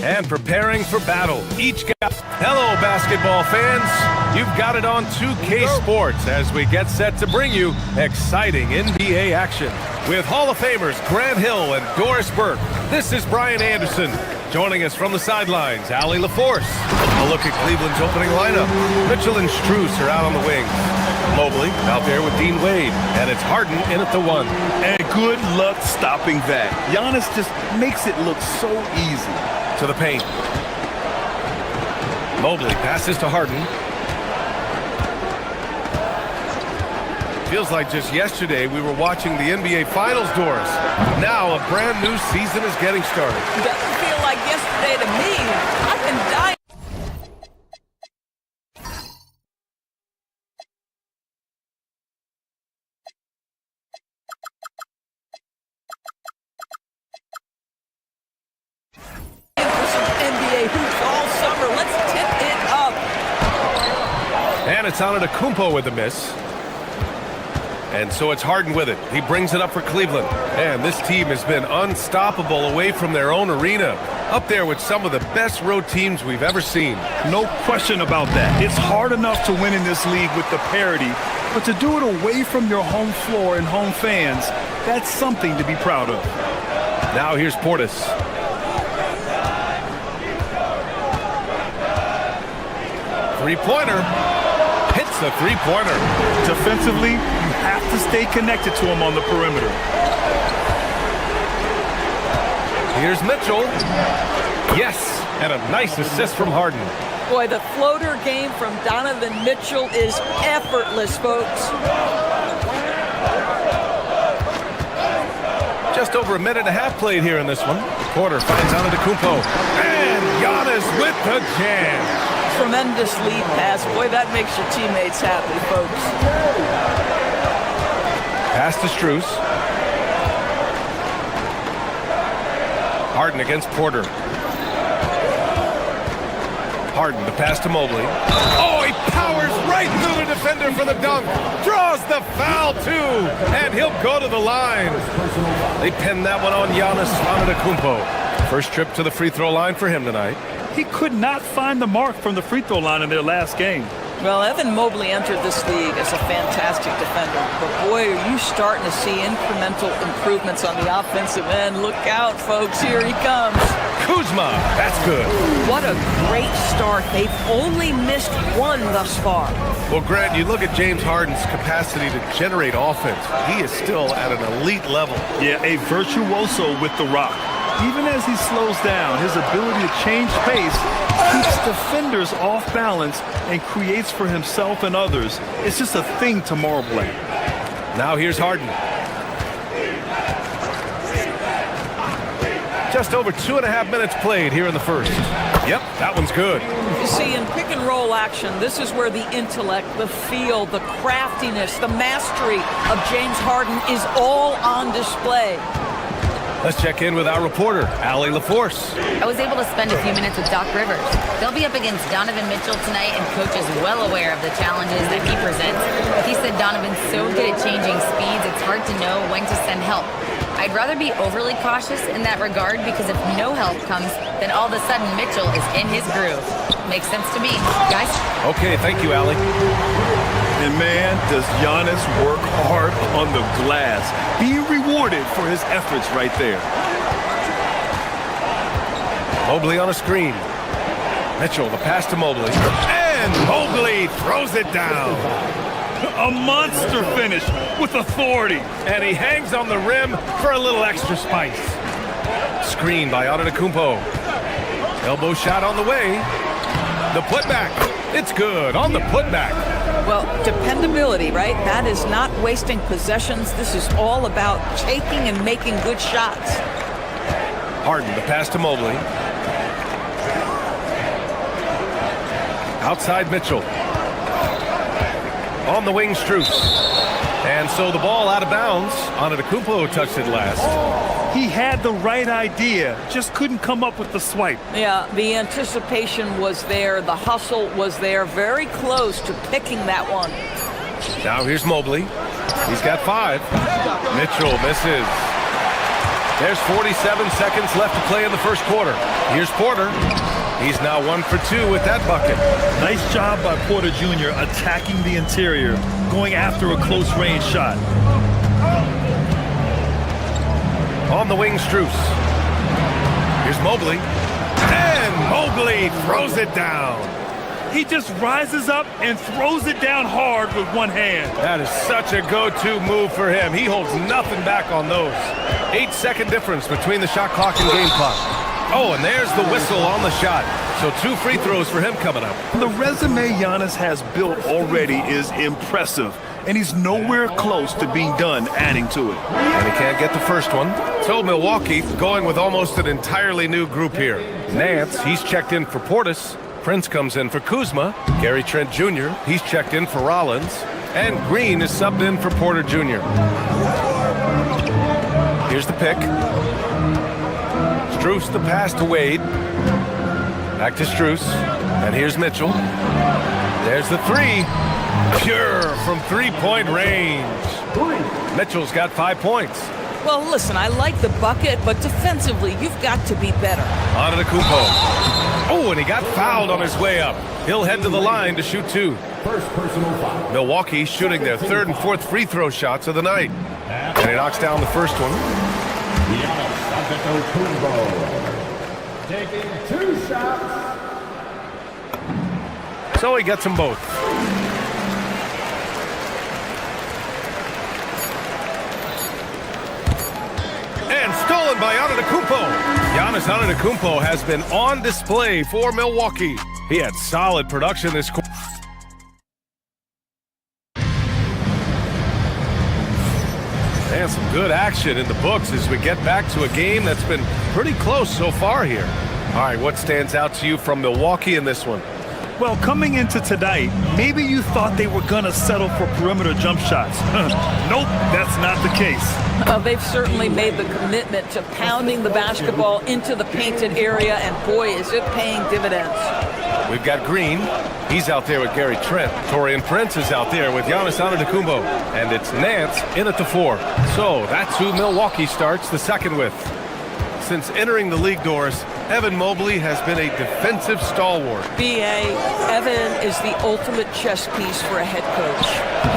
and preparing for battle. Hello, basketball fans. You've got it on 2K Sports as we get set to bring you exciting NBA action. With Hall of Famers Grant Hill and Doris Burke, this is Brian Anderson. Joining us from the sidelines, Allie LaForce. A look at Cleveland's opening lineup. Mitchell and Strus are out on the wings. Mobley out there with Dean Wade, and it's Harden in at the 1. And good luck stopping that. Giannis just makes it look so easy. To the paint. Mobley passes to Harden. Feels like just yesterday we were watching the NBA Finals, Doris. Now a brand new season is getting started. Doesn't feel like yesterday to me. I've been dying. For some NBA hoops all summer. Let's tip it up. And it's Antetokounmpo with a miss. And so it's Harden with it. He brings it up for Cleveland. And this team has been unstoppable away from their own arena. Up there with some of the best road teams we've ever seen. No question about that. It's hard enough to win in this league with the parity, but to do it away from your home floor and home fans, that's something to be proud of. Now here's Portis. Three-pointer. Hits the three-pointer. Defensively, you have to stay connected to him on the perimeter. Here's Mitchell. Yes, and a nice assist from Harden. Boy, the floater game from Donovan Mitchell is effortless, folks. Just over a minute and a half played here in this one. Porter finds Antetokounmpo. And Giannis with the jam. Tremendous lead pass. Boy, that makes your teammates happy, folks. Pass to Strus. Harden against Porter. Harden, the pass to Mobley. Oh, he powers right through the defender for the dunk. Draws the foul, too. And he'll go to the line. They pin that one on Giannis Antetokounmpo. First trip to the free throw line for him tonight. He could not find the mark from the free throw line in their last game. Well, Evan Mobley entered this league as a fantastic defender. But boy, are you starting to see incremental improvements on the offensive end. Look out, folks. Here he comes. Kuzma. That's good. What a great start. They've only missed one thus far. Well, Grant, you look at James Harden's capacity to generate offense. He is still at an elite level. Yeah, a virtuoso with the rock. Even as he slows down, his ability to change pace keeps defenders off balance and creates for himself and others. It's just a thing to marvel at. Now here's Harden. Just over 2.5 minutes played here in the first. Yep, that one's good. You see, in pick and roll action, this is where the intellect, the feel, the craftiness, the mastery of James Harden is all on display. Let's check in with our reporter, Allie LaForce. I was able to spend a few minutes with Doc Rivers. They'll be up against Donovan Mitchell tonight, and Coach is well aware of the challenges that he presents. He said Donovan's so good at changing speeds, it's hard to know when to send help. I'd rather be overly cautious in that regard because if no help comes, then all of a sudden Mitchell is in his groove. Makes sense to me. Guys? Okay, thank you, Allie. And man, does Giannis work hard on the glass. Being rewarded for his efforts right there. Mobley on a screen. Mitchell, the pass to Mobley. And Mobley throws it down. A monster finish with authority. And he hangs on the rim for a little extra spice. Screen by Antetokounmpo. Elbow shot on the way. The putback. It's good on the putback. Well, dependability, right? That is not wasting possessions. This is all about taking and making good shots. Harden, the pass to Mobley. Outside Mitchell. On the wing, Strus. And so the ball out of bounds. Antetokounmpo touched it last. He had the right idea, just couldn't come up with the swipe. Yeah, the anticipation was there. The hustle was there. Very close to picking that one. Now here's Mobley. He's got 5. Mitchell misses. There's 47 seconds left to play in the first quarter. Here's Porter. He's now 1 for 2 with that bucket. Nice job by Porter Jr. attacking the interior, going after a close-range shot. On the wing, Strus. Here's Mobley. And Mobley throws it down. He just rises up and throws it down hard with one hand. That is such a go-to move for him. He holds nothing back on those. 8-second difference between the shot clock and game clock. Oh, and there's the whistle on the shot. So 2 free throws for him coming up. The resume Giannis has built already is impressive, and he's nowhere close to being done adding to it. And he can't get the first one. So Milwaukee going with almost an entirely new group here. Nance, he's checked in for Portis. Prince comes in for Kuzma. Gary Trent Jr., he's checked in for Rollins. And Green is subbed in for Porter Jr. Here's the pick. Strus the pass to Wade. Back to Strus. And here's Mitchell. There's the 3. Pure from 3-point range. Mitchell's got 5 points. Well, listen, I like the bucket, but defensively, you've got to be better. AbuDhabi. Oh, and he got fouled on his way up. He'll head to the line to shoot 2. First personal foul. Milwaukee shooting their 3rd and 4th free throw shots of the night. And he knocks down the first one. AbuDhabi taking 2 shots. So he gets them both. And stolen by AbuDhabi. Giannis Antetokounmpo has been on display for Milwaukee. He had solid production this quarter. And some good action in the books as we get back to a game that's been pretty close so far here. All right, what stands out to you from Milwaukee in this one? Well, coming into tonight, maybe you thought they were going to settle for perimeter jump shots. Nope, that's not the case. They've certainly made the commitment to pounding the basketball into the painted area, and boy, is it paying dividends. We've got Green. He's out there with Gary Trent. Taurean Prince is out there with Giannis Antetokounmpo. And it's Nance in at the 4. So that's who Milwaukee starts the second with. Since entering the league doors, Evan Mobley has been a defensive stalwart. B.A., Evan is the ultimate chess piece for a head coach.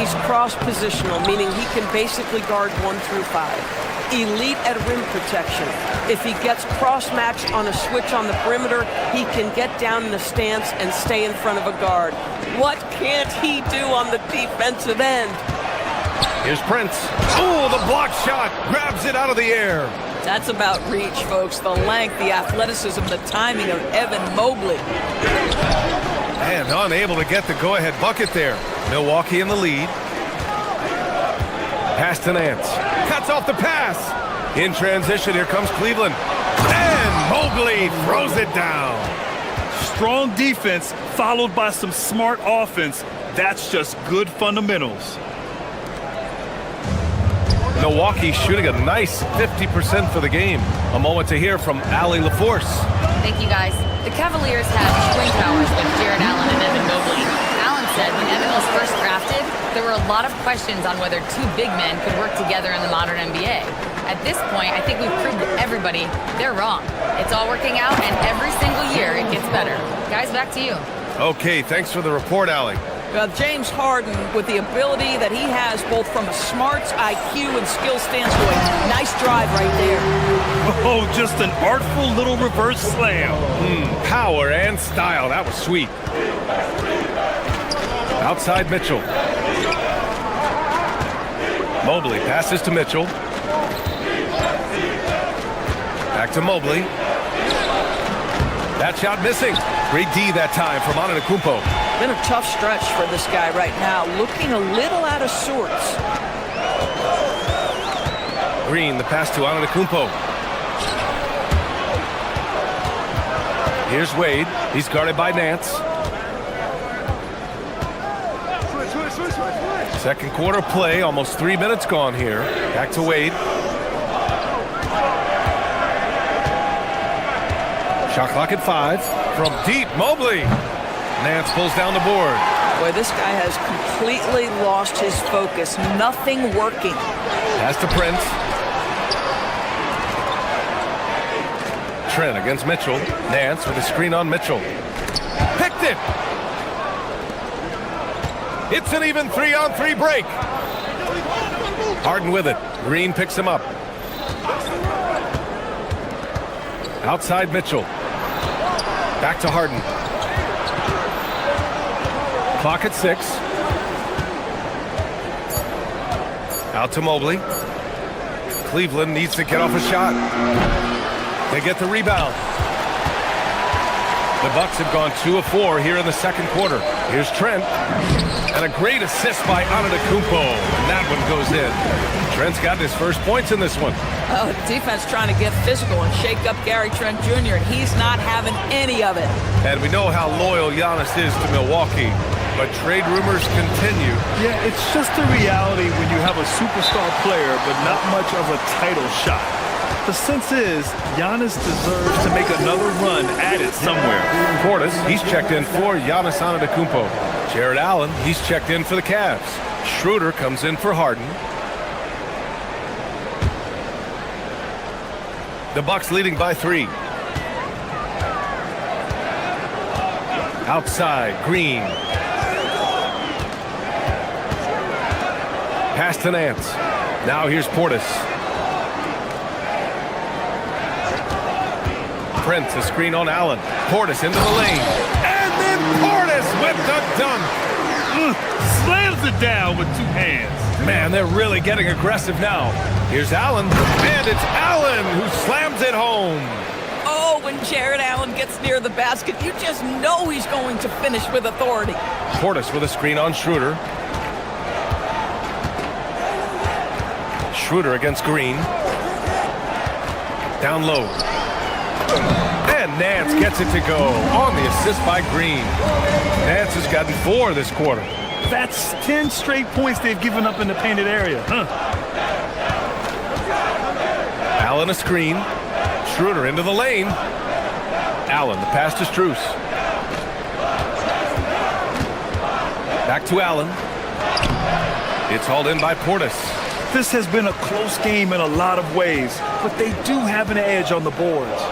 He's cross-positional, meaning he can basically guard 1 through 5. Elite at rim protection. If he gets cross-matched on a switch on the perimeter, he can get down in a stance and stay in front of a guard. What can't he do on the defensive end? Here's Prince. Oh, the block shot. Grabs it out of the air. That's about reach, folks. The length, the athleticism, the timing of Evan Mobley. And unable to get the go-ahead bucket there. Milwaukee in the lead. Pass to Nance. Cuts off the pass. In transition, here comes Cleveland. And Mobley throws it down. Strong defense followed by some smart offense. That's just good fundamentals. Milwaukee shooting a nice 50% for the game. A moment to hear from Allie LaForce. Thank you, guys. The Cavaliers have twin towers with Jared Allen and Evan Mobley. Allen said when Evan was first drafted, there were a lot of questions on whether 2 big men could work together in the modern NBA. At this point, I think we've proved to everybody they're wrong. It's all working out, and every single year it gets better. Guys, back to you. Okay, thanks for the report, Allie. James Harden, with the ability that he has both from a smarts, IQ, and skill standpoint. Nice drive right there. Oh, just an artful little reverse slam. Power and style. That was sweet. Outside Mitchell. Mobley passes to Mitchell. Back to Mobley. That shot missing. Great D that time from Antetokounmpo. Been a tough stretch for this guy right now. Looking a little out of sorts. Green, the pass to Antetokounmpo. Here's Wade. He's guarded by Nance. Second quarter play, almost 3 minutes gone here. Back to Wade. Shot clock at 5. From deep, Mobley. Nance pulls down the board. Boy, this guy has completely lost his focus. Nothing working. Pass to Prince. Trent against Mitchell. Nance with a screen on Mitchell. Picked it! It's an even 3-on-3 break. Harden with it. Green picks him up. Outside Mitchell. Back to Harden. Clock at 6. Out to Mobley. Cleveland needs to get off a shot. They get the rebound. The Bucks have gone 2 of 4 here in the second quarter. Here's Trent. And a great assist by AbuDhabi. And that one goes in. Trent's got his first points in this one. Oh, defense trying to get physical and shake up Gary Trent Jr. and he's not having any of it. And we know how loyal Giannis is to Milwaukee. But trade rumors continue. Yeah, it's just the reality when you have a superstar player but not much of a title shot. The sense is Giannis deserves to make another run at it somewhere. Portis, he's checked in for Giannis Antetokounmpo. Jared Allen, he's checked in for the Cavs. Schroeder comes in for Harden. The Bucks leading by 3. Outside, Green. Pass to Nance. Now here's Portis. Prince, a screen on Allen. Portis into the lane. And then Portis with the dunk. Slams it down with 2 hands. Man, they're really getting aggressive now. Here's Allen. And it's Allen who slams it home. Oh, when Jared Allen gets near the basket, you just know he's going to finish with authority. Portis with a screen on Schroeder. Schroeder against Green. Down low. And Nance gets it to go on the assist by Green. Nance has gotten 4 this quarter. That's 10 straight points they've given up in the painted area. Allen a screen. Schroeder into the lane. Allen, the pass to Strus. Back to Allen. It's hauled in by Portis. This has been a close game in a lot of ways, but they do have an edge on the boards.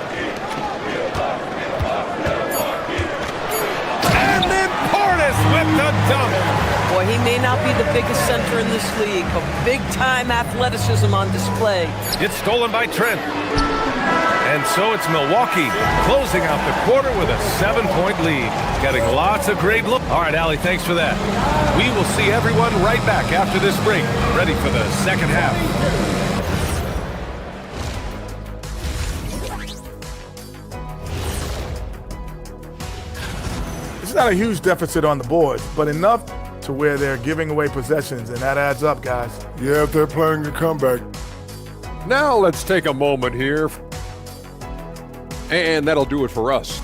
And then Portis with the dunk. Boy, he may not be the biggest center in this league, but big-time athleticism on display. It's stolen by Trent. And so it's Milwaukee closing out the quarter with a 7-point lead. Getting lots of great looks. All right, Allie, thanks for that. We will see everyone right back after this break, ready for the second half. It's not a huge deficit on the board, but enough to where they're giving away possessions, and that adds up, guys. Yeah, if they're playing a comeback. Now let's take a moment here. And that'll do it for us.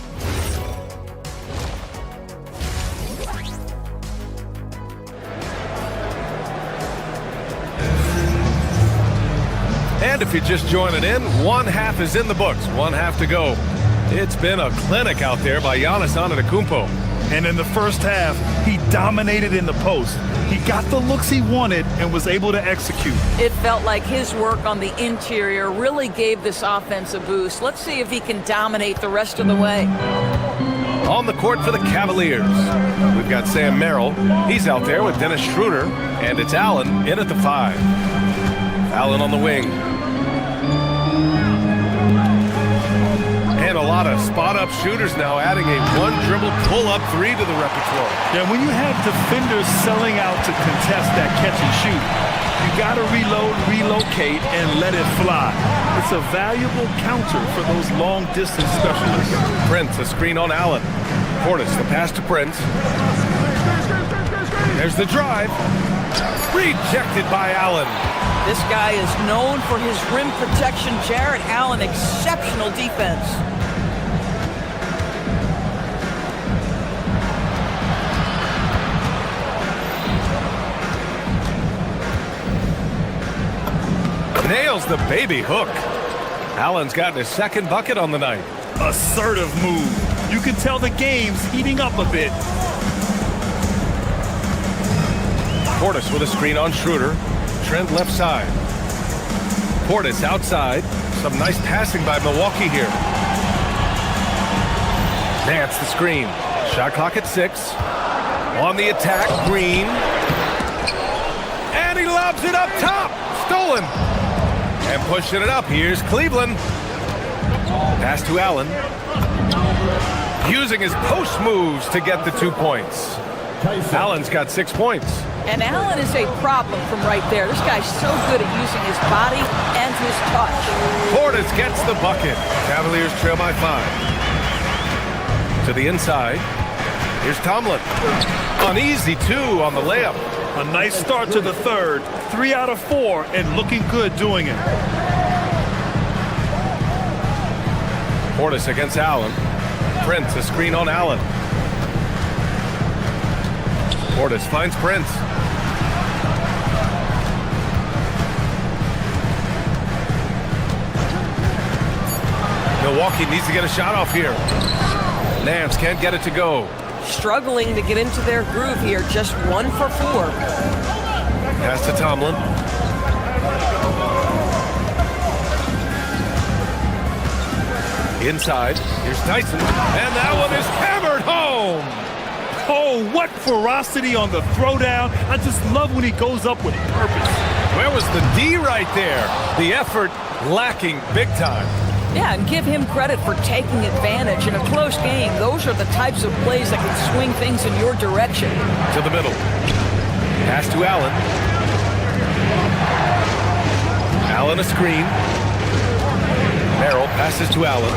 And if you're just joining in, 1 half is in the books, 1 half to go. It's been a clinic out there by Giannis Antetokounmpo. And in the first half, he dominated in the post. He got the looks he wanted and was able to execute. It felt like his work on the interior really gave this offense a boost. Let's see if he can dominate the rest of the way. On the court for the Cavaliers, we've got Sam Merrill. He's out there with Dennis Schroeder, and it's Allen in at the 5. Allen on the wing. And a lot of spot-up shooters now, adding a 1-dribble pull-up 3 to the repertoire. Yeah, when you have defenders selling out to contest that catch and shoot, you got to reload, relocate, and let it fly. It's a valuable counter for those long-distance specialists. Prince, a screen on Allen. Portis, the pass to Prince. There's the drive. Rejected by Allen. This guy is known for his rim protection. Jared Allen, exceptional defense. Nails the baby hook. Allen's gotten his second bucket on the night. Assertive move. You can tell the game's heating up a bit. Portis with a screen on Schroeder. Trent left side. Portis outside. Some nice passing by Milwaukee here. Nance the screen. Shot clock at 6. On the attack, Green. And he lobs it up top. Stolen. And pushing it up. Here's Cleveland. Pass to Allen. Using his post moves to get the 2 points. Allen's got 6 points. And Allen is a problem from right there. This guy's so good at using his body and his touch. Portis gets the bucket. Cavaliers trail by 5. To the inside. Here's Tomlin. An easy 2 on the layup. A nice start to the third. 3 out of 4 and looking good doing it. Portis against Allen. Prince, a screen on Allen. Portis finds Prince. Milwaukee needs to get a shot off here. Nance can't get it to go. Struggling to get into their groove here. Just 1 for 4. Pass to Tomlin. Inside. Here's Tyson. And that one is hammered home. Oh, what ferocity on the throwdown. I just love when he goes up with purpose. Where was the D right there? The effort lacking big time. Yeah, and give him credit for taking advantage in a close game. Those are the types of plays that can swing things in your direction. To the middle. Pass to Allen. Allen a screen. Merrill passes to Allen.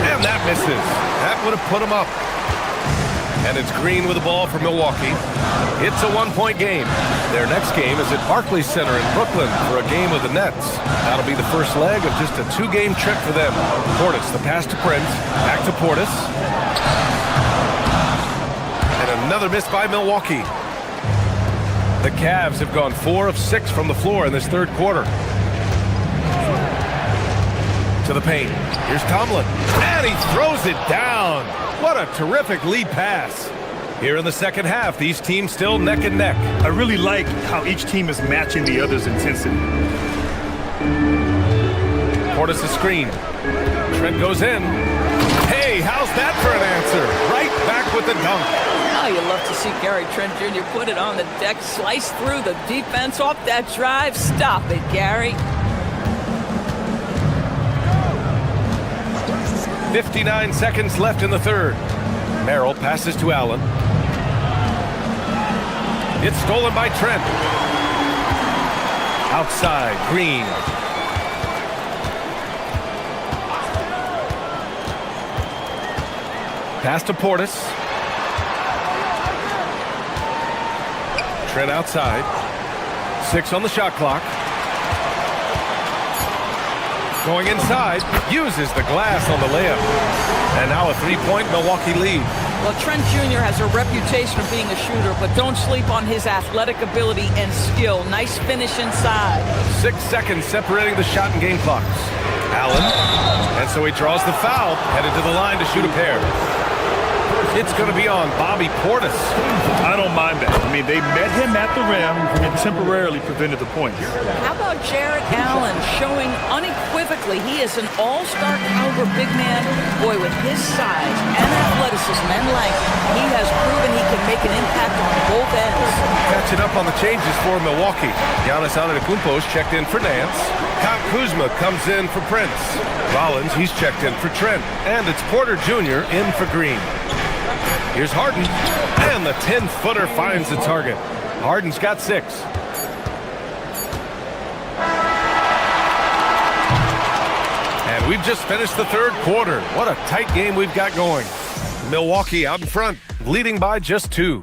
And that misses. That would have put him up. And it's Green with the ball for Milwaukee. It's a 1-point game. Their next game is at Barclays Center in Brooklyn for a game of the Nets. That'll be the first leg of just a 2-game trip for them. Portis, the pass to Prince. Back to Portis. And another miss by Milwaukee. The Cavs have gone 4 of 6 from the floor in this third quarter. To the paint. Here's Tomlin. And he throws it down. What a terrific lead pass. Here in the second half, these teams still neck and neck. I really like how each team is matching the other's intensity. Portis a screen. Trent goes in. Hey, how's that for an answer? Right back with the dunk. Oh, you love to see Gary Trent Jr. put it on the deck, slice through the defense off that drive. Stop it, Gary. 59 seconds left in the third. Merrill passes to Allen. It's stolen by Trent. Outside, Green. Pass to Portis. Trent outside. 6 on the shot clock. Going inside, uses the glass on the layup. And now a 3-point Milwaukee lead. Well, Trent Jr. has a reputation of being a shooter, but don't sleep on his athletic ability and skill. Nice finish inside. 6 seconds separating the shot and game clocks. Allen, and so he draws the foul, headed to the line to shoot a pair. It's going to be on Bobby Portis. I don't mind that. I mean, they met him at the rim and temporarily prevented the points. How about Jarrett Allen showing unequivocally he is an all-star caliber big man? Boy, with his size and athleticism and length, he has proven he can make an impact on both ends. Catching up on the changes for Milwaukee. Giannis Antetokounmpo's checked in for Nance. Kyle Kuzma comes in for Prince. Rollins, he's checked in for Trent. And it's Porter Jr. in for Green. Here's Harden, and the 10-footer finds the target. Harden's got 6. And we've just finished the third quarter. What a tight game we've got going. Milwaukee out in front, leading by just 2.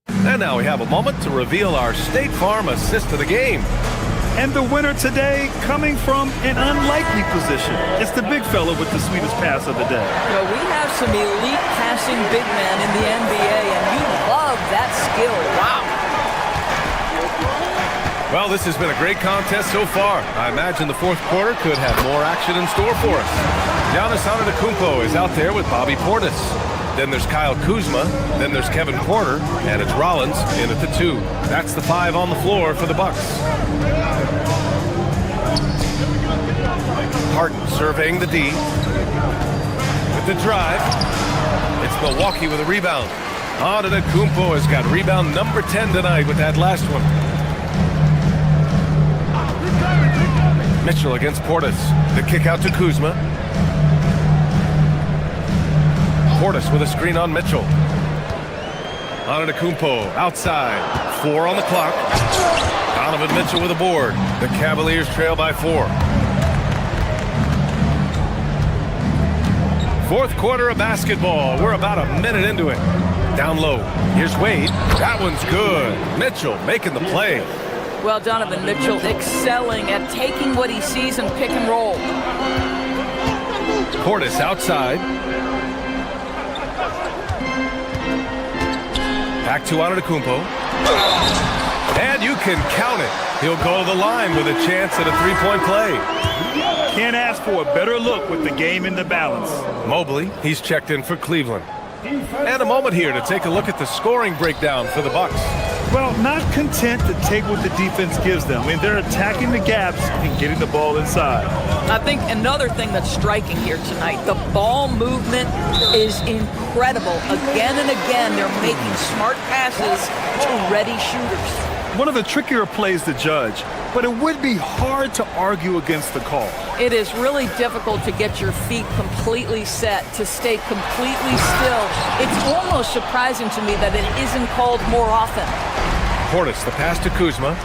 And now we have a moment to reveal our State Farm assist of the game. And the winner today coming from an unlikely position. It's the big fella with the sweetest pass of the day. You know, we have some elite passing big men in the NBA, and you love that skill. Wow. Well, this has been a great contest so far. I imagine the fourth quarter could have more action in store for us. Giannis Antetokounmpo is out there with Bobby Portis. Then there's Kyle Kuzma. Then there's Kevin Porter. And it's Rollins in at the 2. That's the 5 on the floor for the Bucks. Harden surveying the D. With the drive. It's Milwaukee with a rebound. AbuDhabi has got rebound number 10 tonight with that last one. Mitchell against Portis. The kick out to Kuzma. Portis with a screen on Mitchell. AbuDhabi outside. 4 on the clock. Donovan Mitchell with a board. The Cavaliers trail by 4. Fourth quarter of basketball. We're about a minute into it. Down low. Here's Wade. That one's good. Mitchell making the play. Well, Donovan Mitchell excelling at taking what he sees and pick and roll. Portis outside. Back to AbuDhabi. And you can count it. He'll go to the line with a chance at a three-point play. Can't ask for a better look with the game in the balance. Mobley, he's checked in for Cleveland. And a moment here to take a look at the scoring breakdown for the Bucks. Well, not content to take what the defense gives them. I mean, they're attacking the gaps and getting the ball inside. I think another thing that's striking here tonight, the ball movement is incredible. Again and again, they're making smart passes to ready shooters. One of the trickier plays to judge, but it would be hard to argue against the call. It is really difficult to get your feet completely set, to stay completely still. It's almost surprising to me that it isn't called more often. Portis, the pass to Kuzma.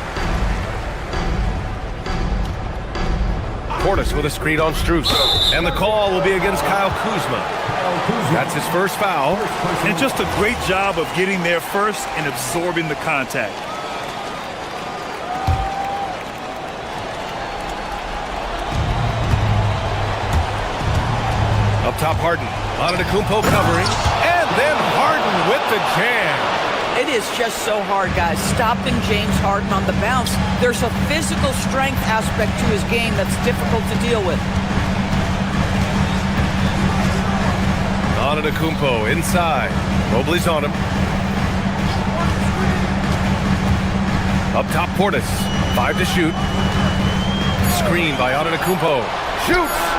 Portis with a screen on Strus. And the call will be against Kyle Kuzma. That's his first foul. And just a great job of getting there first and absorbing the contact. Up top, Harden. AbuDhabi covering. And then Harden with the jam. It is just so hard, guys, stopping James Harden on the bounce. There's a physical strength aspect to his game that's difficult to deal with. AbuDhabi inside. Mobley's on him. Up top, Portis. 5 to shoot. Screen by AbuDhabi. Shoots!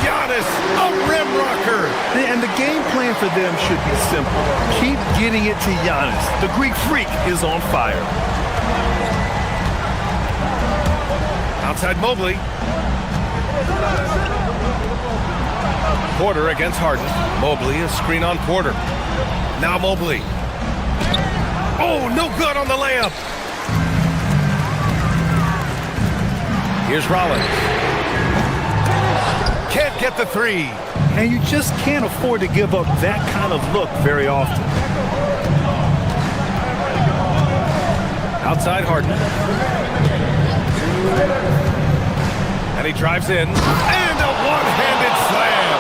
Giannis, a rim rocker. And the game plan for them should be simple. Keep getting it to Giannis. The Greek freak is on fire. Outside Mobley. Porter against Harden. Mobley, a screen on Porter. Now Mobley. Oh, no good on the layup. Here's Rollins. Can't get the three. And you just can't afford to give up that kind of look very often. Outside Harden. And he drives in. And a one-handed slam.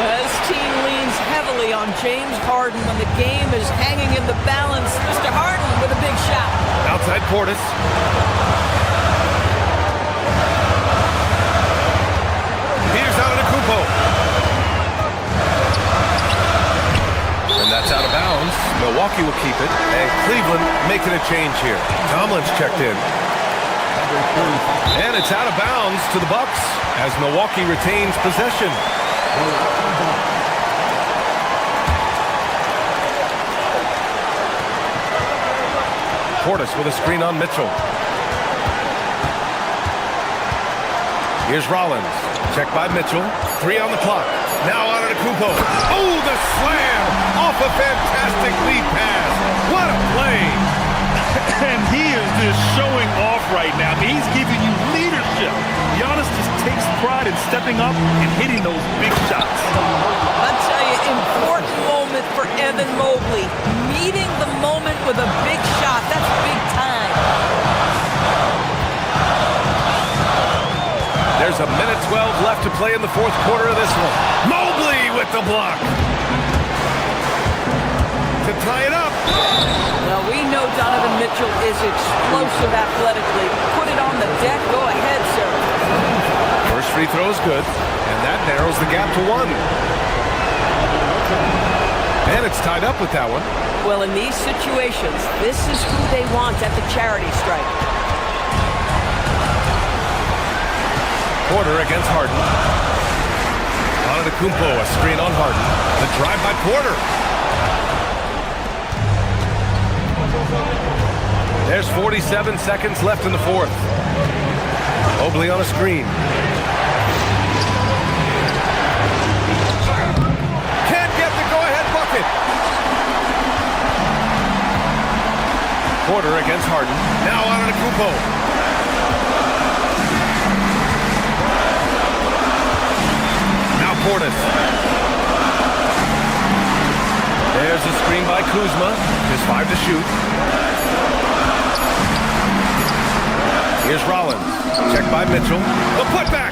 His team leans heavily on James Harden when the game is hanging in the balance. Mr. Harden with a big shot. Outside Portis. And that's out of bounds. Milwaukee will keep it. And Cleveland making a change here. Tomlin's checked in. And it's out of bounds to the Bucks as Milwaukee retains possession. Portis with a screen on Mitchell. Here's Rollins. Check by Mitchell. 3 on the clock. Now AbuDhabi. Oh, the slam off a fantastic lead pass. What a play. And he is just showing off right now. He's giving you leadership. Giannis just takes pride in stepping up and hitting those big shots. I'll tell you, important moment for Evan Mobley. Meeting the moment with a big shot. That's big time. There's a minute 12 left to play in the fourth quarter of this one. Mobley with the block. To tie it up. Now, we know Donovan Mitchell is explosive athletically. Put it on the deck. Go ahead, sir. First free throw is good, and that narrows the gap to 1. And it's tied up with that one. Well, in these situations, this is who they want at the charity stripe. Porter against Harden. AbuDhabi, a screen on Harden. The drive by Porter. There's 47 seconds left in the fourth. Mobley on a screen. Can't get the go-ahead bucket. Porter against Harden. Now AbuDhabi. Portis. There's a screen by Kuzma. Just 5 to shoot. Here's Rollins. Checked by Mitchell. The putback.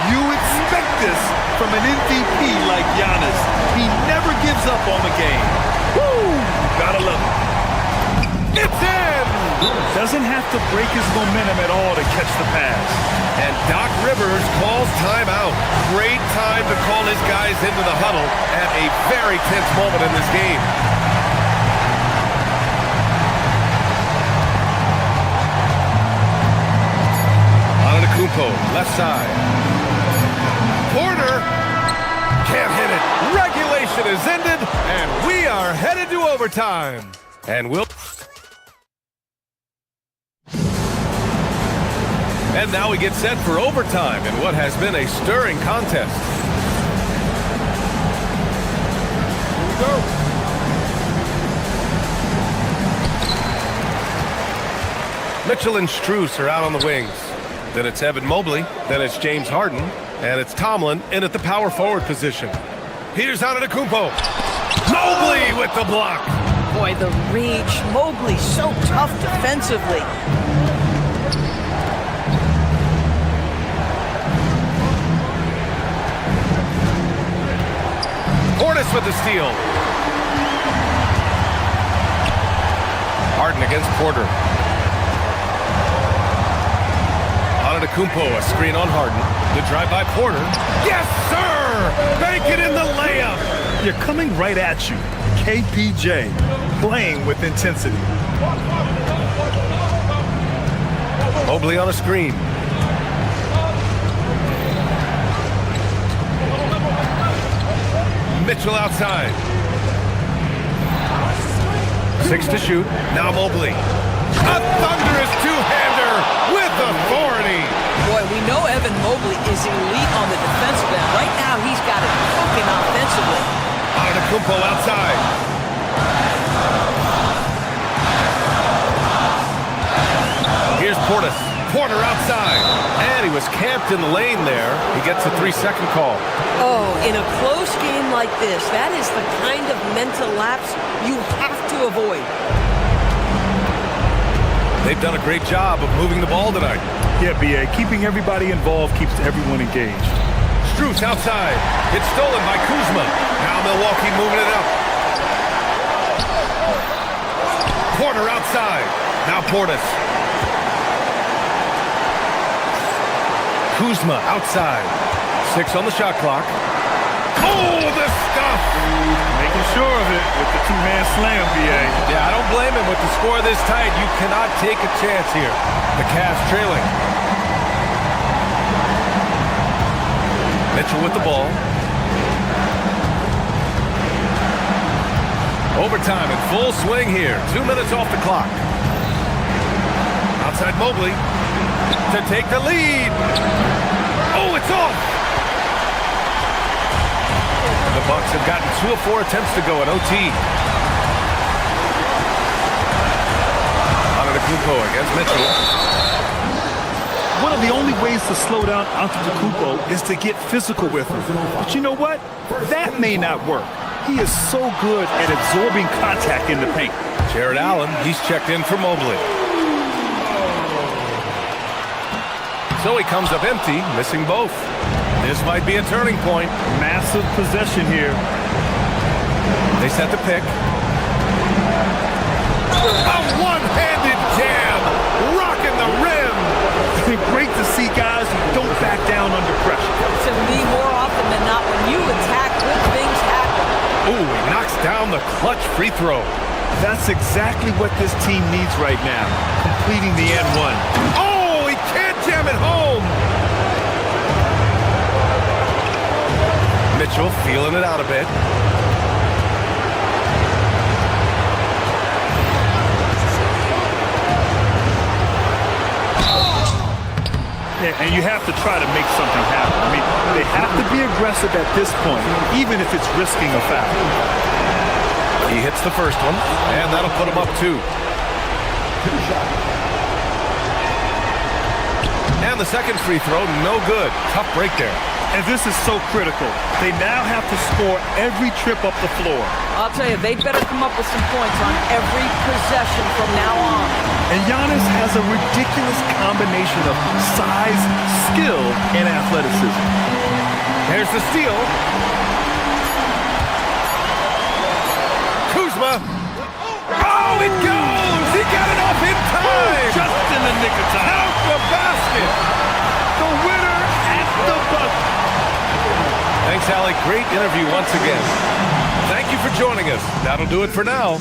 You expect this from an MVP like Giannis. He never gives up on the game. Woo! Gotta love it. It's in! Doesn't have to break his momentum at all to catch the pass. And Doc Rivers calls timeout. Great time to call his guys into the huddle at a very tense moment in this game. AbuDhabi, left side. Porter can't hit it. Regulation is ended, and we are headed to overtime. And And now we get set for overtime in what has been a stirring contest. Here we go. Mitchell and Strus are out on the wings. Then it's Evan Mobley. Then it's James Harden. And it's Tomlin in at the power forward position. Here's AbuDhabi. Mobley with the block. Boy, the reach. Mobley so tough defensively. Portis with the steal. Harden against Porter. AbuDhabi, a screen on Harden. The drive by Porter. Yes, sir! Bank it in the layup. You're coming right at you. KPJ playing with intensity. Mobley on a screen. Mitchell outside. 6 to shoot. Now Mobley. A thunderous two-hander with authority. Boy, we know Evan Mobley is elite on the defensive end. Right now, he's got it cooking offensively. AbuDhabi outside. Here's Portis. Porter outside. And he was camped in the lane there. He gets a 3-second call. Oh, in a close game like this, that is the kind of mental lapse you have to avoid. They've done a great job of moving the ball tonight. Yeah, B.A. Keeping everybody involved keeps everyone engaged. Strus outside. It's stolen by Kuzma. Now Milwaukee moving it up. Porter outside. Now Portis. Kuzma outside. 6 on the shot clock. Oh, the stuff! Making sure of it with the two-hand slam, B.A. Yeah, I don't blame him. With the score this tight, you cannot take a chance here. The Cavs trailing. Mitchell with the ball. Overtime in full swing here. 2 minutes off the clock. Outside Mobley to take the lead. Oh, it's off. The Bucks have gotten 2 of 4 attempts to go in OT. AbuDhabi against Mitchell. One of the only ways to slow down AbuDhabi is to get physical with him. But you know what? That may not work. He is so good at absorbing contact in the paint. Jared Allen, he's checked in for Mobley. So he comes up empty, missing both. This might be a turning point. Massive possession here. They set the pick. A one-handed jam, rocking the rim. Great to see guys who don't back down under pressure. To me, more often than not, when you attack, good things happen. Ooh, he knocks down the clutch free throw. That's exactly what this team needs right now, completing the N1. Oh, he can't jam it home. Mitchell feeling it out a bit. Yeah, and you have to try to make something happen. I mean, they have to be aggressive at this point, even if it's risking a foul. He hits the first one, and that'll put him up 2. And the second free throw, no good. Tough break there. And this is so critical. They now have to score every trip up the floor. I'll tell you, they'd better come up with some points on every possession from now on. And Giannis has a ridiculous combination of size, skill, and athleticism. There's the steal. Kuzma. Oh, it goes! He got it off in time! Just in the nick of time. Count the basket! The winner at the buzzer. Thanks, Allie. Great interview once again. Thank you for joining us. That'll do it for now.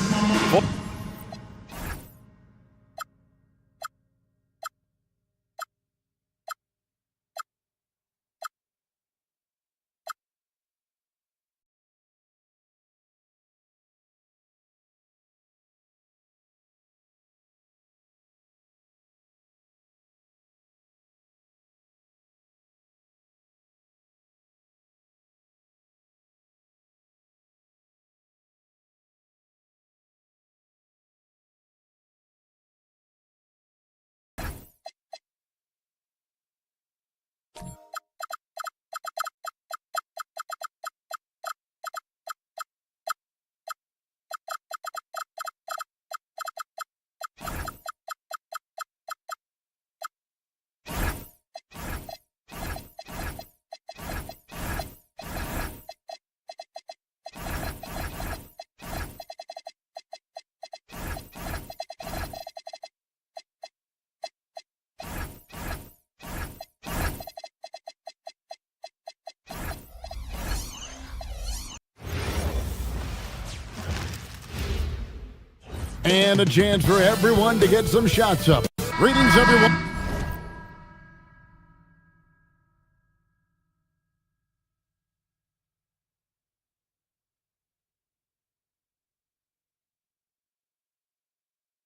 And a chance for everyone to get some shots up. Greetings, everyone.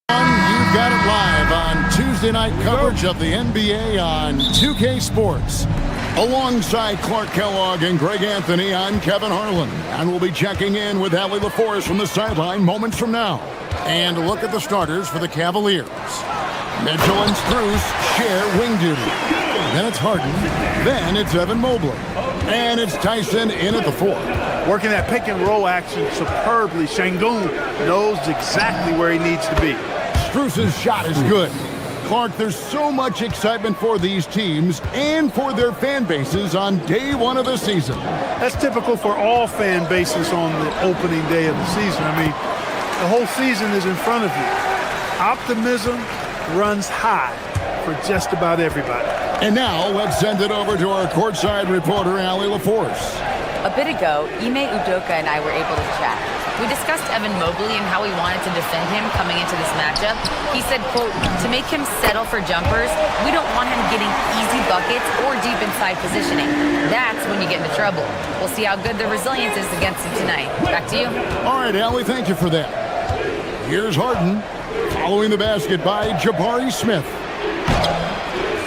You've got it live on Tuesday night coverage of the NBA on 2K Sports. Alongside Clark Kellogg and Greg Anthony, I'm Kevin Harlan. And we'll be checking in with Allie LaForce from the sideline moments from now. And look at the starters for the Cavaliers. Mitchell and Strus share wing duty. Then it's Harden. Then it's Evan Mobley. And it's Tyson in at the 4. Working that pick and roll action superbly. Şengün knows exactly where he needs to be. Strus's shot is good. Clark, there's so much excitement for these teams and for their fan bases on day 1 of the season. That's typical for all fan bases on the opening day of the season. I mean, the whole season is in front of you. Optimism runs high for just about everybody. And now let's send it over to our courtside reporter, Allie LaForce. A bit ago, Ime Udoka and I were able to chat. We discussed Evan Mobley and how we wanted to defend him coming into this matchup. He said, quote, to make him settle for jumpers, we don't want him getting easy buckets or deep inside positioning. That's when you get into trouble. We'll see how good the resilience is against him tonight. Back to you. All right, Allie, thank you for that. Here's Harden, following the basket by Jabari Smith.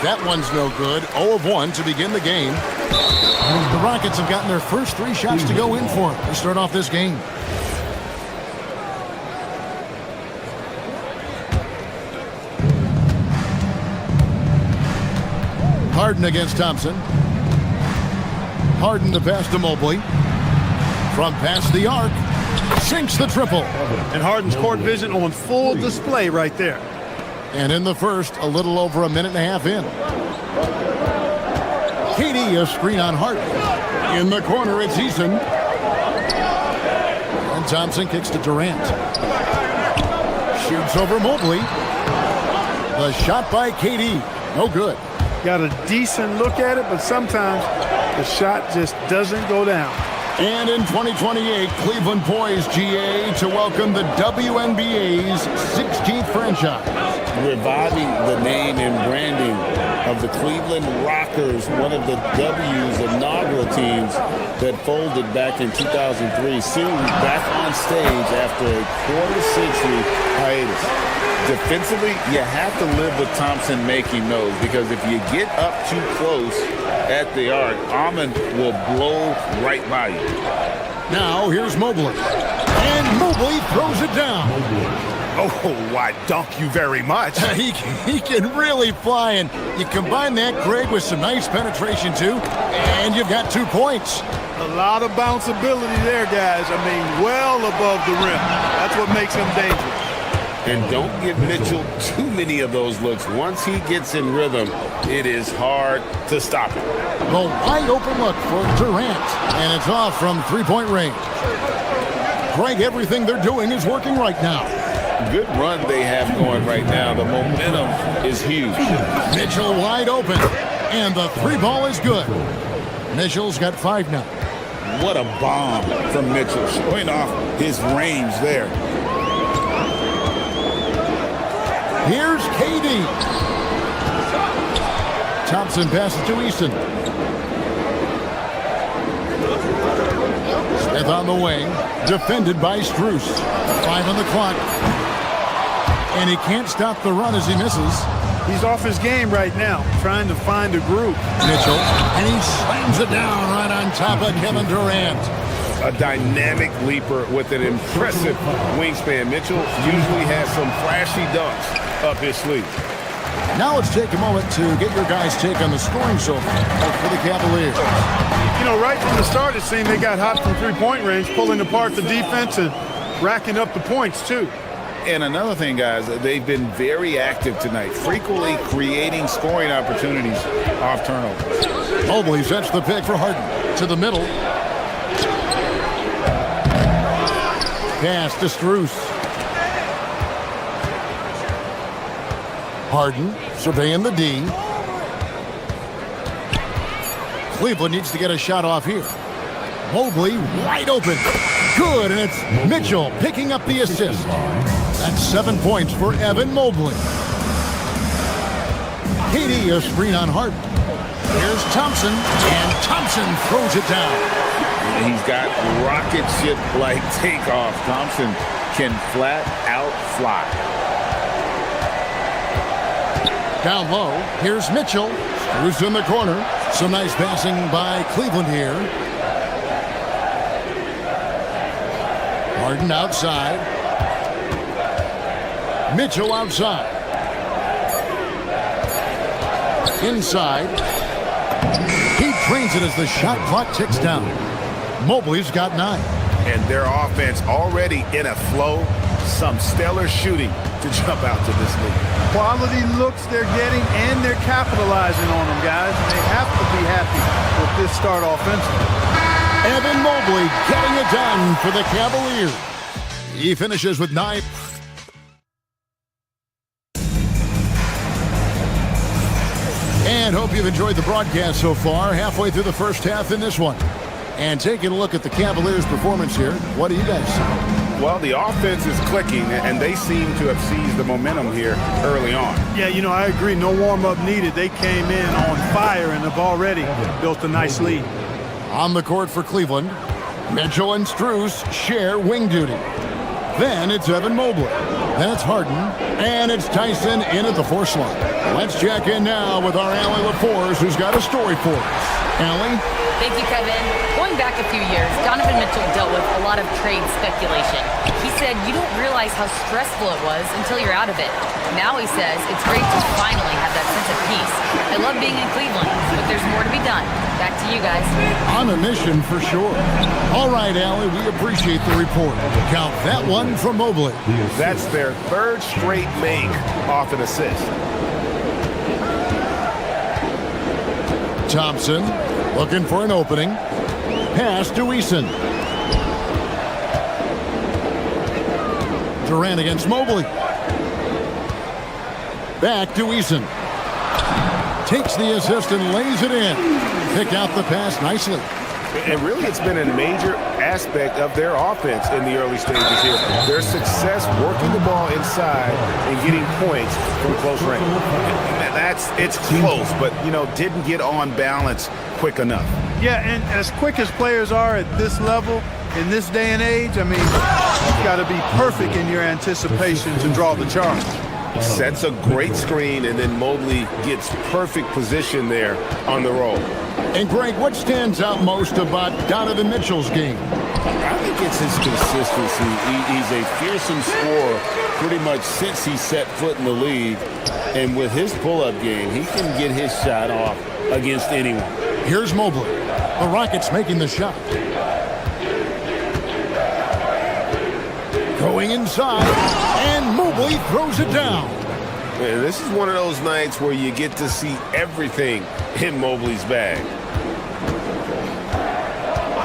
That one's no good. 0 of 1 to begin the game. The Rockets have gotten their first 3 shots to go in for it to start off this game. Harden against Thompson. Harden to pass to Mobley. From past the arc. Sinks the triple. And Harden's court vision on full display right there. And in the first, a little over a minute and a half in. KD, a screen on Harden. In the corner, it's Eason. And Thompson kicks to Durant. Shoots over Mobley. The shot by KD. No good. Got a decent look at it, but sometimes the shot just doesn't go down. And in 2028, Cleveland poised, GA, to welcome the WNBA's 16th franchise. Reviving the name and branding of of the Cleveland Rockers, one of the W's inaugural teams that folded back in 2003, soon back on stage after a quarter-century hiatus. Defensively, you have to live with Thompson making those, because if you get up too close at the arc, Amon will blow right by you. Now here's Mobley. And Mobley throws it down. Oh, why, dunk you very much. He can really fly, and you combine that, Greg, with some nice penetration, too, and you've got 2 points. A lot of bounceability there, guys. I mean, well above the rim. That's what makes him dangerous. And don't give Mitchell too many of those looks. Once he gets in rhythm, it is hard to stop him. The wide open look for Durant, and it's off from three-point range. Greg, everything they're doing is working right now. Good run they have going right now. The momentum is huge. Mitchell wide open, and the 3-ball is good. Mitchell's got 5 now. What a bomb from Mitchell, showing off his range there. Here's KD. Thompson passes to Easton. Smith on the wing, defended by Strus. 5 on the clock. And he can't stop the run as he misses. He's off his game right now, trying to find a groove. Mitchell, and he slams it down right on top of Kevin Durant. A dynamic leaper with an impressive wingspan. Mitchell usually has some flashy dunks up his sleeve. Now let's take a moment to get your guys' take on the scoring so far for the Cavaliers. You know, right from the start, it seemed they got hot from three-point range, pulling apart the defense and racking up the points, too. And another thing, guys, they've been very active tonight, frequently creating scoring opportunities off turnovers. Mobley sets the pick for Harden to the middle. Pass to Strus. Harden surveying the D. Cleveland needs to get a shot off here. Mobley wide open. Good, and it's Mitchell picking up the assist. That's 7 points for Evan Mobley. KD a screen on Harden. Here's Thompson, and Thompson throws it down. He's got rocket ship-like takeoff. Thompson can flat out fly. Down low, here's Mitchell. Who's in the corner. Some nice passing by Cleveland here. Harden outside. Mitchell outside. Inside. He trains it as the shot clock ticks down. Mobley's got 9. And their offense already in a flow. Some stellar shooting to jump out to this league. Quality looks they're getting, and they're capitalizing on them, guys. They have to be happy with this start offensively. Evan Mobley getting it done for the Cavaliers. He finishes with 9. And hope you've enjoyed the broadcast so far. Halfway through the first half in this one. And taking a look at the Cavaliers' performance here, what do you guys see? Well, the offense is clicking, and they seem to have seized the momentum here early on. Yeah, you know, I agree. No warm-up needed. They came in on fire and have already built a nice lead. On the court for Cleveland, Mitchell and Strus share wing duty. Then it's Evan Mobley. Then it's Harden. And it's Tyson in at the 4 slot. Let's check in now with our Allie LaForce, who's got a story for us. Allie? Thank you, Kevin. Going back a few years, Donovan Mitchell dealt with a lot of trade speculation. He said you don't realize how stressful it was until you're out of it. Now he says it's great to finally have that sense of peace. I love being in Cleveland, but there's more to be done. Back to you guys. On a mission for sure. All right, Allie, we appreciate the report. Count that one from Mobley. That's their 3rd straight make off an assist. Thompson looking for an opening. Pass to Eason. Durant against Mobley. Back to Eason. Takes the assist and lays it in. Picked out the pass nicely. And really, it's been a major aspect of their offense in the early stages here. Their success working the ball inside and getting points from close range. It's close, but, didn't get on balance quick enough. Yeah, and as quick as players are at this level, in this day and age, I mean, you've got to be perfect in your anticipation to draw the charge. Sets a great screen, and then Mobley gets perfect position there on the roll. And Greg, what stands out most about Donovan Mitchell's game? I think it's his consistency. He's a fearsome scorer pretty much since he set foot in the league. And with his pull-up game, he can get his shot off against anyone. Here's Mobley. The Rockets making the shot. Going inside, and Mobley throws it down. Man, this is one of those nights where you get to see everything in Mobley's bag.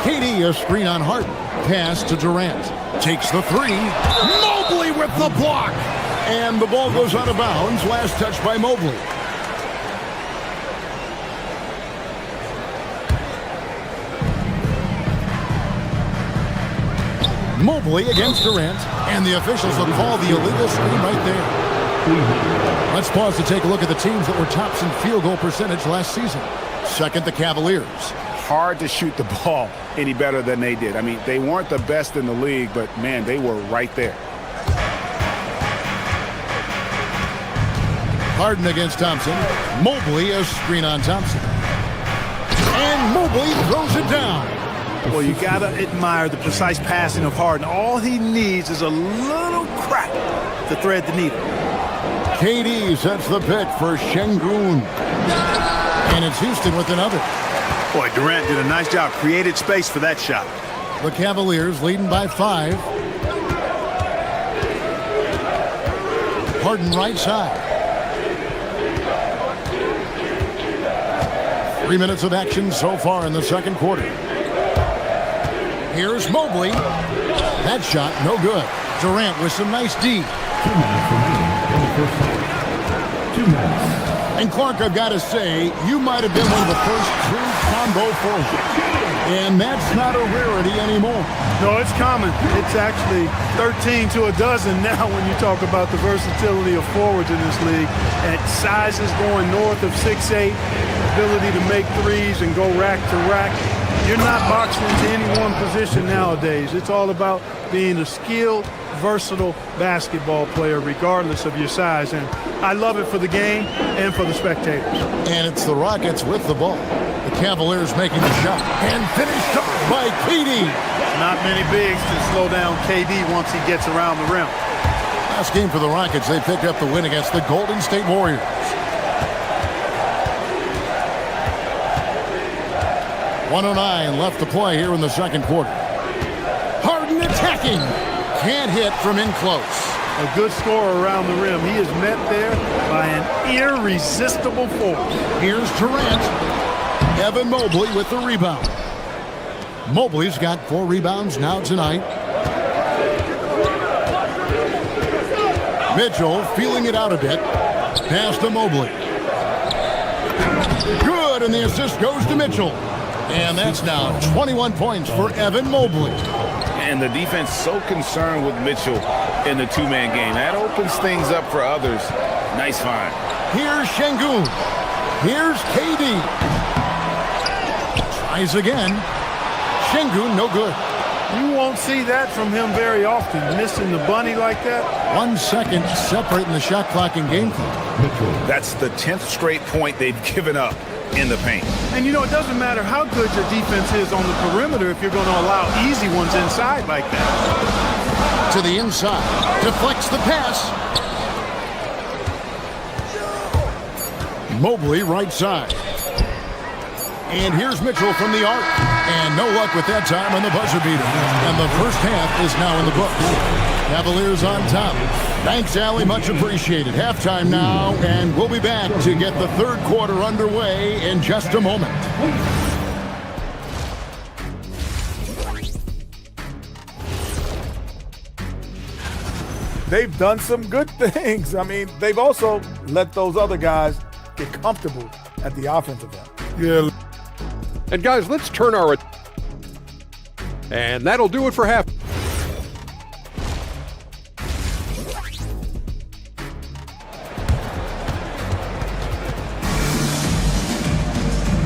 KD, a screen on Harden. Pass to Durant. Takes the three. Mobley with the block. And the ball goes out of bounds. Last touch by Mobley. Mobley against Durant, and the officials will call the illegal screen right there. Let's pause to take a look at the teams that were tops in field goal percentage last season. Second, the Cavaliers. Hard to shoot the ball any better than they did. I mean, they weren't the best in the league, but, man, they were right there. Harden against Thompson. Mobley, a screen on Thompson. And Mobley throws it down. Well, you got to admire the precise passing of Harden. All he needs is a little crack to thread the needle. KD sets the pick for Şengün. And it's Houston with another. Boy, Durant did a nice job. Created space for that shot. The Cavaliers leading by 5. Harden right side. 3 minutes of action so far in the second quarter. Here's Mobley. That shot, no good. Durant with some nice D. 2 minutes. And Clark, I've got to say, you might have been one of the first true combo forwards. And that's not a rarity anymore. No, it's common. It's actually 13 to a dozen now when you talk about the versatility of forwards in this league. At sizes going north of 6'8", ability to make threes and go rack to rack. You're not boxed into any one position nowadays. It's all about being a skilled, versatile basketball player regardless of your size. And I love it for the game and for the spectators. And it's the Rockets with the ball. The Cavaliers making the shot. And finished up by KD. Not many bigs to slow down KD once he gets around the rim. Last game for the Rockets, they picked up the win against the Golden State Warriors. .109 left to play here in the second quarter. Harden attacking. Can't hit from in close. A good scorer around the rim. He is met there by an irresistible force. Here's Durant. Evan Mobley with the rebound. Mobley's got 4 rebounds now tonight. Mitchell feeling it out a bit. Pass to Mobley. Good, and the assist goes to Mitchell. And that's now 21 points for Evan Mobley. And the defense so concerned with Mitchell in the two-man game. That opens things up for others. Nice find. Here's Şengün. Here's KD. Tries again. Şengün, no good. You won't see that from him very often, missing the bunny like that. 1 second separating the shot clock and game clock. That's the 10th straight point they've given up in the paint. And you know, it doesn't matter how good your defense is on the perimeter if you're going to allow easy ones inside like that. To the inside. Deflects the pass. Mobley right side. And here's Mitchell from the arc. And no luck with that time on the buzzer beater. And the first half is now in the books. Cavaliers on top. Thanks, Allie. Much appreciated. Halftime now, and we'll be back to get the third quarter underway in just a moment. They've done some good things. I mean, they've also let those other guys get comfortable at the offensive end. Yeah. And guys, let's turn our And that'll do it for half.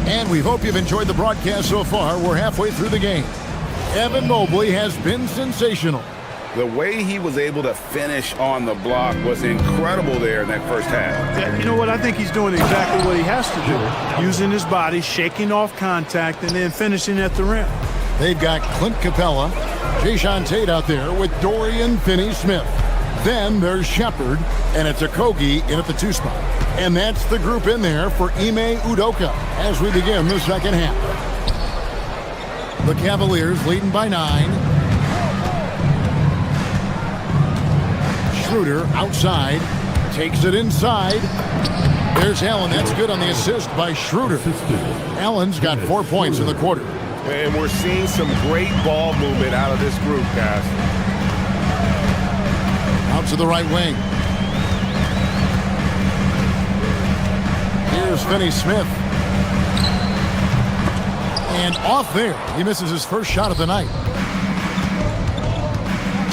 And we hope you've enjoyed the broadcast so far. We're halfway through the game. Evan Mobley has been sensational. The way he was able to finish on the block was incredible there in that first half. Yeah, you know what? I think he's doing exactly what he has to do. Using his body, shaking off contact, and then finishing at the rim. They've got Clint Capella, Jayshawn Tate out there with Dorian Finney-Smith. Then there's Shepard, and it's Okogie in at the 2 spot. And that's the group in there for Ime Udoka as we begin the second half. The Cavaliers leading by 9. Schroeder outside, takes it inside. There's Allen. That's good on the assist by Schroeder. Allen's got 4 points in the quarter. And we're seeing some great ball movement out of this group, guys. Out to the right wing. Here's Finney-Smith. And off there. He misses his first shot of the night.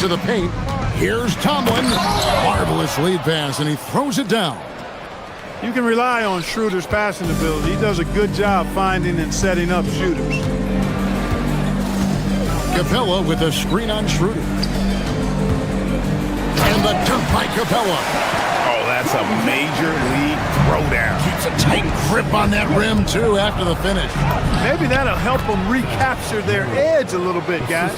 To the paint. Here's Tomlin. Marvelous lead pass, and he throws it down. You can rely on Schroeder's passing ability. He does a good job finding and setting up shooters. Capella with a screen on Schroeder. And the dunk by Capella. Oh, that's a major league throwdown. Keeps a tight grip on that rim, too, after the finish. Maybe that'll help them recapture their edge a little bit, guys.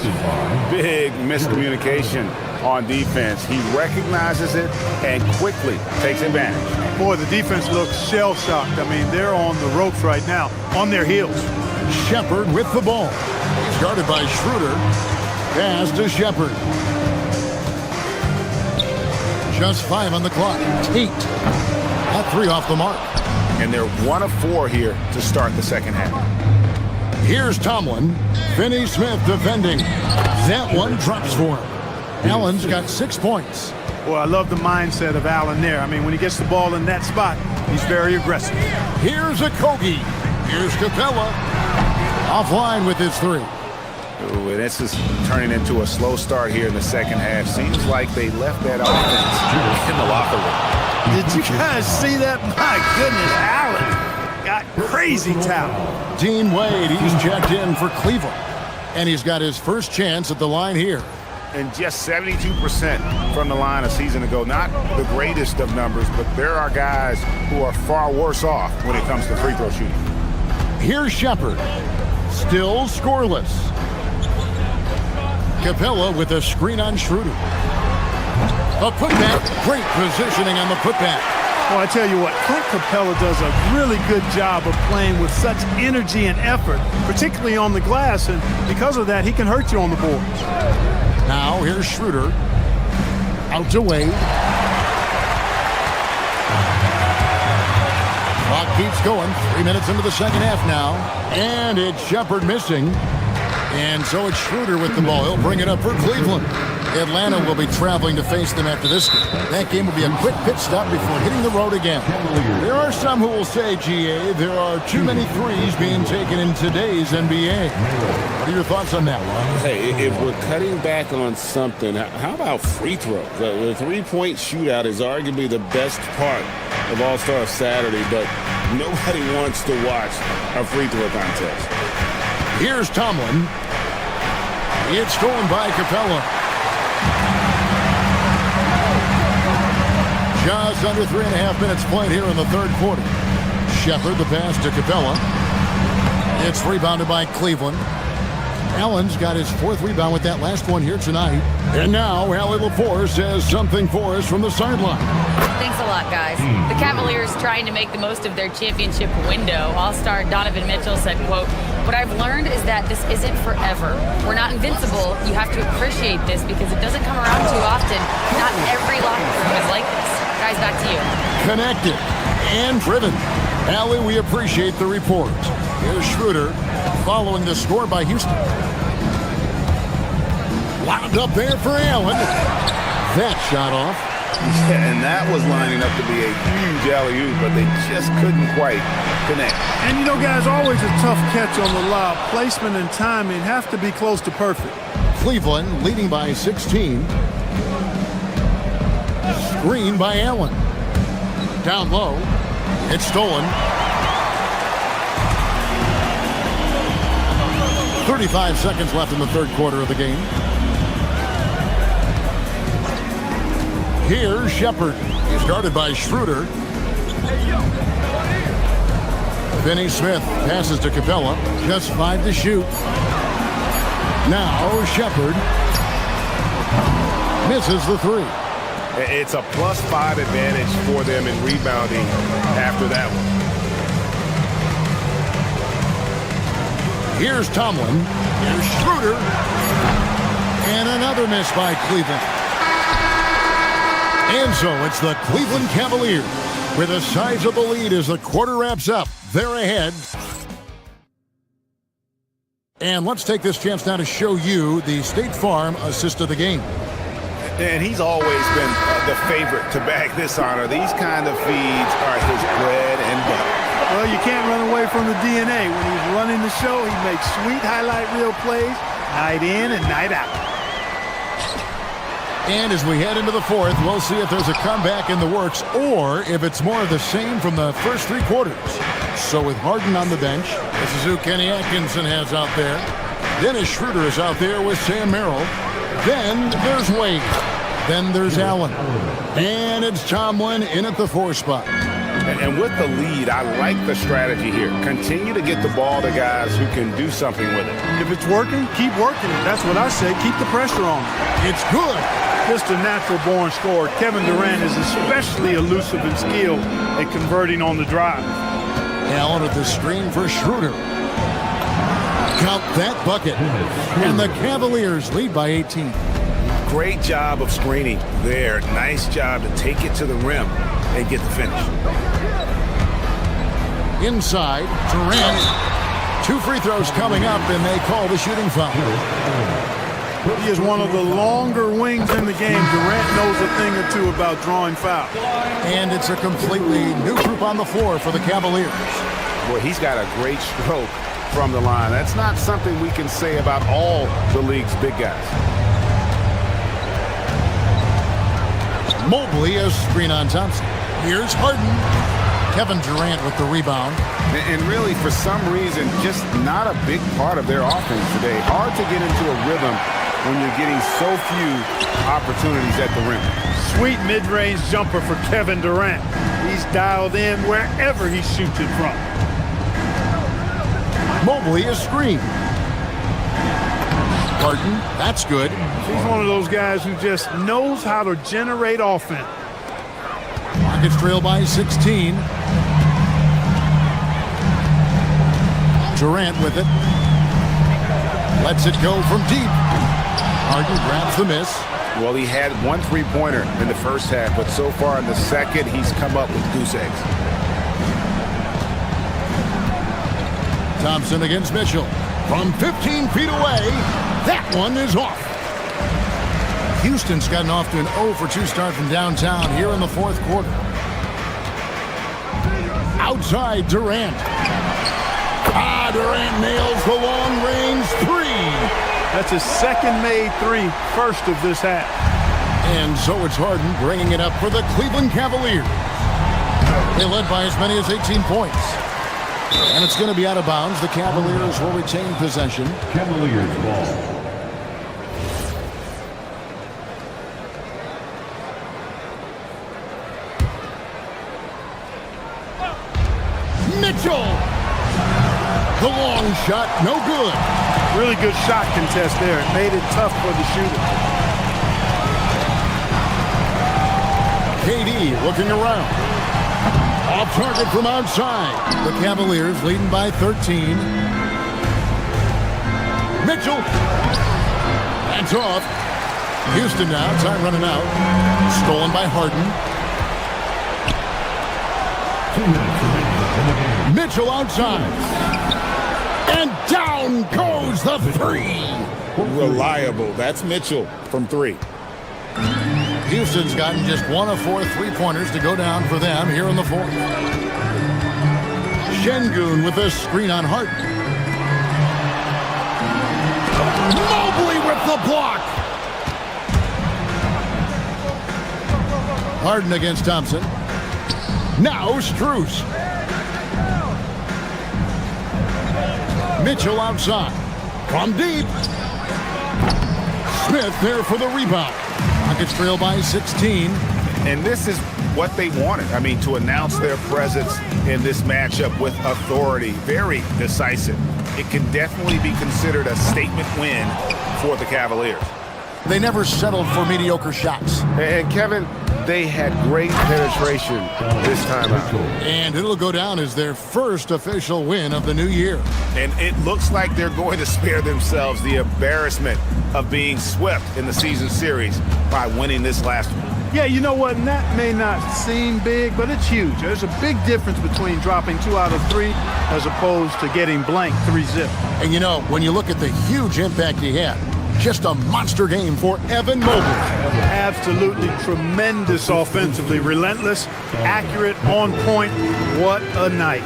Big miscommunication on defense. He recognizes it and quickly takes advantage. Boy, the defense looks shell-shocked. I mean, they're on the ropes right now, on their heels. Shepard with the ball. He's guarded by Schroeder. Pass to Shepard. Just 5 on the clock. Tate. At 3 off the mark. And they're 1 of 4 here to start the second half. Here's Tomlin. Finney-Smith defending. That one drops for him. Allen's got 6 points. Boy, I love the mindset of Allen there. I mean, when he gets the ball in that spot, he's very aggressive. Here's Okogie. Here's Capella. Offline with his 3. Ooh, and this is turning into a slow start here in the second half. Seems like they left that offense in the locker room. Did you guys see that? My goodness, Allen got crazy talent. Dean Wade, he's checked in for Cleveland. And he's got his first chance at the line here. And just 72% from the line a season ago. Not the greatest of numbers, but there are guys who are far worse off when it comes to free throw shooting. Here's Shepard. Still scoreless. Capella with a screen on Schroeder. A putback. Great positioning on the putback. Well, I tell you what, Clint Capella does a really good job of playing with such energy and effort, particularly on the glass, and because of that, he can hurt you on the boards. Now, here's Schroeder. Out to Wade. Clock keeps going. 3 minutes into the second half now. And it's Shepard missing. And so it's Schroeder with the ball. He'll bring it up for Cleveland. Atlanta will be traveling to face them after this game. That game will be a quick pit stop before hitting the road again. There are some who will say, GA, there are too many threes being taken in today's NBA. What are your thoughts on that? Hey, if we're cutting back on something, how about free throws? The three-point shootout is arguably the best part of All-Star Saturday, but nobody wants to watch a free throw contest. Here's Tomlin. It's stolen by Capella. Just under 3.5 minutes played here in the third quarter. Shepard, the pass to Capella. It's rebounded by Cleveland. Allen's got his 4th rebound with that last one here tonight. And now, Allie LaForce has something for us from the sideline. Thanks a lot, guys. The Cavaliers trying to make the most of their championship window. All-star Donovan Mitchell said, quote, "What I've learned is that this isn't forever. We're not invincible. You have to appreciate this because it doesn't come around too often. Not every locker room is like this." Guys, back to you. Connected and driven. Allie, we appreciate the report. Here's Schroeder following the score by Houston. Wound up there for Allen. That shot off. And that was lining up to be a huge alley-oop, but they just couldn't quite connect. And you know, guys, always a tough catch on the lob. Placement and timing have to be close to perfect. Cleveland leading by 16. Screen by Allen. Down low. It's stolen. 35 seconds left in the third quarter of the game. Here's Shepard. He's guarded by Schroeder. Finney Smith passes to Capella. Just 5 to shoot. Now Shepard misses the 3. It's a +5 advantage for them in rebounding after that one. Here's Tomlin. Here's Schroeder. And another miss by Cleveland. And so it's the Cleveland Cavaliers with a sizable lead as the quarter wraps up. They're ahead. And let's take this chance now to show you the State Farm assist of the game. And he's always been the favorite to bag this honor. These kind of feeds are his bread and butter. Well, you can't run away from the DNA. When he's running the show, he makes sweet highlight reel plays, night in and night out. And as we head into the fourth, we'll see if there's a comeback in the works or if it's more of the same from the first 3 quarters. So with Harden on the bench, this is who Kenny Atkinson has out there. Dennis Schroeder is out there with Sam Merrill. Then there's Wade. Then there's Allen. And it's Tomlin in at the 4 spot. And with the lead, I like the strategy here. Continue to get the ball to guys who can do something with it. If it's working, keep working it. That's what I say. Keep the pressure on. It's good. Just a natural-born scorer. Kevin Durant is especially elusive and skilled at converting on the drive. Allen at the screen for Schroeder. Count that bucket. And the Cavaliers lead by 18. Great job of screening there. Nice job to take it to the rim and get the finish. Inside, Durant. 2 free throws coming up, and they call the shooting foul. He is one of the longer wings in the game. Durant knows a thing or two about drawing fouls. And it's a completely new group on the floor for the Cavaliers. Boy, he's got a great stroke from the line. That's not something we can say about all the league's big guys. Mobley a screen on Thompson. Here's Harden. Kevin Durant with the rebound. And really, for some reason, just not a big part of their offense today. Hard to get into a rhythm when you're getting so few opportunities at the rim. Sweet mid-range jumper for Kevin Durant. He's dialed in wherever he shoots it from. Mobley a screen. Harden, that's good. He's one of those guys who just knows how to generate offense. Rockets trail by 16. Durant with it. Lets it go from deep. Harden grabs the miss. Well, he had 1 3-pointer in the first half, but so far in the second, he's come up with goose eggs. Thompson against Mitchell. From 15 feet away, that one is off. Houston's gotten off to an 0 for 2 start from downtown here in the fourth quarter. Outside, Durant. Durant nails the long-range 3. That's his second-made 3, first of this half. And so it's Harden bringing it up for the Cleveland Cavaliers. They led by as many as 18 points. And it's going to be out of bounds. The Cavaliers will retain possession. Cavaliers ball. Mitchell! The long shot, no good. Really good shot contest there. It made it tough for the shooter. KD looking around. Off target from outside. The Cavaliers leading by 13. Mitchell. That's off. Houston now. Time running out. Stolen by Harden. 2 minutes remaining. Mitchell outside. And down goes the 3. Reliable. That's Mitchell from 3. Houston's gotten just 1 of 4 3-pointers to go down for them here in the fourth. Şengün with a screen on Harden. Mobley with the block. Harden against Thompson. Now Strus. Mitchell outside. From deep. Smith there for the rebound. Rockets trail by 16. And this is what they wanted. I mean, to announce their presence in this matchup with authority. Very decisive. It can definitely be considered a statement win for the Cavaliers. They never settled for mediocre shots. And Kevin, they had great penetration this time out. And it'll go down as their first official win of the new year. And it looks like they're going to spare themselves the embarrassment of being swept in the season series by winning this last one. Yeah, you know what? And that may not seem big, but it's huge. There's a big difference between dropping 2 out of 3 as opposed to getting blank 3-zip. And you know, when you look at the huge impact he had, just a monster game for Evan Mobley. Absolutely tremendous offensively. Relentless, accurate, on point. What a night.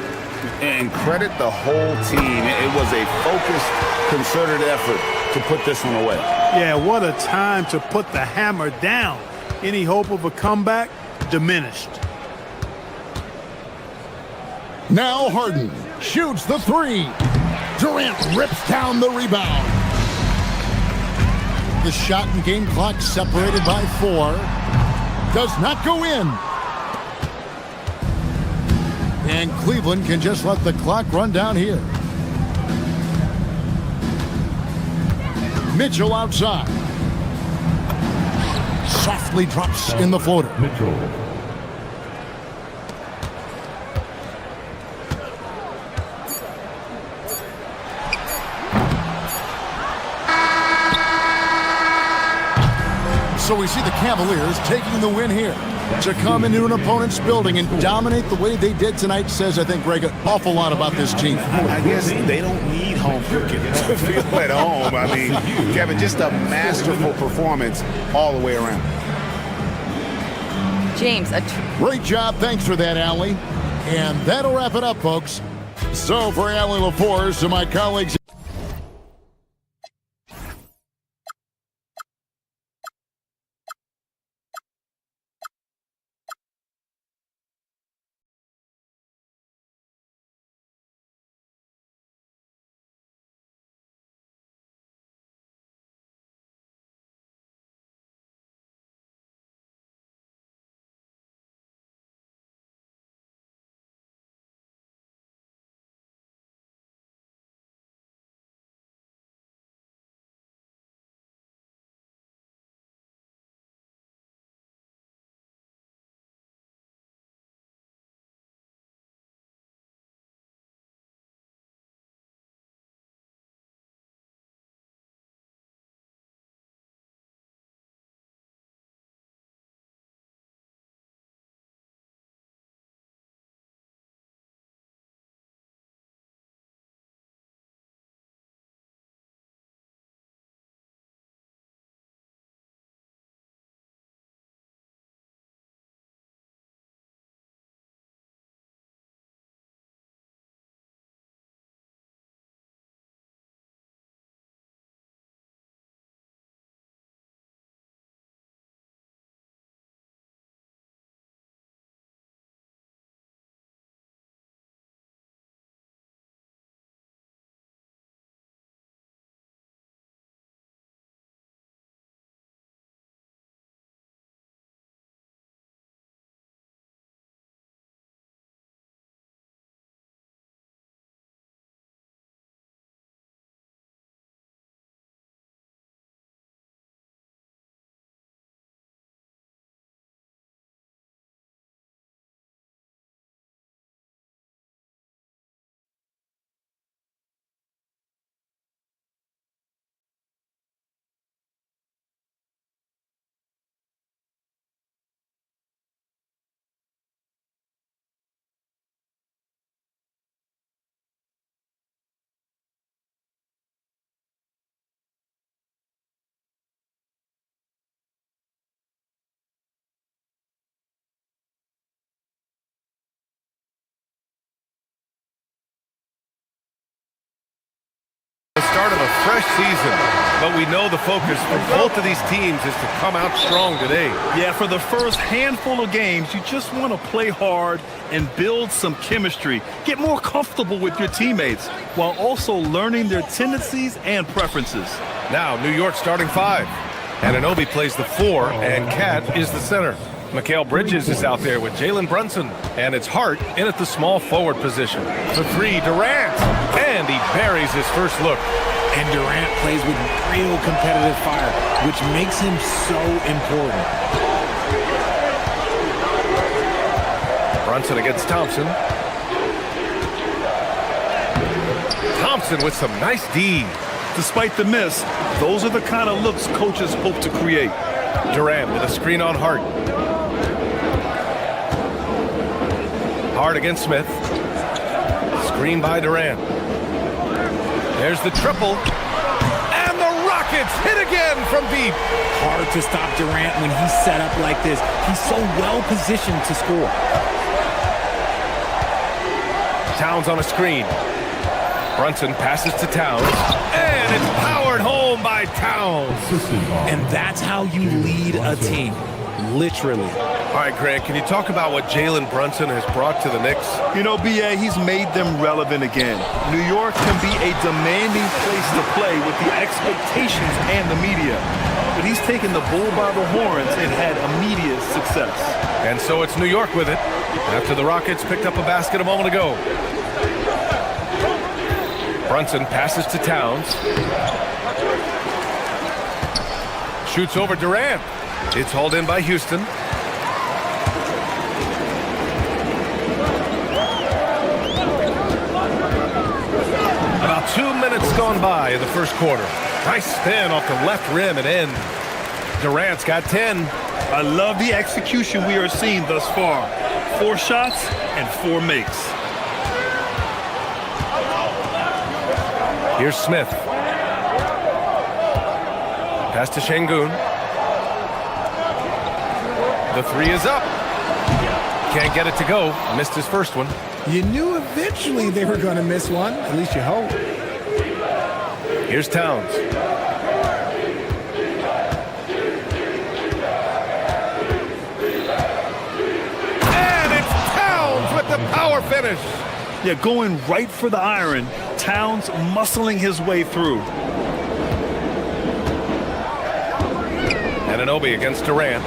And credit the whole team. It was a focused, concerted effort to put this one away. Yeah, what a time to put the hammer down. Any hope of a comeback diminished. Now Harden shoots the 3. Durant rips down the rebound. The shot and game clock separated by 4. Does not go in. And Cleveland can just let the clock run down here. Mitchell outside. Softly drops in the floater. Mitchell. So we see the Cavaliers taking the win here. To come into an opponent's building and dominate the way they did tonight says, I think, Greg, an awful lot about this team. I guess they don't need home cooking to feel at home. I mean, Kevin, just a masterful performance all the way around. James, great job. Thanks for that, Allie. And that'll wrap it up, folks. So for Allie LaForce and my colleagues The start of a fresh season, but we know the focus for both of these teams is to come out strong today. Yeah, for the first handful of games, you just want to play hard and build some chemistry. Get more comfortable with your teammates while also learning their tendencies and preferences. Now, New York starting 5. Anunoby plays the 4, and Cat is the center. Mikal Bridges is out there with Jalen Brunson, and it's Hart in at the small forward position. For 3, Durant, and he buries his first look. And Durant plays with real competitive fire, which makes him so important. Brunson against Thompson. Thompson with some nice D. Despite the miss, those are the kind of looks coaches hope to create. Durant with a screen on Hart. Hart against Smith. Screen by Durant. There's the triple. And the Rockets hit again from deep. Hard to stop Durant when he's set up like this. He's so well positioned to score. Towns on a screen. Brunson passes to Towns. And it's powered home by Towns. And that's how you lead a team. Literally. All right, Grant, can you talk about what Jalen Brunson has brought to the Knicks? You know, B.A., he's made them relevant again. New York can be a demanding place to play with the expectations and the media. But he's taken the bull by the horns and had immediate success. And so it's New York with it, after the Rockets picked up a basket a moment ago. Brunson passes to Towns. Shoots over Durant. It's hauled in by Houston. About 2 minutes gone by in the first quarter. Nice spin off the left rim and in. Durant's got 10. I love the execution we are seeing thus far. 4 shots and 4 makes. Here's Smith. Pass to Şengün. The 3 is up. Can't get it to go. Missed his first one. You knew eventually they were going to miss one. At least you hope. Here's Towns. And it's Towns with the power finish. Yeah, going right for the iron. Towns muscling his way through. Anunoby against Durant.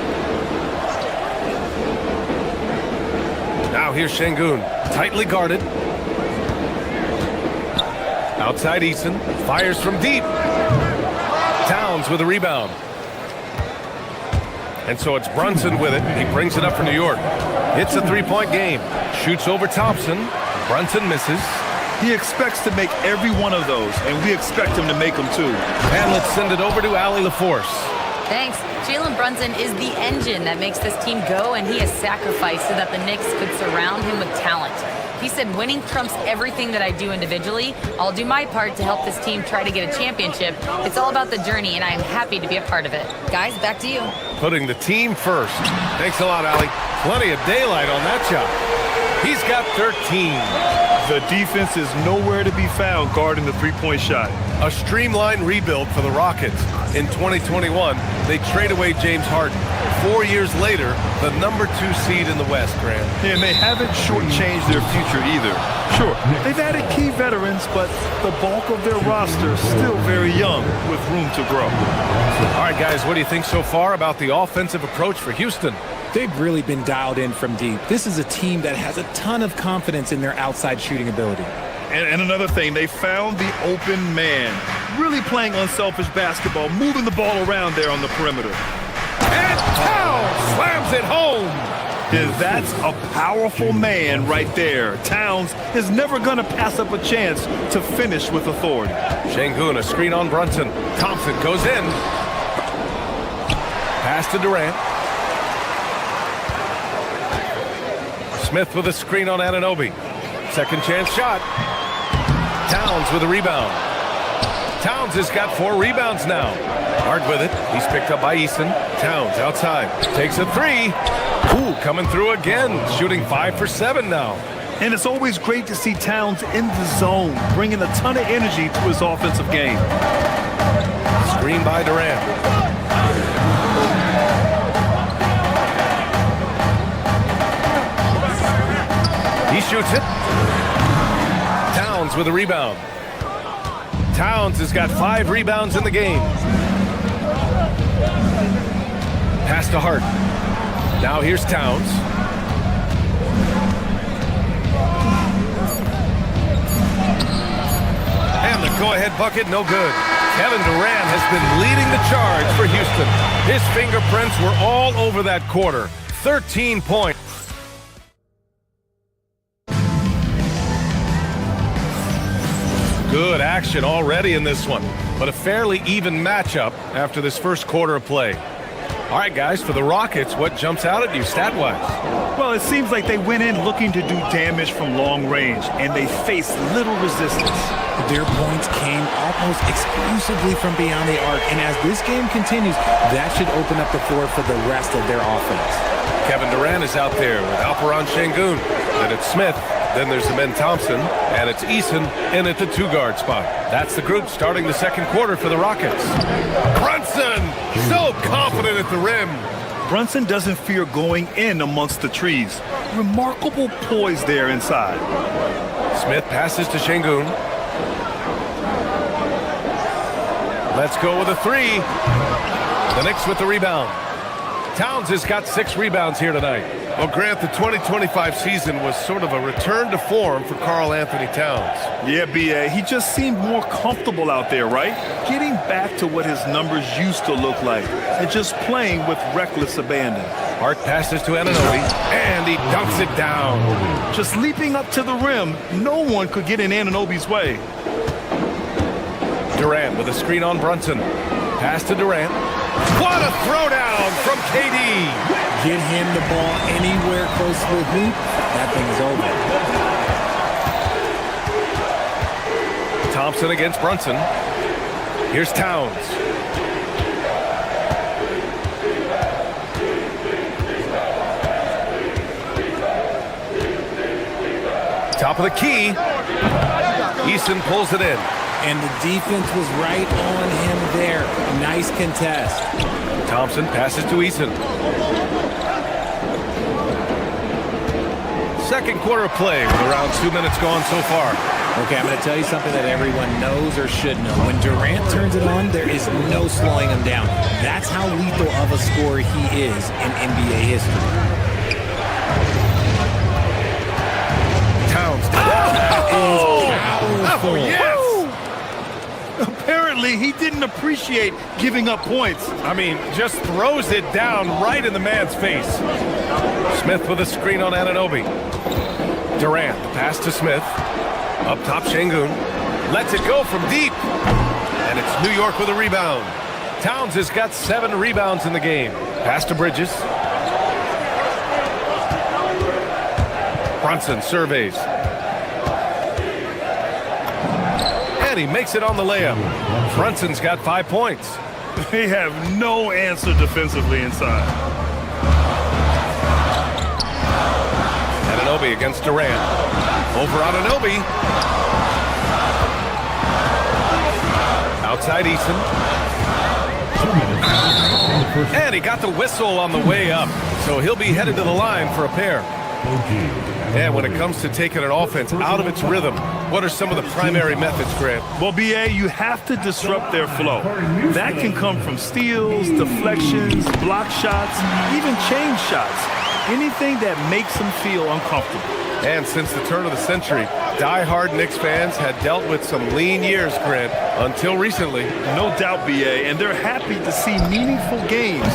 Now here's Şengün, tightly guarded. Outside Eason, fires from deep. Towns with a rebound. And so it's Brunson with it. He brings it up for New York. It's a 3-point game. Shoots over Thompson. Brunson misses. He expects to make every one of those, and we expect him to make them too. And let's send it over to Allie LaForce. Thanks. Jalen Brunson is the engine that makes this team go, and he has sacrificed so that the Knicks could surround him with talent. He said, winning trumps everything that I do individually. I'll do my part to help this team try to get a championship. It's all about the journey, and I am happy to be a part of it. Guys, back to you. Putting the team first. Thanks a lot, Allie. Plenty of daylight on that shot. He's got 13. The defense is nowhere to be found guarding the three-point shot. A streamlined rebuild for the Rockets. In 2021, they trade away James Harden. 4 years later, the number 2 seed in the West, Grant. And they haven't shortchanged their future either. Sure, they've added key veterans, but the bulk of their roster is still very young with room to grow. All right, guys, what do you think so far about the offensive approach for Houston? They've really been dialed in from deep. This is a team that has a ton of confidence in their outside shooting ability. And another thing, they found the open man. Really playing unselfish basketball, moving the ball around there on the perimeter. And Towns slams it home. And that's a powerful man right there. Towns is never going to pass up a chance to finish with authority. Şengün, a screen on Brunson. Thompson goes in. Pass to Durant. Smith with a screen on Anunoby. Second chance shot. Towns with a rebound. Towns has got 4 rebounds now. Hard with it. He's picked up by Eason. Towns outside. Takes a 3. Ooh, coming through again. Shooting 5 for 7 now. And it's always great to see Towns in the zone, bringing a ton of energy to his offensive game. Screen by Durant. He shoots it. Towns with a rebound. Towns has got 5 rebounds in the game. Pass to Hart. Now here's Towns. And the go-ahead bucket, no good. Kevin Durant has been leading the charge for Houston. His fingerprints were all over that quarter. 13 points. Good action already in this one, but a fairly even matchup after this first quarter of play. All right, guys, for the Rockets, what jumps out at you stat-wise? Well, it seems like they went in looking to do damage from long range, and they faced little resistance. Their points came almost exclusively from beyond the arc, and as this game continues, that should open up the floor for the rest of their offense. Kevin Durant is out there with Alperen Şengün, and it's Smith. Then there's Amen Thompson, and it's Eason in at the 2-guard spot. That's the group starting the second quarter for the Rockets. Brunson, so confident at the rim. Brunson doesn't fear going in amongst the trees. Remarkable poise there inside. Smith passes to Şengün. Let's go with a 3. The Knicks with the rebound. Towns has got 6 rebounds here tonight. Well, Grant, the 2025 season was sort of a return to form for Karl Anthony Towns. Yeah, B.A., he just seemed more comfortable out there, right? Getting back to what his numbers used to look like and just playing with reckless abandon. Hart passes to Anunoby, and he dunks it down. Just leaping up to the rim, no one could get in Anunoby's way. Durant with a screen on Brunson. Pass to Durant. What a throwdown from KD. Get him the ball anywhere close to the hoop, that thing's over. Thompson against Brunson. Here's Towns. Top of the key. Eason pulls it in. And the defense was right on him there. Nice contest. Thompson passes to Eason. Second quarter of play with around 2 minutes gone so far. Okay, I'm going to tell you something that everyone knows or should know. When Durant turns it on, there is no slowing him down. That's how lethal of a scorer he is in NBA history. Towns. Oh, yes! Apparently, he didn't appreciate giving up points. I mean, just throws it down right in the man's face. Smith with a screen on Anunoby. Durant, pass to Smith. Up top, Şengün. Lets it go from deep. And it's New York with a rebound. Towns has got 7 rebounds in the game. Pass to Bridges. Brunson surveys. And he makes it on the layup. Brunson's got 5 points. They have no answer defensively inside. Anunoby against Durant. Over Anunoby. Outside Eason. And he got the whistle on the way up. So he'll be headed to the line for a pair. And when it comes to taking an offense out of its rhythm, what are some of the primary methods, Grant? Well, B.A., you have to disrupt their flow. That can come from steals, deflections, block shots, even change shots. Anything that makes them feel uncomfortable. And since the turn of the century, die-hard Knicks fans had dealt with some lean years, Grant, until recently. No doubt, B.A., and they're happy to see meaningful games.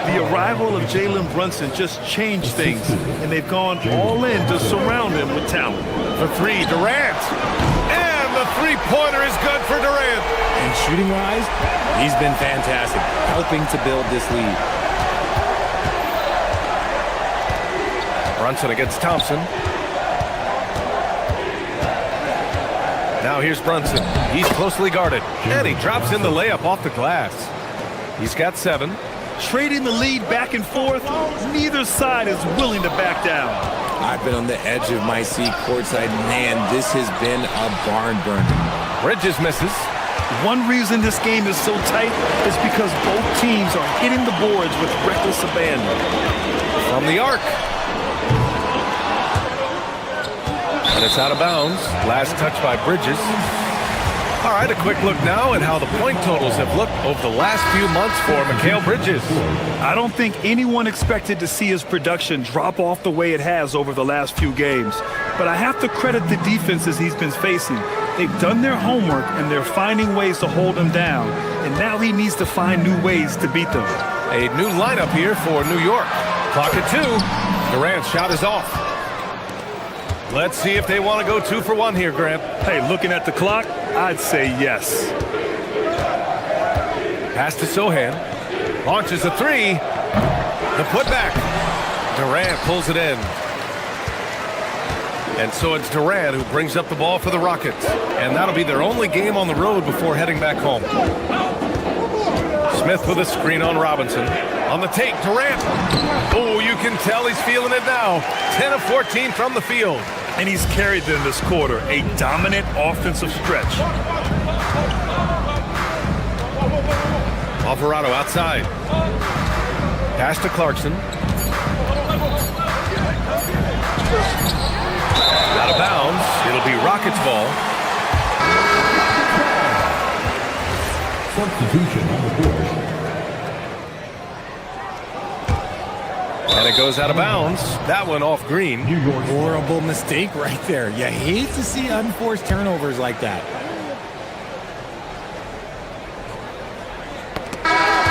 The arrival of Jalen Brunson just changed things, and they've gone all in to surround him with talent. For 3, Durant. And the three-pointer is good for Durant. And shooting-wise, he's been fantastic, helping to build this lead. Brunson against Thompson. Now here's Brunson. He's closely guarded. And he drops in the layup off the glass. He's got 7. Trading the lead back and forth, neither side is willing to back down. I've been on the edge of my seat courtside. Man, this has been a barn burner. Bridges misses. One reason this game is so tight is because both teams are hitting the boards with reckless abandon. From the arc. And it's out of bounds. Last touch by Bridges. All right, a quick look now at how the point totals have looked over the last few months for Mikal Bridges. I don't think anyone expected to see his production drop off the way it has over the last few games. But I have to credit the defenses he's been facing. They've done their homework, and they're finding ways to hold him down. And now he needs to find new ways to beat them. A new lineup here for New York. Clock at 2. Durant's shot is off. Let's see if they want to go 2 for 1 here, Grant. Hey, looking at the clock, I'd say yes. Pass to Sohan. Launches a 3. The putback. Durant pulls it in. And so it's Durant who brings up the ball for the Rockets. And that'll be their only game on the road before heading back home. Smith with a screen on Robinson. On the take, Durant. Oh, you can tell he's feeling it now. 10 of 14 from the field. And he's carried them this quarter, a dominant offensive stretch. Alvarado outside. Pass to Clarkson. Out of bounds. It'll be Rockets ball. Substitution on the board. And it goes out of bounds. That one off Green. Horrible mistake right there. You hate to see unforced turnovers like that.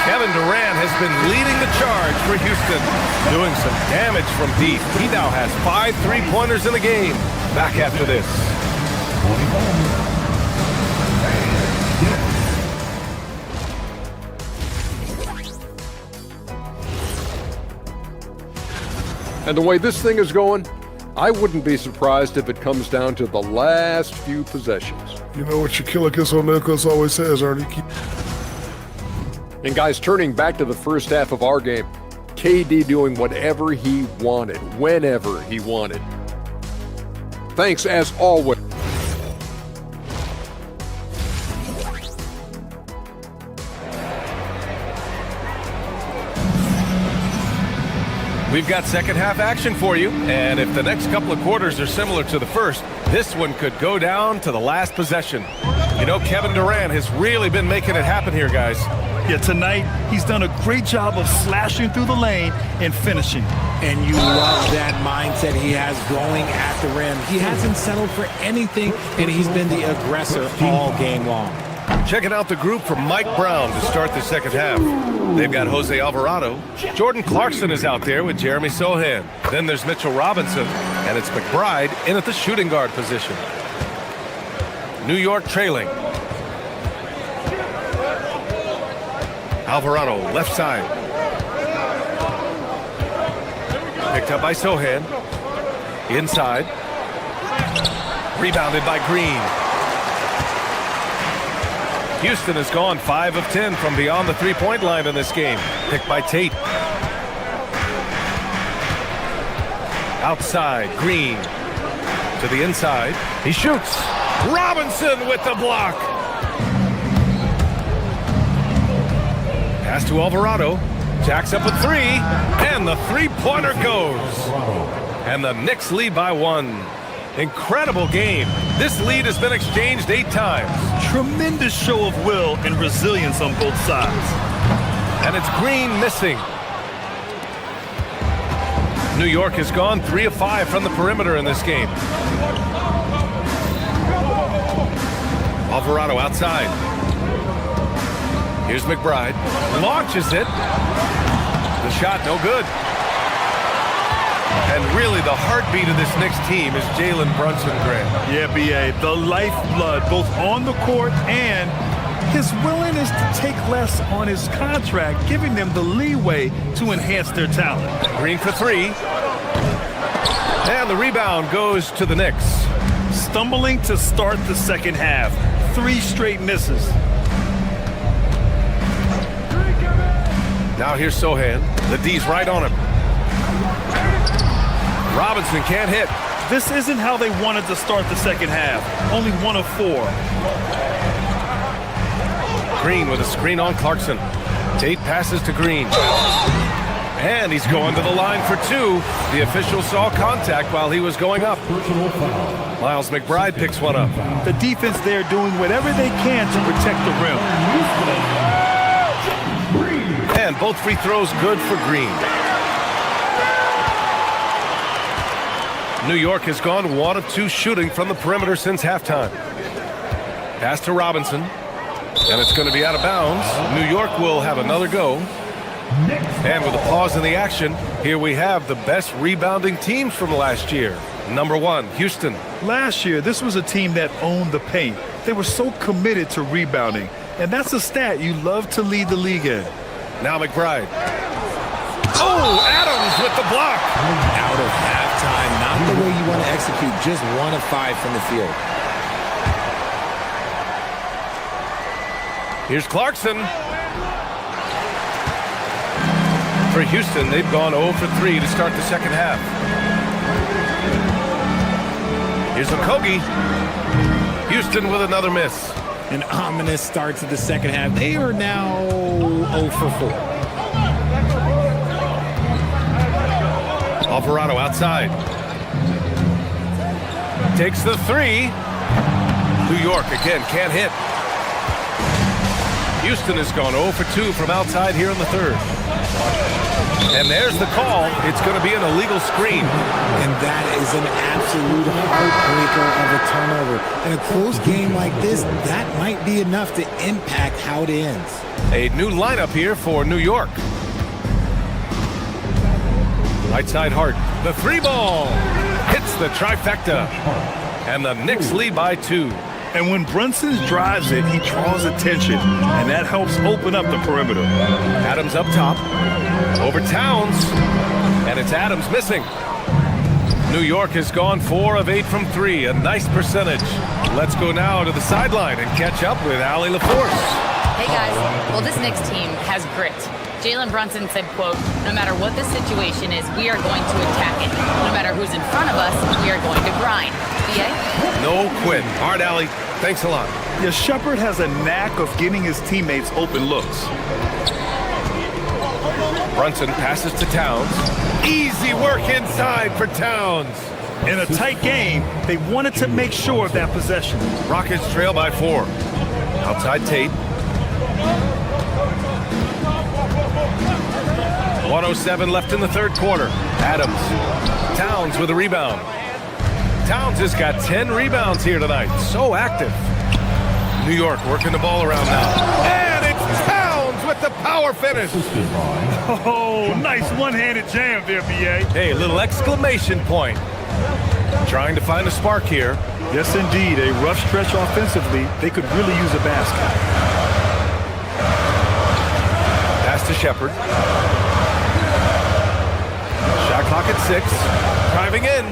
Kevin Durant has been leading the charge for Houston, doing some damage from deep. He now has 5 3-pointers in the game. Back after this. And the way this thing is going, I wouldn't be surprised if it comes down to the last few possessions. You know what your killer Kiss on Nicholas always says, Ernie? And guys, turning back to the first half of our game, KD doing whatever he wanted, whenever he wanted. Thanks as always. We've got second half action for you, and if the next couple of quarters are similar to the first, this one could go down to the last possession. You know, Kevin Durant has really been making it happen here, guys. Yeah, tonight he's done a great job of slashing through the lane and finishing. And you love that mindset he has going at the rim. He hasn't settled for anything, and he's been the aggressor all game long. Checking out the group for Mike Brown to start the second half. They've got Jose Alvarado. Jordan Clarkson is out there with Jeremy Sohan. Then there's Mitchell Robinson, and it's McBride in at the shooting guard position. New York trailing. Alvarado, left side. Picked up by Sohan. Inside. Rebounded by Green. Houston has gone 5 of 10 from beyond the three-point line in this game. Picked by Tate. Outside, Green. To the inside. He shoots. Robinson with the block. Pass to Alvarado. Jacks up a 3. And the three-pointer goes. And the Knicks lead by 1. Incredible game. This lead has been exchanged 8 times. Tremendous show of will and resilience on both sides. And it's Green missing. New York has gone 3 of 5 from the perimeter in this game. Alvarado outside. Here's McBride. Launches it. The shot no good. And really the heartbeat of this Knicks team is Jalen Brunson, Grant. Yeah, B.A., the lifeblood both on the court and his willingness to take less on his contract, giving them the leeway to enhance their talent. Green for 3. And the rebound goes to the Knicks. Stumbling to start the second half. 3 straight misses. Now here's Sohan. The D's right on him. Robinson can't hit. This isn't how they wanted to start the second half. Only 1 of 4. Green with a screen on Clarkson. Tate passes to Green. And he's going to the line for 2. The official saw contact while he was going up. Miles McBride picks one up. The defense there doing whatever they can to protect the rim. And both free throws good for Green. New York has gone 1 of 2 shooting from the perimeter since halftime. Pass to Robinson. And it's going to be out of bounds. New York will have another go. And with a pause in the action, here we have the best rebounding teams from last year. Number 1, Houston. Last year, this was a team that owned the paint. They were so committed to rebounding. And that's a stat you love to lead the league in. Now McBride. Oh, Adams with the block. Out of halftime. Not the way you want to execute. Just 1 of 5 from the field. Here's Clarkson. For Houston, they've gone 0 for 3 to start the second half. Here's Okogie. Houston with another miss. An ominous start to the second half. They are now 0 for 4. Alvarado outside. Takes the 3. New York again can't hit. Houston has gone 0 for 2 from outside here in the third. And there's the call. It's going to be an illegal screen. And that is an absolute heartbreaker of a turnover. In a close game like this, that might be enough to impact how it ends. A new lineup here for New York. Right side Hart. The 3-ball hits the trifecta. And the Knicks lead by 2. And when Brunson drives it, he draws attention, and that helps open up the perimeter. Adams up top, over Towns, and it's Adams missing. New York has gone 4 of 8 from 3, a nice percentage. Let's go now to the sideline and catch up with Allie LaForce. Hey guys, well this Knicks team has grit. Jalen Brunson said, quote, "No matter what the situation is, we are going to attack it. No matter who's in front of us, we are going to grind." BA? No quit. Hard, Allie. Thanks a lot. Yeah, Shepard has a knack of getting his teammates open looks. Brunson passes to Towns. Easy work inside for Towns. In a tight game, they wanted to make sure of that possession. Rockets trail by 4. Outside Tate. 1:07 left in the third quarter. Adams. Towns with a rebound. Towns has got 10 rebounds here tonight. So active. New York working the ball around now. And it's Towns with the power finish. Oh, nice one-handed jam there, B.A. Hey, a little exclamation point. Trying to find a spark here. Yes, indeed. A rough stretch offensively. They could really use a basket. Pass to Shepard. Shot clock at 6. Driving in.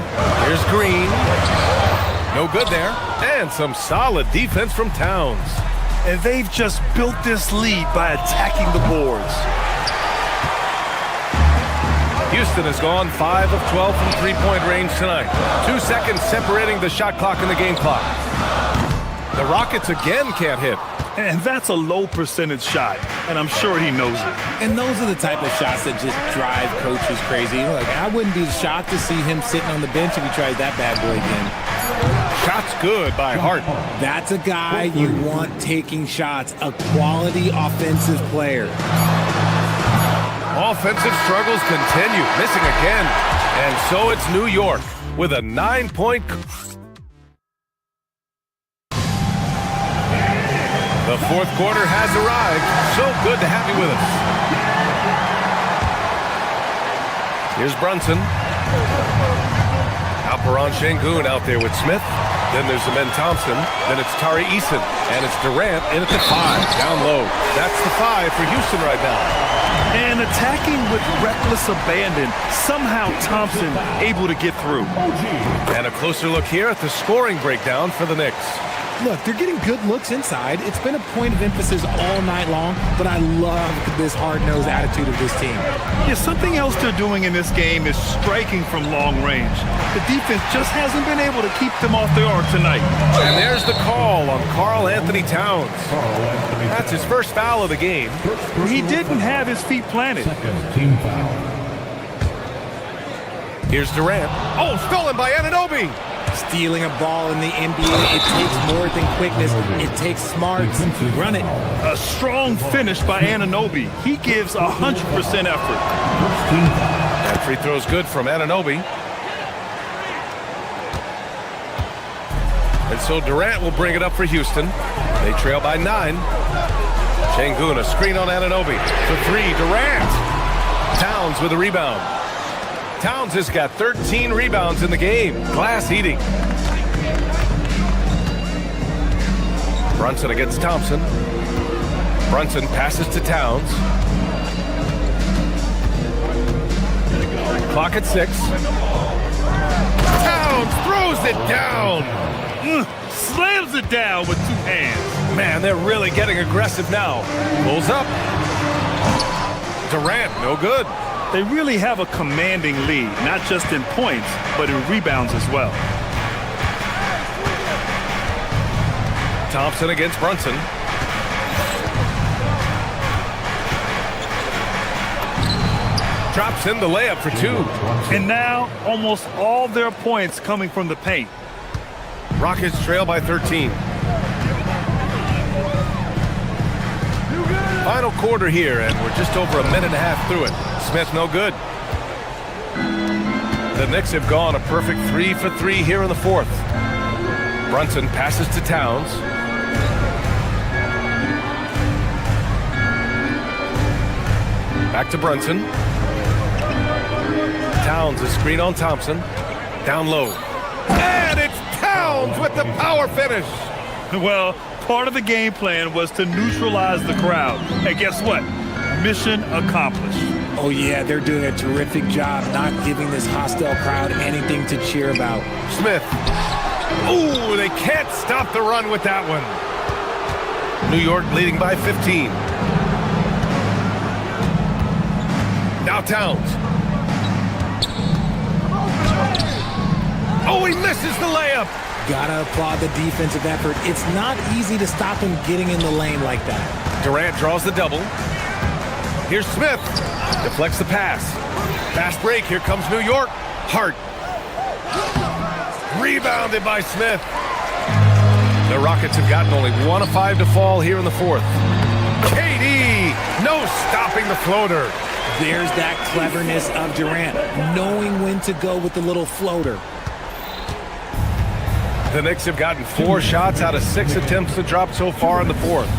Here's Green. No good there. And some solid defense from Towns. And they've just built this lead by attacking the boards. Houston has gone 5 of 12 from three-point range tonight. 2 seconds separating the shot clock and the game clock. The Rockets again can't hit. And that's a low percentage shot, and I'm sure he knows it. And those are the type of shots that just drive coaches crazy. Like, I wouldn't be shocked to see him sitting on the bench if he tries that bad boy again. Shots good by Hart. That's a guy you want taking shots, a quality offensive player. Offensive struggles continue, missing again. And so it's New York with a 9-point. The fourth quarter has arrived. So good to have you with us. Here's Brunson. Alperon Şengün out there with Smith. Then there's Amen Thompson. Then it's Tari Eason. And it's Durant in at the 5, down low. That's the 5 for Houston right now. And attacking with reckless abandon. Somehow Thompson able to get through. And a closer look here at the scoring breakdown for the Knicks. Look, they're getting good looks inside. It's been a point of emphasis all night long, but I love this hard-nosed attitude of this team. Yeah, something else they're doing in this game is striking from long range. The defense just hasn't been able to keep them off their arc tonight. And there's the call on Karl Anthony Towns. That's his first foul of the game. He didn't have his feet planted. Team foul. Here's Durant. Oh, stolen by Anunoby. Stealing a ball in the NBA, it takes more than quickness. It takes smarts. Run it. A strong finish by Anunoby. He gives 100% effort. That free throw's good from Anunoby. And so Durant will bring it up for Houston. They trail by 9. Şengün, a screen on Anunoby. For 3, Durant. Towns with a rebound. Towns has got 13 rebounds in the game. Glass eating. Brunson against Thompson. Brunson passes to Towns. Clock at 6. Towns throws it down. Slams it down with 2 hands. Man, they're really getting aggressive now. Pulls up. Durant, no good. They really have a commanding lead, not just in points, but in rebounds as well. Thompson against Brunson. Drops in the layup for 2. And now, almost all their points coming from the paint. Rockets trail by 13. Final quarter here, and we're just over a minute and a half through it. Smith, no good. The Knicks have gone a perfect 3 for 3 here in the 4th. Brunson passes to Towns. Back to Brunson. Towns, a screen on Thompson. Down low. And it's Towns with the power finish. Well, part of the game plan was to neutralize the crowd. And guess what? Mission accomplished. Oh, yeah, they're doing a terrific job not giving this hostile crowd anything to cheer about. Smith. Ooh, they can't stop the run with that one. New York leading by 15. Now Towns. Oh, he misses the layup. Gotta applaud the defensive effort. It's not easy to stop him getting in the lane like that. Durant draws the double. Here's Smith. Deflects the pass. Fast break. Here comes New York. Hart. Rebounded by Smith. The Rockets have gotten only 1 of 5 to fall here in the 4th. KD. No stopping the floater. There's that cleverness of Durant, knowing when to go with the little floater. The Knicks have gotten 4 shots out of 6 attempts to drop so far in the 4th.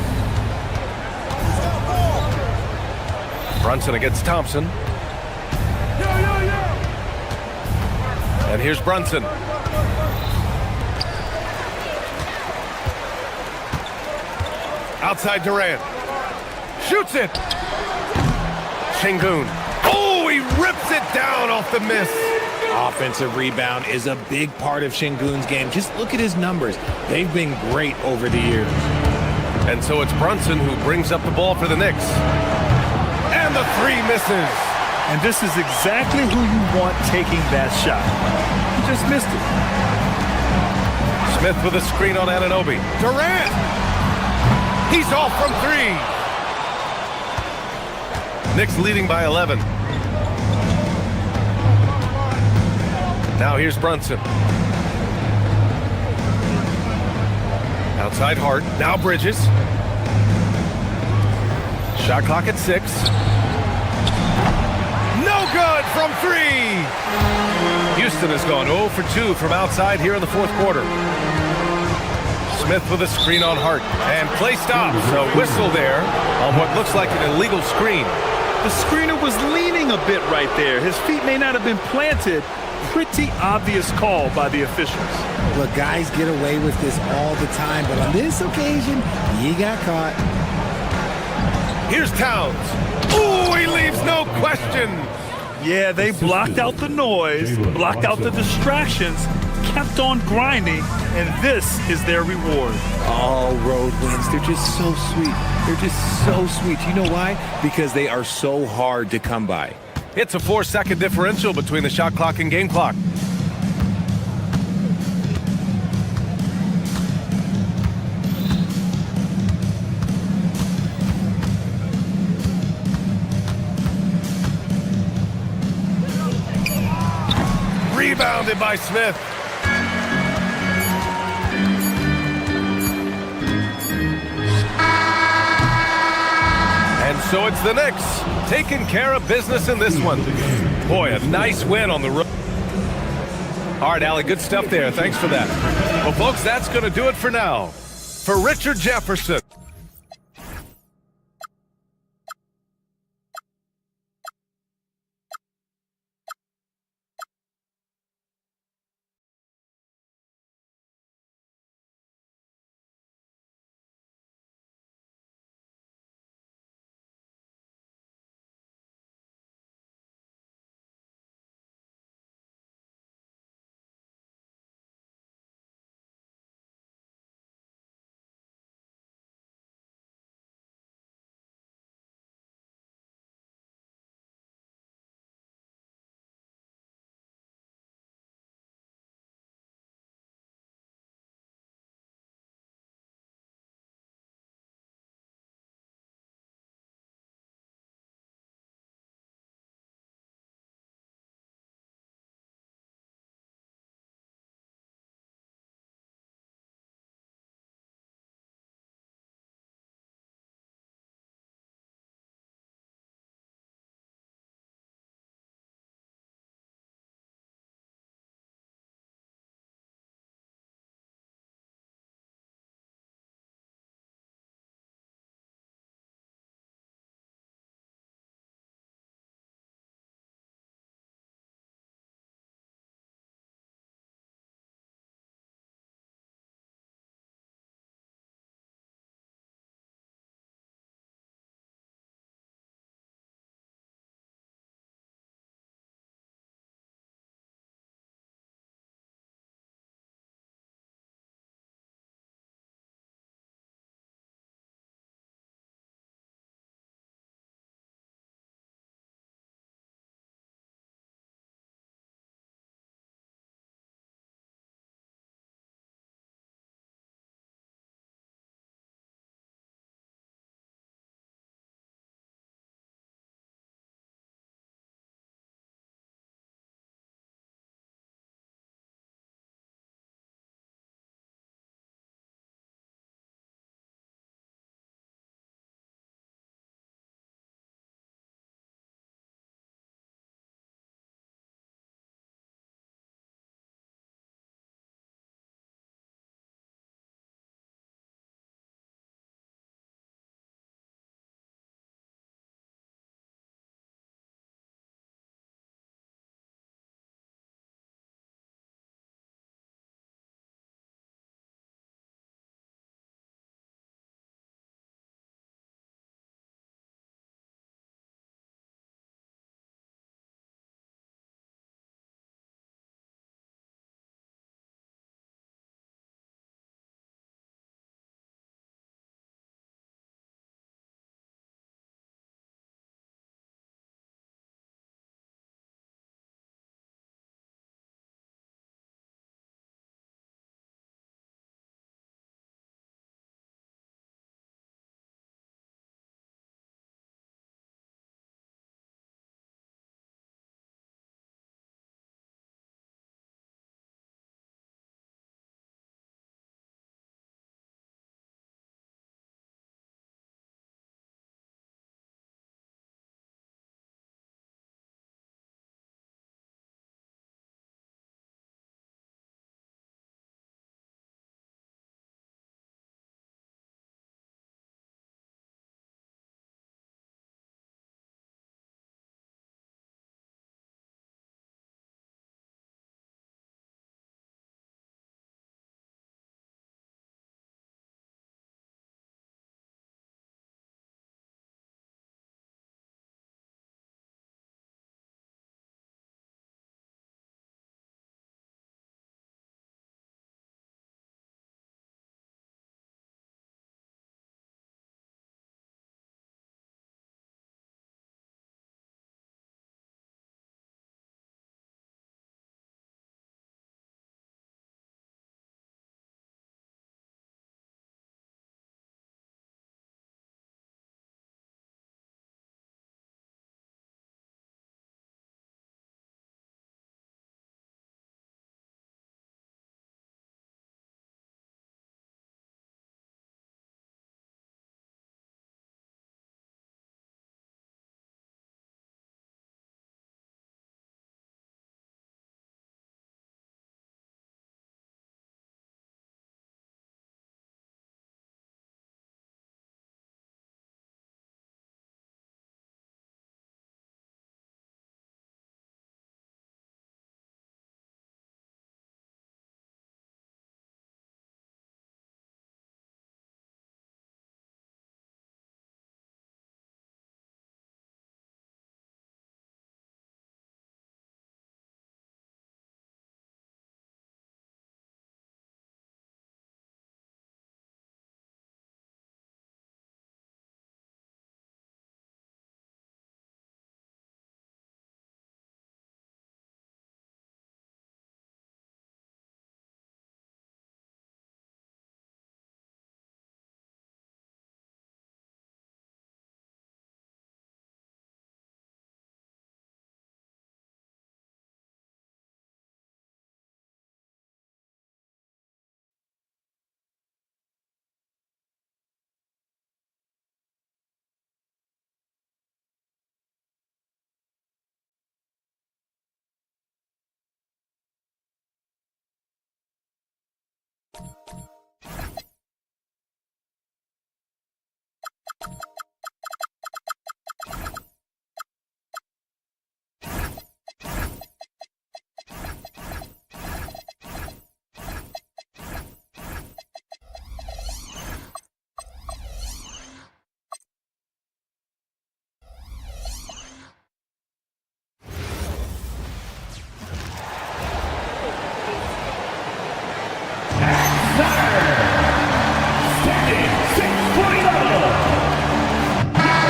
Brunson against Thompson. And here's Brunson. Outside Durant. Shoots it. Şengün. Oh, he rips it down off the miss. Offensive rebound is a big part of Şengün's game. Just look at his numbers. They've been great over the years. And so it's Brunson who brings up the ball for the Knicks. And the 3 misses. And this is exactly who you want taking that shot. He just missed it. Smith with a screen on Anunoby. Durant! He's off from 3. Knicks leading by 11. Now here's Brunson. Outside Hart. Now Bridges. Shot clock at 6. No good from 3. Houston has gone 0 for 2 from outside here in the 4th quarter. Smith with a screen on Hart. And play stops. A whistle there on what looks like an illegal screen. The screener was leaning a bit right there. His feet may not have been planted. Pretty obvious call by the officials. Look, guys get away with this all the time, but on this occasion, he got caught. Here's Towns. Ooh, he leaves no question. Yeah, they blocked out the noise, blocked out the distractions, kept on grinding, and this is their reward. All road wins. They're just so sweet. They're just so sweet. You know why? Because they are so hard to come by. It's a 4-second differential between the shot clock and game clock. Rebounded by Smith. And so it's the Knicks taking care of business in this one. Boy, a nice win on the road. All right, Allie, good stuff there. Thanks for that. Well, folks, that's going to do it for now. For Richard Jefferson.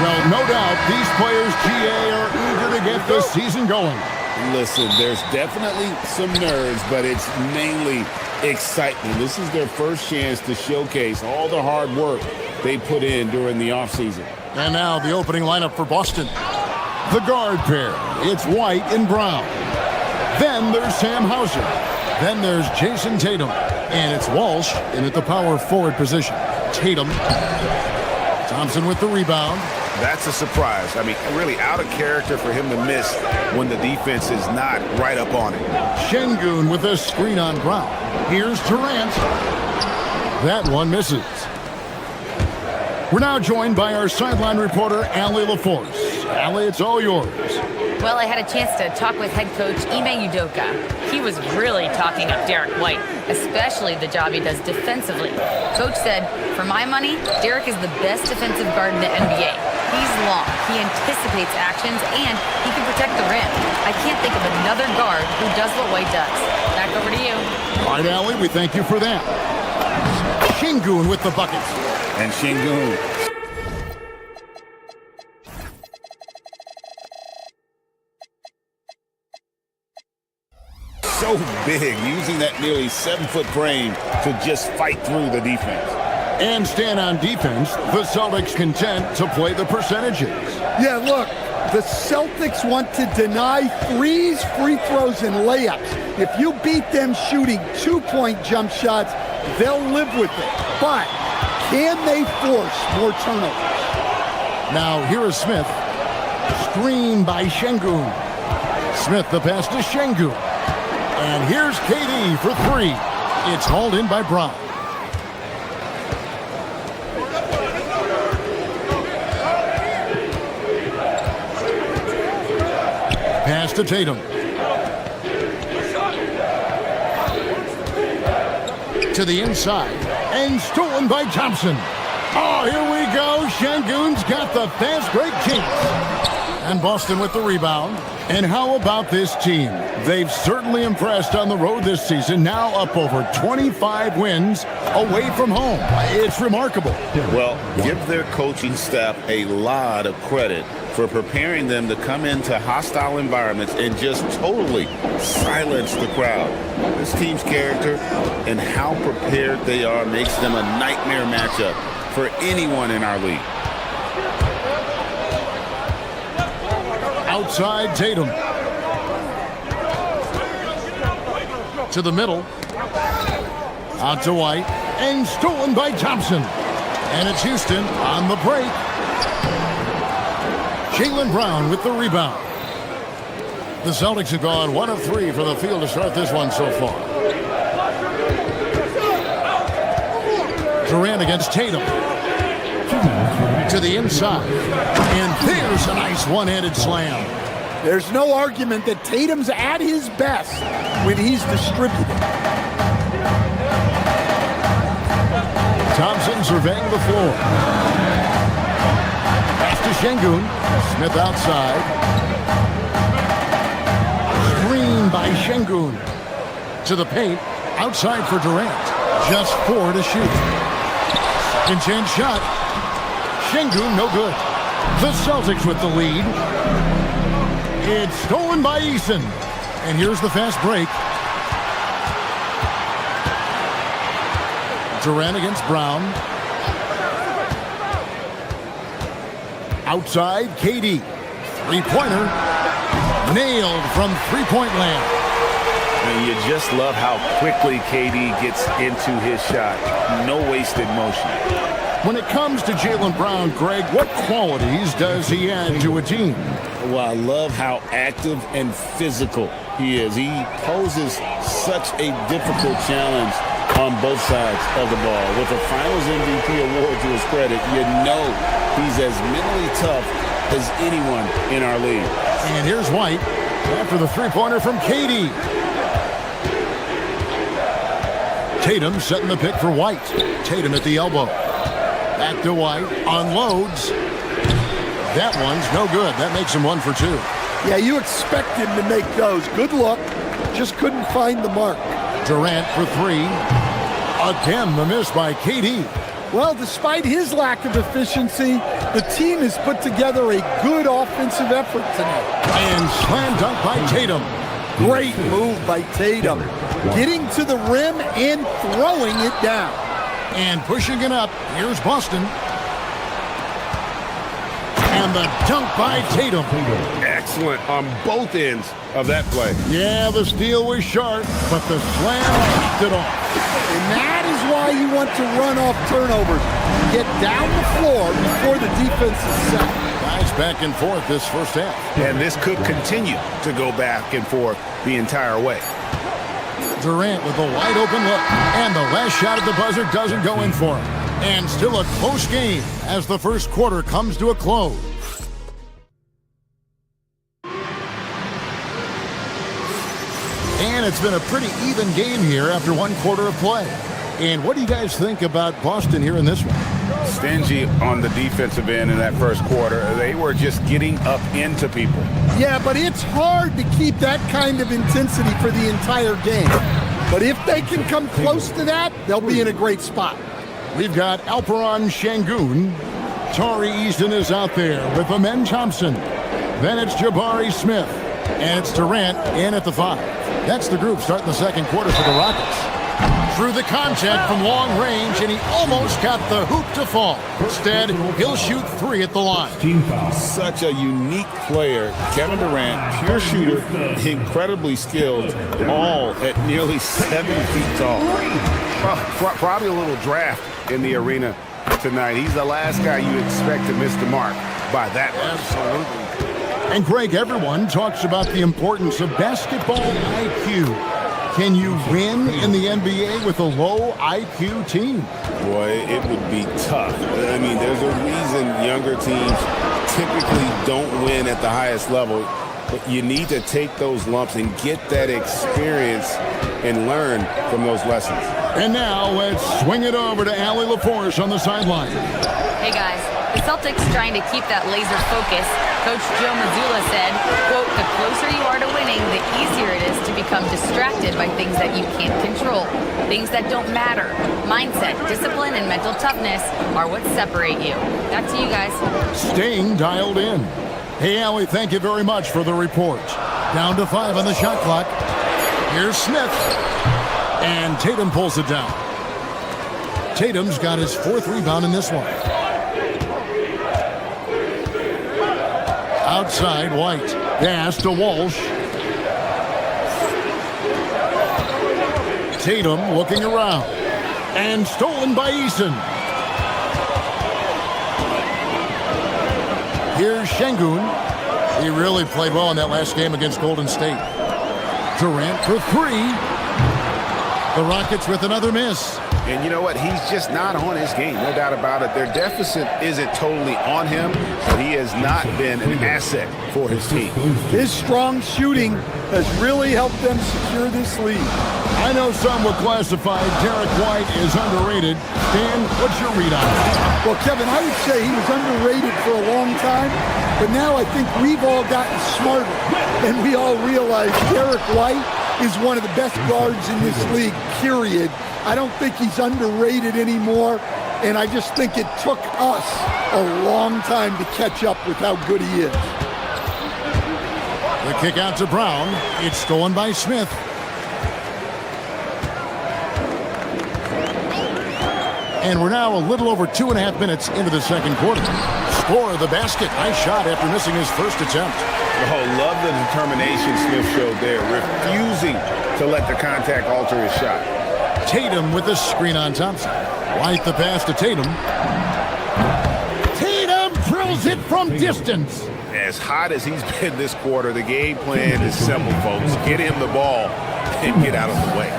Well, no doubt these players, GA, are eager to get this season going. Listen, there's definitely some nerves, but it's mainly excitement. This is their first chance to showcase all the hard work they put in during the offseason. And now the opening lineup for Boston. The guard pair, it's White and Brown. Then there's Sam Hauser. Then there's Jason Tatum. And it's Walsh in at the power forward position. Tatum. Thompson with the rebound. That's a surprise. I mean, really out of character for him to miss when the defense is not right up on it. Şengün with a screen on Brown. Here's Durant. That one misses. We're now joined by our sideline reporter, Allie LaForce. Allie, it's all yours. Well, I had a chance to talk with head coach Ime Udoka. He was really talking up Derek White, especially the job he does defensively. Coach said, for my money, Derek is the best defensive guard in the NBA. He's long, he anticipates actions, and he can protect the rim. I can't think of another guard who does what White does. Back over to you. All right, Allie, we thank you for that. Şengün with the bucket. And Şengün. So big, using that nearly 7-foot frame to just fight through the defense. And stand on defense, the Celtics content to play the percentages. Yeah, look, the Celtics want to deny threes, free throws, and layups. If you beat them shooting 2-point jump shots, they'll live with it. But can they force more turnovers? Now here is Smith. Screen by Şengün. Smith the pass to Şengün. And here's KD for three. It's hauled in by Brown. Pass to Tatum. To the inside. And stolen by Thompson. Oh, here we go. Şengün's got the fast break chance. And Boston with the rebound. And how about this team? They've certainly impressed on the road this season, now up over 25 wins away from home. It's remarkable. Well, give their coaching staff a lot of credit for preparing them to come into hostile environments and just totally silence the crowd. This team's character and how prepared they are makes them a nightmare matchup for anyone in our league. Outside Tatum. To the middle. Out to White. And stolen by Thompson. And it's Houston on the break. Jaylen Brown with the rebound. The Celtics have gone 1 of 3 for the field to start this one so far. Durant against Tatum. To the inside. And there's a nice one-handed slam. There's no argument that Tatum's at his best when he's distributed. Thompson surveying the floor. Pass to Şengün. Smith outside. Screen by Şengün. To the paint. Outside for Durant. Just 4 to shoot. Second-chance shot. Şengün no good. The Celtics with the lead. It's stolen by Eason. And here's the fast break. Durant against Brown. Outside, KD. Three-pointer. Nailed from three-point land. And you just love how quickly KD gets into his shot. No wasted motion. When it comes to Jaylen Brown, Greg, what qualities does he add to a team? Well, I love how active and physical he is. He poses such a difficult challenge on both sides of the ball. With a Finals MVP award to his credit, you know he's as mentally tough as anyone in our league. And here's White after the three-pointer from KD. Tatum setting the pick for White. Tatum at the elbow. Back to White. Unloads. That one's no good. That makes him 1 for 2. Yeah, you expect him to make those. Good look. Just couldn't find the mark. Durant for 3. Again, the miss by KD. Well, despite his lack of efficiency, the team has put together a good offensive effort tonight. And slam dunk by Tatum. Great move by Tatum. Getting to the rim and throwing it down. And pushing it up. Here's Boston. And the dunk by Tatum. Excellent on both ends of that play. Yeah, the steal was sharp, but the slam kept it off. And that is why you want to run off turnovers. Get down the floor before the defense is set. Guys back and forth this first half. And this could continue to go back and forth the entire way. Durant with a wide open look. And the last shot at the buzzer doesn't go in for him. And still a close game as the first quarter comes to a close. And it's been a pretty even game here after 1 quarter of play. And what do you guys think about Boston here in this one? Stingy on the defensive end in that first quarter. They were just getting up into people. Yeah, but it's hard to keep that kind of intensity for the entire game. But if they can come close to that, they'll be in a great spot. We've got Alperon Şengün. Tari Easton is out there with Amen Thompson. Then it's Jabari Smith. And it's Durant in at the 5. That's the group starting the second quarter for the Rockets. Through the contact from long range, and he almost got the hoop to fall. Instead, he'll shoot 3 at the line. Such a unique player. Kevin Durant, pure shooter, incredibly skilled, all at nearly 7 feet tall. Probably a little draft in the arena tonight. He's the last guy you expect to miss the mark by that much. Absolutely. And Greg, everyone talks about the importance of basketball IQ. Can you win in the NBA with a low IQ team? Boy, it would be tough. I mean, there's a reason younger teams typically don't win at the highest level. But you need to take those lumps and get that experience and learn from those lessons. And now let's swing it over to Allie LaForce on the sideline. Hey guys, the Celtics trying to keep that laser focus. Coach Joe Mazzulla said, quote, the closer you are to winning, the easier it is to become distracted by things that you can't control, things that don't matter. Mindset, discipline, and mental toughness are what separate you. Back to you guys. Staying dialed in. Hey, Allie, thank you very much for the report. Down to 5 on the shot clock. Here's Smith. And Tatum pulls it down. Tatum's got his 4th rebound in this one. Outside, White. Pass to Walsh. Tatum looking around. And stolen by Eason. Here's Şengün. He really played well in that last game against Golden State. Durant for 3. The Rockets with another miss. And you know what? He's just not on his game. No doubt about it. Their deficit isn't totally on him, but he has not been an asset for his team. His strong shooting has really helped them secure this lead. I know some would classify Derek White as underrated. Dan, what's your read on it? Well, Kevin, I would say he was underrated for a long time, but now I think we've all gotten smarter, and we all realize Derek White is one of the best guards in this league, period. I don't think he's underrated anymore, and I just think it took us a long time to catch up with how good he is. The kick out to Brown. It's stolen by Smith. And we're now a little over 2.5 minutes into the second quarter. Score the basket. Nice shot after missing his first attempt. Oh, love the determination Smith showed there, refusing to let the contact alter his shot. Tatum with the screen on Thompson. White the pass to Tatum. Tatum drills it from distance. As hot as he's been this quarter, the game plan is simple, folks. Get him the ball and get out of the way.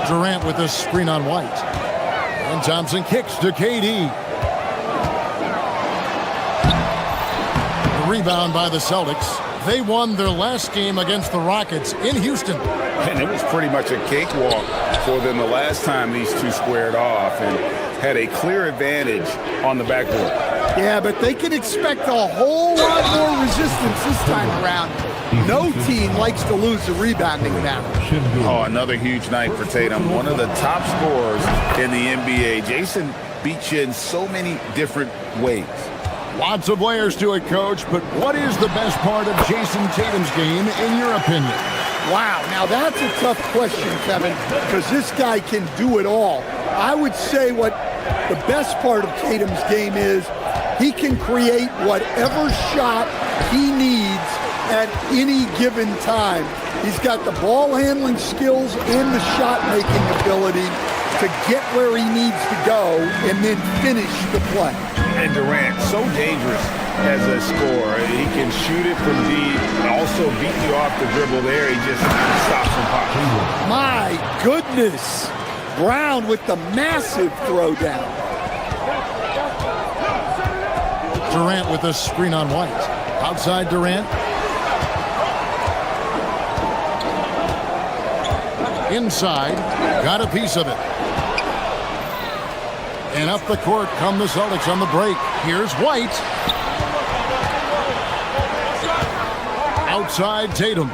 Durant with a screen on White. And Thompson kicks to KD. Rebound by the Celtics. They won their last game against the Rockets in Houston. And it was pretty much a cakewalk for them the last time these two squared off and had a clear advantage on the backboard. Yeah, but they can expect a whole lot more resistance this time around. No team likes to lose a rebounding battle. Oh, another huge night for Tatum. One of the top scorers in the NBA. Jason beats you in so many different ways. Lots of layers to it, Coach, but what is the best part of Jason Tatum's game, in your opinion? Wow, now that's a tough question, Kevin, because this guy can do it all. I would say what the best part of Tatum's game is, he can create whatever shot he needs at any given time. He's got the ball handling skills and the shot making ability to get where he needs to go and then finish the play. And Durant, so dangerous as a scorer. He can shoot it from deep, also beat you off the dribble there. He just stops and pops. My goodness. Brown with the massive throwdown. Durant with a screen on White. Outside Durant. Inside. Got a piece of it. And up the court come the Celtics on the break. Here's White. Outside Tatum.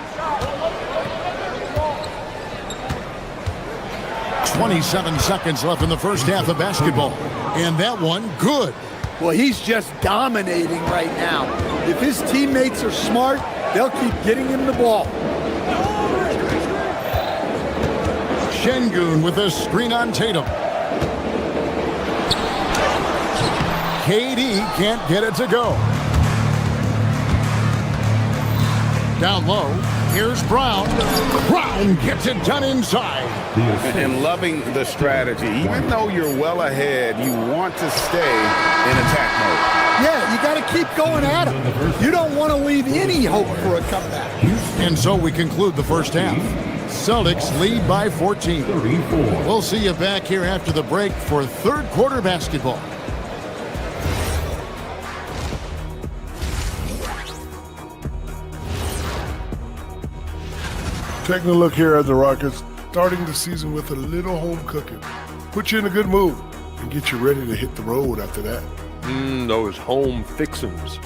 27 seconds left in the first half of basketball. And that one, good. Well, he's just dominating right now. If his teammates are smart, they'll keep getting him the ball. Şengün with a screen on Tatum. KD can't get it to go. Down low, here's Brown. Brown gets it done inside. And loving the strategy. Even though you're well ahead, you want to stay in attack mode. Yeah, you got to keep going at him. You don't want to leave any hope for a comeback. And so we conclude the first half. Celtics lead by 14. We'll see you back here after the break for third quarter basketball. Taking a look here at the Rockets, starting the season with a little home cooking. Put you in a good mood and get you ready to hit the road after that. Those home fixins'.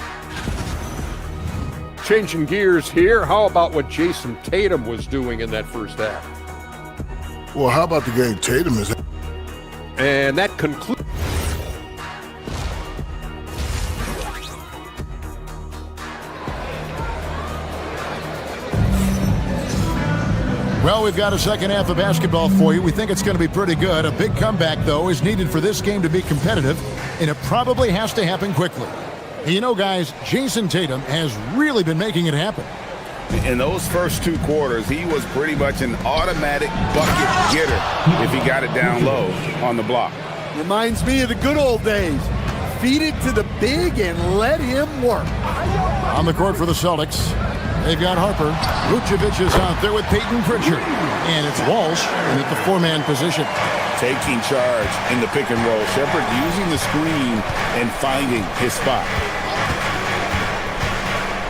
Changing gears here, how about what Jason Tatum was doing in that first half? Well, how about the game Tatum is? And that concludes. Well, we've got a second half of basketball for you. We think it's going to be pretty good. A big comeback, though, is needed for this game to be competitive, and it probably has to happen quickly. And you know, guys, Jason Tatum has really been making it happen. In those first two quarters, he was pretty much an automatic bucket getter if he got it down low on the block. Reminds me of the good old days. Feed it to the big and let him work. On the court for the Celtics, they've got Harper. Vucevic is out there with Peyton Pritchard. And it's Walsh in at the four-man position. Taking charge in the pick and roll. Shepherd using the screen and finding his spot.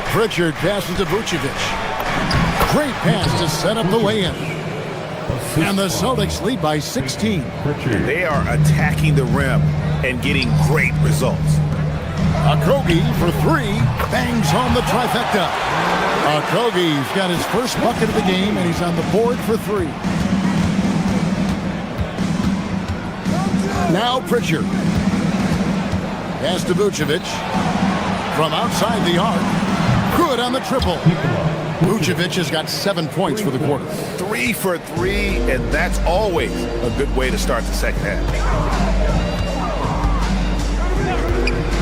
Pritchard passes to Vucevic. Great pass to set up the lay-in. And the Celtics lead by 16. They are attacking the rim and getting great results. Okogie for three. Bangs home the trifecta. Okogie's got his first bucket of the game, and he's on the board for three. Now Pritchard. Pass to Vucevic. From outside the arc. Good on the triple. Vucevic has got 7 points for the quarter. 3 for 3, and that's always a good way to start the second half.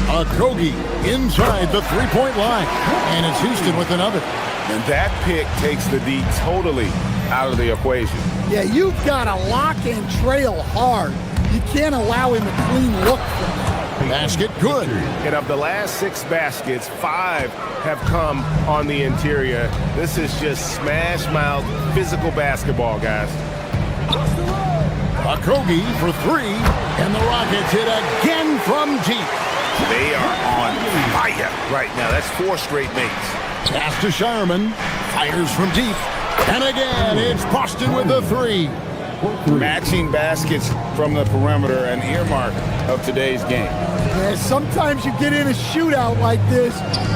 Okogie inside the three-point line. And it's Houston with another. And that pick takes the D totally out of the equation. Yeah, you've got to lock and trail hard. You can't allow him a clean look from that. Basket good. And of the last 6 baskets, 5 have come on the interior. This is just smash mouth physical basketball, guys. Okogie for three, and the Rockets hit again from deep. They are on fire right now. That's 4 straight makes. Pass to Shireman, fires from deep, and again it's Boston with the three. Matching baskets from the perimeter, an earmark of today's game. Yeah, sometimes you get in a shootout like this,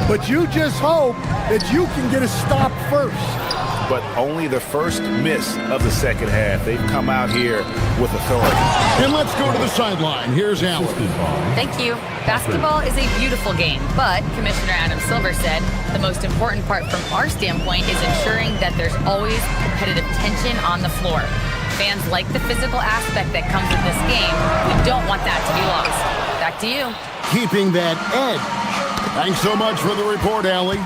but you just hope that you can get a stop first. But only the first miss of the second half. They've come out here with authority. And let's go to the sideline. Here's Allen. Thank you. Basketball is a beautiful game, but Commissioner Adam Silver said the most important part from our standpoint is ensuring that there's always competitive tension on the floor. Fans like the physical aspect that comes with this game. We don't want that to be lost. Back to you. Keeping that edge. Thanks so much for the report, Allie.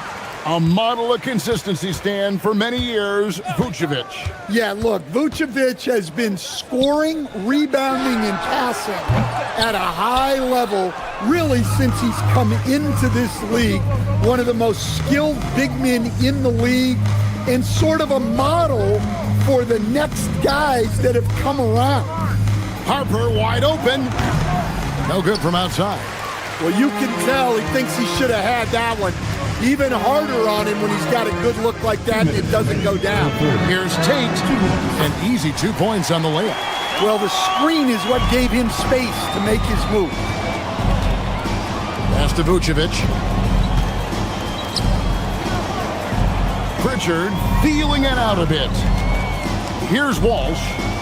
A model of consistency, Stan, for many years, Vucevic. Yeah, look, Vucevic has been scoring, rebounding, and passing at a high level really since he's come into this league. One of the most skilled big men in the league and sort of a model for the next guys that have come around. Harper wide open. No good from outside. Well, you can tell he thinks he should have had that one. Even harder on him when he's got a good look like that and it doesn't go down. Here's Tate. An easy 2 points on the layup. Well, the screen is what gave him space to make his move. Pass to Vucevic. Pritchard feeling it out a bit. Here's Walsh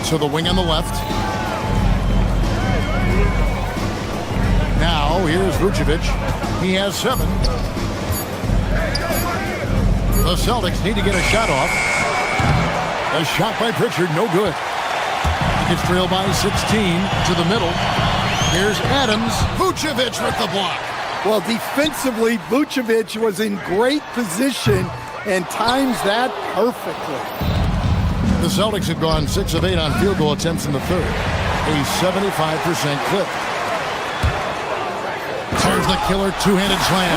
to the wing on the left. Now, here's Vucevic. He has 7. The Celtics need to get a shot off. A shot by Pritchard, no good. He gets trailed by 16 to the middle. Here's Adams. Vucevic with the block. Well, defensively, Vucevic was in great position and times that perfectly. The Celtics have gone 6 of 8 on field goal attempts in the third. A 75% clip. There's the killer two-handed slam.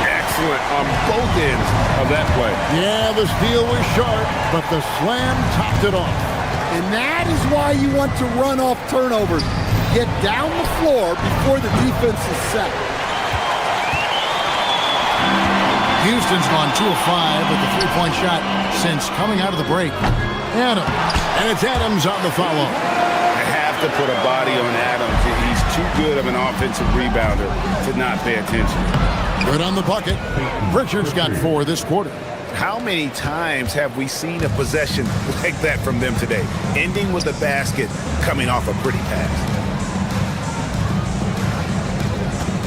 Excellent on both ends of that play. Yeah, the steal was sharp, but the slam topped it off. And that is why you want to run off turnovers. Get down the floor before the defense is set. Houston's gone 2 of 5 with the three-point shot since coming out of the break. Adams. And it's Adams on the follow. I have to put a body on Adams. He's too good of an offensive rebounder to not pay attention. Good on the bucket. Pritchard's got 4 this quarter. How many times have we seen a possession like that from them today? Ending with a basket, coming off a pretty pass.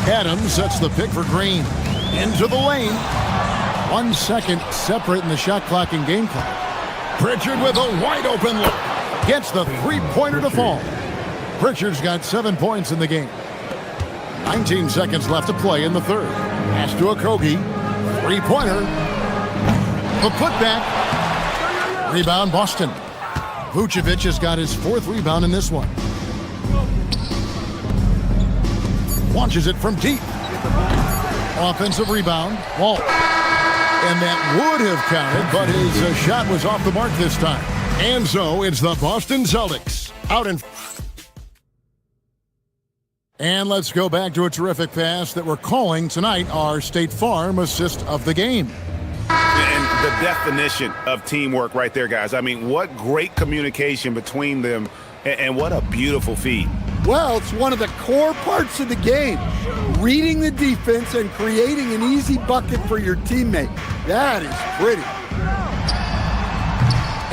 Adams sets the pick for Green. Into the lane. 1 second separate in the shot clock and game clock. Pritchard with a wide open look. Gets the three-pointer to fall. Pritchard's got 7 points in the game. 19 seconds left to play in the third. Pass to Okogie. Three-pointer. The putback. Rebound Boston. Vucevic has got his 4th rebound in this one. Launches it from deep. Offensive rebound. Wall. And that would have counted, but his shot was off the mark this time. And so it's the Boston Celtics out in. And let's go back to a terrific pass that we're calling tonight our State Farm assist of the game. And the definition of teamwork right there, guys. I mean, what great communication between them, and what a beautiful feed. Well, it's one of the core parts of the game. Reading the defense and creating an easy bucket for your teammate. That is pretty.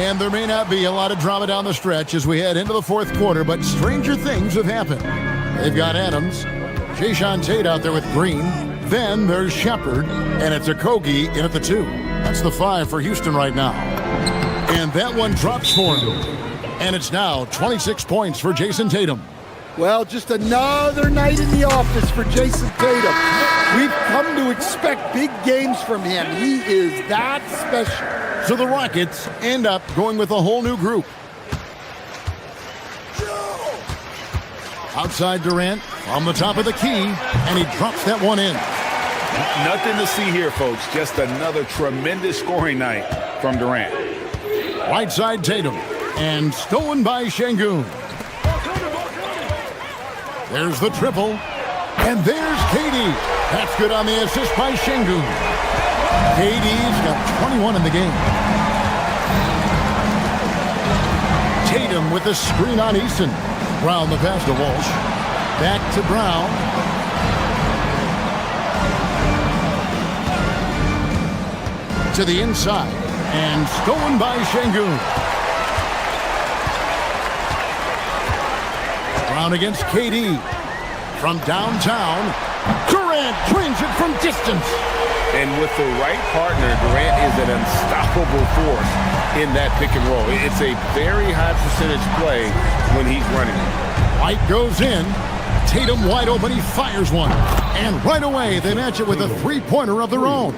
And there may not be a lot of drama down the stretch as we head into the fourth quarter, but stranger things have happened. They've got Adams, Jason Tate out there with Green. Then there's Shepard, and it's Okogie in at the 2. That's the 5 for Houston right now. And that one drops for him. And it's now 26 points for Jason Tatum. Well, just another night in the office for Jason Tatum. We've come to expect big games from him. He is that special. So the Rockets end up going with a whole new group. Outside Durant on the top of the key, and he drops that one in. Nothing to see here, folks. Just another tremendous scoring night from Durant. Right side Tatum, and stolen by Şengün. There's the triple. And there's KD. That's good on the assist by Şengün. KD's got 21 in the game. Tatum with the screen on Eason. Brown the pass to Walsh. Back to Brown. To the inside. And stolen by Şengün. Brown against KD. From downtown. Durant drains it from distance. And with the right partner, Durant is an unstoppable force in that pick and roll. It's a very high percentage play when he's running it. White goes in. Tatum wide open. He fires one. And right away, they match it with a three-pointer of their own.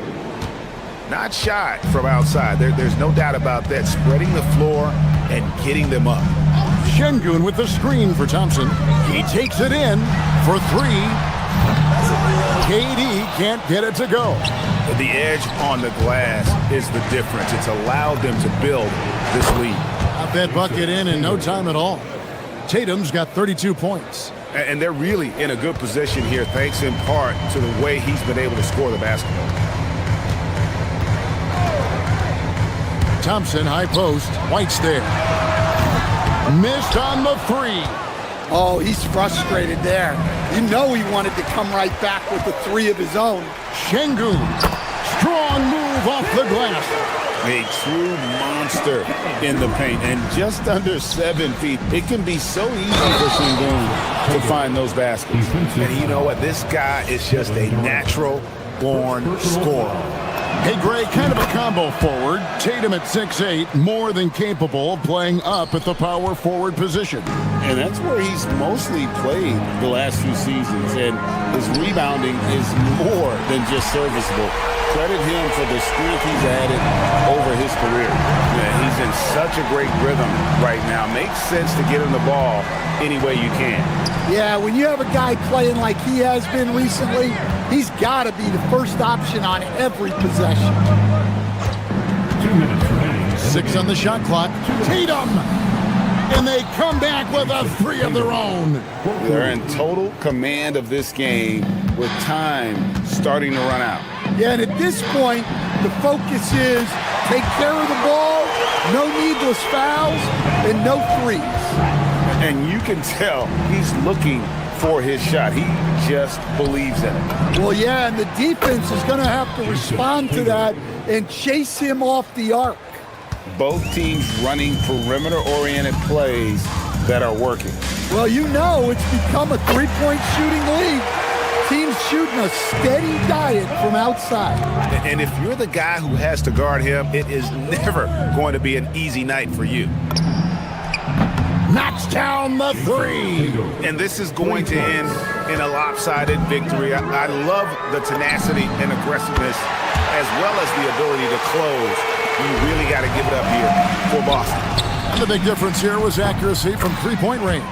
Not shy from outside. There's no doubt about that. Spreading the floor and getting them up. Şengün with the screen for Thompson. He takes it in for three. KD can't get it to go. The edge on the glass is the difference. It's allowed them to build this lead. Got that bucket in no time at all. Tatum's got 32 points. And they're really in a good position here, thanks in part to the way he's been able to score the basketball. Thompson, high post. White's there. Missed on the three. Oh, he's frustrated there. You know he wanted to come right back with the three of his own. Şengün. Strong move off the glass. A true monster in the paint. And just under 7 feet. It can be so easy for Şengün to find those baskets. And you know what? This guy is just a natural-born scorer. Hey, Gray, kind of a combo forward. Tatum at 6'8", more than capable of playing up at the power forward position. And that's where he's mostly played the last few seasons. And his rebounding is more than just serviceable. Credit him for the strength he's added over his career. Yeah, he's in such a great rhythm right now. Makes sense to get him the ball any way you can. Yeah, when you have a guy playing like he has been recently, he's got to be the first option on every possession. 2 minutes remaining. 6 on the shot clock. Tatum! And they come back with a three of their own. They're in total command of this game with time starting to run out. Yeah, and at this point, the focus is take care of the ball, no needless fouls, and no threes. And you can tell he's looking for his shot. He just believes in it. Well, yeah, and the defense is going to have to respond to that and chase him off the arc. Both teams running perimeter-oriented plays that are working. Well, you know it's become a three-point shooting league. Teams shooting a steady diet from outside. And if you're the guy who has to guard him, it is never going to be an easy night for you. Knocks down the three. And this is going to end in a lopsided victory. I love the tenacity and aggressiveness as well as the ability to close. You really got to give it up here for Boston. And the big difference here was accuracy from three-point range.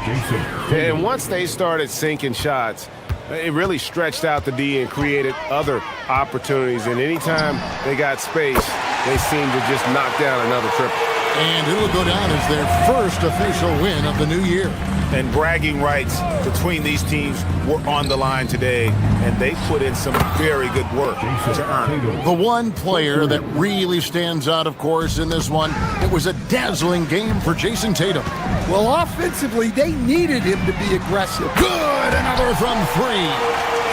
And once they started sinking shots, it really stretched out the D and created other opportunities. And anytime they got space, they seemed to just knock down another triple. And it'll go down as their first official win of the new year. And bragging rights between these teams were on the line today, and they put in some very good work to earn it. The one player that really stands out, of course, in this one, it was a dazzling game for Jason Tatum. Well, offensively, they needed him to be aggressive. Good, another from three.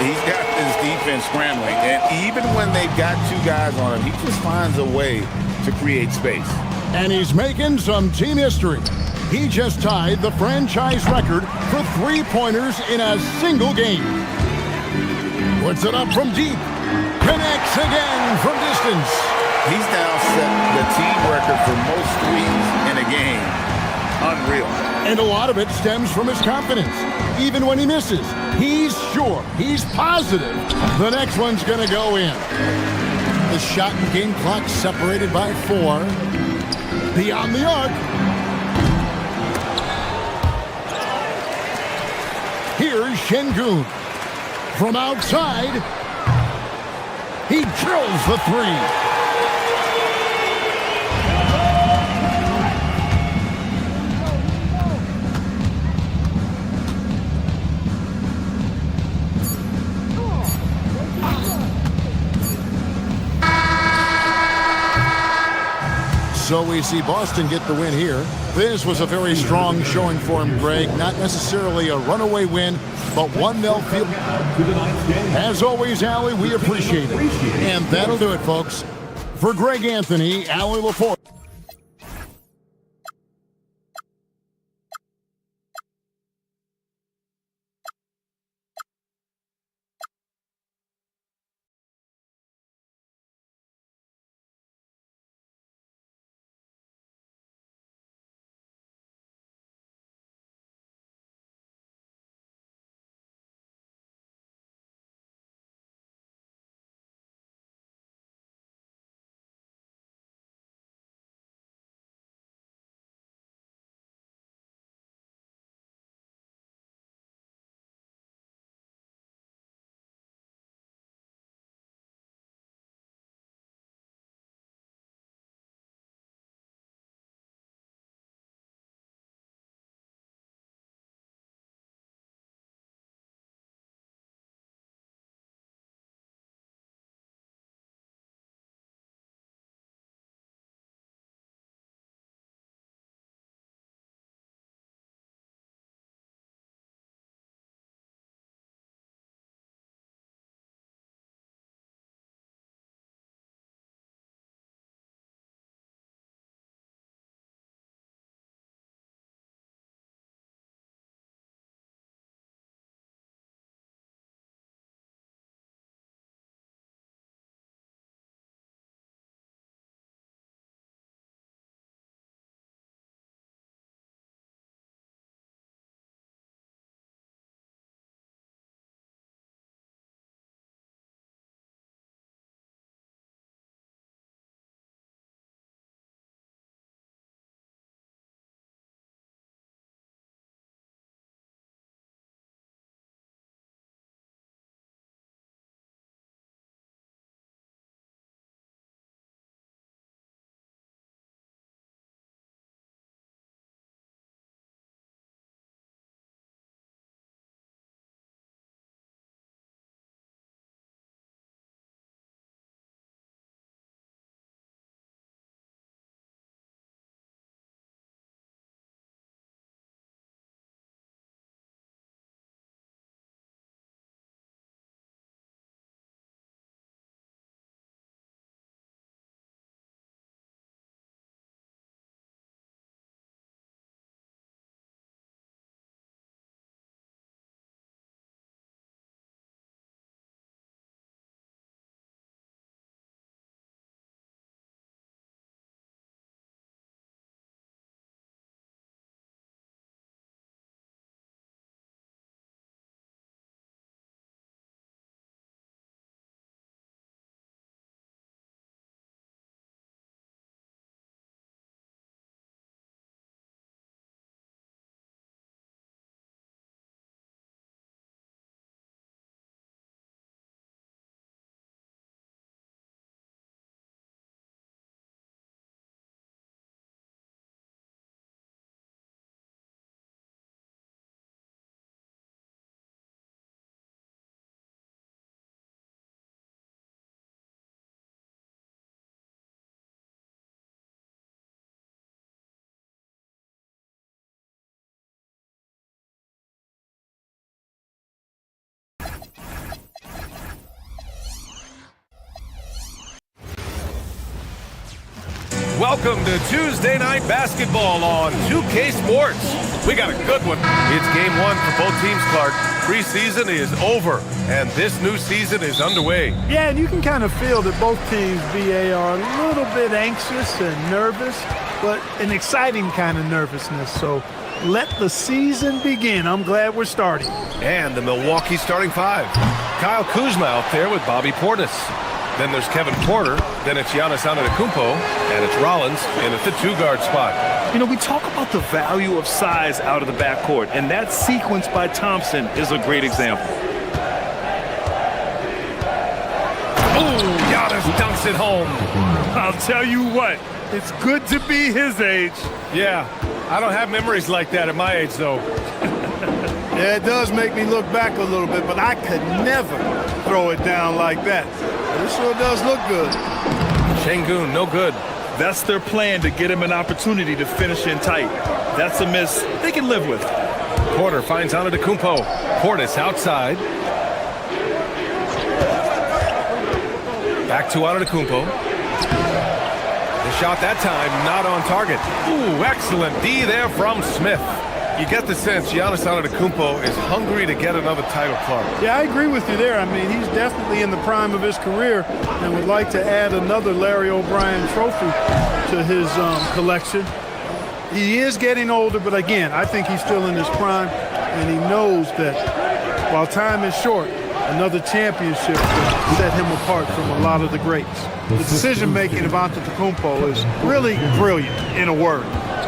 He's got his defense scrambling, and even when they've got two guys on him, he just finds a way to create space. And he's making some team history. He just tied the franchise record for three-pointers in a single game. Puts it up from deep. Connects again from distance. He's now set the team record for most threes in a game. Unreal. And a lot of it stems from his confidence. Even when he misses, he's sure, he's positive the next one's going to go in. The shot and game clock separated by 4. Beyond the arc. Here's Şengün. From outside, he drills the three. So we see Boston get the win here. This was a very strong showing for him, Greg. Not necessarily a runaway win, but one they'll feel. As always, Allie, we appreciate it. And that'll do it, folks. For Greg Anthony, Allie LaForge. Welcome to Tuesday Night Basketball on 2K Sports. We got a good one. It's game one for both teams, Clark. Preseason is over, and this new season is underway. Yeah, and you can kind of feel that both teams, BA, are a little bit anxious and nervous, but an exciting kind of nervousness. So let the season begin. I'm glad we're starting. And the Milwaukee starting five. Kyle Kuzma out there with Bobby Portis. Then there's Kevin Porter. Then it's Giannis Antetokounmpo. And it's Rollins in at the two-guard spot. You know, we talk about the value of size out of the backcourt, and that sequence by Thompson is a great example. Oh, Giannis dunks it home. I'll tell you what, it's good to be his age. Yeah, I don't have memories like that at my age, though. Yeah, it does make me look back a little bit, but I could never throw it down like that. It sure does look good. Şengün, no good. That's their plan to get him an opportunity to finish in tight. That's a miss they can live with. Porter finds Antetokounmpo. Portis outside. Back to Antetokounmpo. The shot that time not on target. Ooh, excellent D there from Smith. You get the sense Giannis Antetokounmpo is hungry to get another title, Clark. Yeah, I agree with you there. I mean, he's definitely in the prime of his career and would like to add another Larry O'Brien trophy to his collection. He is getting older, but again, I think he's still in his prime, and he knows that while time is short, another championship will set him apart from a lot of the greats. The decision-making of Antetokounmpo is really brilliant, in a word.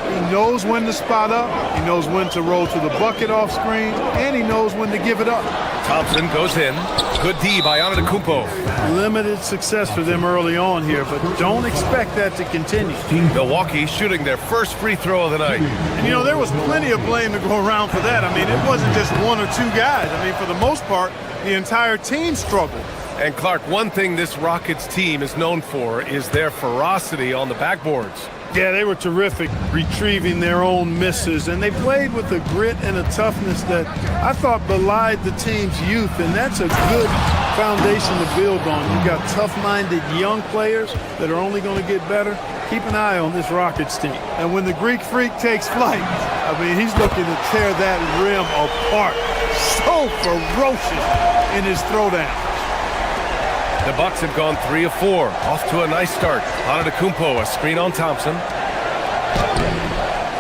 He knows when to spot up, he knows when to roll to the bucket off screen, and he knows when to give it up. Thompson goes in. Good D by Antetokounmpo. Limited success for them early on here, but don't expect that to continue. Milwaukee shooting their first free throw of the night. And you know, there was plenty of blame to go around for that. I mean, it wasn't just one or two guys. I mean, for the most part, the entire team struggled. And Clark, one thing this Rockets team is known for is their ferocity on the backboards. Yeah, they were terrific retrieving their own misses, and they played with a grit and a toughness that I thought belied the team's youth, and that's a good foundation to build on. You've got tough-minded young players that are only going to get better. Keep an eye on this Rockets team. And when the Greek Freak takes flight, I mean, he's looking to tear that rim apart. So ferocious in his throwdown. The Bucks have gone 3 of 4. Off to a nice start. Antetokounmpo, a screen on Thompson.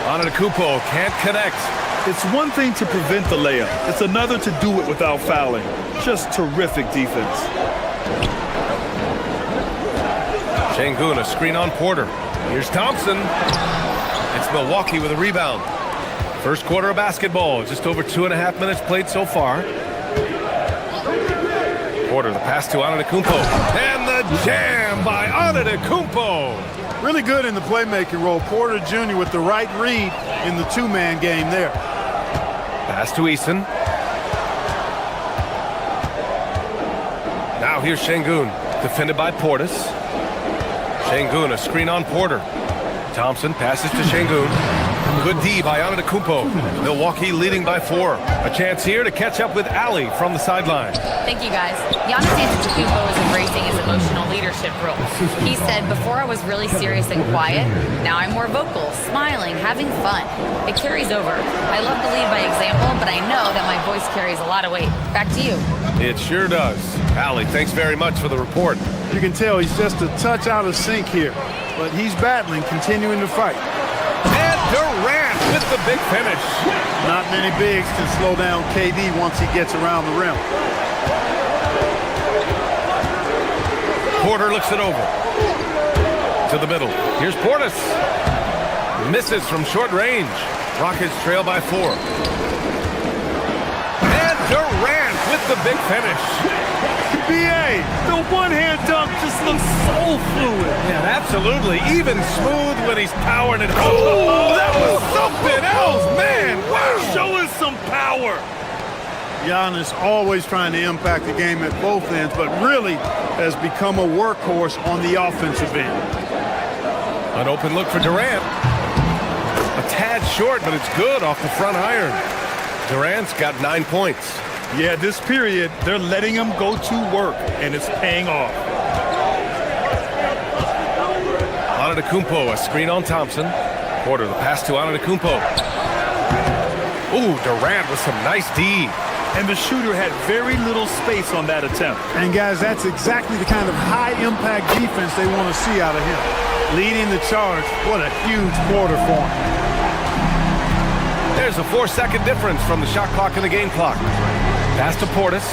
Antetokounmpo can't connect. It's one thing to prevent the layup. It's another to do it without fouling. Just terrific defense. Şengün, a screen on Porter. Here's Thompson. It's Milwaukee with a rebound. First quarter of basketball. Just over 2.5 minutes played so far. Porter, the pass to Antetokounmpo. And the jam by Antetokounmpo. Really good in the playmaking role. Porter Jr. with the right read in the two-man game there. Pass to Eason. Now here's Şengün, defended by Portis. Şengün, a screen on Porter. Thompson passes to Şengün. Good D by Antetokounmpo. Milwaukee leading by 4. A chance here to catch up with Ali from the sideline. Thank you, guys. Giannis Antetokounmpo is embracing his emotional leadership role. He said, before I was really serious and quiet, now I'm more vocal, smiling, having fun. It carries over. I love to lead by example, but I know that my voice carries a lot of weight. Back to you. It sure does. Ali, thanks very much for the report. You can tell he's just a touch out of sync here, but he's battling, continuing to fight. And Durant with the big finish. Not many bigs can slow down KD once he gets around the rim. Porter looks it over. To the middle. Here's Portis. Misses from short range. Rockets trail by 4. And Durant with the big finish. BA, the one-hand dunk just looks so fluid. Yeah, absolutely. Even smooth when he's powering it. Oh, that was something else, man. Wow. Show us some power. Giannis always trying to impact the game at both ends, but really has become a workhorse on the offensive end. An open look for Durant. A tad short, but it's good off the front iron. Durant's got 9 points. Yeah, this period, they're letting him go to work, and it's paying off. Antetokounmpo, a screen on Thompson. Porter, the pass to Antetokounmpo. Ooh, Durant with some nice D. And the shooter had very little space on that attempt. And guys, that's exactly the kind of high-impact defense they want to see out of him. Leading the charge, what a huge quarter for him. There's a 4-second difference from the shot clock and the game clock. Pass to Portis.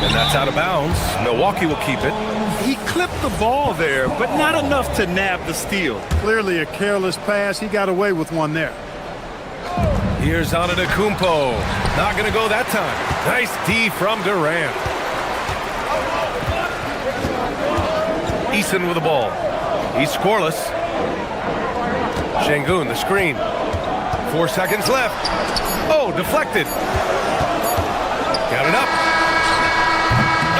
And that's out of bounds. Milwaukee will keep it. He clipped the ball there, but not enough to nab the steal. Clearly a careless pass. He got away with one there. Here's Antetokounmpo. Not going to go that time. Nice D from Durant. Eason with the ball. He's scoreless. Şengün, the screen. 4 seconds left. Oh, deflected. Got it up.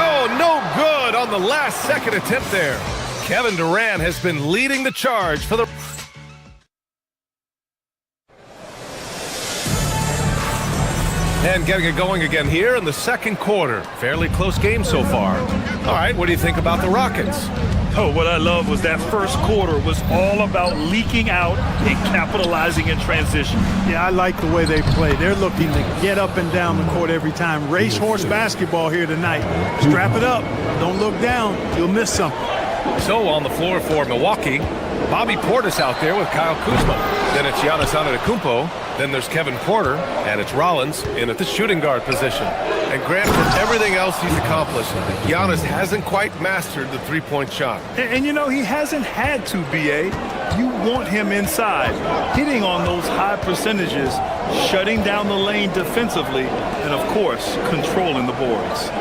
Oh, no good on the last second attempt there. Kevin Durant has been leading the charge for the... And getting it going again here in the second quarter. Fairly close game so far. All right, what do you think about the Rockets? Oh, what I love was that first quarter was all about leaking out and capitalizing in transition. Yeah, I like the way they play. They're looking to get up and down the court every time. Racehorse basketball here tonight. Strap it up. Don't look down. You'll miss something. So on the floor for Milwaukee, Bobby Portis out there with Kyle Kuzma. Then it's Giannis Antetokounmpo. Then there's Kevin Porter, and it's Rollins in at the shooting guard position. And Grant, for everything else he's accomplished, Giannis hasn't quite mastered the three-point shot. And you know, he hasn't had to, B.A. You want him inside, hitting on those high percentages, shutting down the lane defensively, and, of course, controlling the boards.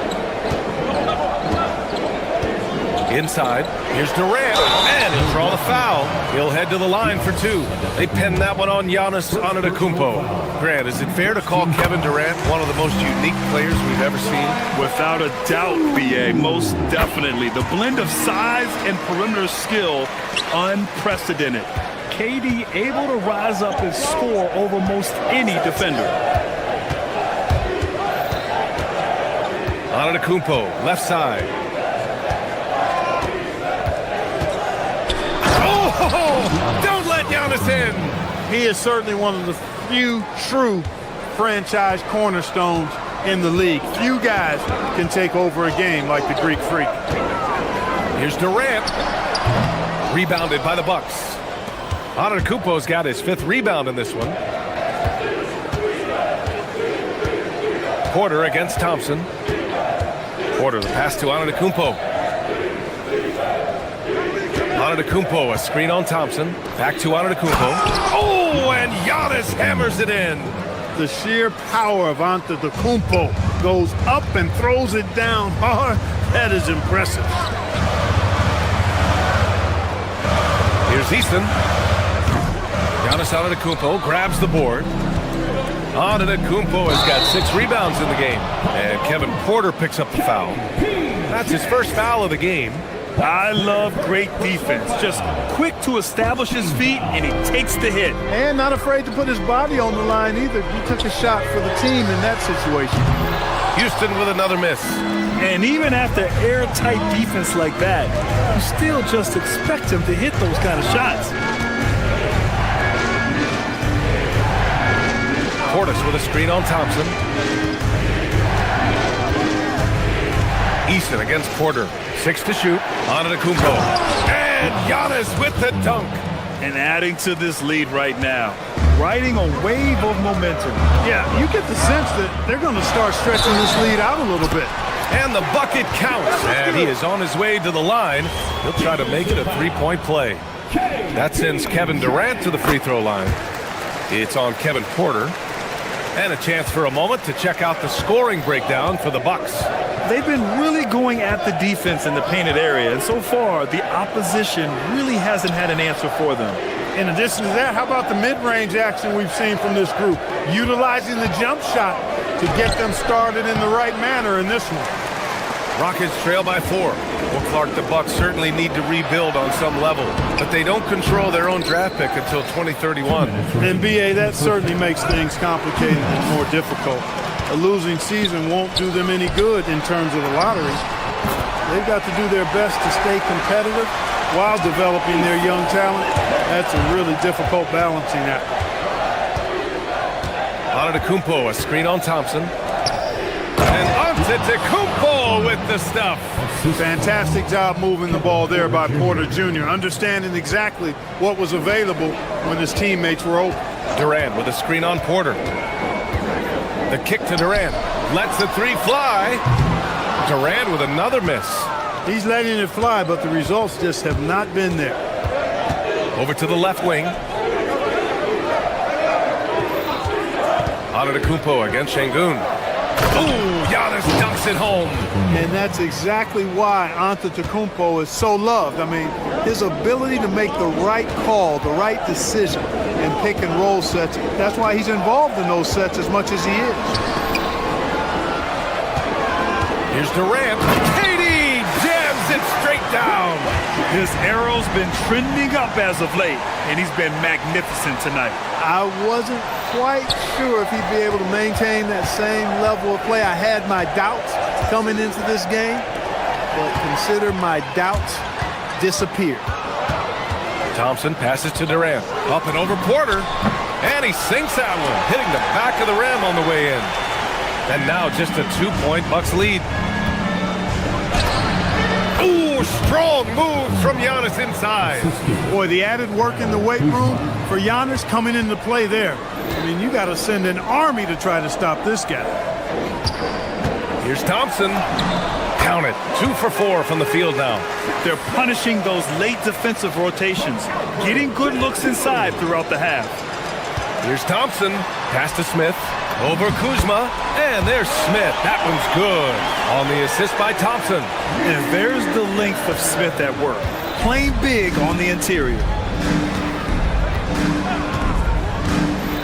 Inside, here's Durant, and he'll draw the foul. He'll head to the line for two. They pin that one on Giannis Antetokounmpo. Grant, is it fair to call Kevin Durant one of the most unique players we've ever seen? Without a doubt, B.A., most definitely. The blend of size and perimeter skill, unprecedented. KD able to rise up and score over most any defender. Antetokounmpo, left side. Don't let Giannis in. He is certainly one of the few true franchise cornerstones in the league. Few guys can take over a game like the Greek Freak. Here's Durant. Rebounded by the Bucks. Antetokounmpo's got his 5th rebound in this one. Porter against Thompson. Porter, the pass to Antetokounmpo. Antetokounmpo, a screen on Thompson. Back to Antetokounmpo. Oh, and Giannis hammers it in. The sheer power of Antetokounmpo goes up and throws it down hard. That is impressive. Here's Easton. Giannis Antetokounmpo grabs the board. Antetokounmpo has got 6 rebounds in the game. And Kevin Porter picks up the foul. That's his first foul of the game. I love great defense. Just quick to establish his feet, and he takes the hit. And not afraid to put his body on the line either. He took a shot for the team in that situation. Houston with another miss. And even after airtight defense like that, you still just expect him to hit those kind of shots. Portis with a screen on Thompson. Easton against Porter. 6 to shoot. Antetokounmpo. And Giannis with the dunk. And adding to this lead right now. Riding a wave of momentum. Yeah, you get the sense that they're going to start stretching this lead out a little bit. And the bucket counts. And he is on his way to the line. He'll try to make it a 3-point play. That sends Kevin Durant to the free throw line. It's on Kevin Porter. And a chance for a moment to check out the scoring breakdown for the Bucks. They've been really going at the defense in the painted area, and so far, the opposition really hasn't had an answer for them. In addition to that, how about the mid-range action we've seen from this group? Utilizing the jump shot to get them started in the right manner in this one. Rockets trail by 4. Well, Clark, the Bucks certainly need to rebuild on some level, but they don't control their own draft pick until 2031. And BA, that certainly makes things complicated and more difficult. A losing season won't do them any good in terms of the lottery. They've got to do their best to stay competitive while developing their young talent. That's a really difficult balancing act. Antetokounmpo, a screen on Thompson. And Antetokounmpo with the stuff. Fantastic job moving the ball there by Porter Jr., understanding exactly what was available when his teammates were open. Durant with a screen on Porter. The kick to Durant. Lets the 3 fly. Durant with another miss. He's letting it fly, but the results just have not been there. Over to the left wing. Antetokounmpo against Şengün. Ooh, Giannis dunks it home. And that's exactly why Antetokounmpo is so loved. I mean, his ability to make the right call, the right decision in pick and roll sets, that's why he's involved in those sets as much as he is. Here's Durant. KD jams it straight down. His arrow's been trending up as of late, and he's been magnificent tonight. I wasn't quite sure if he'd be able to maintain that same level of play. I had my doubts coming into this game, but consider my doubts disappeared. Thompson passes to Durant. Up and over Porter. And he sinks that one, hitting the back of the rim on the way in. And now just a 2-point Bucks lead. Ooh, strong move from Giannis inside. Boy, the added work in the weight room for Giannis coming into play there. I mean, you got to send an army to try to stop this guy. Here's Thompson. Count it. 2 for 4 from the field now. They're punishing those late defensive rotations, getting good looks inside throughout the half. Here's Thompson. Pass to Smith. Over Kuzma. And there's Smith. That one's good. On the assist by Thompson. And there's the length of Smith at work. Playing big on the interior.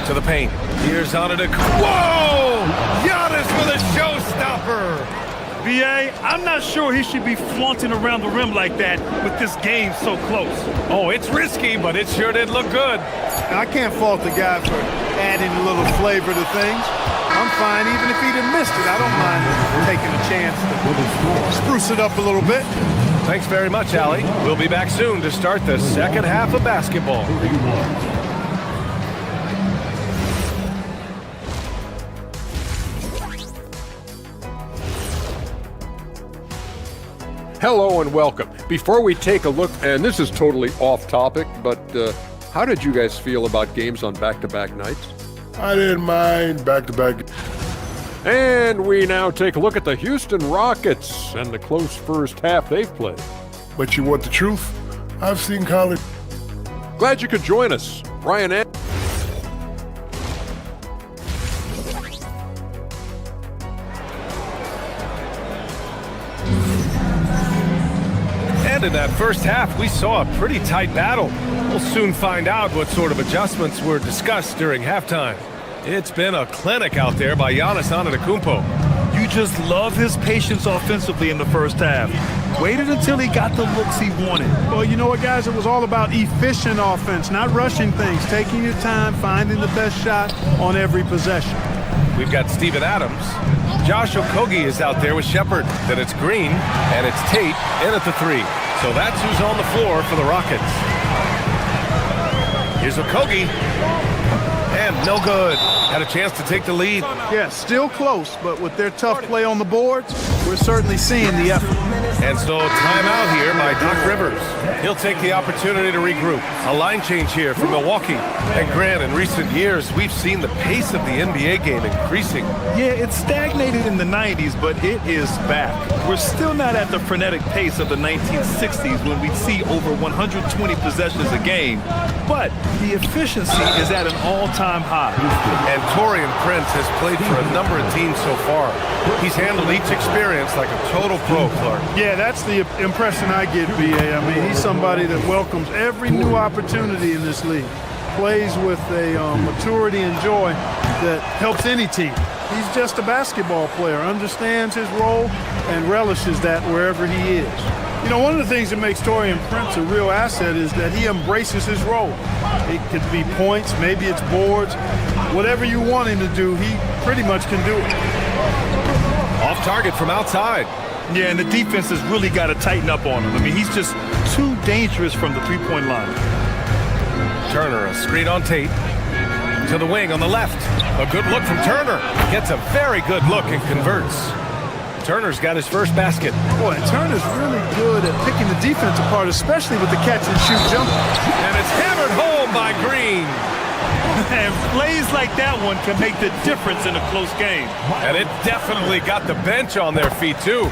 To the paint. Here's Antetokounmpo. Whoa! Giannis with a showstopper. B.A., I'm not sure he should be flaunting around the rim like that with this game so close. Oh, it's risky, but it sure did look good. I can't fault the guy for adding a little flavor to things. I'm fine even if he'd have missed it. I don't mind taking a chance to spruce it up a little bit. Thanks very much, Allie. We'll be back soon to start the second half of basketball. Hello and welcome. Before we take a look, and this is totally off topic, but how did you guys feel about games on back-to-back nights? I didn't mind back-to-back. And we now take a look at the Houston Rockets and the close first half they've played. But you want the truth? I've seen college. Glad you could join us. Brian And in that first half, we saw a pretty tight battle. We'll soon find out what sort of adjustments were discussed during halftime. It's been a clinic out there by Giannis Antetokounmpo. You just love his patience offensively in the first half. Waited until he got the looks he wanted. Well, you know what, guys? It was all about efficient offense, not rushing things, taking your time, finding the best shot on every possession. We've got Steven Adams. Josh Okogie is out there with Shepard. Then it's Green, and it's Tate in at the 3. So that's who's on the floor for the Rockets. Here's Okogie. And no good. Had a chance to take the lead. Yeah, still close, but with their tough play on the boards, we're certainly seeing the effort. And so timeout here by Doc Rivers. He'll take the opportunity to regroup. A line change here for Milwaukee. And Grant, in recent years, we've seen the pace of the NBA game increasing. Yeah, it stagnated in the 90s, but it is back. We're still not at the frenetic pace of the 1960s when we'd see over 120 possessions a game, but the efficiency is at an all-time high. And Taurean Prince has played for a number of teams so far. He's handled each experience like a total pro, Clark. Yeah, that's the impression I get, B.A. I mean, he's somebody that welcomes every new opportunity in this league. Plays with a maturity and joy that helps any team. He's just a basketball player, understands his role, and relishes that wherever he is. You know, one of the things that makes Taurean Prince a real asset is that he embraces his role. It could be points, maybe it's boards. Whatever you want him to do, he pretty much can do it. Off target from outside. Yeah, and the defense has really got to tighten up on him. I mean, he's just too dangerous from the three-point line. Turner, a screen on Tate. To the wing on the left. A good look from Turner. Gets a very good look and converts. Turner's got his first basket. Boy, Turner's really good at picking the defense apart, especially with the catch-and-shoot jumper. And it's hammered home by Green. And plays like that one can make the difference in a close game. And it definitely got the bench on their feet, too.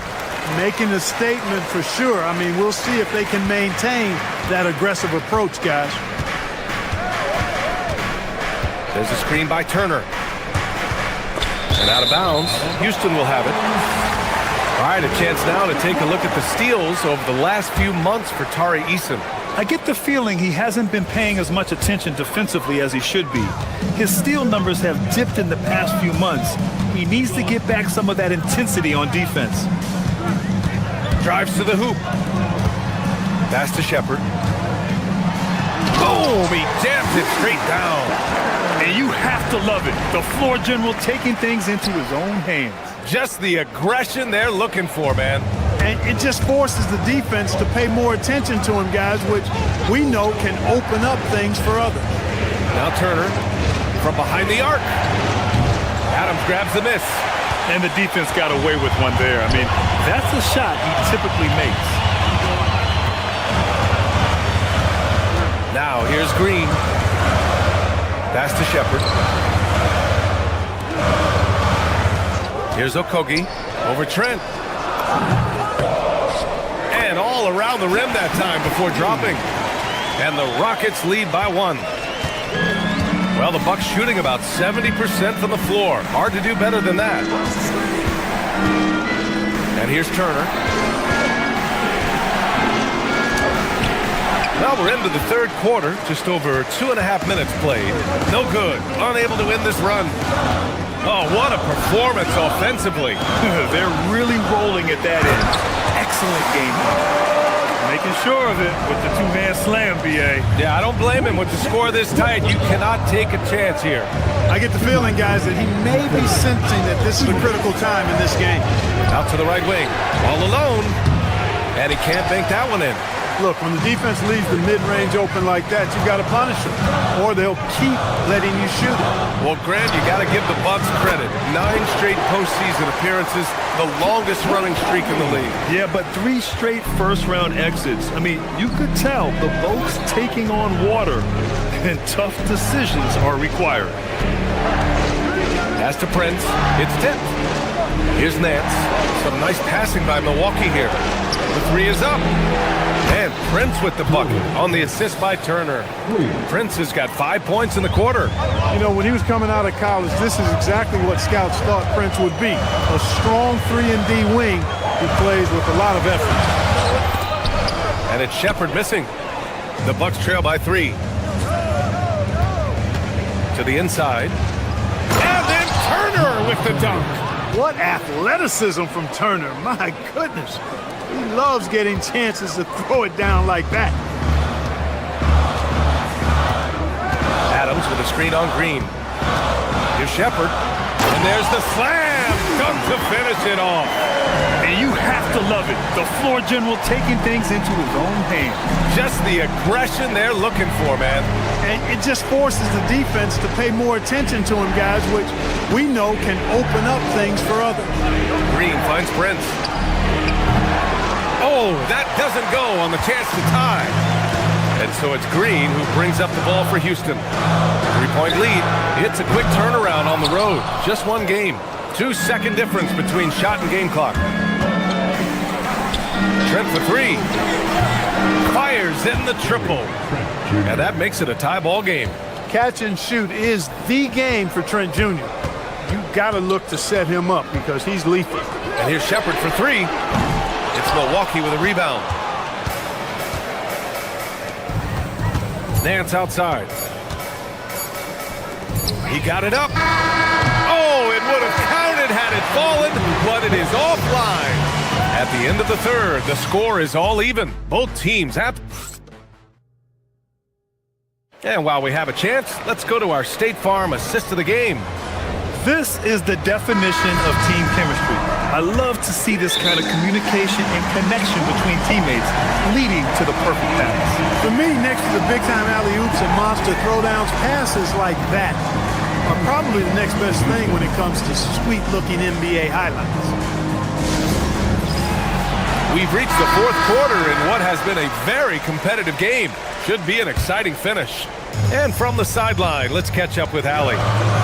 Making a statement for sure. I mean, we'll see if they can maintain that aggressive approach, guys. There's a screen by Turner. And out of bounds. Houston will have it. All right, a chance now to take a look at the steals over the last few months for Tari Eason. I get the feeling he hasn't been paying as much attention defensively as he should be. His steal numbers have dipped in the past few months. He needs to get back some of that intensity on defense. Drives to the hoop. Pass to Shepherd. Boom! He jams it straight down. And you have to love it. The floor general taking things into his own hands. Just the aggression they're looking for, man. And it just forces the defense to pay more attention to him, guys, which we know can open up things for others. Now Turner from behind the arc. Adams grabs the miss. And the defense got away with one there. I mean, that's a shot he typically makes. Now here's Green. Pass to Shepherd. Here's Okogie over Trent. And all around the rim that time before dropping. And the Rockets lead by 1. Well, the Bucks shooting about 70% from the floor. Hard to do better than that. And here's Turner. Well, we're into the third quarter. Just over 2.5 minutes played. No good. Unable to win this run. Oh, what a performance offensively. They're really rolling at that end. Excellent game. Making sure of it with the two-man slam, B.A. Yeah, I don't blame him with the score this tight. You cannot take a chance here. I get the feeling, guys, that he may be sensing that this is a critical time in this game. Out to the right wing. All alone. And he can't bank that one in. Look, when the defense leaves the mid-range open like that, you got to punish them, or they'll keep letting you shoot it. Well, Grant, you got to give the Bucks credit. 9 straight postseason appearances, the longest running streak in the league. Yeah, but 3 straight first-round exits. I mean, you could tell the boat's taking on water, and tough decisions are required. Pass to Prince. It's tipped. Here's Nance. Some nice passing by Milwaukee here. The 3 is up. And Prince with the bucket on the assist by Turner. Prince has got 5 points in the quarter. You know, when he was coming out of college, this is exactly what scouts thought Prince would be. A strong 3-and-D wing who plays with a lot of effort. And it's Shepherd missing. The Bucks trail by 3. To the inside. And then Turner with the dunk. What athleticism from Turner. My goodness. He loves getting chances to throw it down like that. Adams with a screen on Green. Here's Shepherd. And there's the slam. Dunk to finish it off. And you have to love it. The floor general taking things into his own hands. Just the aggression they're looking for, man. And it just forces the defense to pay more attention to him, guys, which we know can open up things for others. Green finds Prince. Oh, that doesn't go on the chance to tie. And so it's Green who brings up the ball for Houston. 3-point lead. It's a quick turnaround on the road. Just 1 game. 2-second difference between shot and game clock. Trent for 3. Fires in the triple. And that makes it a tie ball game. Catch and shoot is the game for Trent Jr. You got to look to set him up because he's lethal. And here's Shepherd for 3. It's Milwaukee with a rebound. Nance outside. He got it up. Oh, it would have counted had it fallen, but it is offline. At the end of the third, the score is all even. Both teams have... And while we have a chance, let's go to our State Farm assist of the game. This is the definition of team chemistry. I love to see this kind of communication and connection between teammates leading to the perfect pass. For me, next to the big-time alley-oops and monster throwdowns, passes like that are probably the next best thing when it comes to sweet-looking NBA highlights. We've reached the fourth quarter in what has been a very competitive game. Should be an exciting finish. And from the sideline, let's catch up with Allie.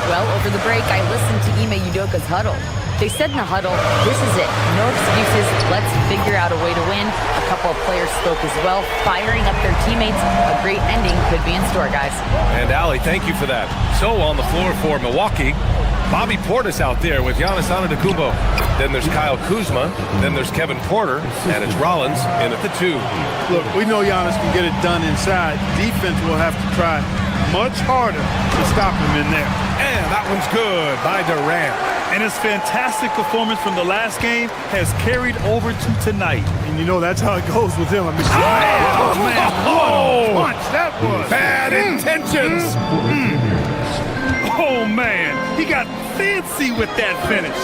Well, over the break, I listened to Ime Udoka's huddle. They said in the huddle, this is it. No excuses. Let's figure out a way to win. A couple of players spoke as well, firing up their teammates. A great ending could be in store, guys. And Allie, thank you for that. So on the floor for Milwaukee, Bobby Portis out there with Giannis Antetokounmpo. Then there's Kyle Kuzma. Then there's Kevin Porter. And it's Rollins in at the 2. Look, we know Giannis can get it done inside. Defense will have to try much harder to stop him in there. And that one's good by Durant. And his fantastic performance from the last game has carried over to tonight. And you know that's how it goes with him. I mean, what a punch that was. Bad intentions. Oh, man. He got fancy with that finish.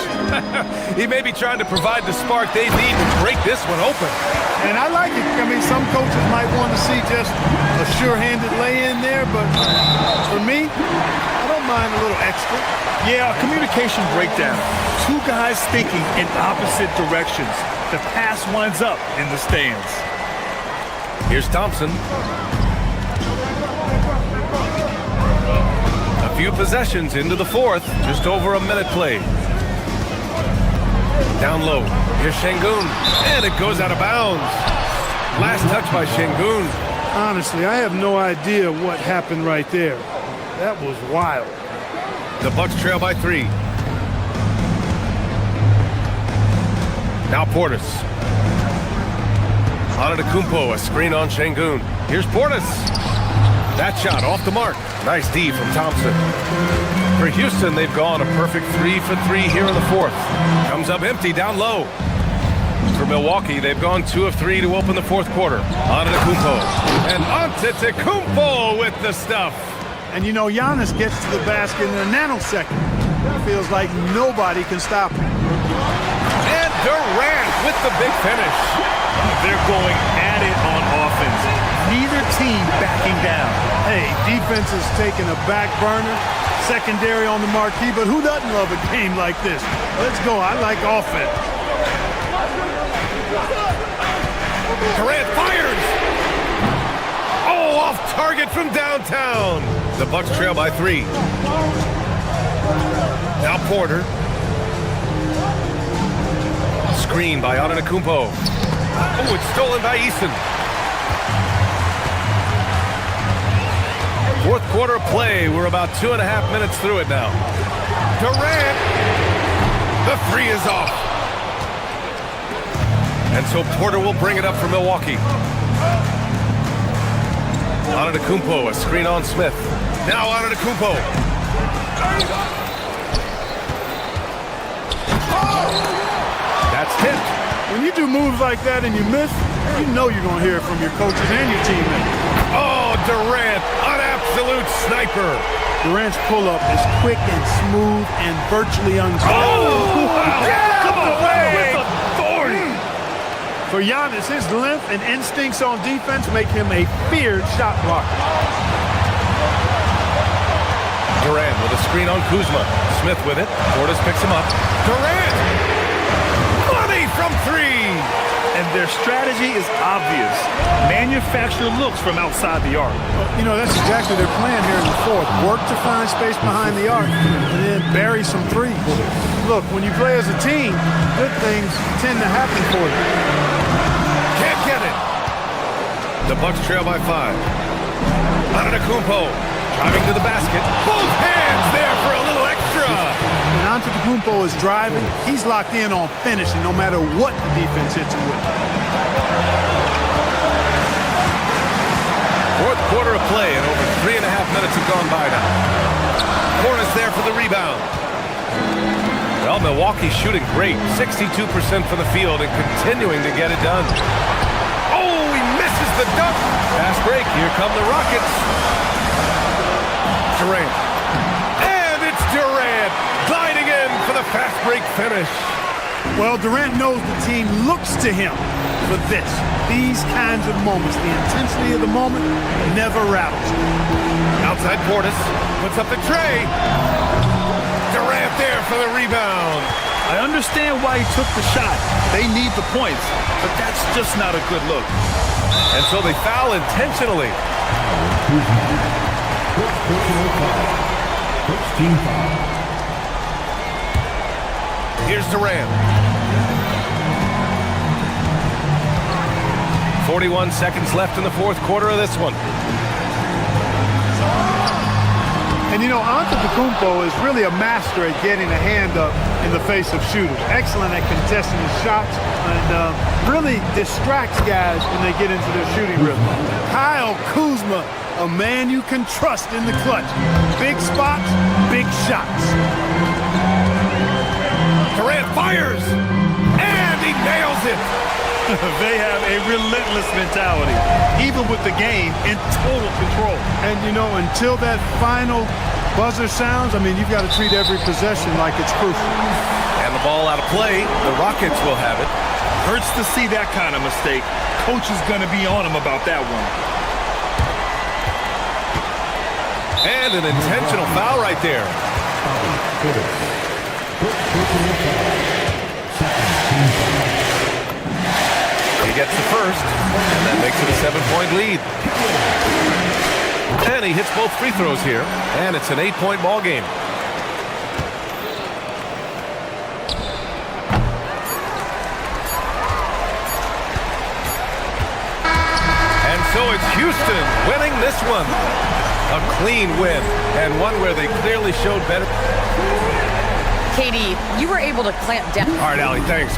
He may be trying to provide the spark they need to break this one open. And I like it. I mean, some coaches might want to see just a sure-handed lay-in there, but for me, I don't mind a little extra. Yeah, communication breakdown. Two guys thinking in opposite directions. The pass winds up in the stands. Here's Thompson. A few possessions into the fourth. Just over a minute played. Down low. Here's Şengün. And it goes out of bounds. Last touch by Şengün. Honestly, I have no idea what happened right there. That was wild. The Bucks trail by 3. Now Portis. AbuDhabi, a screen on Şengün. Here's Portis. That shot off the mark. Nice D from Thompson. For Houston, they've gone a perfect 3 for 3 here in the fourth. Comes up empty down low. For Milwaukee, they've gone 2 of 3 to open the fourth quarter. AbuDhabi. And Antetokounmpo with the stuff. And you know, Giannis gets to the basket in a nanosecond. It feels like nobody can stop him. And Durant with the big finish. They're going at it on offense. Neither team backing down. Hey, defense is taking a back burner. Secondary on the marquee, but who doesn't love a game like this? Let's go. I like offense. Durant fires. Oh, off target from downtown. The Bucks trail by 3. Now Porter. Screen by AbuDhabi. Oh, it's stolen by Eason. Fourth quarter play. We're about 2.5 minutes through it now. Durant. The 3 is off. And so Porter will bring it up for Milwaukee. AbuDhabi, a screen on Smith. Now AbuDhabi. That's tipped. When you do moves like that and you miss, you know you're going to hear it from your coaches and your teammates. Oh, Durant, an absolute sniper. Durant's pull-up is quick and smooth and virtually unguarded. Oh, wow. Get away! With authority. For Giannis, his length and instincts on defense make him a feared shot blocker. Durant with a screen on Kuzma. Smith with it. Portis picks him up. Durant! Money from 3! And their strategy is obvious. Manufacture looks from outside the arc. You know, that's exactly their plan here in the fourth. Work to find space behind the arc and then bury some threes. Look, when you play as a team, good things tend to happen for you. Can't get it. The Bucks trail by 5. AbuDhabi driving to the basket. Both hands there for a little extra. When Antetokounmpo is driving, he's locked in on finishing no matter what the defense hits him with. Fourth quarter of play and over 3.5 minutes have gone by now. Portis there for the rebound. Well, Milwaukee's shooting great. 62% from the field and continuing to get it done. Oh, he misses the dunk. Fast break. Here come the Rockets. Durant. And it's Durant gliding in for the fast break finish. Well, Durant knows the team looks to him for this. These kinds of moments, the intensity of the moment never rattles. Outside Portis puts up the tray. Durant there for the rebound. I understand why he took the shot. They need the points, but that's just not a good look. And so they foul intentionally. Here's Durant. 41 seconds left in the fourth quarter of this one. And you know, Antetokounmpo is really a master at getting a hand up in the face of shooters. Excellent at contesting the shots and really distracts guys when they get into their shooting rhythm. Kyle Kuzma, a man you can trust in the clutch. Big spots, big shots. Durant fires, and he nails it. They have a relentless mentality, even with the game in total control. And, you know, until that final buzzer sounds, I mean, you've got to treat every possession like it's crucial. And the ball out of play. The Rockets will have it. Hurts to see that kind of mistake. Coach is going to be on him about that one. And an intentional foul right there. He gets the first, and that makes it a 7-point lead. And he hits both free throws here, and it's an 8-point ball game. And so it's Houston winning this one. A clean win, and one where they clearly showed better. Katie, you were able to clamp down. All right, Allie, thanks.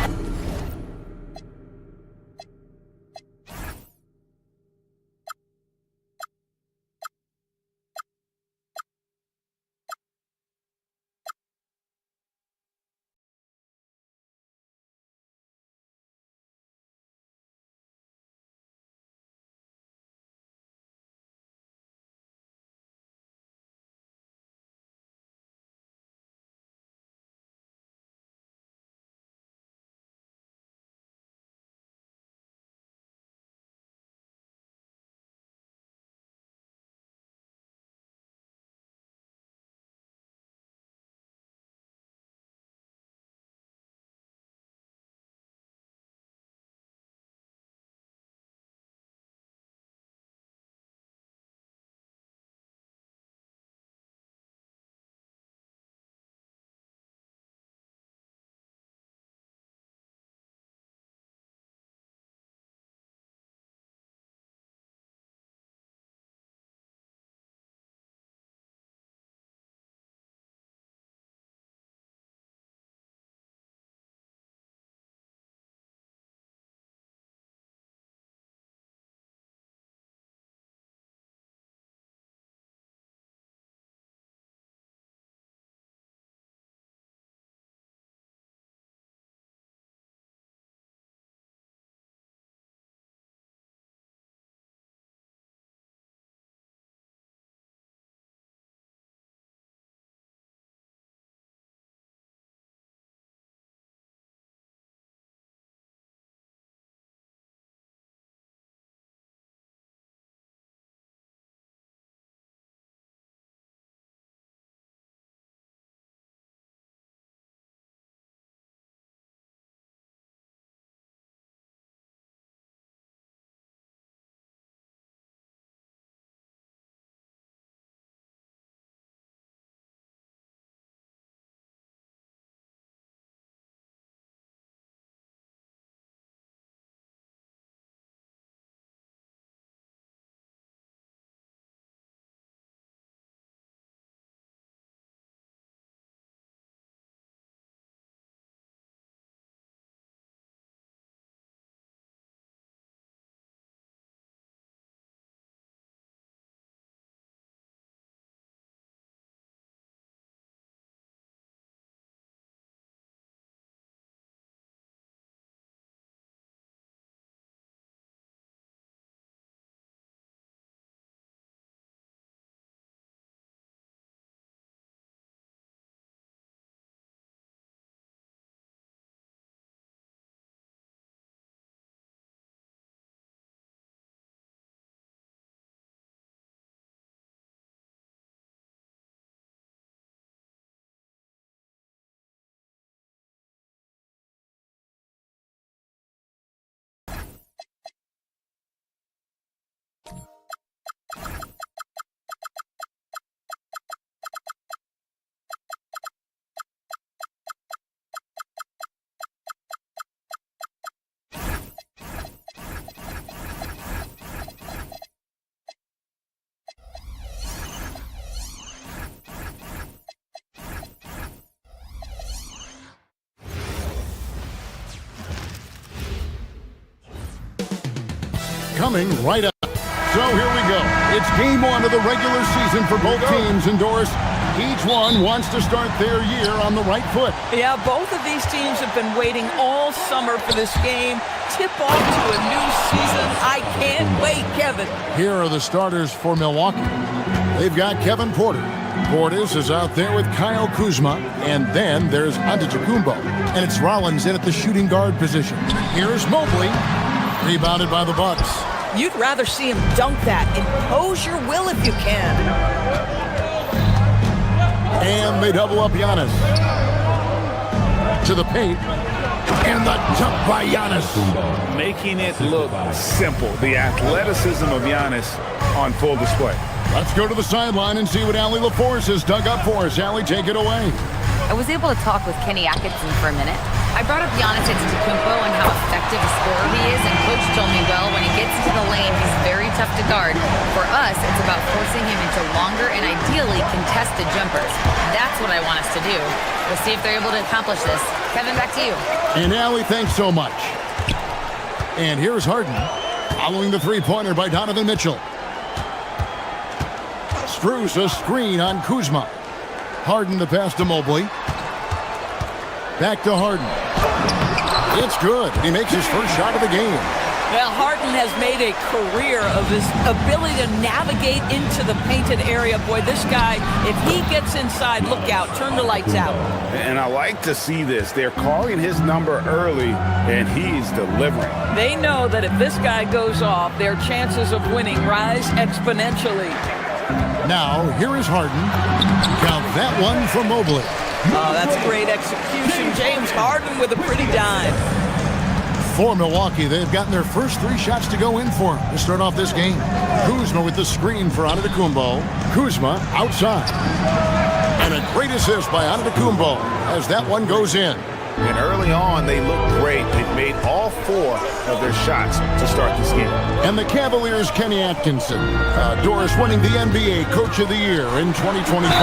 Coming right up. So here we go. It's game one of the regular season for both teams indoors. Each one wants to start their year on the right foot. Yeah, both of these teams have been waiting all summer for this game. Tip off to a new season. I can't wait, Kevin. Here are the starters for Milwaukee. They've got Kevin Porter. Portis is out there with Kyle Kuzma. And then there's Antetokounmpo. And it's Rollins in at the shooting guard position. Here's Mobley. Rebounded by the Bucks. You'd rather see him dunk that. Impose your will if you can. And they double up Giannis. To the paint. And the jump by Giannis. Making it look simple. The athleticism of Giannis on full display. Let's go to the sideline and see what Allie LaForce has dug up for us. Allie, take it away. I was able to talk with Kenny Atkinson for a minute. I brought up Giannis Antetokounmpo and how effective a scorer he is, and Coach told me, well, when he gets into the lane, he's very tough to guard. For us, it's about forcing him into longer and ideally contested jumpers. That's what I want us to do. We'll see if they're able to accomplish this. Kevin, back to you. And Allie, thanks so much. And here's Harden, following the three-pointer by Donovan Mitchell. Strus a screen on Kuzma. Harden the pass to Mobley. Back to Harden. It's good. He makes his first shot of the game. Well, Harden has made a career of his ability to navigate into the painted area. Boy, this guy, if he gets inside, look out. Turn the lights out. And I like to see this. They're calling his number early, and he's delivering. They know that if this guy goes off, their chances of winning rise exponentially. Now, here is Harden. Count that one for Mobley. Oh, that's great execution. James Harden with a pretty dime. For Milwaukee, they've gotten their first 3 shots to go in for him to start off this game. Kuzma with the screen for Antetokounmpo. Kuzma outside. And a great assist by Antetokounmpo as that one goes in. And early on, they looked great. They've made all 4 of their shots to start this game. And the Cavaliers' Kenny Atkinson. Doris winning the NBA Coach of the Year in 2025.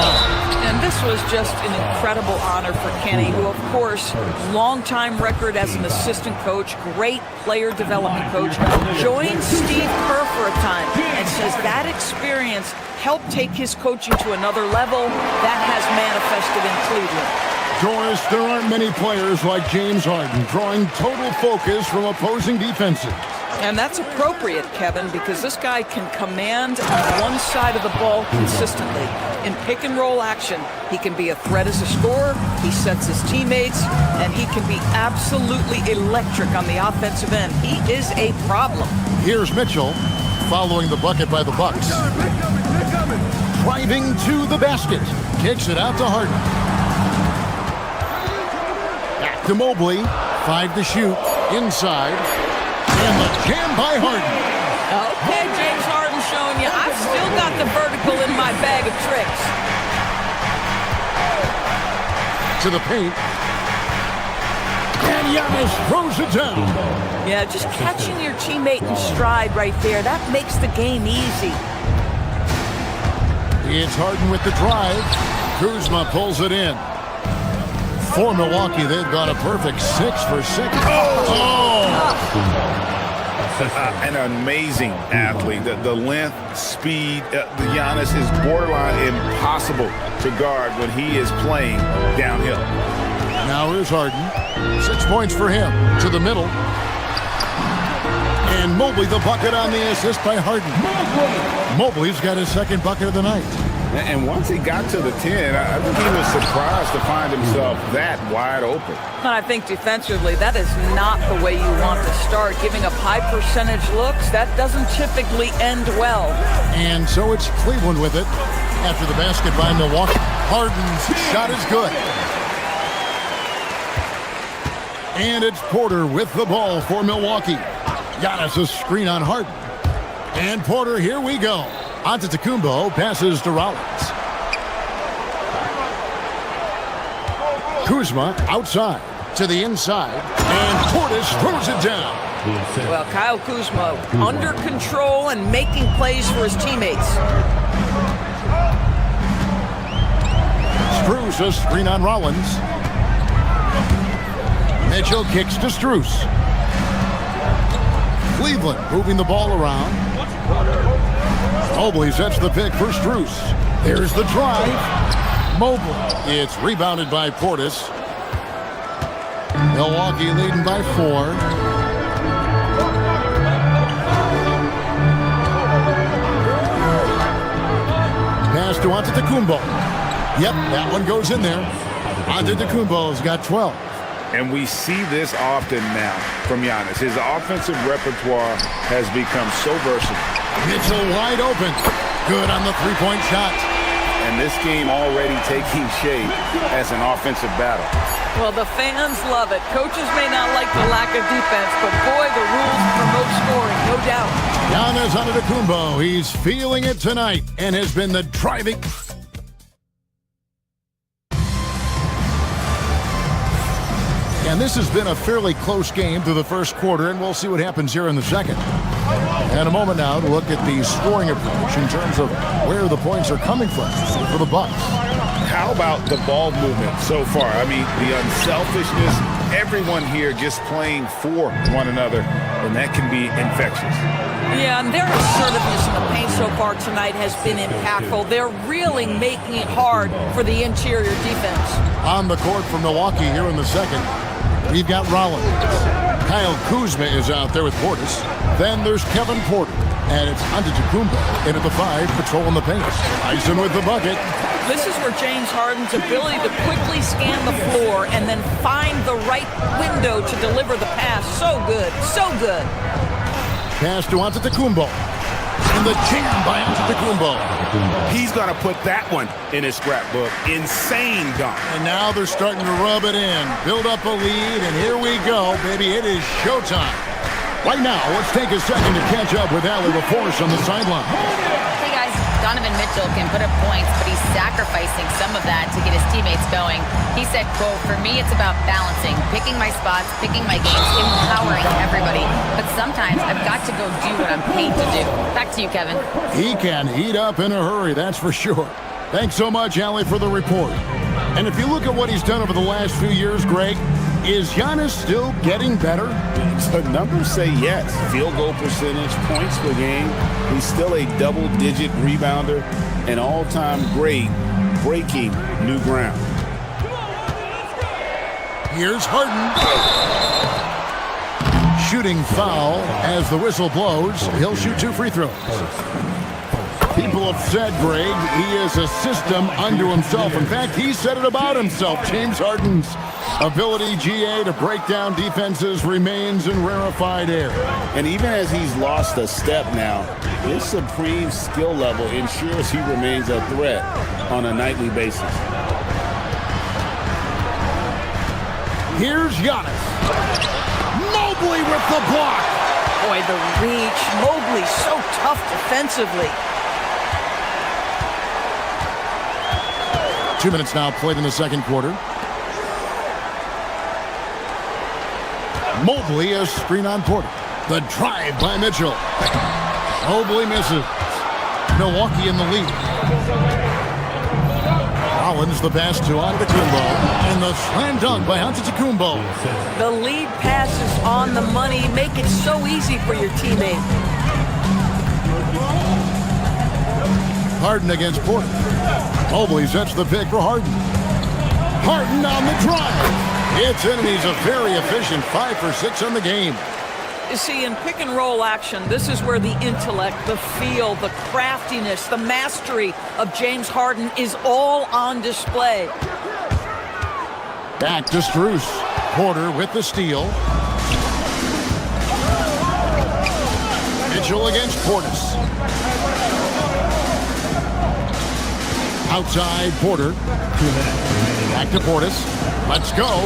And this was just an incredible honor for Kenny, who, of course, long-time record as an assistant coach, great player development coach, joined Steve Kerr for a time and says that experience helped take his coaching to another level. That has manifested in Cleveland. Doris, there aren't many players like James Harden drawing total focus from opposing defenses. And that's appropriate, Kevin, because this guy can command one side of the ball consistently. In pick-and-roll action, he can be a threat as a scorer, he sets his teammates, and he can be absolutely electric on the offensive end. He is a problem. Here's Mitchell, following the bucket by the Bucks. Driving to the basket. Kicks it out to Harden. Back to Mobley. 5 to shoot. Inside. And the jam by Harden. Okay, James Harden showing you, I've still got the vertical in my bag of tricks. To the paint. And Giannis throws it down. Yeah, just catching your teammate in stride right there, that makes the game easy. It's Harden with the drive. Kuzma pulls it in. For Milwaukee, they've got a perfect 6 for 6. An amazing athlete. The length, speed, Giannis is borderline impossible to guard when he is playing downhill. Now here's Harden. 6 points for him. To the middle. And Mobley the bucket on the assist by Harden. Mobley's got his second bucket of the night. And once he got to the 10, I think he was surprised to find himself that wide open. And I think defensively, that is not the way you want to start. Giving up high percentage looks, that doesn't typically end well. And so it's Cleveland with it after the basket by Milwaukee. Harden's shot is good. And it's Porter with the ball for Milwaukee. Giannis a screen on Harden. And Porter, here we go. Antetokounmpo passes to Rollins. Kuzma outside to the inside. And Portis throws it down. Well, Kyle Kuzma under control and making plays for his teammates. Strus a screen on Rollins. Mitchell kicks to Strus. Cleveland moving the ball around. Mobley sets the pick for Strus. There's the drive. Mobley. It's rebounded by Portis. Milwaukee leading by 4. Pass to Antetokounmpo. Yep, that one goes in there. Antetokounmpo's got 12. And we see this often now from Giannis. His offensive repertoire has become so versatile. Mitchell wide open. Good on the three-point shot. And this game already taking shape as an offensive battle. Well, the fans love it. Coaches may not like the lack of defense, but boy, the rules promote scoring, no doubt. Giannis Antetokounmpo, he's feeling it tonight and has been the driving... And this has been a fairly close game through the first quarter, and we'll see what happens here in the second. And a moment now to look at the scoring approach in terms of where the points are coming from for the Bucks. How about the ball movement so far? I mean, the unselfishness, everyone here just playing for one another, and that can be infectious. Yeah, and their assertiveness in the paint so far tonight has been impactful. They're really making it hard for the interior defense. On the court for Milwaukee here in the second, we've got Rollins. Kyle Kuzma is out there with Portis. Then there's Kevin Porter. And it's Antetokounmpo in at the 5, patrolling the paint. Tyson with the bucket. This is where James Harden's ability to quickly scan the floor and then find the right window to deliver the pass. So good, so good. Pass to Antetokounmpo. And the jam by Antetokounmpo. He's going to put that one in his scrapbook. Insane dunk. And now they're starting to rub it in. Build up a lead, and here we go, baby. It is showtime. Right now, let's take a second to catch up with Allie LaForce on the sideline. Hey guys, Donovan Mitchell can put up points, but he's sacrificing some of that to get his teammates going. He said, quote, "For me, it's about balancing, picking my spots, picking my games, empowering everybody. But sometimes I've got to go do what I'm paid to do." Back to you, Kevin. He can heat up in a hurry, that's for sure. Thanks so much, Allie, for the report. And if you look at what he's done over the last few years, Greg, is Giannis still getting better? The numbers say yes. Field goal percentage, points per game. He's still a double-digit rebounder, an all-time great, breaking new ground. Here's Harden. Shooting foul as the whistle blows. He'll shoot 2 free throws. People have said, Greg, he is a system unto himself. In fact, he said it about himself. James Harden's ability, GA, to break down defenses remains in rarefied air. And even as he's lost a step now, his supreme skill level ensures he remains a threat on a nightly basis. Here's Giannis. Mobley with the block. Boy, the reach. Mobley so tough defensively. 2 minutes now played in the second quarter. Mobley, a screen on Porter. The drive by Mitchell. Mobley misses. Milwaukee in the lead. Rollins the pass to Antetokounmpo. And the slam dunk by Antetokounmpo. The lead pass is on the money. Make it so easy for your teammate. Harden against Porter. Mobley sets the pick for Harden. Harden on the drive. It's in, and he's a very efficient 5 for 6 on the game. You see, in pick and roll action, this is where the intellect, the feel, the craftiness, the mastery of James Harden is all on display. Back to Strus. Porter with the steal. Mitchell against Portis. Outside Porter. 2 minutes. Back to Portis. Let's go.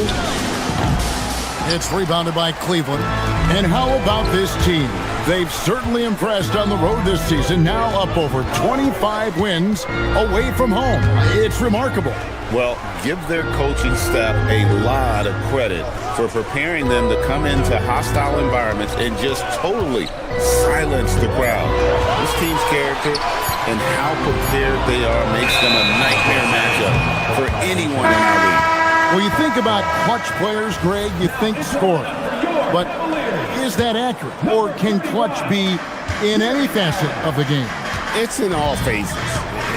It's rebounded by Cleveland. And how about this team? They've certainly impressed on the road this season. Now up over 25 wins away from home. It's remarkable. Well, give their coaching staff a lot of credit for preparing them to come into hostile environments and just totally silence the crowd. This team's character and how prepared they are makes them a nightmare matchup for anyone in our league. Well, you think about clutch players, Greg, you think scoring. But is that accurate? Or can clutch be in any facet of the game? It's in all phases.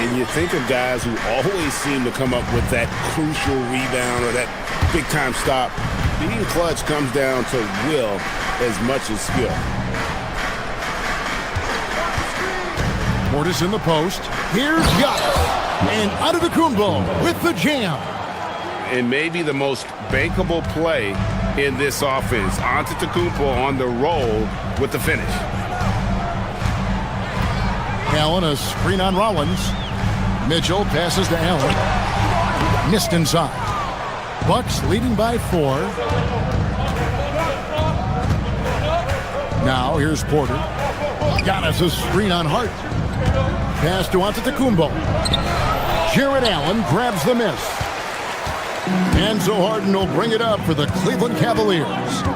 And you think of guys who always seem to come up with that crucial rebound or that big-time stop. Being clutch comes down to will as much as skill. Portis in the post. Here's Giannis. And AbuDhabi with the jam. And maybe the most bankable play in this offense. Antetokounmpo on the roll with the finish. Allen, a screen on Rollins. Mitchell passes to Allen. Missed inside. Bucks leading by 4. Now here's Porter. Giannis, a screen on Hart. Pass to Antetokounmpo. Jared Allen grabs the miss. And so Harden will bring it up for the Cleveland Cavaliers.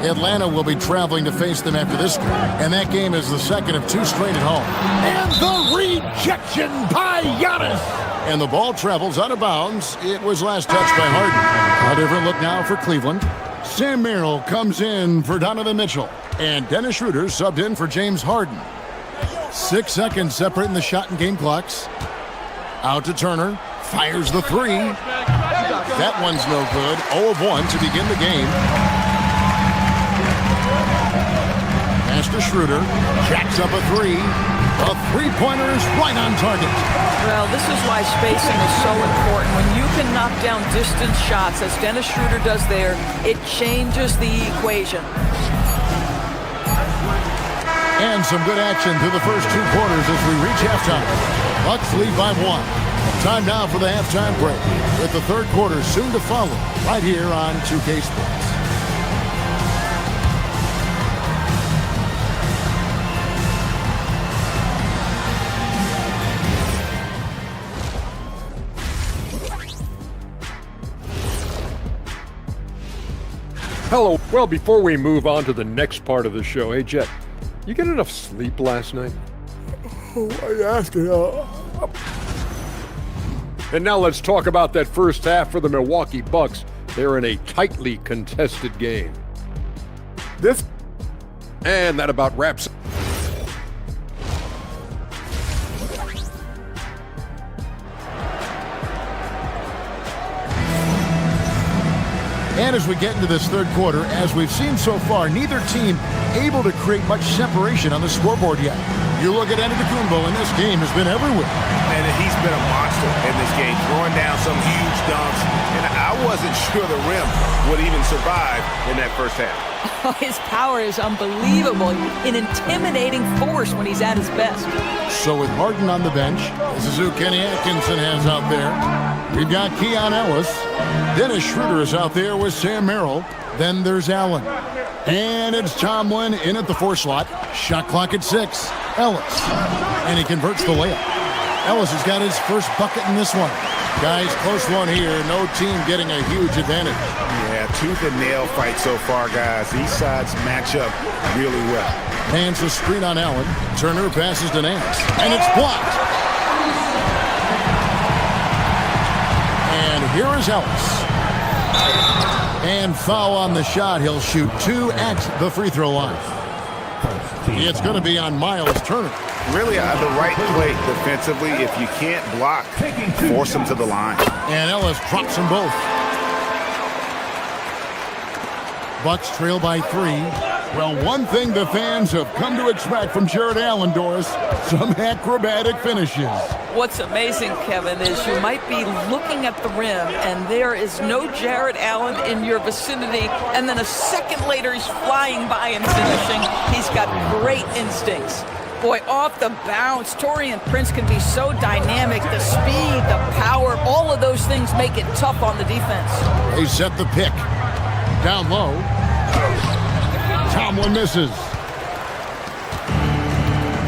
Atlanta will be traveling to face them after this game. And that game is the second of 2 straight at home. And the rejection by Giannis. And the ball travels out of bounds. It was last touched by Harden. A different look now for Cleveland. Sam Merrill comes in for Donovan Mitchell. And Dennis Schroeder subbed in for James Harden. 6 seconds separating the shot and game clocks. Out to Turner. Fires the 3. That one's no good. 0 of 1 to begin the game. Pass to Schroeder. Jacks up a 3. A three-pointer is right on target. Well, this is why spacing is so important. When you can knock down distance shots, as Dennis Schroeder does there, it changes the equation. And some good action through the first 2 quarters as we reach halftime. Bucks lead by 1. Time now for the halftime break, with the third quarter soon to follow, right here on 2K Sports. Hello. Well, before we move on to the next part of the show, hey, Jet, you get enough sleep last night? Why are you asking? And now let's talk about that first half for the Milwaukee Bucks. They're in a tightly contested game. And that about wraps it. And as we get into this third quarter, as we've seen so far, neither team able to create much separation on the scoreboard yet. You look at Antetokounmpo, and this game has been everywhere. And he's been a monster in this game, throwing down some huge dunks. And I wasn't sure the rim would even survive in that first half. His power is unbelievable, an intimidating force when he's at his best. So with Harden on the bench, this is who Kenny Atkinson has out there. We've got Keon Ellis. Dennis Schroeder is out there with Sam Merrill. Then there's Allen. And it's Tomlin in at the 4 slot. Shot clock at 6. Ellis. And he converts the layup. Ellis has got his first bucket in this one. Guys, close one here. No team getting a huge advantage. Yeah, tooth and nail fight so far, guys. These sides match up really well. Hands a screen on Allen. Turner passes to Nance. And it's blocked. And here is Ellis. And foul on the shot. He'll shoot 2 at the free throw line. It's going to be on Miles Turner. Really the right play defensively. If you can't block, force them to the line. And Ellis drops them both. Bucks trail by 3. Well, one thing the fans have come to expect from Jared Allen, Doris, some acrobatic finishes. What's amazing, Kevin, is you might be looking at the rim and there is no Jared Allen in your vicinity, and then a second later he's flying by and finishing. He's got great instincts. Boy, off the bounce, Taurean Prince can be so dynamic. The speed, the power, all of those things make it tough on the defense. They set the pick. Down low. Tomlin misses.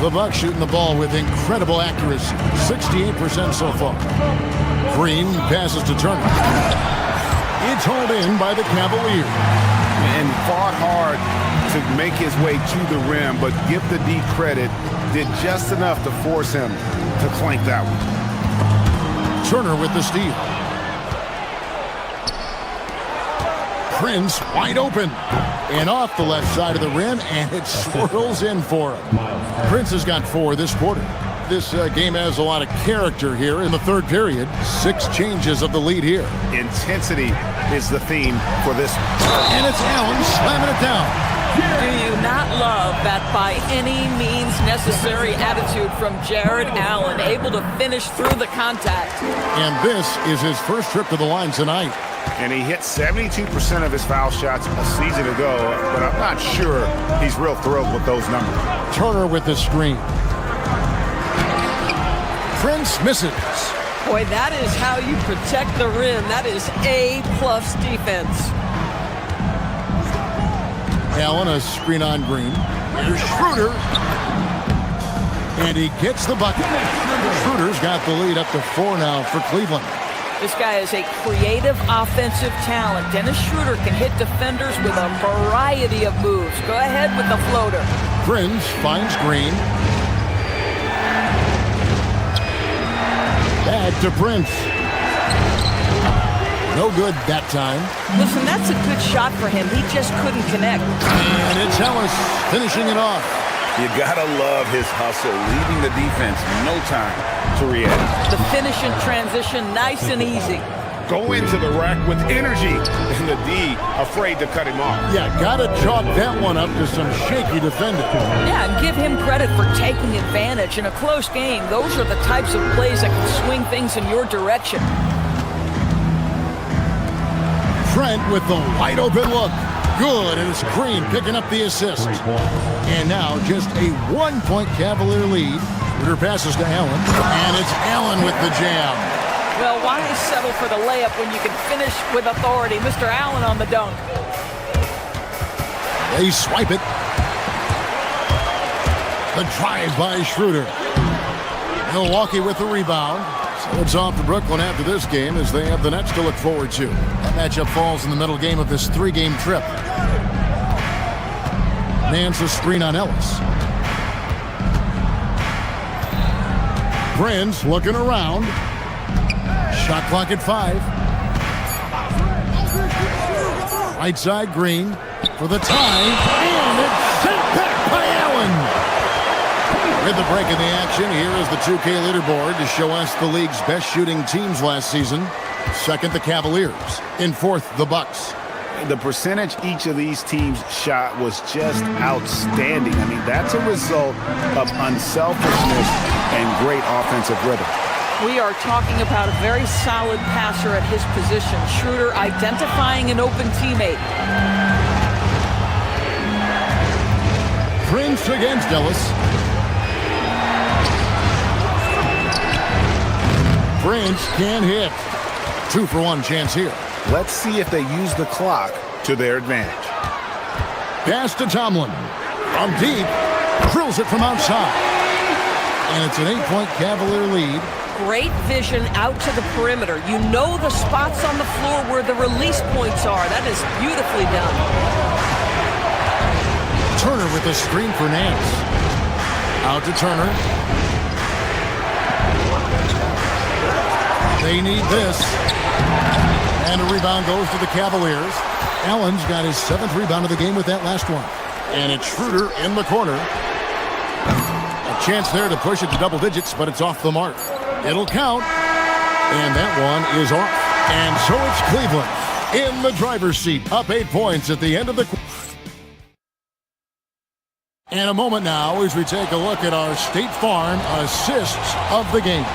The Bucks shooting the ball with incredible accuracy. 68% so far. Green passes to Turner. It's hauled in by the Cavaliers. And fought hard to make his way to the rim, but give the D credit, did just enough to force him to clank that one. Turner with the steal. Prince wide open. And off the left side of the rim, and it swirls in for him. Prince has got 4 this quarter. this game has a lot of character here in the third period. 6 changes of the lead here. Intensity is the theme for this. And it's Allen slamming it down. Do you not love that by any means necessary attitude from Jared Allen, able to finish through the contact? And this is his first trip to the line tonight. And he hit 72% of his foul shots a season ago, but I'm not sure he's real thrilled with those numbers. Turner with the screen. Prince misses. Boy, that is how you protect the rim. That is A-plus defense. Allen, a screen on Green. Here's Schroeder. And he gets the bucket. Schroeder's got the lead up to 4 now for Cleveland. This guy is a creative offensive talent. Dennis Schroeder can hit defenders with a variety of moves. Go ahead with the floater. Prince finds Green. Back to Prince. No good that time. Listen, that's a good shot for him. He just couldn't connect. And it's Ellis finishing it off. You gotta love his hustle, leaving the defense no time to react. The finish in transition, nice and easy. Go into the rack with energy, and the D afraid to cut him off. Yeah, gotta chalk that one up to some shaky defending. Yeah, and give him credit for taking advantage. In a close game, those are the types of plays that can swing things in your direction. Trent with the wide open look. Good, and it's Green picking up the assist. And now just a 1-point Cavalier lead. Schroeder passes to Allen, and it's Allen with the jam. Well, why settle for the layup when you can finish with authority? Mr. Allen on the dunk. They swipe it. The drive by Schroeder. Milwaukee with the rebound. So it's off to Brooklyn after this game as they have the Nets to look forward to. That matchup falls in the middle game of this 3-game trip. Nance a screen on Ellis. Prince looking around. Shot clock at 5. Right side, Green for the tie. And it's sent back by Allen. With the break in the action, here is the 2K leaderboard to show us the league's best shooting teams last season. Second, the Cavaliers. In fourth, the Bucks. The percentage each of these teams shot was just outstanding. I mean, that's a result of unselfishness and great offensive rhythm. We are talking about a very solid passer at his position. Schroeder identifying an open teammate. Prince against Ellis. Prince can hit. 2-for-1 chance here. Let's see if they use the clock to their advantage. Pass to Tomlin. From deep. Drills it from outside. And it's an 8-point Cavalier lead. Great vision out to the perimeter. You know the spots on the floor where the release points are. That is beautifully done. Turner with a screen for Nance. Out to Turner. They need this. And a rebound goes to the Cavaliers. Allen's got his 7th rebound of the game with that last one. And it's Schroeder in the corner. A chance there to push it to double digits, but it's off the mark. It'll count. And that one is off. And so it's Cleveland in the driver's seat, up 8 points at the end of the quarter. And a moment now as we take a look at our State Farm assists of the game.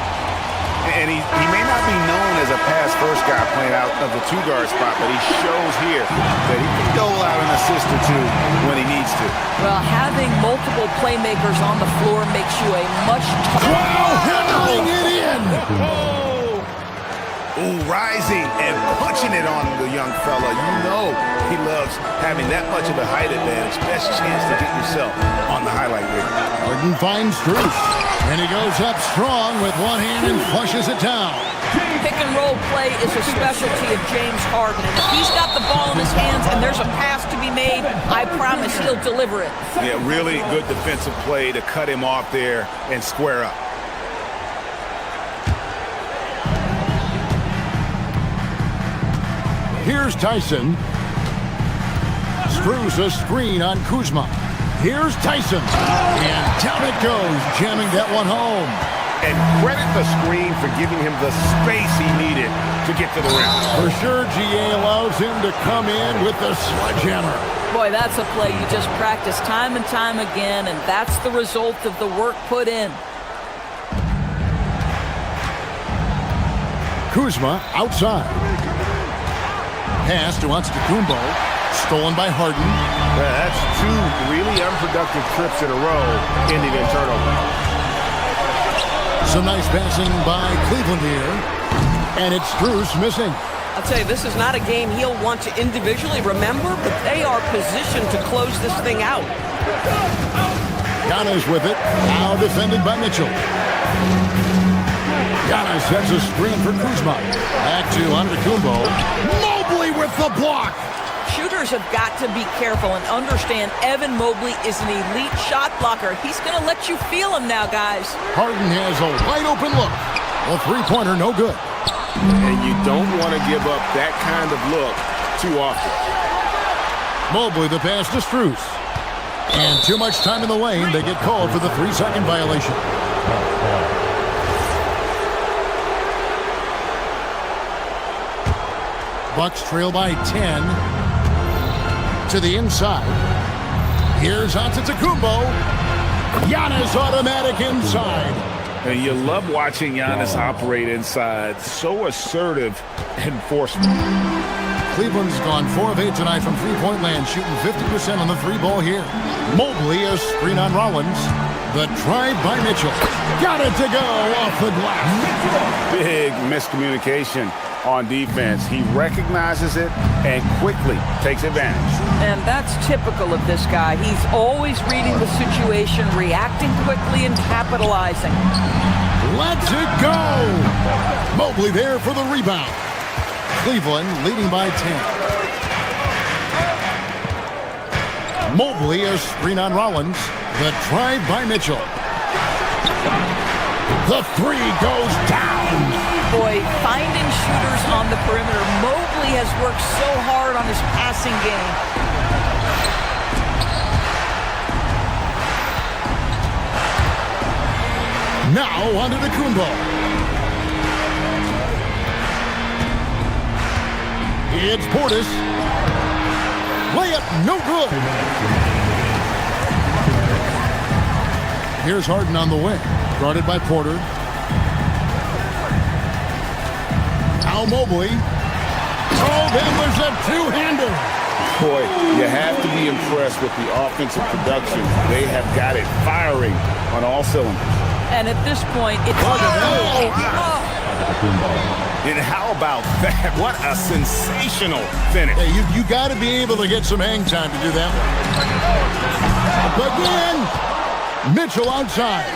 And he may not be known as a pass-first guy playing out of the 2-guard spot, but he shows here that he can dole out an assist or 2 when he needs to. Well, having multiple playmakers on the floor makes you a much tougher... Wow, hammering it in! Ooh, rising and punching it on the young fella. You know he loves having that much of a height advantage. Best chance to get yourself on the highlight reel. Harden finds Struce. And he goes up strong with one hand and flushes it down. Pick and roll play is a specialty of James Harden. And if he's got the ball in his hands and there's a pass to be made, I promise he'll deliver it. Yeah, really good defensive play to cut him off there and square up. Here's Tyson. Screws a screen on Kuzma. Here's Tyson. And down it goes, jamming that one home. And credit the screen for giving him the space he needed to get to the rim. For sure, GA allows him to come in with the sledgehammer. Boy, that's a play you just practice time and time again, and that's the result of the work put in. Kuzma outside. Pass to Antetokounmpo. Stolen by Harden. That's two really unproductive trips in a row, ending in turnover. Some nice passing by Cleveland here. And it's Strus missing. I'll tell you, this is not a game he'll want to individually remember, but they are positioned to close this thing out. Giannis with it. Now defended by Mitchell. Giannis sets a screen for Kuzma. Back to Antetokounmpo. Mobley with the block. Shooters have got to be careful and understand Evan Mobley is an elite shot blocker. He's going to let you feel him now, guys. Harden has a wide open look. A three-pointer, no good. And you don't want to give up that kind of look too often. Mobley the pass to Strus. And too much time in the lane. They get called for the 3-second violation. Bucks trail by 10. To the inside. Here's Antetokounmpo. Giannis automatic inside. And you love watching Giannis operate inside. So assertive and forceful. Cleveland's gone 4 of 8 tonight from three-point land, shooting 50% on the three ball here. Mobley, a screen on Rollins. The drive by Mitchell. Got it to go off the glass. Big miscommunication on defense. He recognizes it and quickly takes advantage. And that's typical of this guy. He's always reading the situation, reacting quickly and capitalizing. Let's it go! Mobley there for the rebound. Cleveland leading by 10. Mobley, a screen on Rollins. The drive by Mitchell. The three goes down. Boy, finding shooters on the perimeter. Mobley has worked so hard on his passing game. Now onto the Antetokounmpo. It's Portis. Layup, no good. Here's Harden on the wing. Guarded by Porter. Now Mobley. Oh, then there's a two-hander. Boy, you have to be impressed with the offensive production. They have got it firing on all cylinders. And at this point, it's... And how about that? What a sensational finish. Hey, you got to be able to get some hang time to do that. Again, Mitchell outside.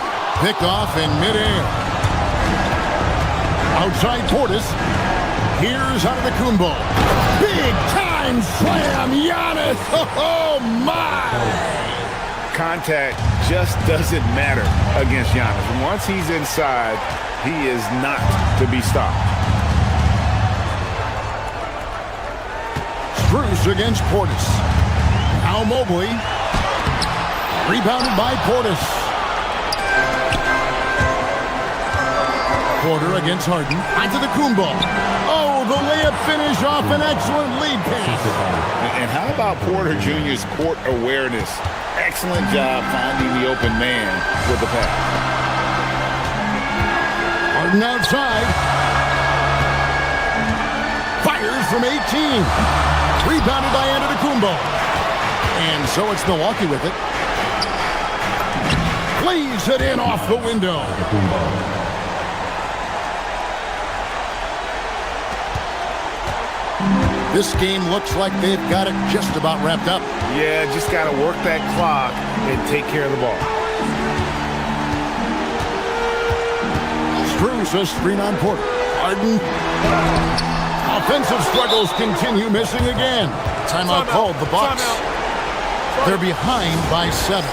Picked off in midair. Outside Portis. Here's Antetokounmpo. Big time slam, Giannis. Oh, my. Contact just doesn't matter against Giannis. And once he's inside, he is not to be stopped. Strus against Portis. Now Mobley. Rebounded by Portis. Porter against Harden. Antetokounmpo. Oh, the layup finish off an excellent lead pass. And how about Porter Jr.'s court awareness? Excellent job finding the open man with the pass. Harden outside. Fires from 18. Rebounded by Antetokounmpo. And so it's Milwaukee with it. Plays it in off the window. This game looks like they've got it just about wrapped up. Yeah, just got to work that clock and take care of the ball. Strus a screen on Porter. Harden. Offensive struggles continue, missing again. Timeout called, the Bucks. They're behind by 7.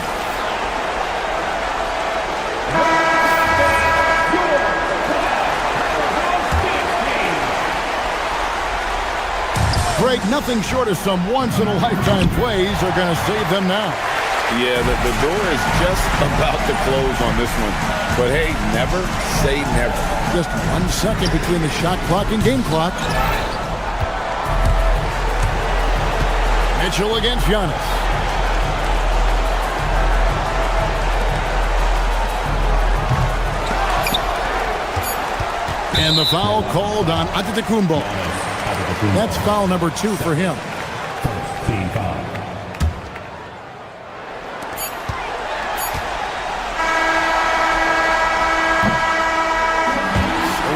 Greg, nothing short of some once-in-a-lifetime plays are going to save them now. Yeah, the door is just about to close on this one. But hey, never say never. Just 1 second between the shot clock and game clock. Mitchell against Giannis. And the foul called on AbuDhabi. That's foul number 2 for him. Team foul.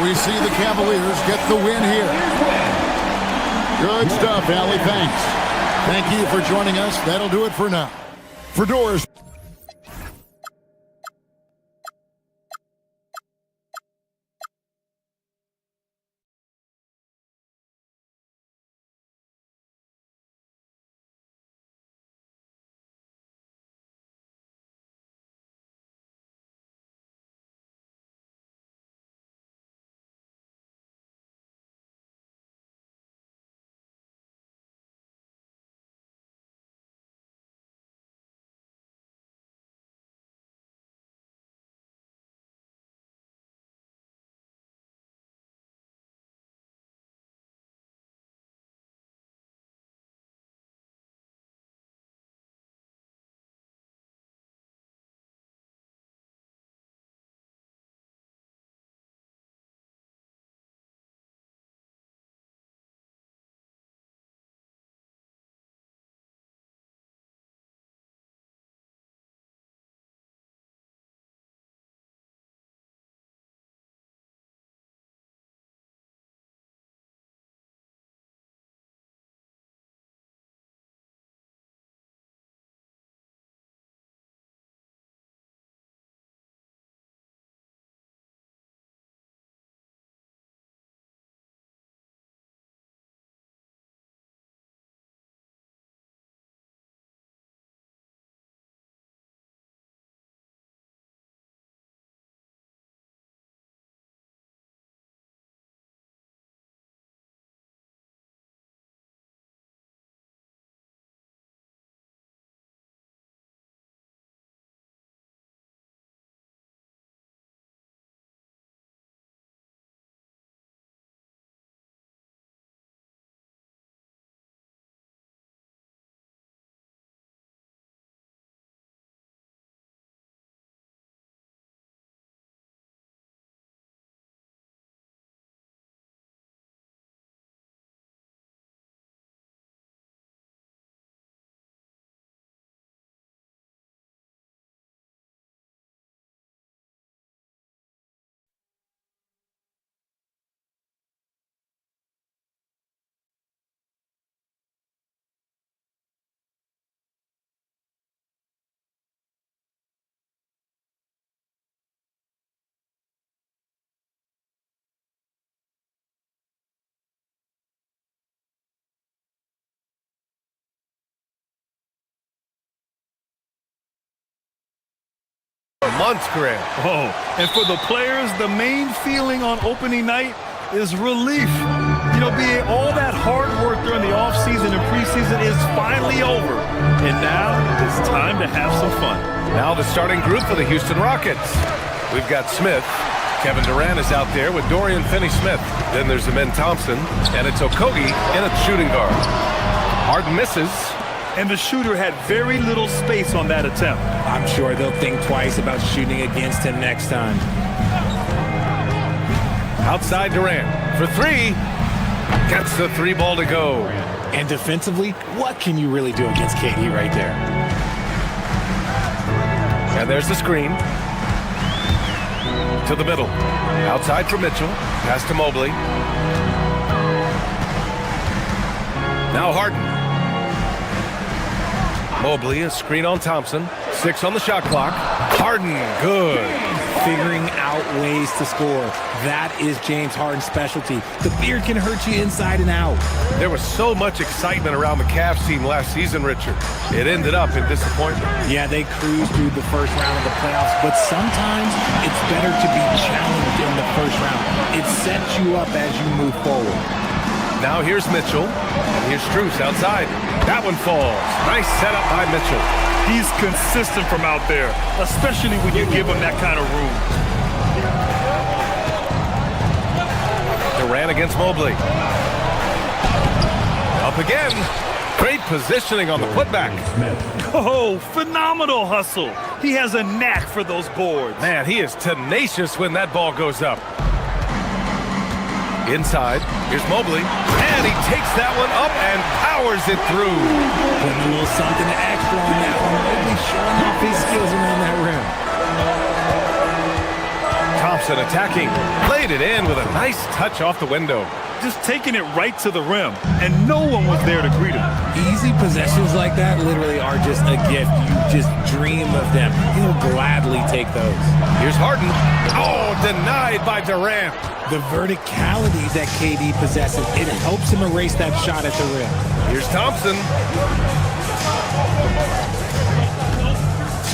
We see the Cavaliers get the win here. Good stuff, Allie. Thanks. Thank you for joining us. That'll do it for now. For Doors. Months, Grant. Oh, and for the players, the main feeling on opening night is relief. You know, being all that hard work during the offseason and preseason is finally over. And now it's time to have some fun. Now the starting group for the Houston Rockets. We've got Smith. Kevin Durant is out there with Dorian Finney-Smith. Then there's Amen Thompson, and it's Okogie in a shooting guard. Harden misses. And the shooter had very little space on that attempt. I'm sure they'll think twice about shooting against him next time. Outside Durant for 3. Gets the 3 ball to go. And defensively, what can you really do against KD right there? And there's the screen. To the middle. Outside for Mitchell. Pass to Mobley. Now Harden. Mobley, a screen on Thompson. 6 on the shot clock. Harden, good. Figuring out ways to score. That is James Harden's specialty. The beard can hurt you inside and out. There was so much excitement around the Cavs team last season, Richard. It ended up in disappointment. Yeah, they cruised through the first round of the playoffs, but sometimes it's better to be challenged in the first round. It sets you up as you move forward. Now here's Mitchell, and here's Strus outside. That one falls. Nice setup by Mitchell. He's consistent from out there, especially when you give him that kind of room. Durant against Mobley. Up again. Great positioning on the putback. Oh, phenomenal hustle. He has a knack for those boards. Man, he is tenacious when that ball goes up. Inside, here's Mobley, and he takes that one up and powers it through. Putting a little something extra on that one. Mobley showing off his skills around that rim. Thompson attacking, played it in with a nice touch off the window. Just taking it right to the rim, and no one was there to greet him. Easy possessions like that literally are just a gift. You just dream of them. He'll gladly take those. Here's Harden. Oh, denied by Durant. The verticality that KD possesses, it helps him erase that shot at the rim. Here's Thompson.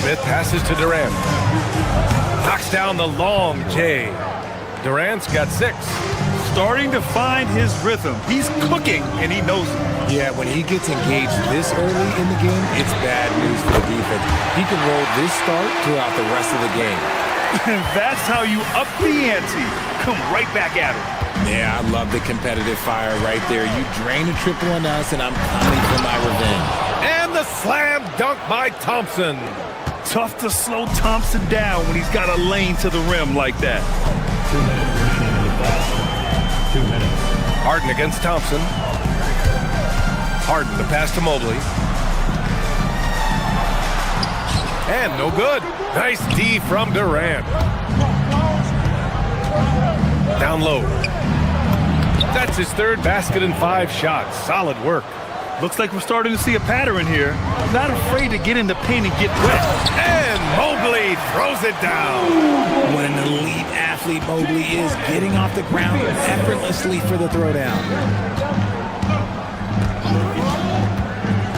Smith passes to Durant. Knocks down the long J. Durant's got 6. Starting to find his rhythm. He's cooking, and he knows it. Yeah, when he gets engaged this early in the game, it's bad news for the defense. He can roll this start throughout the rest of the game. And that's how you up the ante. Come right back at him. Yeah, I love the competitive fire right there. You drain a triple on us, and I'm coming for my revenge. And the slam dunk by Thompson. Tough to slow Thompson down when he's got a lane to the rim like that. 2 minutes remaining in the class. 2 minutes. Harden against Thompson. Harden, the pass to Mobley. And no good. Nice D from Durant. Down low. That's his 3rd basket in 5 shots. Solid work. Looks like we're starting to see a pattern here. Not afraid to get in the paint and get wet. And Mobley throws it down. What an elite athlete Mobley is, getting off the ground effortlessly for the throwdown.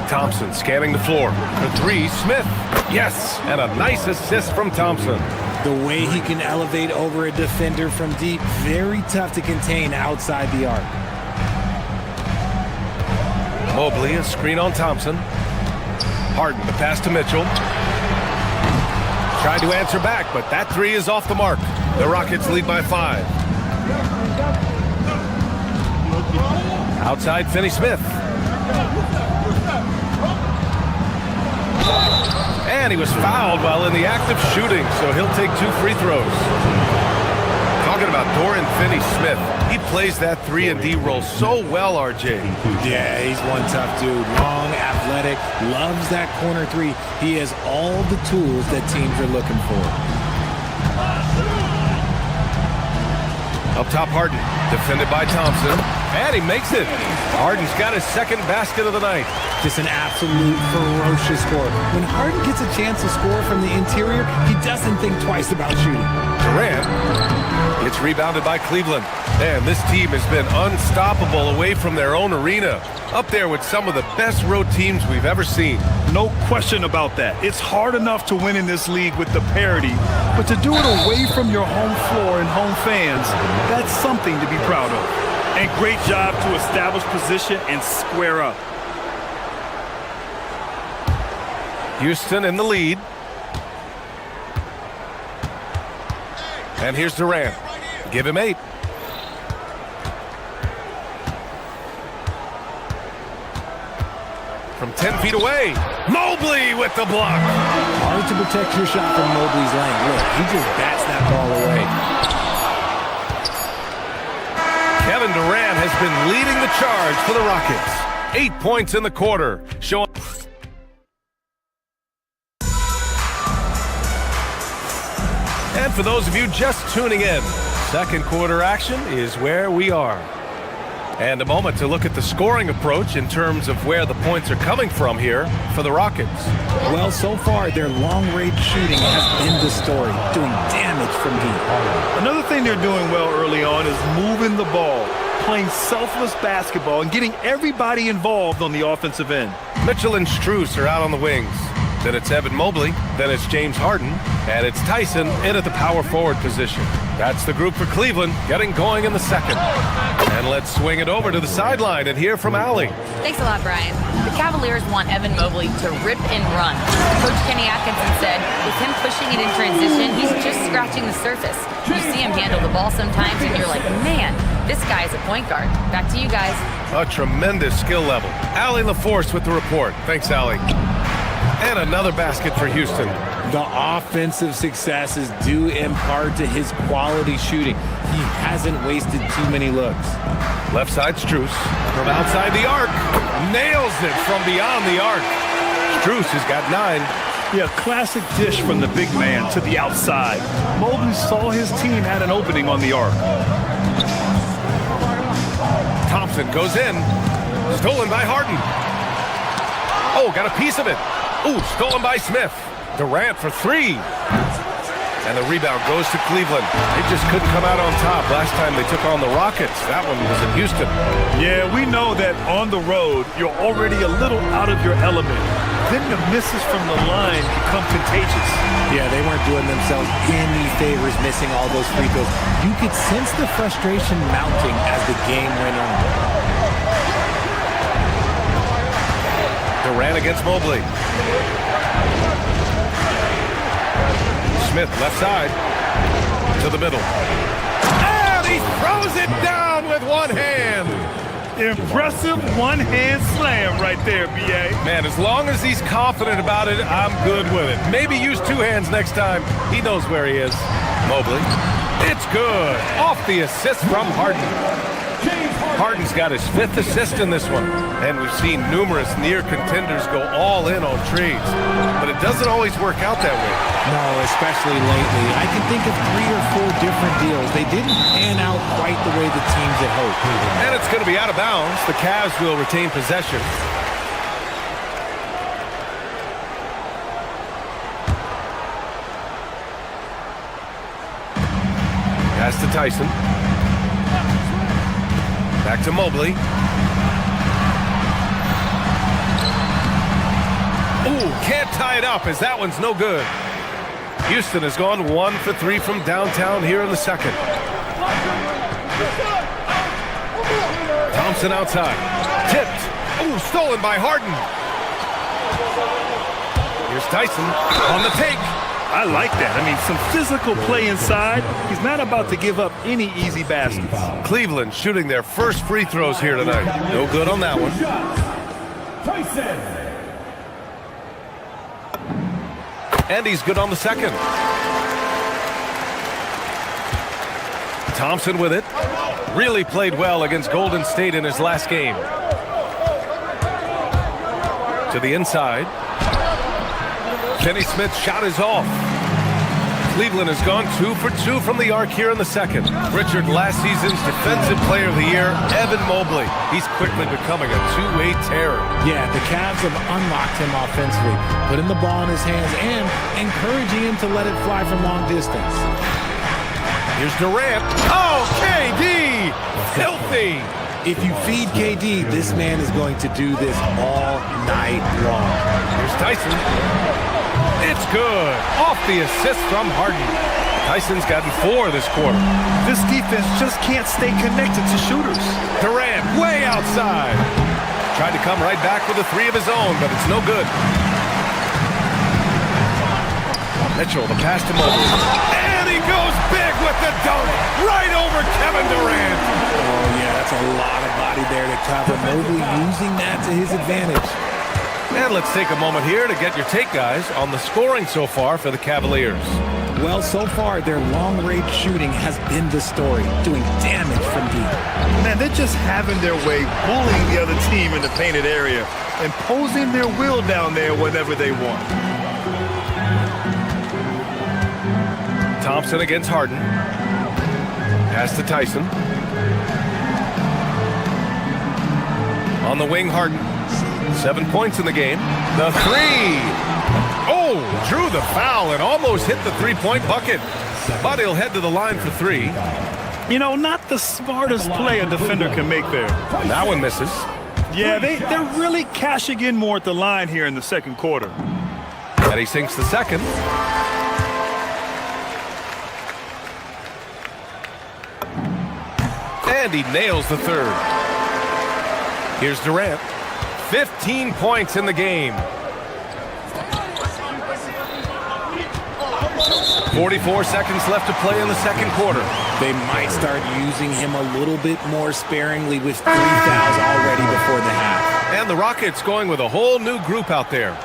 Thompson scanning the floor. For 3, Smith. Yes, and a nice assist from Thompson. The way he can elevate over a defender from deep, very tough to contain outside the arc. Mobley, a screen on Thompson. Harden, the pass to Mitchell. Tried to answer back, but that 3 is off the mark. The Rockets lead by 5. Outside, Finney-Smith. And he was fouled while in the act of shooting, so he'll take 2 free throws. Talking about Dorian Finney-Smith. He plays that 3 and D role so well, RJ. Yeah, he's one tough dude. Long, athletic, loves that corner 3. He has all the tools that teams are looking for. Up top, Harden. Defended by Thompson. And he makes it. Harden's got his 2nd basket of the night. Just an absolute ferocious score. When Harden gets a chance to score from the interior, he doesn't think twice about shooting. Durant gets rebounded by Cleveland. And this team has been unstoppable away from their own arena. Up there with some of the best road teams we've ever seen. No question about that. It's hard enough to win in this league with the parity, but to do it away from your home floor and home fans, that's something to be proud of. And great job to establish position and square up. Houston in the lead. And here's Durant. Give him 8. From 10 feet away, Mobley with the block. Hard to protect your shot from Mobley's lane. Look, he just bats that ball away. Kevin Durant has been leading the charge for the Rockets. 8 points in the quarter, showing. And for those of you just tuning in, 2nd quarter action is where we are. And a moment to look at the scoring approach in terms of where the points are coming from here for the Rockets. Well, so far, their long-range shooting has been the story, doing damage from deep. Another thing they're doing well early on is moving the ball, playing selfless basketball, and getting everybody involved on the offensive end. Mitchell and Strus are out on the wings. Then it's Evan Mobley. Then it's James Harden. And it's Tyson in at the power forward position. That's the group for Cleveland getting going in the second. And let's swing it over to the sideline and hear from Allie. Thanks a lot, Brian. The Cavaliers want Evan Mobley to rip and run. Coach Kenny Atkinson said, with him pushing it in transition, he's just scratching the surface. You see him handle the ball sometimes, and you're like, man, this guy is a point guard. Back to you guys. A tremendous skill level. Allie LaForce with the report. Thanks, Allie. And another basket for Houston. The offensive success is due in part to his quality shooting. He hasn't wasted too many looks. Left side, Strus. From outside the arc. Nails it from beyond the arc. Strus has got 9. Yeah, classic dish from the big man to the outside. Mobley saw his team had an opening on the arc. Thompson goes in. Stolen by Harden. Oh, got a piece of it. Ooh, stolen by Smith. Durant for 3. And the rebound goes to Cleveland. They just couldn't come out on top last time they took on the Rockets. That one was in Houston. Yeah, we know that on the road, you're already a little out of your element. Then the misses from the line become contagious. Yeah, they weren't doing themselves any favors missing all those free throws. You could sense the frustration mounting as the game went on. Durant against Mobley. Smith left side to the middle. And he throws it down with one hand. Impressive one-hand slam right there, B.A. Man, as long as he's confident about it, I'm good with it. Maybe use 2 hands next time. He knows where he is. Mobley. It's good. Off the assist from Harden. Harden's got his 5th assist in this one. And we've seen numerous near contenders go all in on trades. But it doesn't always work out that way. No, especially lately. I can think of 3 or 4 different deals. They didn't pan out quite the way the teams had hoped. And it's going to be out of bounds. The Cavs will retain possession. Pass to Tyson. Back to Mobley. Ooh, can't tie it up as that one's no good. Houston has gone 1 for 3 from downtown here in the second. Thompson outside. Tipped. Ooh, stolen by Harden. Here's Tyson on the take. I like that. I mean, some physical play inside. He's not about to give up any easy baskets. Cleveland shooting their first free throws here tonight. No good on that one. And he's good on the second. Thompson with it. Really played well against Golden State in his last game. To the inside. Kenny Smith's shot is off. Cleveland has gone 2 for 2 from the arc here in the second. Richard, last season's Defensive Player of the Year, Evan Mobley. He's quickly becoming a two-way terror. Yeah, the Cavs have unlocked him offensively, putting the ball in his hands and encouraging him to let it fly from long distance. Here's Durant. Oh, KD! Filthy! If you feed KD, this man is going to do this all night long. Here's Tyson. It's good. Off the assist from Harden. Tyson's gotten 4 this quarter. This defense just can't stay connected to shooters. Durant way outside. Tried to come right back with a 3 of his own, but it's no good. Mitchell, the pass to Mobley. And he goes big with the dunk. Right over Kevin Durant. Oh, yeah, that's a lot of body there to cover. Mobley using that to his advantage. And let's take a moment here to get your take, guys, on the scoring so far for the Cavaliers. Well, so far, their long-range shooting has been the story, doing damage from deep. Man, they're just having their way, bullying the other team in the painted area, imposing their will down there whenever they want. Thompson against Harden. Pass to Tyson. On the wing, Harden. 7 points in the game. The 3. Oh, drew the foul and almost hit the three-point bucket. But he'll head to the line for 3. You know, not the smartest play a defender can make there. That one misses. Yeah, they're really cashing in more at the line here in the second quarter. And he sinks the second. And he nails the third. Here's Durant. 15 points in the game. 44 seconds left to play in the second quarter. They might start using him a little bit more sparingly with 3 fouls already before the half. And the Rockets going with a whole new group out there.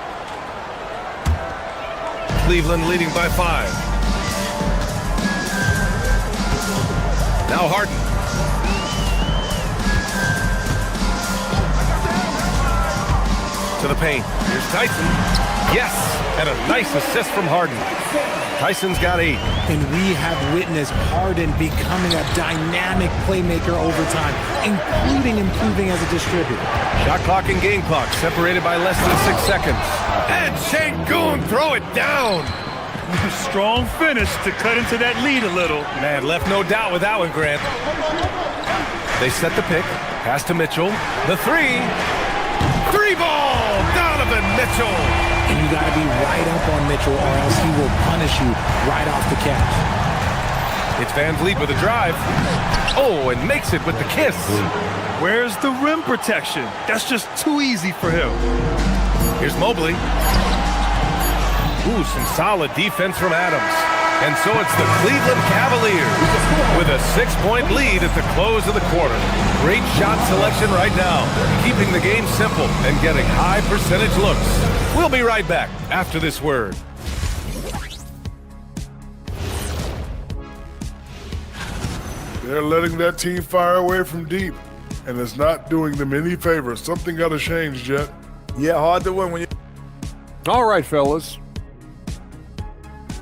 Cleveland leading by 5. Now Harden. To the paint. Here's Tyson. Yes, and a nice assist from Harden. Tyson's got 8. And we have witnessed Harden becoming a dynamic playmaker over time, including improving as a distributor. Shot clock and game clock separated by less than 6 seconds. And Şengün throw it down. Strong finish to cut into that lead a little. Man, left no doubt with that one, Grant. They set the pick. Pass to Mitchell. The 3. 3 ball! Donovan Mitchell! And you got to be right up on Mitchell or else he will punish you right off the catch. It's Van Vliet with a drive. Oh, and makes it with the kiss. Where's the rim protection? That's just too easy for him. Here's Mobley. Ooh, some solid defense from Adams. And so it's the Cleveland Cavaliers with a 6-point lead at the close of the quarter. Great shot selection right now, keeping the game simple and getting high percentage looks. We'll be right back after this word. They're letting that team fire away from deep, and it's not doing them any favors. Something got to change, Jet. Yeah, hard to win when you... All right, fellas.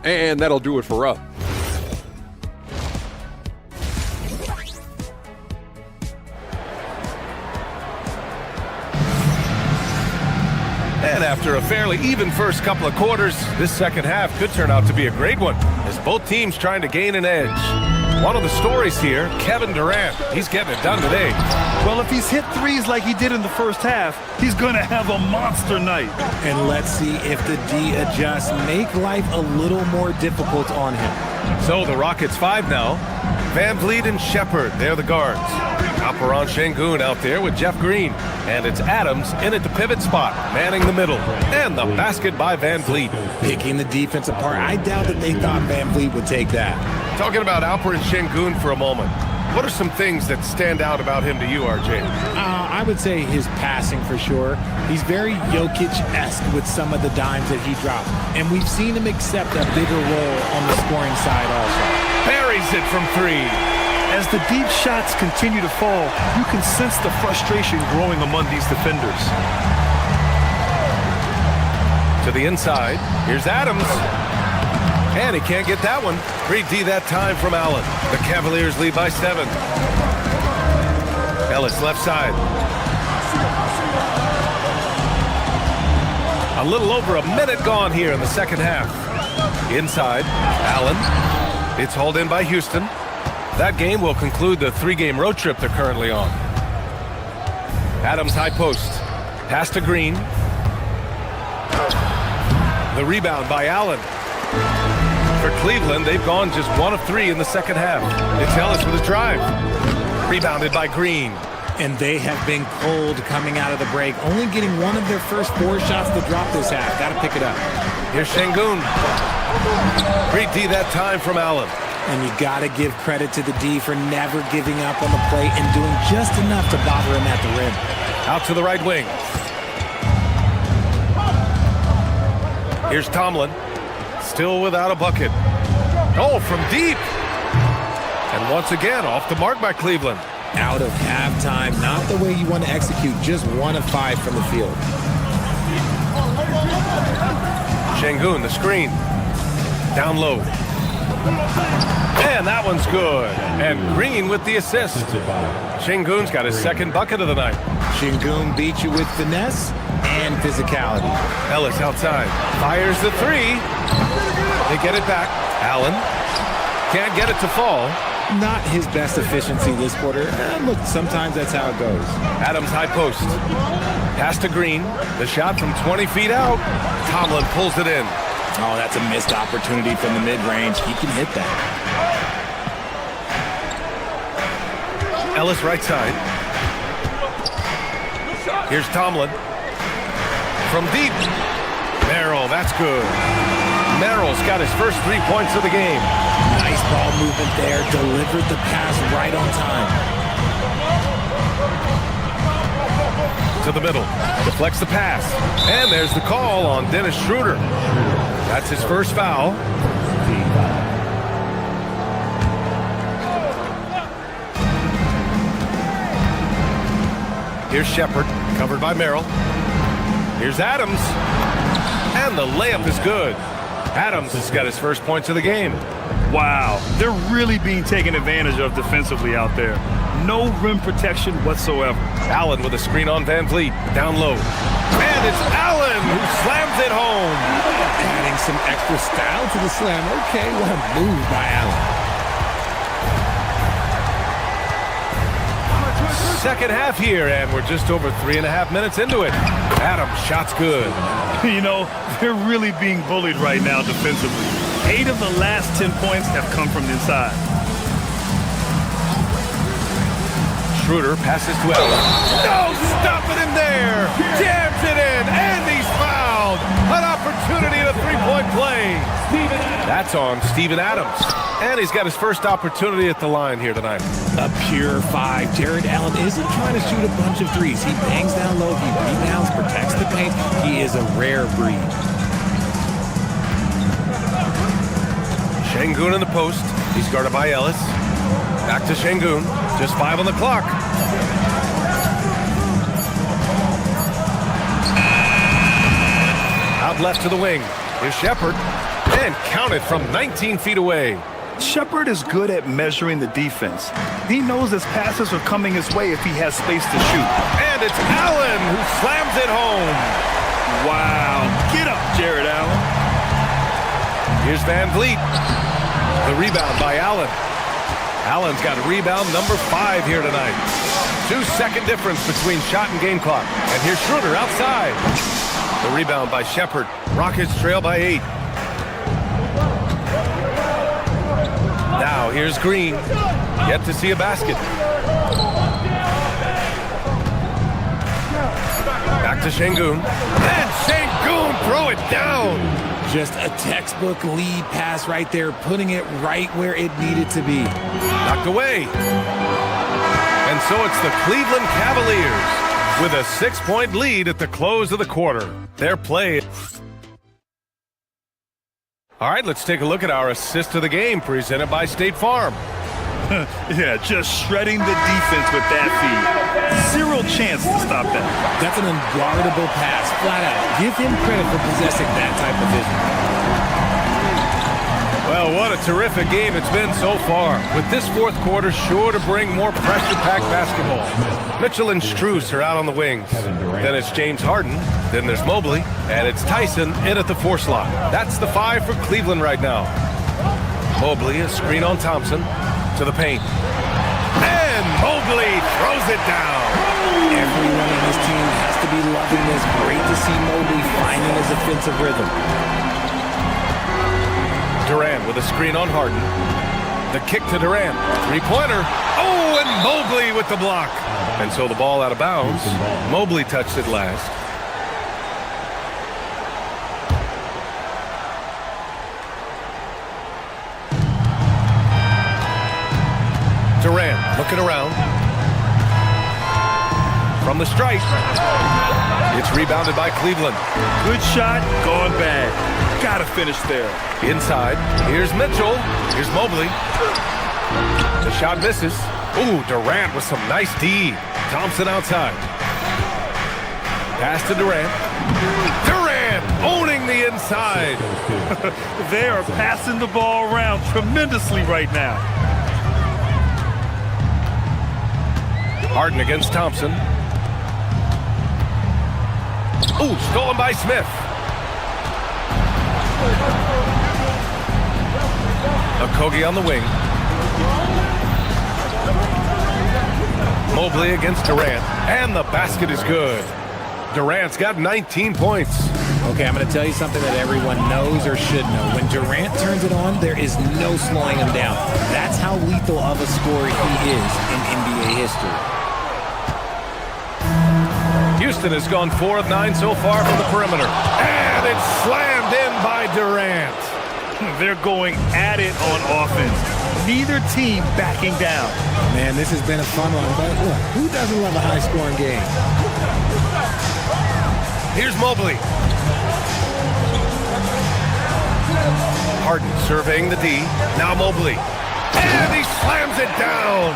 And that'll do it for us. And after a fairly even first couple of quarters, this second half could turn out to be a great one, as both teams trying to gain an edge. One of the stories here, Kevin Durant. He's getting it done today. Well, if he's hit threes like he did in the first half, he's going to have a monster night. And let's see if the D adjusts, make life a little more difficult on him. So the Rockets 5 now. Van Vliet and Shepherd, they're the guards. Alperen Şengün out there with Jeff Green. And it's Adams in at the pivot spot, manning the middle. And the basket by Van Vliet. Picking the defense apart. I doubt that they thought Van Vliet would take that. Talking about Alperen Şengün for a moment. What are some things that stand out about him to you, RJ? I would say his passing for sure. He's very Jokic-esque with some of the dimes that he drops. And we've seen him accept a bigger role on the scoring side also. Buries it from 3. As the deep shots continue to fall, you can sense the frustration growing among these defenders. To the inside, here's Adams. And he can't get that one. Great D that time from Allen. The Cavaliers lead by 7. Ellis left side. A little over a minute gone here in the second half. Inside, Allen. It's hauled in by Houston. That game will conclude the 3-game road trip they're currently on. Adams high post. Pass to Green. The rebound by Allen. For Cleveland, they've gone just 1 of 3 in the second half. It's Ellis with a drive. Rebounded by Green. And they have been cold coming out of the break, only getting one of their first 4 shots to drop this half. Got to pick it up. Here's Şengün. Great D that time from Allen. And you got to give credit to the D for never giving up on the play and doing just enough to bother him at the rim. Out to the right wing. Here's Tomlin. Still without a bucket. Oh, from deep. And once again, off the mark by Cleveland. Out of halftime. Not the way you want to execute. Just 1 of 5 from the field. Şengün, the screen. Down low. And that one's good. And Green with the assist. Şengün's got his second bucket of the night. Şengün beat you with finesse and physicality. Ellis outside. Fires the 3. They get it back. Allen can't get it to fall. Not his best efficiency this quarter. Look, sometimes that's how it goes. Adams high post. Pass to Green. The shot from 20 feet out. Tomlin pulls it in. Oh, that's a missed opportunity from the mid-range. He can hit that. Ellis right side. Here's Tomlin. From deep. Merrill, that's good. Merrill's got his first 3 points of the game. Nice ball movement there. Delivered the pass right on time. To the middle. Deflects the pass. And there's the call on Dennis Schroeder. That's his first foul. Here's Shepard, covered by Merrill. Here's Adams. And the layup is good. Adams has got his first points of the game. Wow, they're really being taken advantage of defensively out there. No rim protection whatsoever. Allen with a screen on Van Vliet, down low. And it's Allen who slams it home. Adding some extra style to the slam. Okay, what a move by Allen. Second half here, and we're just over 3.5 minutes into it. Adams, shot's good. You know, they're really being bullied right now defensively. 8 of the last 10 points have come from the inside. Schroeder passes to Allen. No, stopping him there. Jams it in, and he's fouled. An opportunity at a three-point play. That's on Steven Adams. And he's got his first opportunity at the line here tonight. A pure 5. Jared Allen isn't trying to shoot a bunch of threes. He bangs down low, he rebounds, protects the paint. He is a rare breed. Şengün in the post. He's guarded by Ellis. Back to Şengün. Just 5 on the clock. Out left to the wing. Here's Shepard. And counted from 19 feet away. Shepard is good at measuring the defense. He knows his passes are coming his way if he has space to shoot. And it's Allen who slams it home. Wow. Get up, Jared Allen. Here's Van Vliet. The rebound by Allen. Allen's got rebound number 5 here tonight. 2-second difference between shot and game clock. And here's Schroeder outside. The rebound by Shepard. Rockets trail by 8. Now here's Green. Yet to see a basket. Back to Şengün. And Şengün throw it down. Just a textbook lead pass right there, putting it right where it needed to be. Knocked away. And so it's the Cleveland Cavaliers with a 6-point lead at the close of the quarter. Their play. All right, let's take a look at our assist of the game presented by State Farm. Yeah, just shredding the defense with that feed. 0 chance to stop that. That's an unguardable pass, flat out. Give him credit for possessing that type of vision. Well, what a terrific game it's been so far. With this fourth quarter sure to bring more pressure-packed basketball. Mitchell and Strus are out on the wings. Then it's James Harden. Then there's Mobley. And it's Tyson in at the 4 slot. That's the 5 for Cleveland right now. Mobley, a screen on Thompson. To the paint. And Mobley throws it down. Everyone on his team has to be loving this. Great to see Mobley finding his offensive rhythm. Durant with a screen on Harden. The kick to Durant. 3-pointer. Oh, and Mobley with the block. And so the ball out of bounds. Mobley touched it last. Durant looking around. From the stripe. It's rebounded by Cleveland. Good shot, gone bad. Gotta finish there. Inside. Here's Mitchell. Here's Mobley. The shot misses. Ooh, Durant with some nice D. Thompson outside. Pass to Durant. Durant owning the inside. They are passing the ball around tremendously right now. Harden against Thompson. Ooh, stolen by Smith. Okogie on the wing. Mobley against Durant, and the basket is good. Durant's got 19 points. Okay, I'm going to tell you something that everyone knows or should know. When Durant turns it on, there is no slowing him down. That's how lethal of a scorer he is in NBA history. Houston has gone 4 of 9 so far from the perimeter. And it's slammed in by Durant. They're going at it on offense. Neither team backing down. Man, this has been a fun one, but look, who doesn't love a high-scoring game? Here's Mobley. Harden surveying the D. Now Mobley. And he slams it down.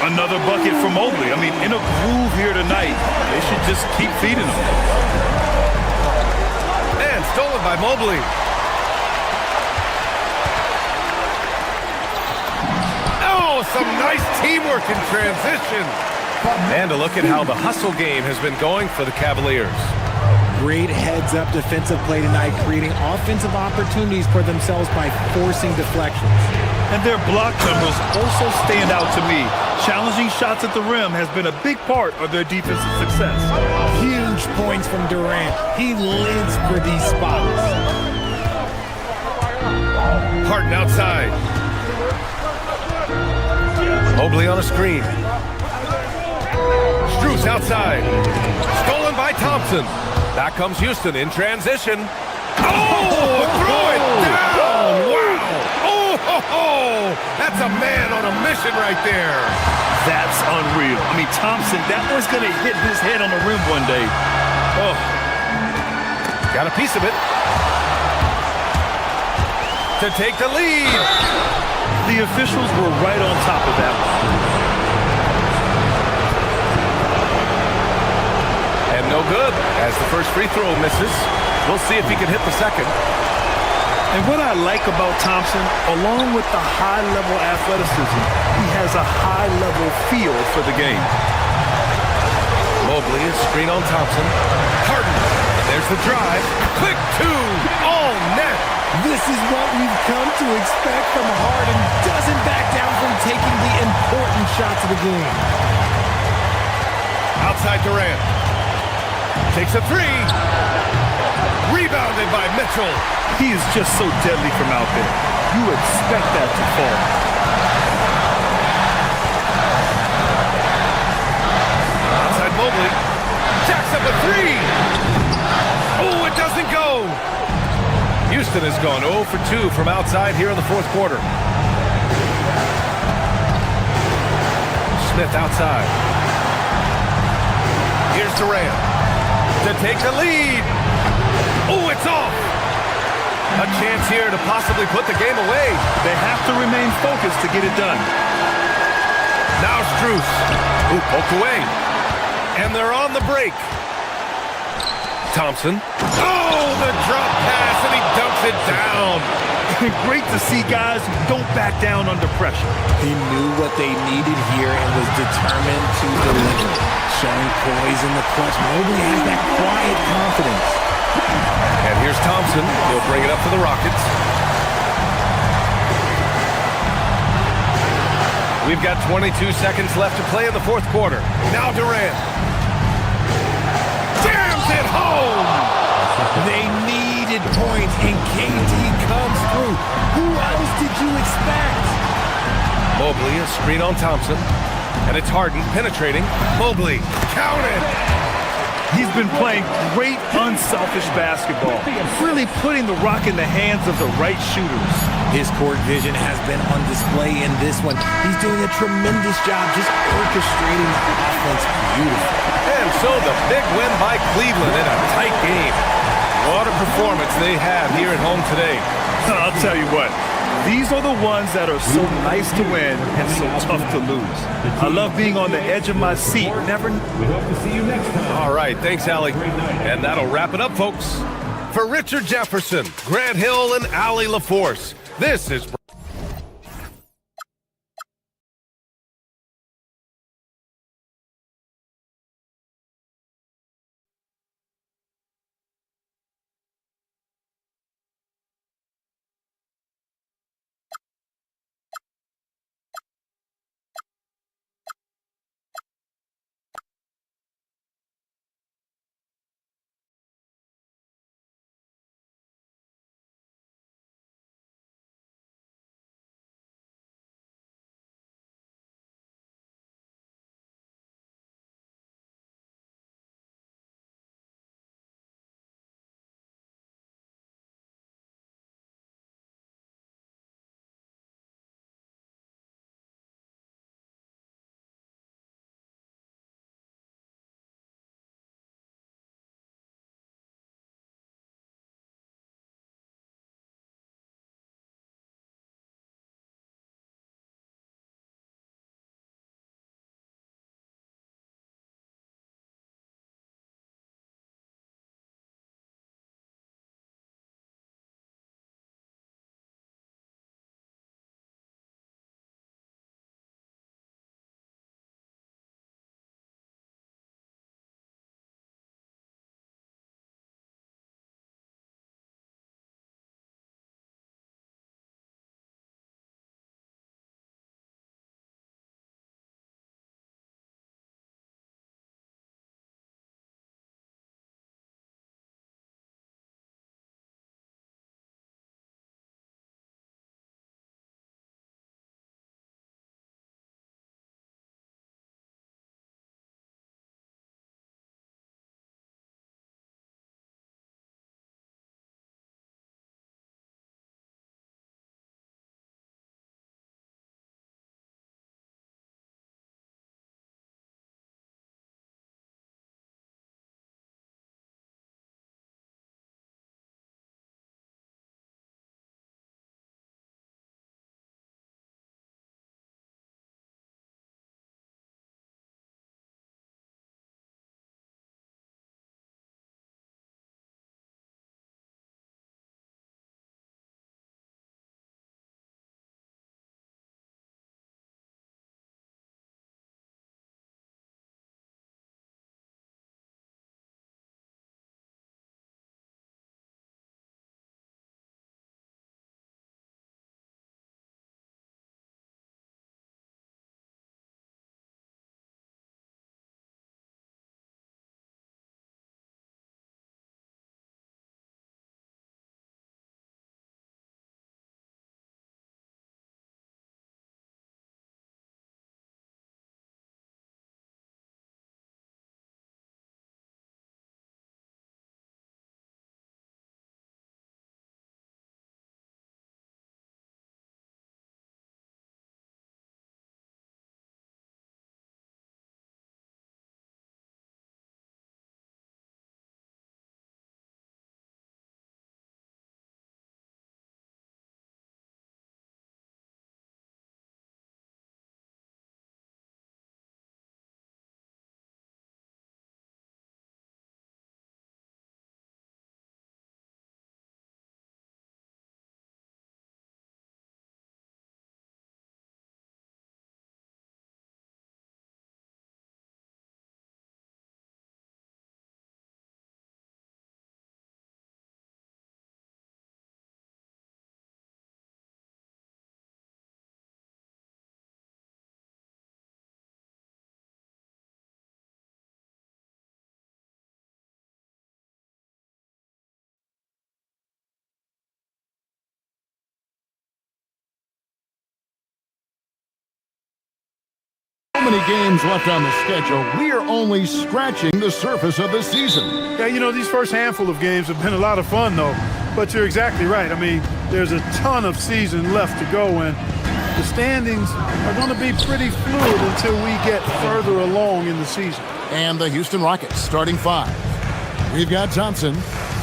Another bucket for Mobley. I mean, in a groove here tonight. They should just keep feeding him. And stolen by Mobley. Oh, some nice teamwork in transition. And a look at how the hustle game has been going for the Cavaliers. Great heads-up defensive play tonight, creating offensive opportunities for themselves by forcing deflections. And their block numbers also stand out to me. Challenging shots at the rim has been a big part of their defensive success. Huge points from Durant. He lives for these spots. Harden outside. Mobley on a screen. Strus outside. Stolen by Thompson. Back comes Houston in transition. Oh, throw it down! Wow! Oh, ho, ho. That's a man on a mission right there. That's unreal. I mean, Thompson, that one's going to hit his head on the rim one day. Oh. Got a piece of it. To take the lead. The officials were right on top of that one. And no good, as the first free throw misses. We'll see if he can hit the second. And what I like about Thompson, along with the high-level athleticism, he has a high-level feel for the game. Mobley is screen on Thompson. Harden, there's the drive. Quick two, all net. This is what we've come to expect from Harden. Doesn't back down from taking the important shots of the game. Outside Durant. Takes a three. Rebounded by Mitchell. He is just so deadly from out there. You expect that to fall. Outside Mobley. Jacks up a three. Oh, it doesn't go. Houston has gone 0 for 2 from outside here in the fourth quarter. Smith outside. Here's Durant to take the lead. Oh, it's off. A chance here to possibly put the game away. They have to remain focused to get it done. Now Strus, who poked away. And they're on the break. Thompson. Oh, the drop pass, and he dumps it down. Great to see guys who don't back down under pressure. He knew what they needed here and was determined to deliver. Showing poise in the clutch. Mobley has that quiet confidence. And here's Thompson. He'll bring it up for the Rockets. We've got 22 seconds left to play in the fourth quarter. Now Durant. Jams it home! They needed points, and KD comes through. Who else did you expect? Mobley, a screen on Thompson. And it's Harden penetrating. Mobley, counted! He's been playing great, unselfish basketball, really putting the rock in the hands of the right shooters. His court vision has been on display in this one. He's doing a tremendous job just orchestrating the offense beautifully. And so the big win by Cleveland in a tight game. What a performance they have here at home today. I'll tell you what, these are the ones that are so nice to win and so tough to lose. I love being on the edge of my seat. We hope to see you next time. All right, thanks, Allie. And that'll wrap it up, folks. For Richard Jefferson, Grant Hill, and Allie LaForce, this is So many games left on the schedule. We are only scratching the surface of the season. Yeah, you know, these first handful of games have been a lot of fun, though. But you're exactly right. I mean, there's a ton of season left to go, and the standings are going to be pretty fluid until we get further along in the season. And the Houston Rockets starting 5. We've got Thompson.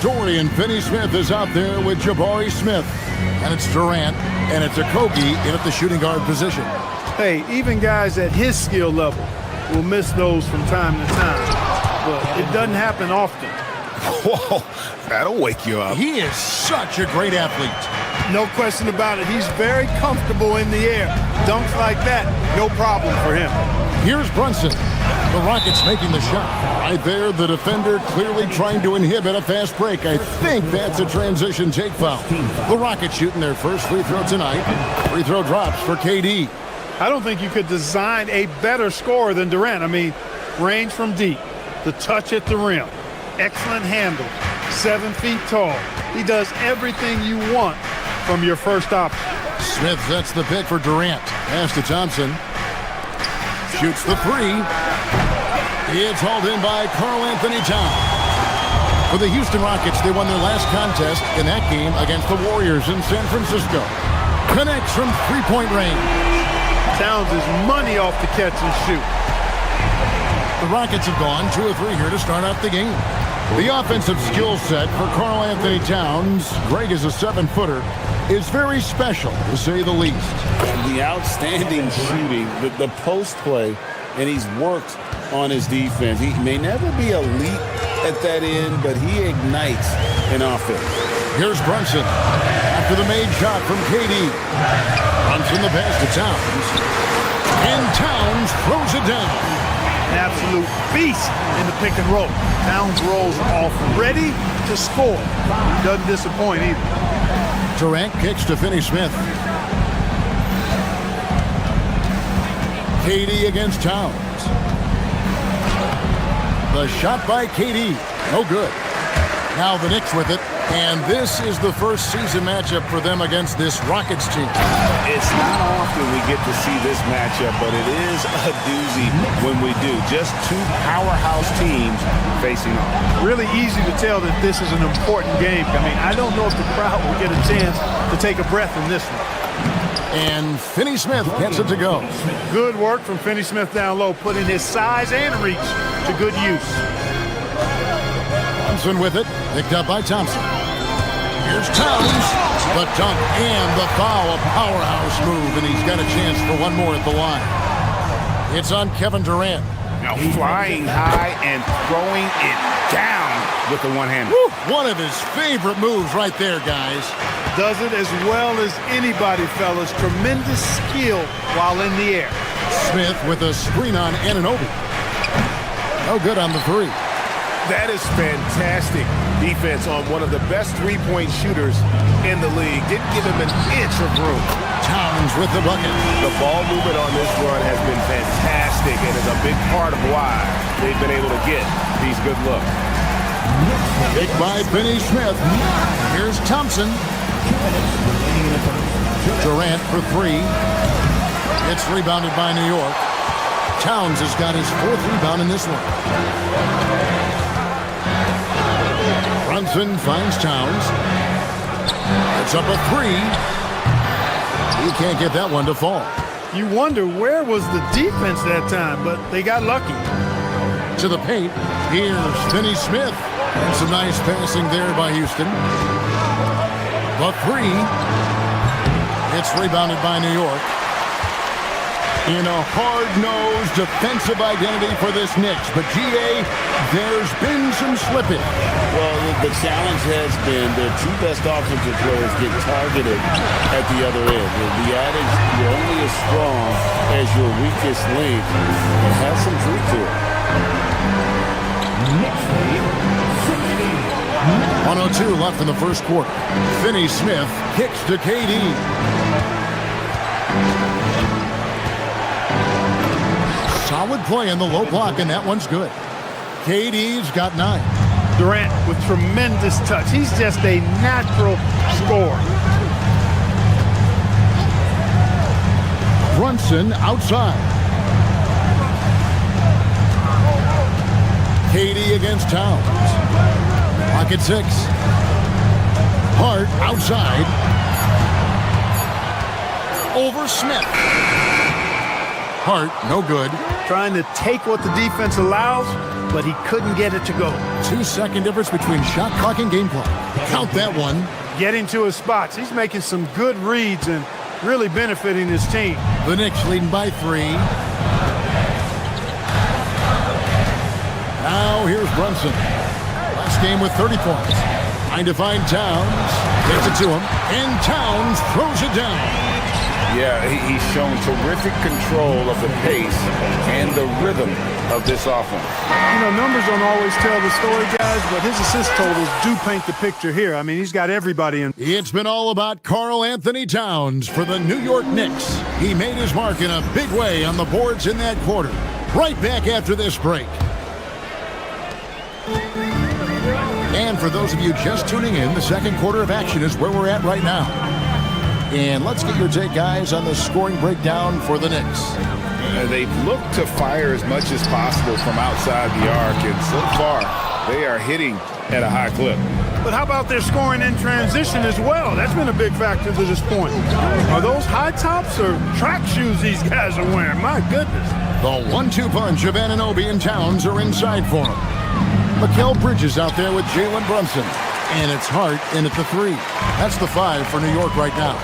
Dorian Finney-Smith is out there with Jabari Smith. And it's Durant, and it's Okogie in at the shooting guard position. Hey, even guys at his skill level will miss those from time to time. But it doesn't happen often. Whoa, that'll wake you up. He is such a great athlete. No question about it. He's very comfortable in the air. Dunks like that, no problem for him. Here's Brunson. The Rockets making the shot. Right there, the defender clearly trying to inhibit a fast break. I think that's a transition take foul. The Rockets shooting their first free throw tonight. Free throw drops for KD. I don't think you could design a better scorer than Durant. I mean, range from deep, the touch at the rim, excellent handle, 7 feet tall. He does everything you want from your first option. Smith sets the pick for Durant. Pass to Thompson. Shoots the 3. It's hauled in by Karl-Anthony Towns. For the Houston Rockets, they won their last contest in that game against the Warriors in San Francisco. Connects from three-point range. Towns is money off the catch and shoot. The Rockets have gone 2 of 3 here to start out the game. The offensive skill set for Karl-Anthony Towns, Greg is a 7-footer, is very special, to say the least. And the outstanding shooting, the post play, and he's worked on his defense. He may never be elite at that end, but he ignites an offense. Here's Brunson after the made shot from KD. Brunson the pass to Towns. And Towns throws it down. An absolute beast in the pick and roll. Towns rolls off ready to score. He doesn't disappoint either. Durant kicks to Finney-Smith. KD against Towns. The shot by KD. No good. Now the Knicks with it. And this is the first season matchup for them against this Rockets team. It's not often we get to see this matchup, but it is a doozy when we do. Just 2 powerhouse teams facing off. Really easy to tell that this is an important game. I mean, I don't know if the crowd will get a chance to take a breath in this one. And Finney-Smith gets it to go. Good work from Finney-Smith down low, putting his size and reach to good use. Thompson with it, picked up by Thompson. Here's Towns, the dunk and the foul, a powerhouse move, and he's got a chance for one more at the line. It's on Kevin Durant. Now flying high and throwing it down with the one-hander. One of his favorite moves right there, guys. Does it as well as anybody, fellas. Tremendous skill while in the air. Smith with a screen on Anunoby. No good on the 3. That is fantastic defense on one of the best three-point shooters in the league. Didn't give him an inch of room. Towns with the bucket. The ball movement on this run has been fantastic and is a big part of why they've been able to get these good looks. Picked by Finney-Smith. Here's Thompson. Durant for 3. It's rebounded by New York. Towns has got his 4th rebound in this one. Brunson finds Towns. It's up a 3. He can't get that one to fall. You wonder where was the defense that time, but they got lucky. To the paint, here's Finney-Smith. And some nice passing there by Houston. The 3. It's rebounded by New York. In a hard-nosed defensive identity for this Knicks. But, G.A., there's been some slippage. Well, the challenge has been their 2 best offensive players get targeted at the other end. The adage, you're only as strong as your weakest link. It has some truth to it. 1:02 left in the first quarter. Finney-Smith kicks to KD. Solid play in the low block, and that one's good. KD's got 9. Durant with tremendous touch. He's just a natural scorer. Brunson outside. KD against Towns. Pocket 6. Hart outside. Over Smith. Hart, no good. Trying to take what the defense allows, but he couldn't get it to go. 2-second difference between shot clock and game clock. Count that one. Getting to his spots. He's making some good reads and really benefiting his team. The Knicks leading by 3. Now here's Brunson. Last game with 30 points. Trying to find Towns. Gets it to him. And Towns throws it down. Yeah, he's shown terrific control of the pace and the rhythm of this offense. You know, numbers don't always tell the story, guys, but his assist totals do paint the picture here. I mean, he's got everybody in. It's been all about Karl Anthony Towns for the New York Knicks. He made his mark in a big way on the boards in that quarter. Right back after this break. And for those of you just tuning in, the second quarter of action is where we're at right now. And let's get your take, guys, on the scoring breakdown for the Knicks. They've looked to fire as much as possible from outside the arc, and so far, they are hitting at a high clip. But how about their scoring in transition as well? That's been a big factor to this point. Are those high tops or track shoes these guys are wearing? My goodness. The 1-2 punch of Anunoby and Towns are inside for him. Mikal Bridges out there with Jalen Brunson. And it's Hart in at the 3. That's the 5 for New York right now.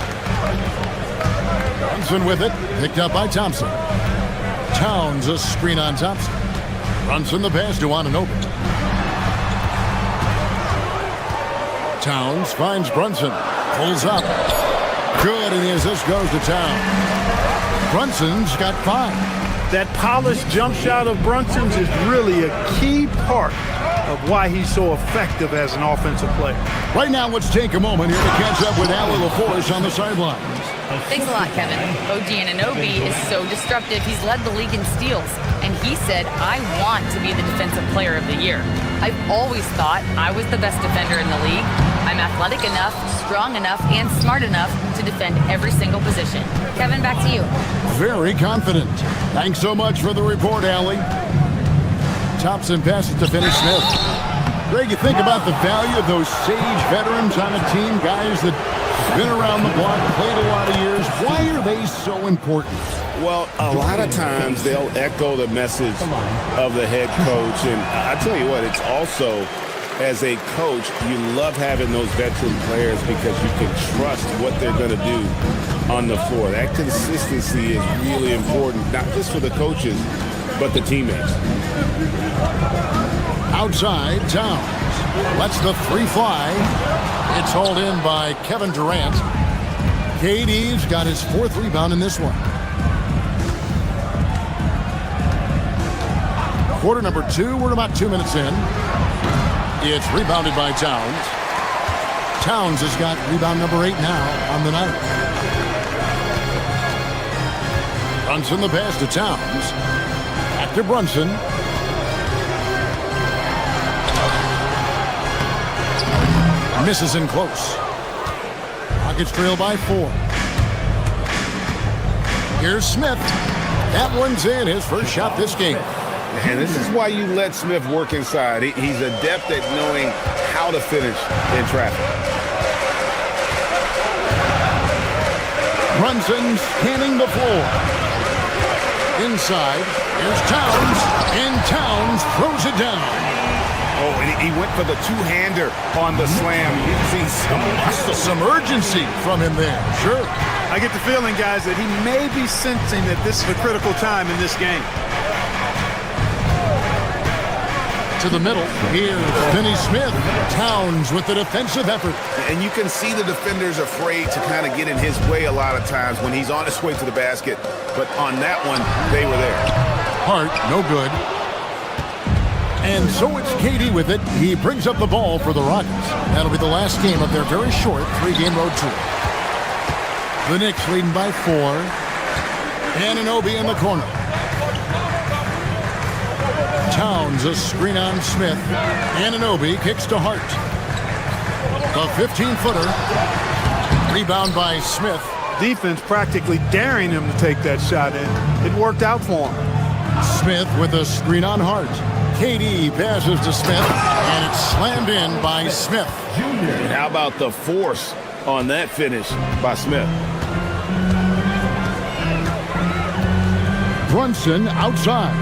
Brunson with it, picked up by Thompson. Towns a screen on Thompson. Brunson the pass to Anunoby. Towns finds Brunson. Pulls up. Good, and the assist goes to Towns. Brunson's got 5. That polished jump shot of Brunson's is really a key part of why he's so effective as an offensive player. Right now, let's take a moment here to catch up with Ali LaForce on the sidelines. Thanks a lot, Kevin. OG Anunoby is so disruptive. He's led the league in steals. And he said, I want to be the defensive player of the year. I've always thought I was the best defender in the league. I'm athletic enough, strong enough, and smart enough to defend every single position. Kevin, back to you. Very confident. Thanks so much for the report, Ali. Thompson passes to Finney Smith. Greg, you think about the value of those sage veterans on a team, guys that been around the block, played a lot of years. Why are they so important? Well, a lot of times they'll echo the message of the head coach. And I tell you what, it's also, as a coach, you love having those veteran players because you can trust what they're going to do on the floor. That consistency is really important, not just for the coaches, but the teammates. Outside, Towns lets the 3 fly. It's hauled in by Kevin Durant. KD's got his 4th rebound in this one. Quarter number 2, we're about 2 minutes in. It's rebounded by Towns. Towns has got rebound number 8 now on the night. Brunson the pass to Towns. Back to Brunson. Misses in close. Rockets trail by 4. Here's Smith. That one's in, his first shot this game. And this is why you let Smith work inside. He's adept at knowing how to finish in traffic. Brunson scanning the floor. Inside, here's Towns, and Towns throws it down. Oh, and he went for the two-hander on the slam. You see some urgency from him there. Sure. I get the feeling, guys, that he may be sensing that this is a critical time in this game. To the middle. Here's Finney Smith. Towns with the defensive effort. And you can see the defenders afraid to kind of get in his way a lot of times when he's on his way to the basket. But on that one, they were there. Hart, no good. And so it's KD with it. He brings up the ball for the Rockets. That'll be the last game of their very short 3-game road tour. The Knicks leading by 4. Anunoby in the corner. Towns a screen on Smith. Anunoby kicks to Hart. The 15-footer. Rebound by Smith. Defense practically daring him to take that shot in. It worked out for him. Smith with a screen on Hart. KD passes to Smith, and it's slammed in by Smith. And how about the force on that finish by Smith? Brunson outside.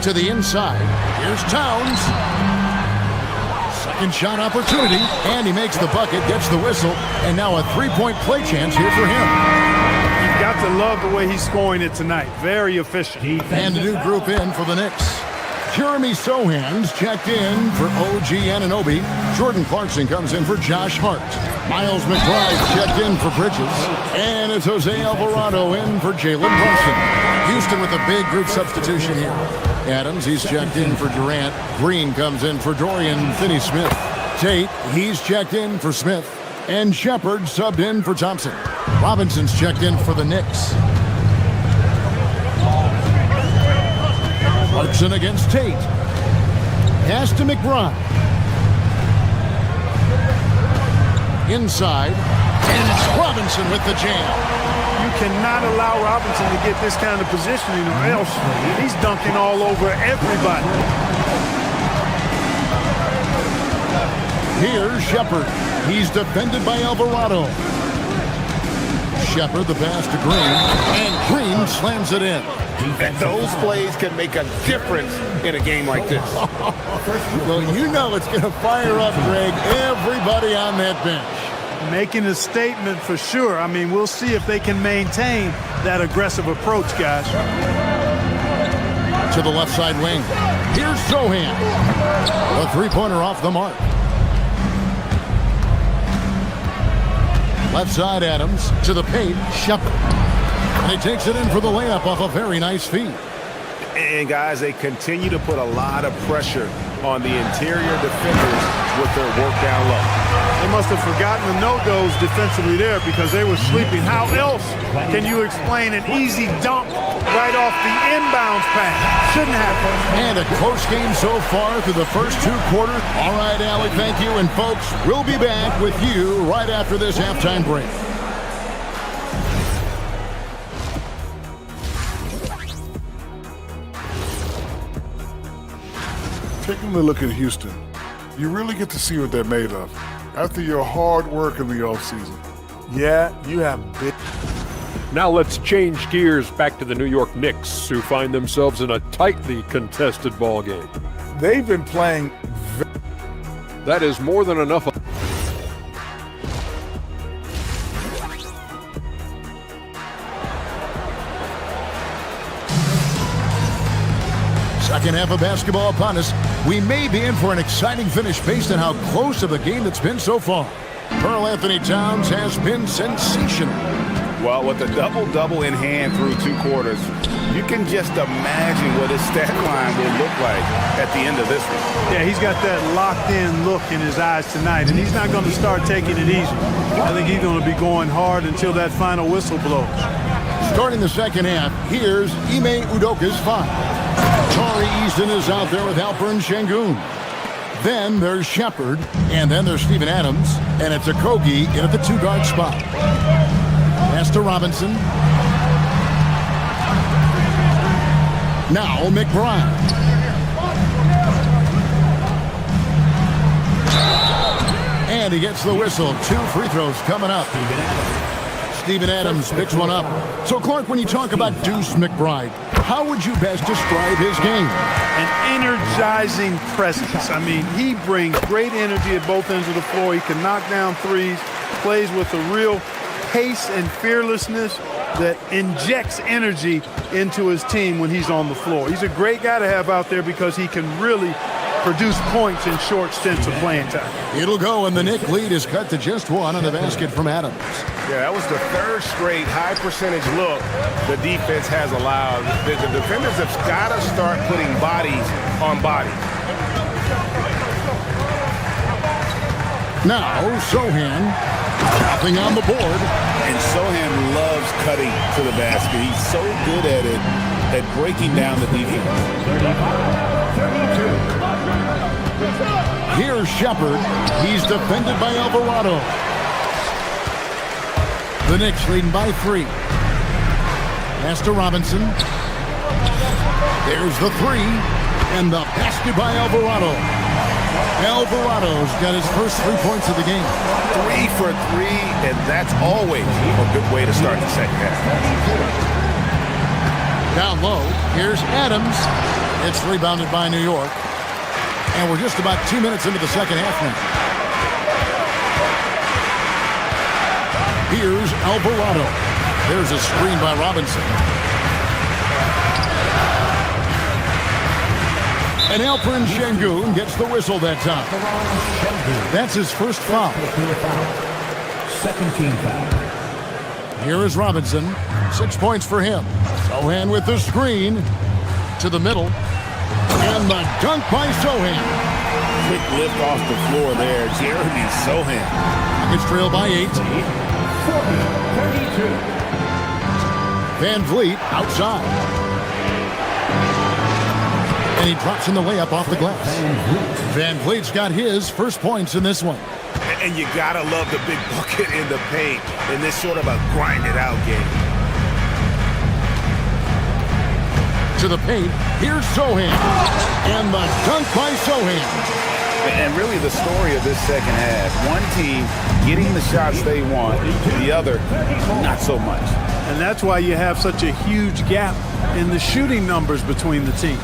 To the inside. Here's Towns. Second shot opportunity, and he makes the bucket, gets the whistle, and now a three-point play chance here for him. You've got to love the way he's scoring it tonight. Very efficient. And a new group in for the Knicks. Jeremy Sohan's checked in for OG Anunoby. Jordan Clarkson comes in for Josh Hart. Miles McBride checked in for Bridges. And it's Jose Alvarado in for Jalen Brunson. Houston with a big group substitution here. Adams, he's checked in for Durant. Green comes in for Dorian Finney-Smith. Tate, he's checked in for Smith. And Shepard subbed in for Thompson. Robinson's checked in for the Knicks. Clarkson against Tate. Pass to McBride. Inside. And it's Robinson with the jam. You cannot allow Robinson to get this kind of positioning, or else he's dunking all over everybody. Here's Shepard. He's defended by Alvarado. Shepard, the pass to Green, and Green slams it in. And those plays can make a difference in a game like this. Well, you know it's going to fire up, Greg, everybody on that bench. Making a statement for sure. I mean, we'll see if they can maintain that aggressive approach, guys. To the left side wing. Here's Sohan. A three-pointer off the mark. Left side Adams. To the paint, Shepard. And he takes it in for the layup off a very nice feed. And guys, they continue to put a lot of pressure on the interior defenders with their work down low. They must have forgotten the no-dos defensively there because they were sleeping. How else can you explain an easy dump right off the inbounds pass? Shouldn't happen. And a close game so far through the first two quarters. All right, Alec, thank you. And folks, we'll be back with you right after this halftime break. Taking a look at Houston, you really get to see what they're made of after your hard work in the offseason. Yeah, you have big. Now let's change gears back to the New York Knicks, who find themselves in a tightly contested ball game. They've been playing. That is more than enough. Second half of basketball upon us. We may be in for an exciting finish based on how close of a game it's been so far. Karl Anthony Towns has been sensational. Well, with the double-double in hand through two quarters, you can just imagine what his stat line will look like at the end of this one. Yeah, he's got that locked-in look in his eyes tonight, and he's not going to start taking it easy. I think he's going to be going hard until that final whistle blows. Starting the second half, here's Ime Udoka's five. Tari Easton is out there with Alperen Şengün. Then there's Shepard, and then there's Steven Adams, and it's Okogie in at the two-guard spot. Pass to Robinson. Now McBride. And he gets the whistle. 2 free throws coming up. Steven Adams picks one up. So, Clark, when you talk about Deuce McBride, how would you best describe his game? An energizing presence. I mean, he brings great energy at both ends of the floor. He can knock down threes, plays with a real pace and fearlessness that injects energy into his team when he's on the floor. He's a great guy to have out there because he can really produce points in short stints of playing time. It'll go, and the Knicks lead is cut to just one on the basket from Adams. Yeah, that was the third straight high-percentage look the defense has allowed. The defenders have got to start putting bodies on bodies. Now, Sohan dropping on the board. And Sohan loves cutting to the basket. He's so good at it, at breaking down the defense. Here's Shepard. He's defended by Alvarado. The Knicks leading by 3. Pass to Robinson. There's the three, and the basket by Alvarado. Alvarado's got his first 3 points of the game. 3 for 3, and that's always a good way to start the second half. Down low, here's Adams. It's rebounded by New York. And we're just about 2 minutes into the second half now. Here's Alvarado. There's a screen by Robinson. And Alperen Şengün gets the whistle that time. That's his first foul. Second team foul. Here is Robinson. 6 points for him. Sohan with the screen to the middle. And the dunk by Sohan. Quick lift off the floor there. Jeremy Sohan. It's trailed by 8. 32. Van Vliet outside. And he drops in the layup off the glass. Van Vliet's got his first points in this one. And you gotta love the big bucket in the paint in this sort of a grinded-out game. To the paint, here's Sohan. And the dunk by Sohan. And really the story of this second half, one team getting the shots they want, the other not so much. And that's why you have such a huge gap in the shooting numbers between the teams.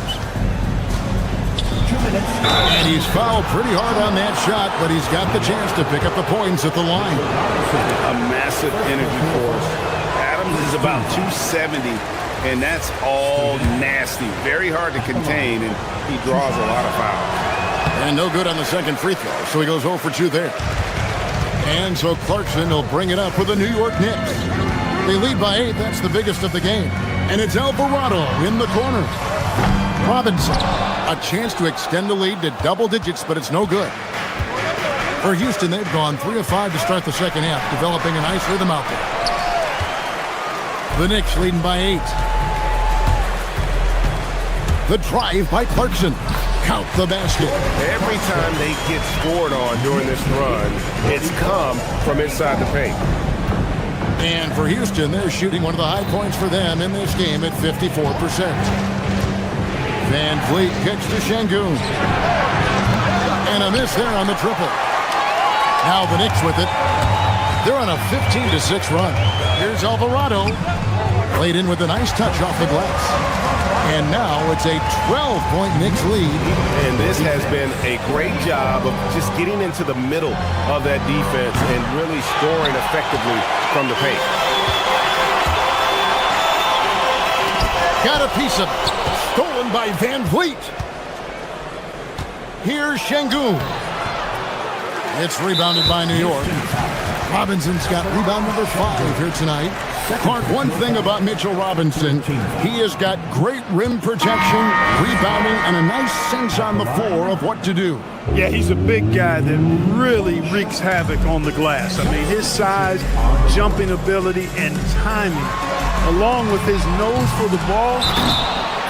And he's fouled pretty hard on that shot, but he's got the chance to pick up the points at the line. A massive energy force. Adams is about 270, and that's all nasty. Very hard to contain, and he draws a lot of fouls. And no good on the second free throw, so he goes 0 for 2 there. And so Clarkson will bring it up for the New York Knicks. They lead by 8. That's the biggest of the game. And it's Alvarado in the corner. Robinson, a chance to extend the lead to double digits, but it's no good. For Houston, they've gone 3 of 5 to start the second half, developing a nice rhythm out there. The Knicks leading by 8. The drive by Clarkson. Count the basket. Every time they get scored on during this run, it's come from inside the paint. And for Houston, they're shooting one of the high points for them in this game at 54%. Van Vliet kicks to Şengün. And a miss there on the triple. Now the Knicks with it. They're on a 15-6 run. Here's Alvarado. Played in with a nice touch off the glass. And now it's a 12-point Knicks lead. And this has been a great job of just getting into the middle of that defense and really scoring effectively from the paint. Got a piece of it. Stolen by Van Vliet. Here's Şengün. It's rebounded by New York. Robinson's got rebound number 5 here tonight. Clark, one thing about Mitchell Robinson, he has got great rim protection, rebounding, and a nice sense on the floor of what to do. Yeah, he's a big guy that really wreaks havoc on the glass. I mean, his size, jumping ability, and timing, along with his nose for the ball,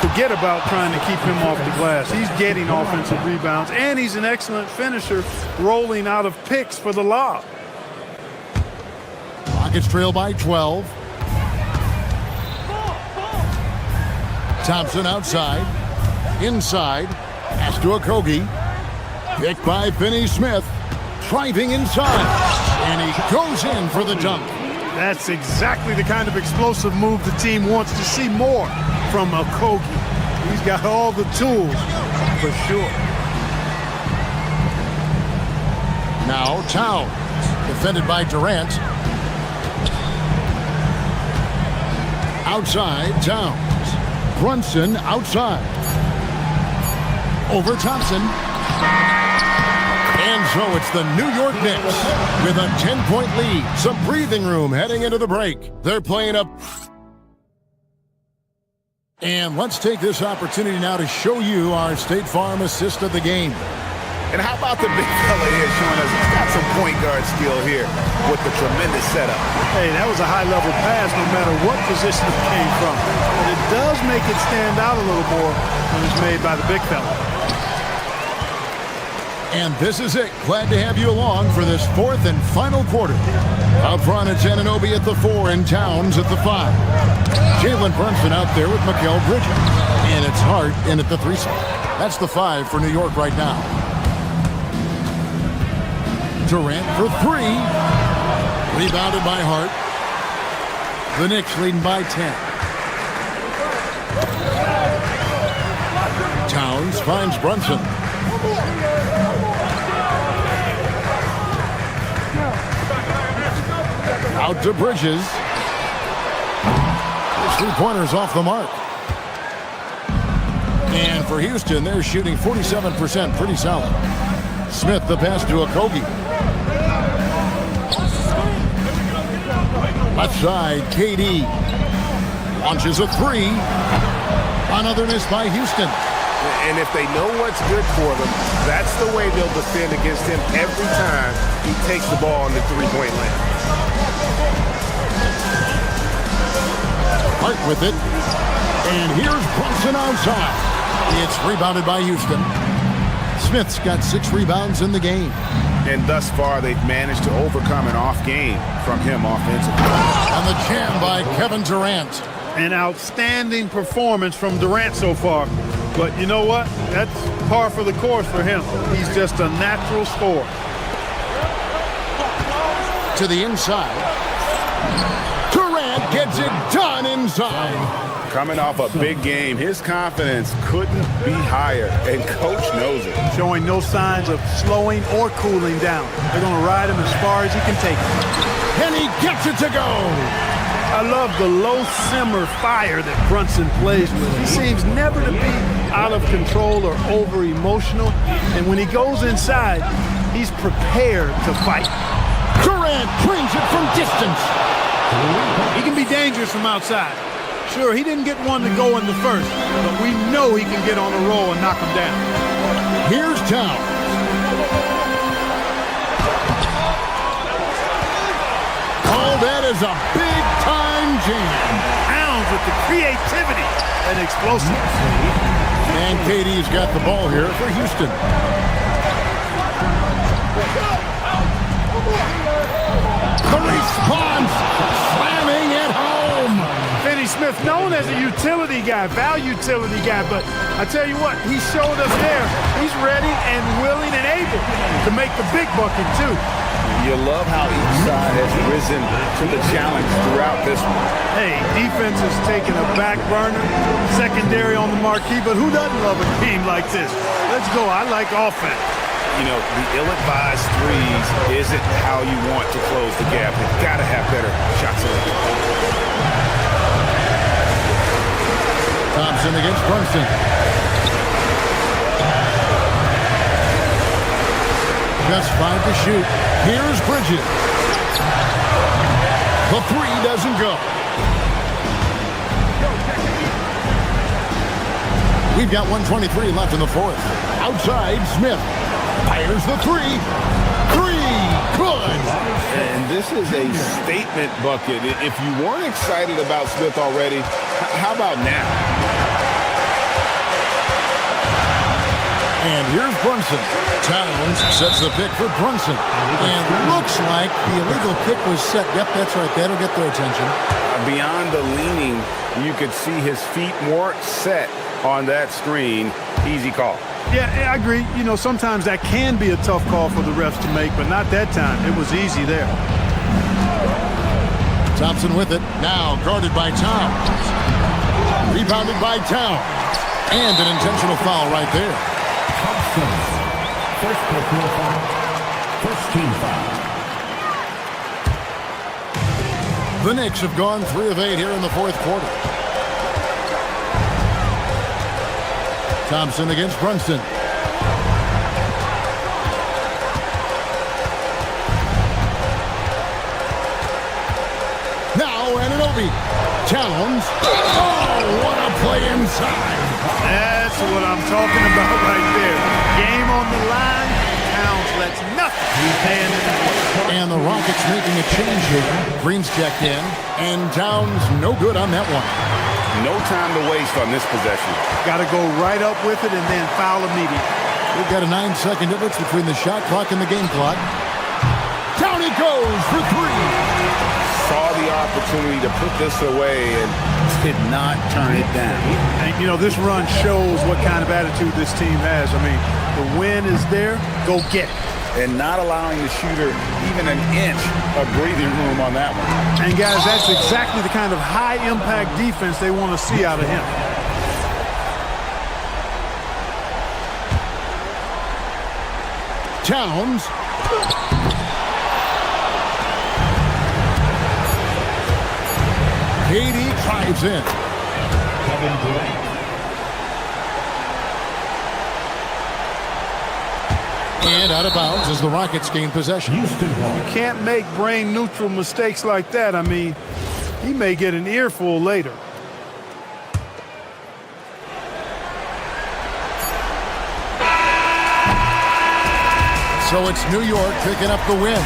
forget about trying to keep him off the glass. He's getting offensive rebounds, and he's an excellent finisher, rolling out of picks for the lob. Rockets trail by 12. Thompson outside. Inside. Pass to Okogie. Picked by Finney-Smith. Driving inside. And he goes in for the dunk. That's exactly the kind of explosive move the team wants to see more from Okogie. He's got all the tools, for sure. Now Towns. Defended by Durant. Outside, Towns. Brunson outside. Over Thompson. And so it's the New York Knicks with a 10-point lead. Some breathing room heading into the break. They're playing up. And let's take this opportunity now to show you our State Farm assist of the game. And how about the big fella here showing us he's got some point guard skill here with the tremendous setup. Hey, that was a high-level pass no matter what position it came from. But it does make it stand out a little more when it's made by the big fella. And this is it. Glad to have you along for this 4th and final quarter. Up front, it's Anunoby at the 4 and Towns at the 5. Jalen Brunson out there with Mikal Bridges. And it's Hart in at the 3 spot. That's the 5 for New York right now. Durant for 3. Rebounded by Hart. The Knicks leading by 10. Towns finds Brunson. Out to Bridges. His 3-pointers off the mark. And for Houston, they're shooting 47%, pretty solid. Smith, the pass to Okogie. Left side, KD. Launches a 3. Another miss by Houston. And if they know what's good for them, that's the way they'll defend against him every time he takes the ball in the 3-point land. Hart with it. And here's Brunson outside. It's rebounded by Houston. Smith's got 6 rebounds in the game. And thus far, they've managed to overcome an off game from him offensively. And the jam by Kevin Durant. An outstanding performance from Durant so far. But you know what? That's par for the course for him. He's just a natural scorer. To the inside. Durant gets it done inside. Coming off a big game, his confidence couldn't be higher, and Coach knows it. Showing no signs of slowing or cooling down. They're going to ride him as far as he can take it. And he gets it to go. I love the low simmer fire that Brunson plays with. He seems never to be out of control or over emotional. And when he goes inside, he's prepared to fight. Durant brings it from distance. He can be dangerous from outside. Sure, he didn't get one to go in the first, but we know he can get on a roll and knock him down. Here's Towns. Oh, that is a big-time jam. Towns with the creativity and explosiveness. And KD's got the ball here for Houston. The response, slamming at home. Finney Smith, known as a utility guy, utility guy, but I tell you what, he showed us there. He's ready and willing and able to make the big bucket, too. You love how each side has risen to the challenge throughout this one. Hey, defense is taking a back burner, secondary on the marquee, but who doesn't love a team like this? Let's go. I like offense. You know, the ill-advised threes isn't how you want to close the gap. You've got to have better shot selection. Thompson against Brunson. Just 5 to shoot. Here's Bridges. The 3 doesn't go. We've got 1:23 left in the 4th. Outside, Smith fires the 3. 3, good. And this is a statement bucket. If you weren't excited about Smith already, how about now? And here's Brunson. Towns sets the pick for Brunson. And looks like the illegal kick was set. Yep, that's right. That'll get their attention. Beyond the leaning, you could see his feet more set on that screen. Easy call. Yeah, I agree. You know, sometimes that can be a tough call for the refs to make, but not that time. It was easy there. Thompson with it. Now guarded by Towns. Rebounded by Towns. And an intentional foul right there. First personal foul. First team foul. The Knicks have gone 3 of 8 here in the 4th quarter. Thompson against Brunson. Now Anunoby. Towns. Oh, what a play inside. That's what I'm talking about right there. Game on the line. Towns lets nothing stand in his way. And the Rockets making a change here. Green's checked in. And Towns no good on that one. No time to waste on this possession. Got to go right up with it and then foul immediately. We've got a 9-second difference between the shot clock and the game clock. Down he goes for 3. saw the opportunity to put this away and did not turn it down. And, you know, this run shows what kind of attitude this team has. I mean, the win is there. Go get it. And not allowing the shooter even an inch of breathing room on that one. And, guys, that's exactly the kind of high-impact defense they want to see out of him. Towns. KD drives in. Kevin Durant. And out of bounds as the Rockets gain possession. You can't make brain-neutral mistakes like that. I mean, he may get an earful later. So it's New York picking up the win.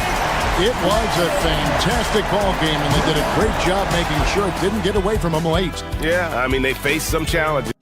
It was a fantastic ball game, and they did a great job making sure it didn't get away from them late. yeah, I mean, they faced some challenges.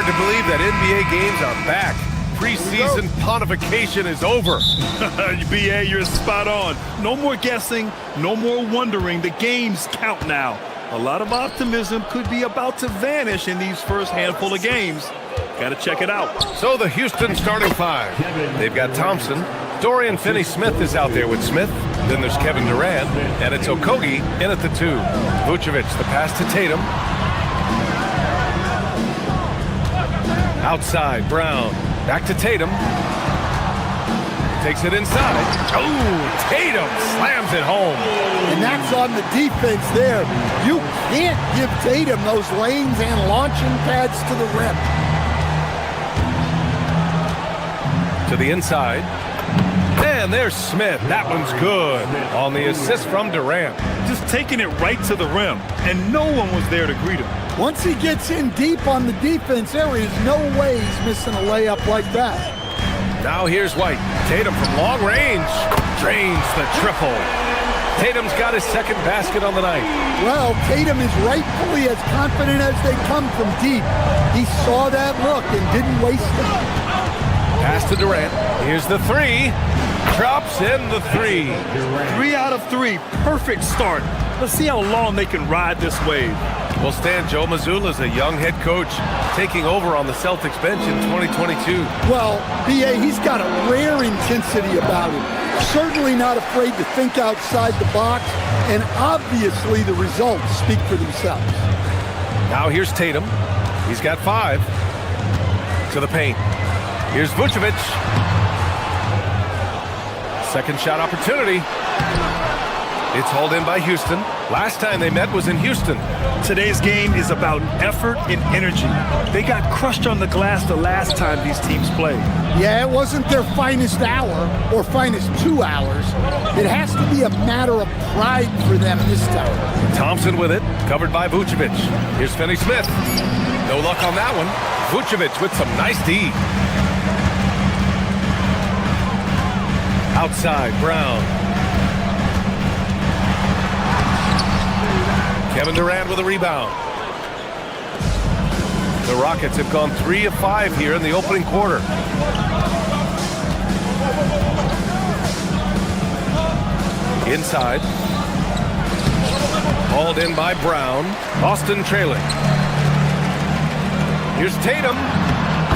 Hard to believe that NBA games are back. Preseason pontification is over. BA, you're spot on. No more guessing, no more wondering. The games count now. A lot of optimism could be about to vanish in these first handful of games. Got to check it out. So the Houston starting five. They've got Thompson. Dorian Finney-Smith is out there with Smith. Then there's Kevin Durant. And it's Okogie in at the 2. Vucevic, the pass to Tatum. Outside, Brown. Back to Tatum. Takes it inside. Oh, Tatum slams it home. And that's on the defense there. You can't give Tatum those lanes and launching pads to the rim. To the inside. And there's Smith. That one's good. On the assist from Durant. Just taking it right to the rim. And no one was there to greet him. Once he gets in deep on the defense, there is no way he's missing a layup like that. Now here's White. Tatum from long range. Drains the triple. Tatum's got his second basket on the night. Well, Tatum is rightfully as confident as they come from deep. He saw that look and didn't waste it. Pass to Durant. Here's the 3. Drops in the 3. 3 out of 3. Perfect start. Let's see how long they can ride this wave. Well, Stan, Joe Mazzulla is a young head coach taking over on the Celtics bench in 2022. Well, B.A., he's got a rare intensity about him. Certainly not afraid to think outside the box, and obviously the results speak for themselves. Now here's Tatum. He's got 5. To the paint. Here's Vucevic. Second shot opportunity. It's hauled in by Houston. Last time they met was in Houston. Today's game is about effort and energy. They got crushed on the glass the last time these teams played. Yeah, it wasn't their finest hour or finest 2 hours. It has to be a matter of pride for them this time. Thompson with it, covered by Vucevic. Here's Finney-Smith. No luck on that one. Vucevic with some nice D. Outside, Brown. Kevin Durant with a rebound. The Rockets have gone 3 of 5 here in the opening quarter. Inside. Hauled in by Brown. Boston trailing. Here's Tatum.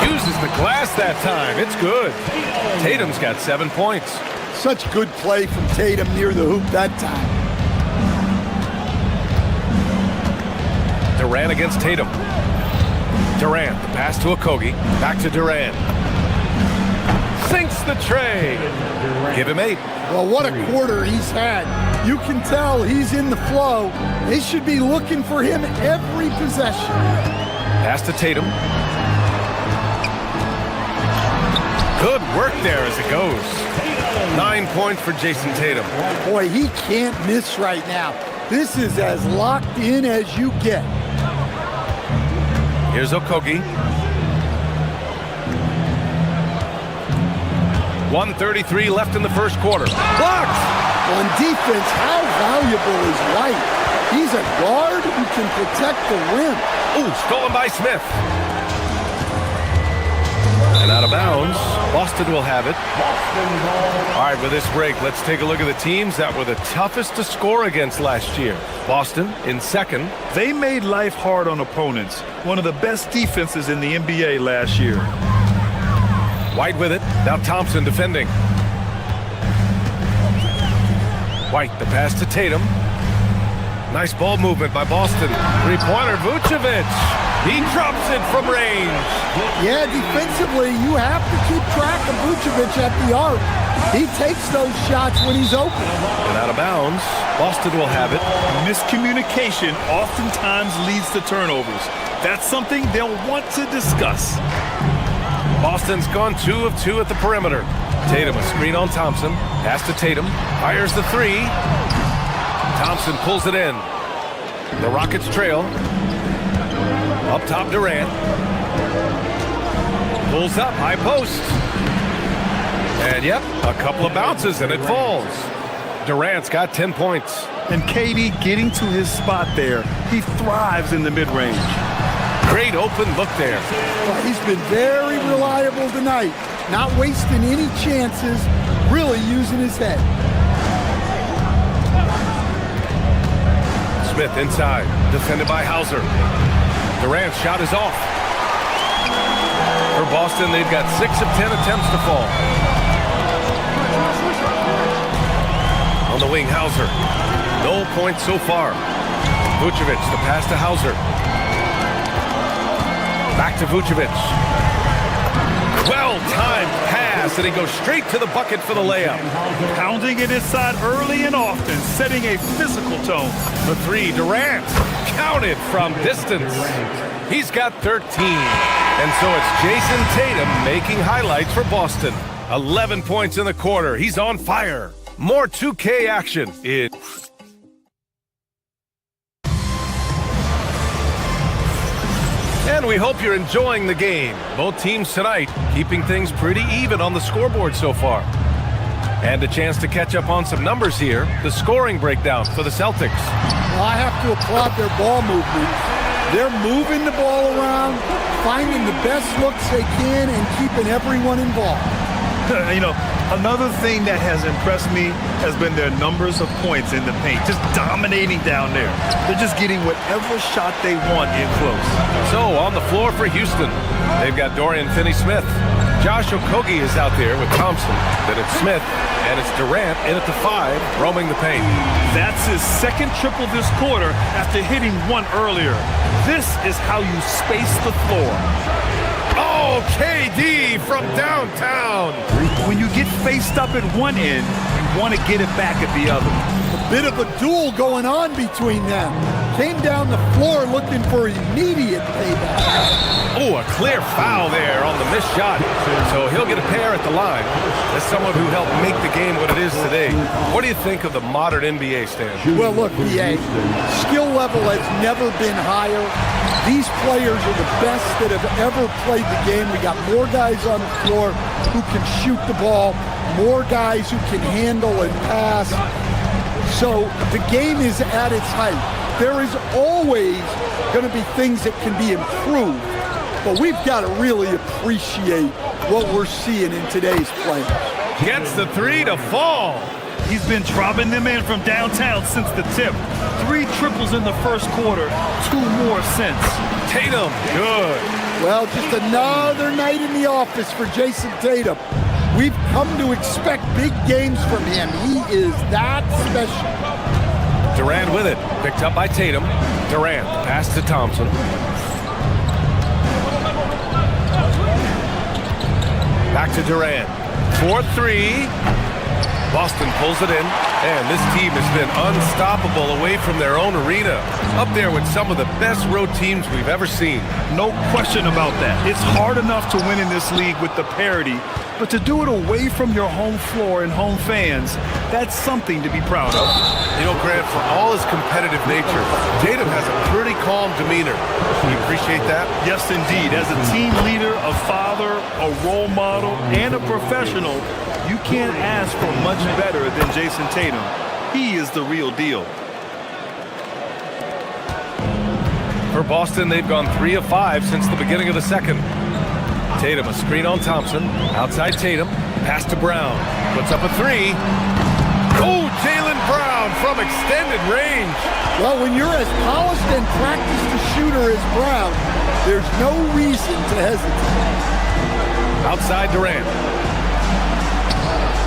Uses the glass that time. It's good. Tatum's got 7 points. Such good play from Tatum near the hoop that time. Durant against Tatum. Durant, the pass to Okogie. Back to Durant. Sinks the tray. Give him 8. Well, what a quarter he's had. You can tell he's in the flow. They should be looking for him every possession. Pass to Tatum. Good work there as it goes. 9 points for Jason Tatum. Boy, he can't miss right now. This is as locked in as you get. Here's Okogie. 1:33 left in the first quarter. Blocked! On defense, how valuable is White? He's a guard who can protect the rim. Ooh, stolen by Smith. And out of bounds. Boston will have it. All right, with this break, let's take a look at the teams that were the toughest to score against last year. Boston in second. They made life hard on opponents. One of the best defenses in the NBA last year. White with it. Now Thompson defending. White, the pass to Tatum. Nice ball movement by Boston. Three-pointer, Vucevic. He drops it from range. Yeah, defensively, you have to keep track of Vucevic at the arc. He takes those shots when he's open. And out of bounds, Boston will have it. Miscommunication oftentimes leads to turnovers. That's something they'll want to discuss. Boston's gone 2 of 2 at the perimeter. Tatum, a screen on Thompson. Pass to Tatum. Fires the 3. Thompson pulls it in. The Rockets trail. Up top, Durant. Pulls up, high post. And yep, a couple of bounces and it falls. Durant's got 10 points. And KD getting to his spot there. He thrives in the mid-range. Great open look there. Well, he's been very reliable tonight. Not wasting any chances, really using his head. Smith inside, defended by Hauser. Durant's shot is off. For Boston, they've got 6 of 10 attempts to fall. On the wing, Hauser. No points so far. Vucevic, the pass to Hauser. Back to Vucevic. Well-timed pass, and he goes straight to the bucket for the layup. Pounding it inside early and often, setting a physical tone. The three, Durant, counted from distance. He's got 13. And so it's Jason Tatum making highlights for Boston. 11 points in the quarter. He's on fire. More 2K action in... And we hope you're enjoying the game. Both teams tonight keeping things pretty even on the scoreboard so far. And a chance to catch up on some numbers here. The scoring breakdown for the Celtics. Well, I have to applaud their ball movement. They're moving the ball around, finding the best looks they can, and keeping everyone involved. You know, another thing that has impressed me has been their numbers of points in the paint, just dominating down there. They're just getting whatever shot they want in close. So on the floor for Houston, they've got Dorian Finney-Smith. Josh Okogie is out there with Thompson. Then it's Smith, and it's Durant in at the 5, roaming the paint. That's his second triple this quarter after hitting one earlier. This is how you space the floor. Oh, KD from downtown. When you get faced up at one end, you want to get it back at the other. A bit of a duel going on between them. Came down the floor looking for immediate payback. Oh, a clear foul there on the missed shot. So he'll get a pair at the line. As someone who helped make the game what it is today, what do you think of the modern NBA, Stan? Well, look, BA, skill level has never been higher. These players are the best that have ever played the game. We got more guys on the floor who can shoot the ball, more guys who can handle and pass. So the game is at its height. There is always going to be things that can be improved, but we've got to really appreciate what we're seeing in today's play. Gets the 3 to fall. He's been dropping them in from downtown since the tip. 3 triples in the first quarter, 2 more since. Tatum, good. Well, just another night in the office for Jason Tatum. We've come to expect big games from him. He is that special. Durant with it, picked up by Tatum. Durant, pass to Thompson. Back to Durant. 4-3. Boston pulls it in, and this team has been unstoppable away from their own arena. Up there with some of the best road teams we've ever seen. No question about that. It's hard enough to win in this league with the parity, but to do it away from your home floor and home fans, that's something to be proud of. You know, Grant, for all his competitive nature, Tatum has a pretty calm demeanor. You appreciate that? Yes, indeed. As a team leader, a father, a role model, and a professional, you can't ask for much better than Jason Tatum. He is the real deal. For Boston, they've gone 3 of 5 since the beginning of the second. Tatum, a screen on Thompson. Outside Tatum. Pass to Brown. Puts up a 3. Oh, Jaylen Brown from extended range. Well, when you're as polished and practiced a shooter as Brown, there's no reason to hesitate. Outside Durant.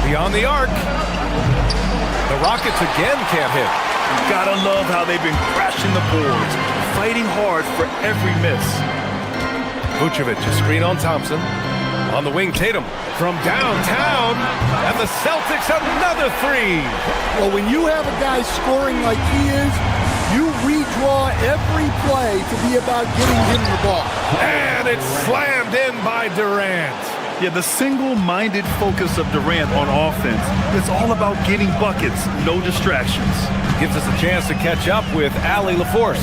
Beyond the arc. The Rockets again can't hit. You gotta love how they've been crashing the boards, fighting hard for every miss. Vucevic, a screen on Thompson. On the wing, Tatum from downtown. And the Celtics another 3. Well, when you have a guy scoring like he is, you redraw every play to be about getting him the ball. And it's slammed in by Durant. Yeah, the single-minded focus of Durant on offense, it's all about getting buckets, no distractions. Gives us a chance to catch up with Allie LaForce.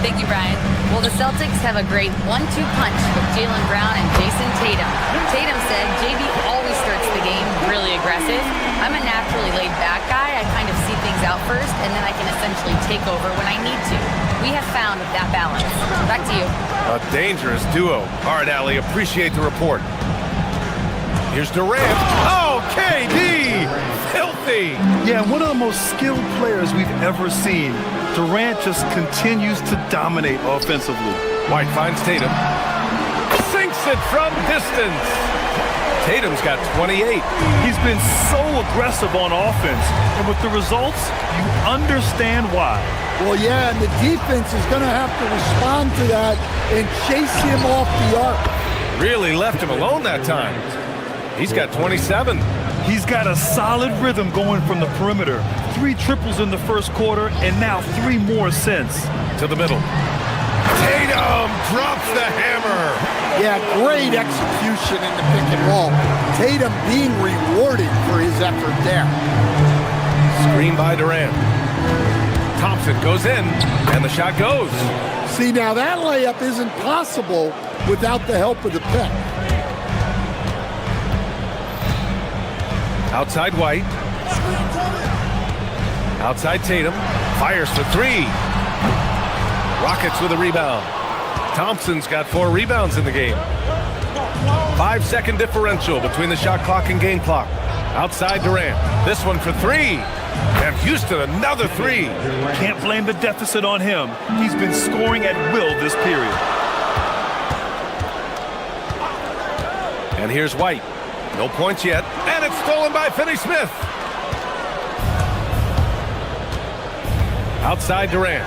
Thank you, Brian. Well, the Celtics have a great 1-2 punch with Jaylen Brown and Jason Tatum. Tatum said JB always starts the game really aggressive. I'm a naturally laid-back guy. I kind of see things out out first, and then I can essentially take over when I need to. We have found that balance. Back to you. A dangerous duo. All right, Allie, appreciate the report. Here's Durant. Oh, KD! Filthy! Yeah, one of the most skilled players we've ever seen. Durant just continues to dominate offensively. White finds Tatum. Sinks it from distance. Tatum's got 28. He's been so aggressive on offense, and with the results, you understand why. Well, yeah, and the defense is going to have to respond to that and chase him off the arc. Really left him alone that time. He's got 27. He's got a solid rhythm going from the perimeter. 3 triples in the first quarter, and now 3 more since. To the middle. Tatum drops the hammer. Yeah, great execution in the pick and roll. Tatum being rewarded for his effort there. Screen by Durant. Thompson goes in, and the shot goes. See, now that layup isn't possible without the help of the pick. Outside White. Outside Tatum. Fires for 3. Rockets with a rebound. Thompson's got 4 rebounds in the game. 5-second differential between the shot clock and game clock. Outside Durant. This one for 3. And Houston, another 3. Can't blame the deficit on him. He's been scoring at will this period. And here's White. No points yet. And it's stolen by Finney-Smith. Outside Durant.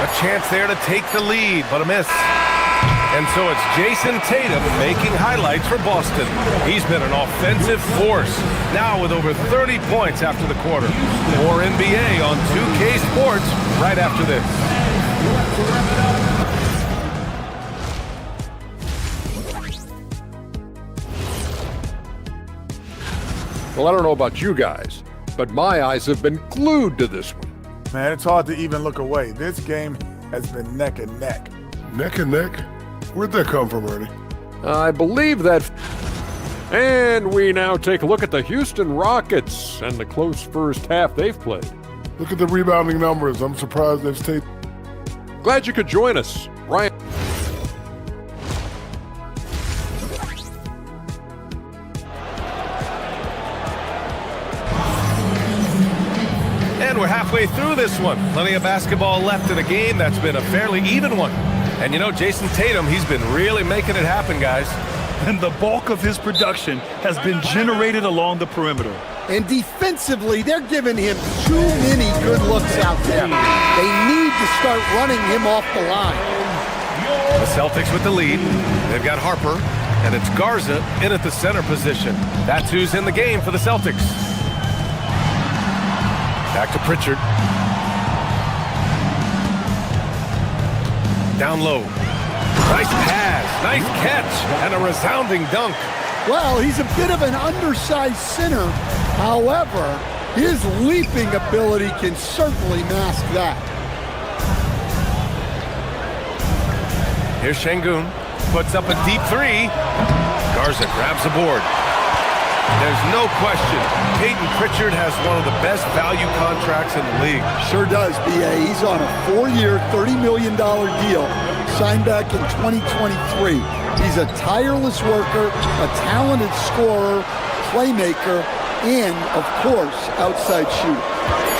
A chance there to take the lead, but a miss. And so it's Jason Tatum making highlights for Boston. He's been an offensive force, now with over 30 points after the quarter. More NBA on 2K Sports right after this. Well, I don't know about you guys, but my eyes have been glued to this one. Man, it's hard to even look away. This game has been neck and neck. Neck and neck? Where'd that come from, Ernie? I believe that. And we now take a look at the Houston Rockets and the close first half they've played. Look at the rebounding numbers. I'm surprised they've stayed. Glad you could join us, Ryan. And we're halfway through this one. Plenty of basketball left in a game that's been a fairly even one. And you know, Jason Tatum, he's been really making it happen, guys. And the bulk of his production has been generated along the perimeter. And defensively, they're giving him too many good looks out there. They need to start running him off the line. The Celtics with the lead. They've got Harper, and it's Garza in at the center position. That's who's in the game for the Celtics. Back to Pritchard. Down low. Nice pass, nice catch, and a resounding dunk. Well, he's a bit of an undersized center. However, his leaping ability can certainly mask that. Here's Şengün. Puts up a deep 3. Garza grabs the board. There's no question, Peyton Pritchard has one of the best value contracts in the league. Sure does, B.A. He's on a 4-year, $30 million deal, signed back in 2023. He's a tireless worker, a talented scorer, playmaker, and, of course, outside shooter.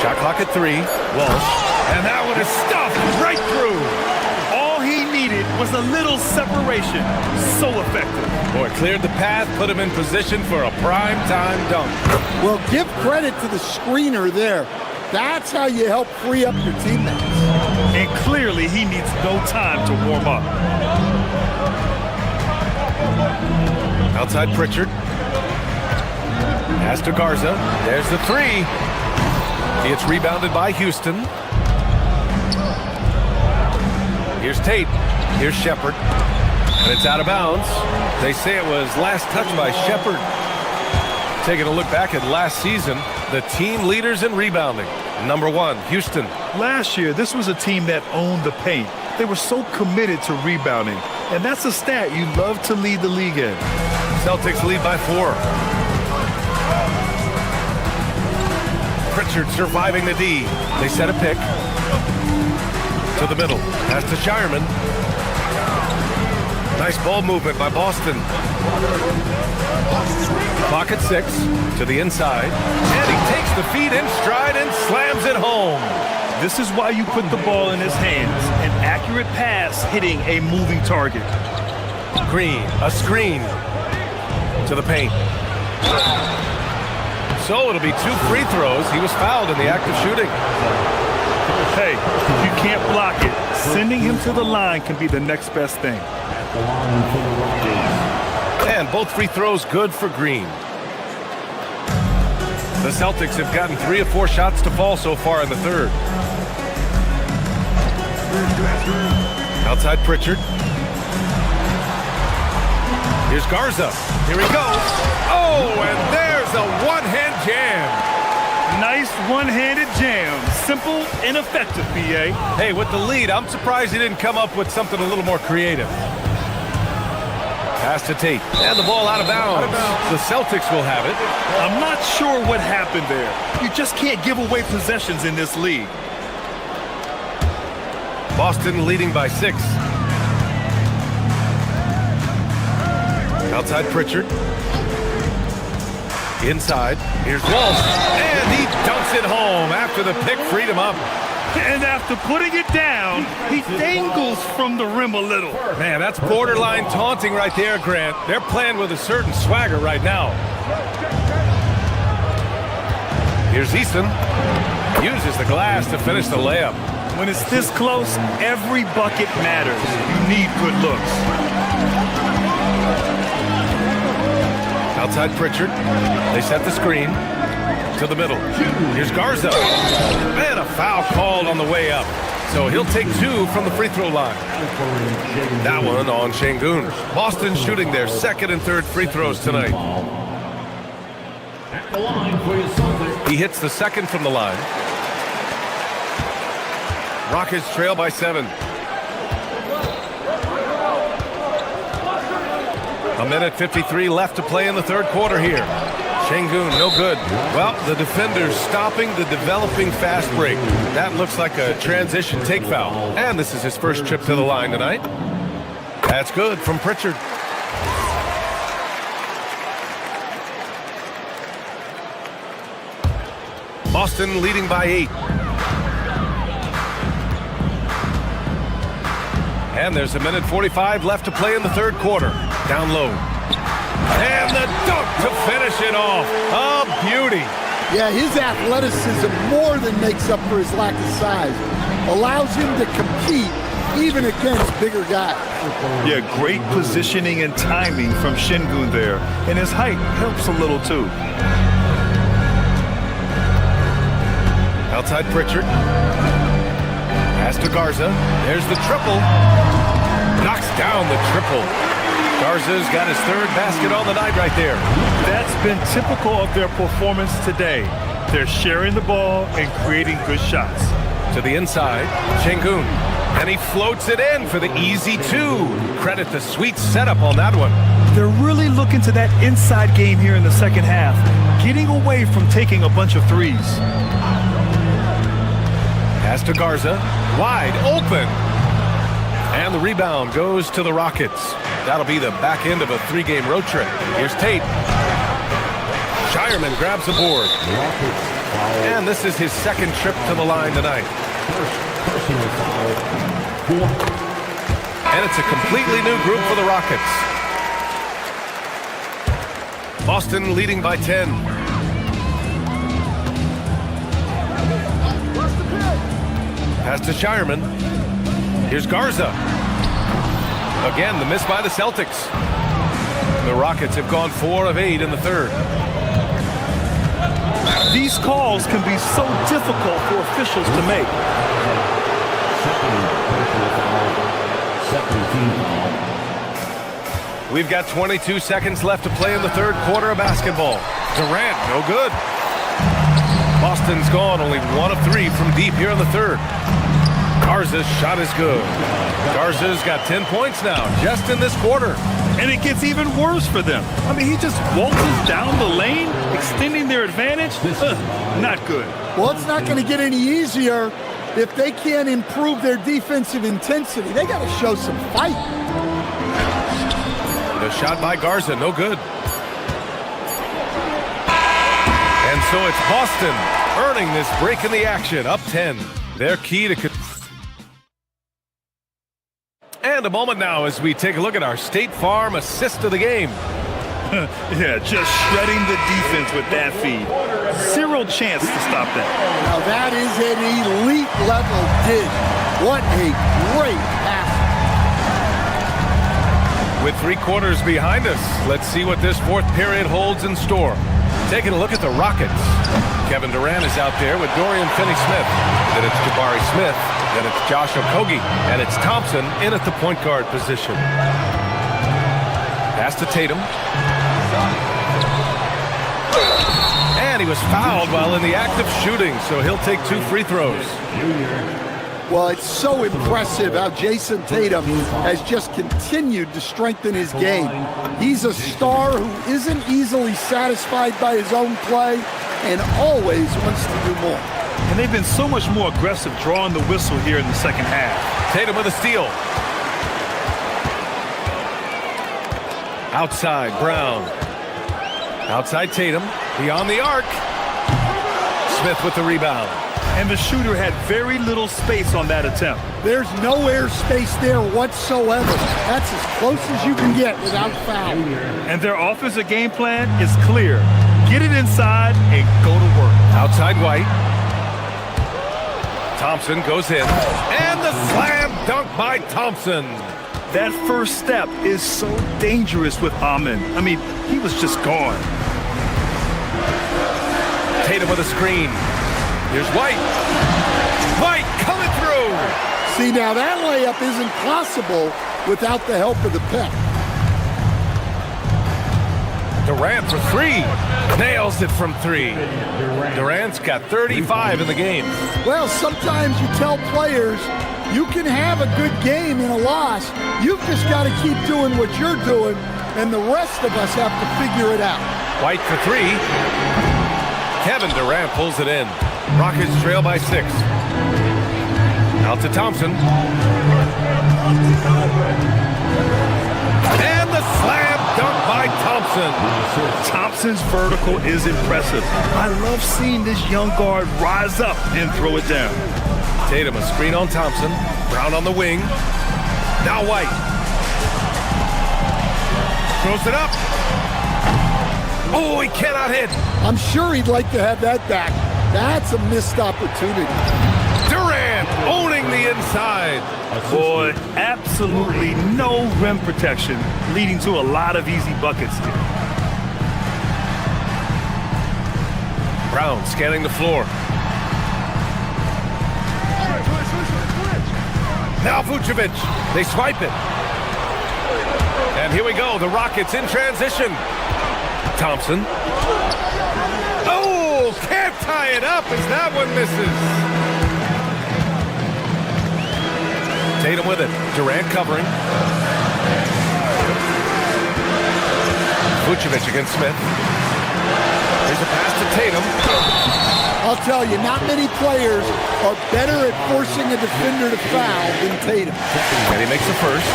Shot clock at 3. Walsh. And that one is stuffed right through. Was a little separation. So effective. Boy, cleared the path, put him in position for a prime-time dunk. Well, give credit to the screener there. That's how you help free up your teammates. And clearly, he needs no time to warm up. Outside Pritchard. Pass to Garza. There's the 3. It's rebounded by Houston. Here's Tate. Here's Shepherd. And it's out of bounds. They say it was last touched by Shepherd. Taking a look back at last season, the team leaders in rebounding. Number 1, Houston. Last year, this was a team that owned the paint. They were so committed to rebounding. And that's a stat you love to lead the league in. Celtics lead by 4. Pritchard surviving the D. They set a pick. To the middle. Pass to Shireman. Nice ball movement by Boston. Clock at 6. To the inside. And he takes the feed in stride and slams it home. This is why you put the ball in his hands. An accurate pass hitting a moving target. Green, a screen. To the paint. So it'll be 2 free throws. He was fouled in the act of shooting. Hey, if you can't block it, sending him to the line can be the next best thing. And both free throws good for Green. The Celtics have gotten 3 of 4 shots to fall so far in the third. Outside Pritchard. Here's Garza. Here he goes. Oh, and there's a one-hand jam. Nice one-handed jam. Simple and effective, BA. Hey, with the lead, I'm surprised he didn't come up with something a little more creative. Pass to Tate. And the ball out of bounds. The Celtics will have it. I'm not sure what happened there. You just can't give away possessions in this league. Boston leading by 6. Outside Pritchard. Inside. Here's Walsh. And he dunks it home after the pick freed him up. And after putting it down, he dangles from the rim a little. Man, that's borderline taunting right there, Grant. They're playing with a certain swagger right now. Here's Easton. Uses the glass to finish the layup. When it's this close, every bucket matters. You need good looks. Outside Pritchard. They set the screen. To the middle. Here's Garza. And a foul called on the way up. So he'll take 2 from the free throw line. That one on Şengün. Boston shooting their 2nd and 3rd free throws tonight. He hits the 2nd from the line. Rockets trail by 7. A minute 53 left to play in the 3rd quarter here. Şengün, no good. Well, the defender's stopping the developing fast break. That looks like a transition take foul. And this is his first trip to the line tonight. That's good from Pritchard. Boston leading by 8. And there's a minute 45 left to play in the 3rd quarter. Down low. And the dunk to finish it off. A beauty. Yeah, his athleticism more than makes up for his lack of size. Allows him to compete even against bigger guys. Yeah, great positioning and timing from Şengün there. And his height helps a little too. Outside Pritchard. Pass to Garza. There's the triple. Knocks down the triple. Garza's got his 3rd basket on the night right there. That's been typical of their performance today. They're sharing the ball and creating good shots. To the inside, Şengün. And he floats it in for the easy 2. Credit the sweet setup on that one. They're really looking to that inside game here in the 2nd half, getting away from taking a bunch of threes. Pass to Garza. Wide open. And the rebound goes to the Rockets. That'll be the back end of a 3-game road trip. Here's Tate. Shireman grabs the board. And this is his 2nd trip to the line tonight. And it's a completely new group for the Rockets. Boston leading by 10. Pass to Shireman. Here's Garza. Again, the miss by the Celtics. The Rockets have gone 4 of 8 in the 3rd. These calls can be so difficult for officials to make. We've got 22 seconds left to play in the 3rd quarter of basketball. Durant, no good. Boston's gone only 1 of 3 from deep here in the 3rd. Garza's shot is good. Garza's got 10 points now, just in this quarter. And it gets even worse for them. I mean, he just waltzes down the lane, extending their advantage. Not good. Well, it's not going to get any easier if they can't improve their defensive intensity. They got to show some fight. The shot by Garza, no good. And so it's Boston earning this break in the action, up 10. Their key to... And a moment now as we take a look at our State Farm assist of the game. Yeah, just shredding the defense with that feed. Zero chance to stop that. Now that is an elite level dig. What a great pass. With 3 quarters behind us, let's see what this fourth period holds in store. Taking a look at the Rockets. Kevin Durant is out there with Dorian Finney-Smith. Then it's Jabari Smith. Then it's Josh Okogie. And it's Thompson in at the point guard position. Pass to Tatum. And he was fouled while in the act of shooting, so he'll take 2 free throws. Well, it's so impressive how Jason Tatum has just continued to strengthen his game. He's a star who isn't easily satisfied by his own play and always wants to do more. And they've been so much more aggressive drawing the whistle here in the second half. Tatum with a steal. Outside, Brown. Outside Tatum, beyond the arc. Smith with the rebound. And the shooter had very little space on that attempt. There's no air space there whatsoever. That's as close as you can get without foul. And their offensive game plan is clear. Get it inside and go to work. Outside White. Thompson goes in. And the slam dunk by Thompson. That first step is so dangerous with Amin. I mean, he was just gone. Tatum with a screen. Here's White. White coming through. See, now that layup isn't possible without the help of the pep. Durant for 3. Nails it from 3. Durant's got 35 in the game. Well, sometimes you tell players you can have a good game in a loss. You've just got to keep doing what you're doing, and the rest of us have to figure it out. White for 3. Kevin Durant pulls it in. Rockets trail by 6. Out to Thompson. And the slam dunk by Thompson. Thompson's vertical is impressive. I love seeing this young guard rise up and throw it down. Tatum a screen on Thompson. Brown on the wing. Now White. Throws it up. Oh, he cannot hit. I'm sure he'd like to have that back. That's a missed opportunity. Durant owning the inside. Boy, absolutely no rim protection, leading to a lot of easy buckets here. Brown scanning the floor. Now Vucevic. They swipe it. And here we go. The Rockets in transition. Thompson. Oh, can't tie it up as that one misses. Tatum with it. Durant covering. Vucevic against Smith. There's a pass to Tatum. I'll tell you, not many players are better at forcing a defender to foul than Tatum. And he makes the first.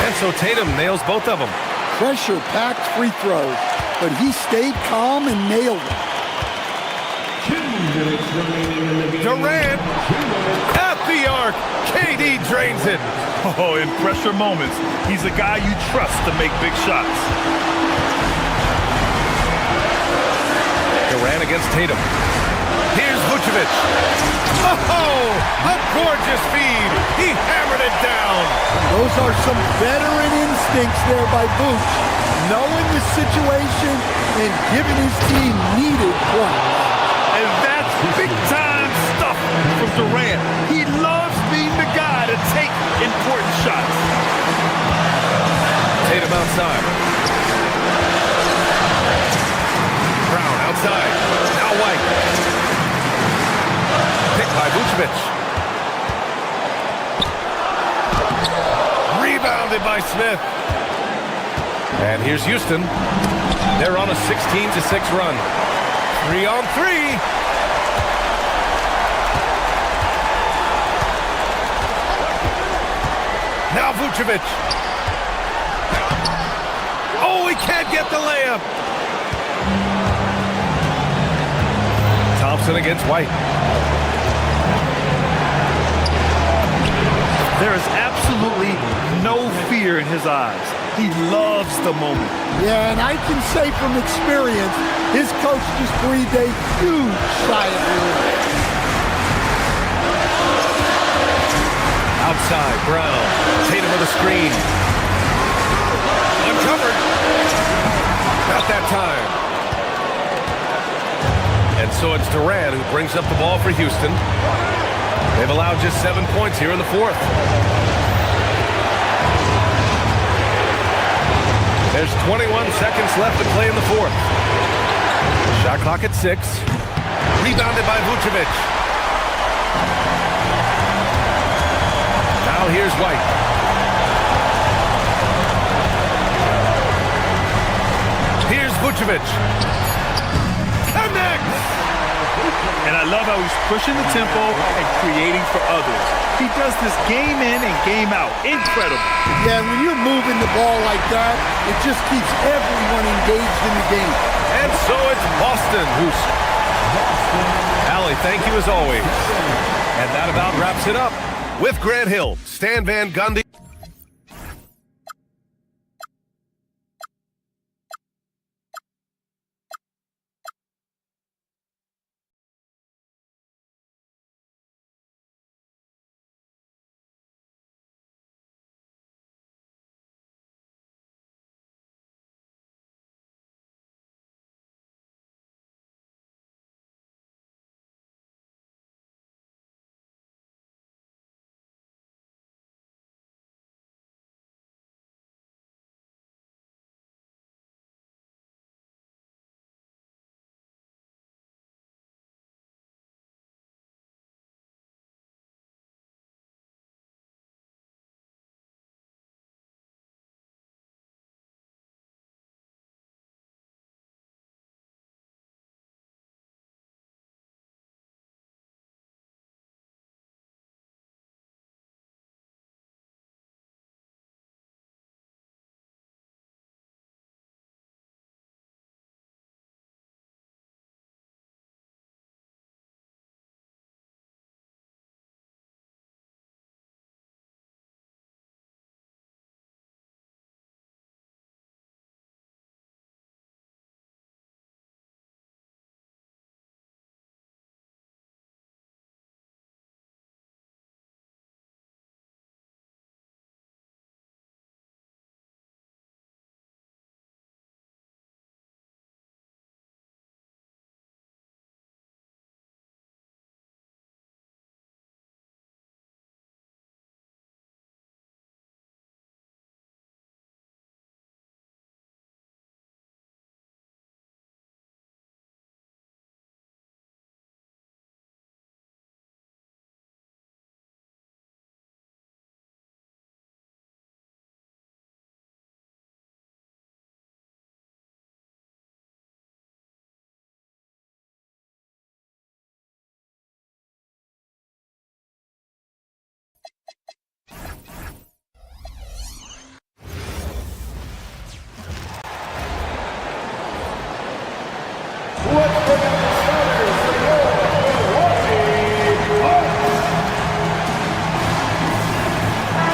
And so Tatum nails both of them. Pressure-packed free throws, but he stayed calm and nailed it. Durant at the arc. KD drains it. Oh, in pressure moments, he's a guy you trust to make big shots. Durant against Tatum. Here's Vucevic. Oh, a gorgeous feed. He hammered it down. Those are some veteran instincts there by Vooch, knowing the situation and giving his team needed points. And that's big-time stuff from Durant. He loves being the guy to take important shots. Tatum outside. Brown outside. Now White. by Vucevic. Rebounded by Smith. And here's Houston. They're on a 16-6 run. 3-on-3. Now Vucevic. Oh, he can't get the layup. Thompson against White. There is absolutely no fear in his eyes. He loves the moment. Yeah, and I can say from experience, his coach just breathed a huge sigh of relief. Outside, Brown. Tatum with a screen. Uncovered. Not that time. And so it's Durant who brings up the ball for Houston. They've allowed just 7 points here in the fourth. There's 21 seconds left to play in the fourth. Shot clock at 6. Rebounded by Vucevic. Now here's White. Here's Vucevic. Connects! And I love how he's pushing the tempo and creating for others. He does this game in and game out. Incredible. Yeah, when you're moving the ball like that, it just keeps everyone engaged in the game. And so it's Boston who's... Allie, thank you as always. And that about wraps it up. With Grant Hill, Stan Van Gundy.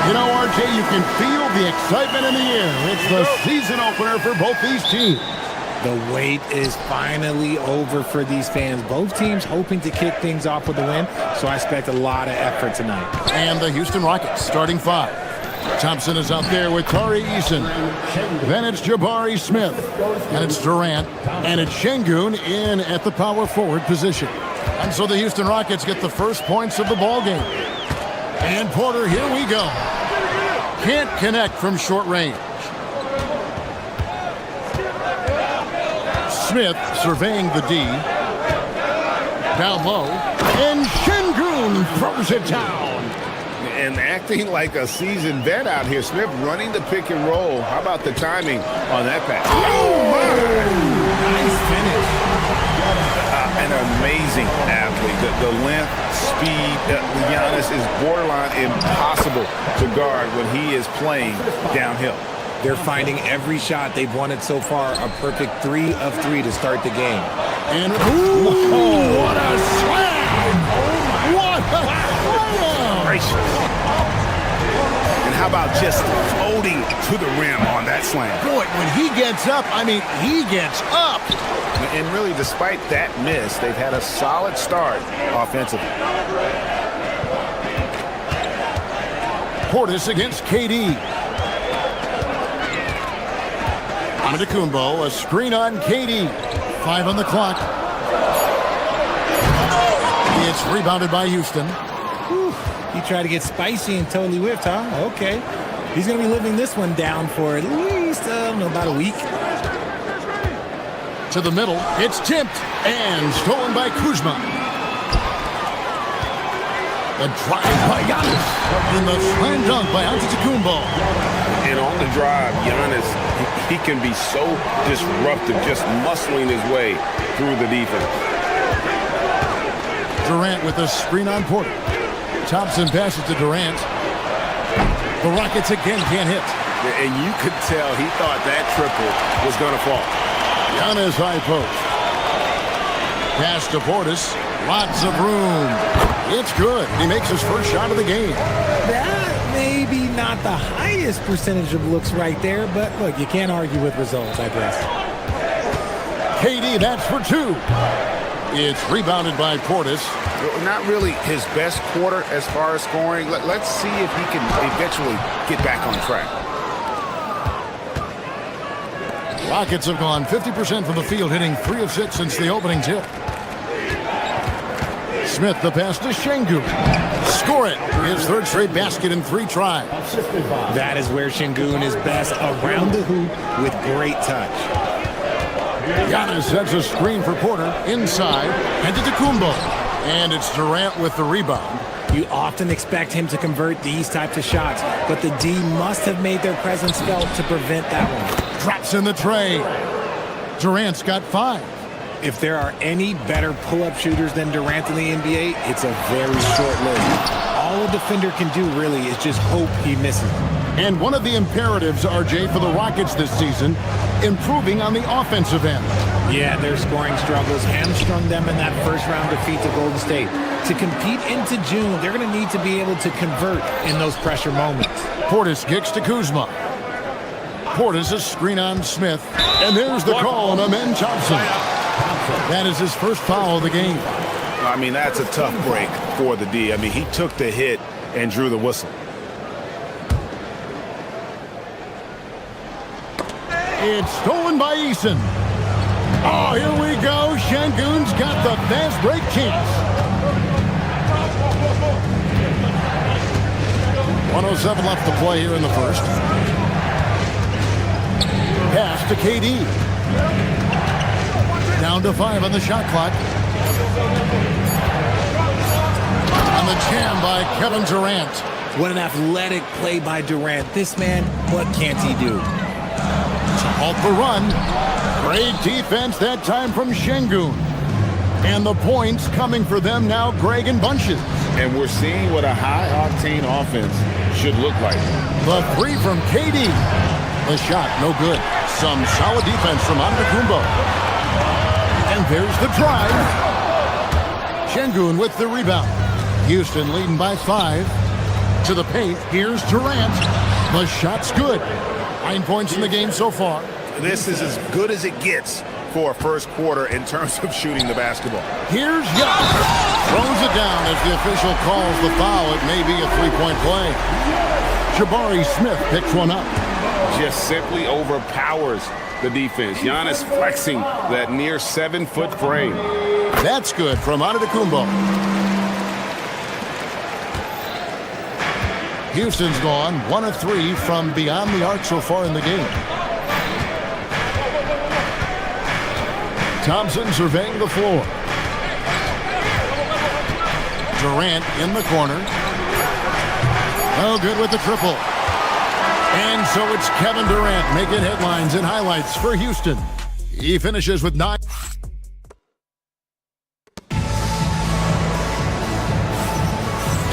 You know, RJ, you can feel the excitement in the air. It's the season opener for both these teams. The wait is finally over for these fans. Both teams hoping to kick things off with a win, so I expect a lot of effort tonight. And the Houston Rockets starting 5. Thompson is out there with Tari Eason. Then it's Jabari Smith. And it's Durant. And it's Şengün in at the power forward position. And so the Houston Rockets get the first points of the ballgame. And Porter, here we go. Can't connect from short range. Smith surveying the D. Down low. And Şengün Sengun throws it down. And acting like a seasoned vet out here. Smith running the pick and roll. How about the timing on that pass? Oh, my! Nice finish. An amazing athlete. The length, speed. Giannis is borderline impossible to guard when he is playing downhill. They're finding every shot they've wanted so far a perfect 3 of 3 to start the game. And what a slam! What a slam! Gracious. And how about just floating to the rim on that slam? Boy, when he gets up, I mean, he gets up. And really, despite that miss, they've had a solid start offensively. Portis against KD. AbuDhabi, a screen on KD. 5 on the clock. It's rebounded by Houston. Whew. He tried to get spicy and totally whiffed, huh? Okay. He's going to be living this one down for at least about a week. To the middle. It's tipped and stolen by Kuzma. A drive by Giannis. And the slam dunk by AbuDhabi. And on the drive, Giannis, he can be so disruptive, just muscling his way through the defense. Durant with a screen on Porter. Thompson passes to Durant. The Rockets again can't hit. And you could tell he thought that triple was going to fall. Giannis high post. Pass to Portis. Lots of room. It's good. He makes his first shot of the game. That may be not the highest percentage of looks right there, but look, you can't argue with results, I guess. KD, that's for 2. It's rebounded by Portis. Not really his best quarter as far as scoring. Let's see if he can eventually get back on track. Rockets have gone 50% from the field, hitting 3 of 6 since the opening tip. Smith, the pass to Sengun. Score it. His 3rd straight basket in 3 tries. That is where Sengun is best, around the hoop with great touch. Giannis sets a screen for Porter inside. And to Kumbo. And it's Durant with the rebound. You often expect him to convert these types of shots, but the D must have made their presence felt to prevent that one. Drops in the tray. Durant's got 5. If there are any better pull-up shooters than Durant in the NBA, it's a very short list. All a defender can do really is just hope he misses. And one of the imperatives, RJ, for the Rockets this season, improving on the offensive end. Yeah, their scoring struggles hamstrung them in that first-round defeat to Golden State. To compete into June, they're going to need to be able to convert in those pressure moments. Portis kicks to Kuzma. Portis a screen on Smith. And there's the call on Amen Thompson. That is his first foul of the game. I mean, that's a tough break for the D. I mean, he took the hit and drew the whistle. It's stolen by Eason. Oh, here we go. Sengun's got the fast break chance. 1:07 left to play here in the first. Pass to KD. Down to 5 on the shot clock. On the jam by Kevin Durant. What an athletic play by Durant. This man, what can't he do? Halt the run. Great defense that time from Sengun. And the points coming for them now, Greg in bunches. And we're seeing what a high-octane offense should look like. The 3 from KD. The shot, no good. Some solid defense from AbuDhabi. And there's the drive. Sengun with the rebound. Houston leading by 5. To the paint, here's Durant. The shot's good. 9 points in the game so far. This is as good as it gets for a first quarter in terms of shooting the basketball. Here's Giannis. Throws it down as the official calls the foul. It may be a 3-point play. Jabari Smith picks one up. Just simply overpowers the defense. Giannis flexing that near 7-foot frame. That's good from AbuDhabi. Houston's gone 1 of 3 from beyond the arc so far in the game. Thompson surveying the floor. Durant in the corner. Oh, good with the triple. And so it's Kevin Durant making headlines and highlights for Houston. He finishes with 9.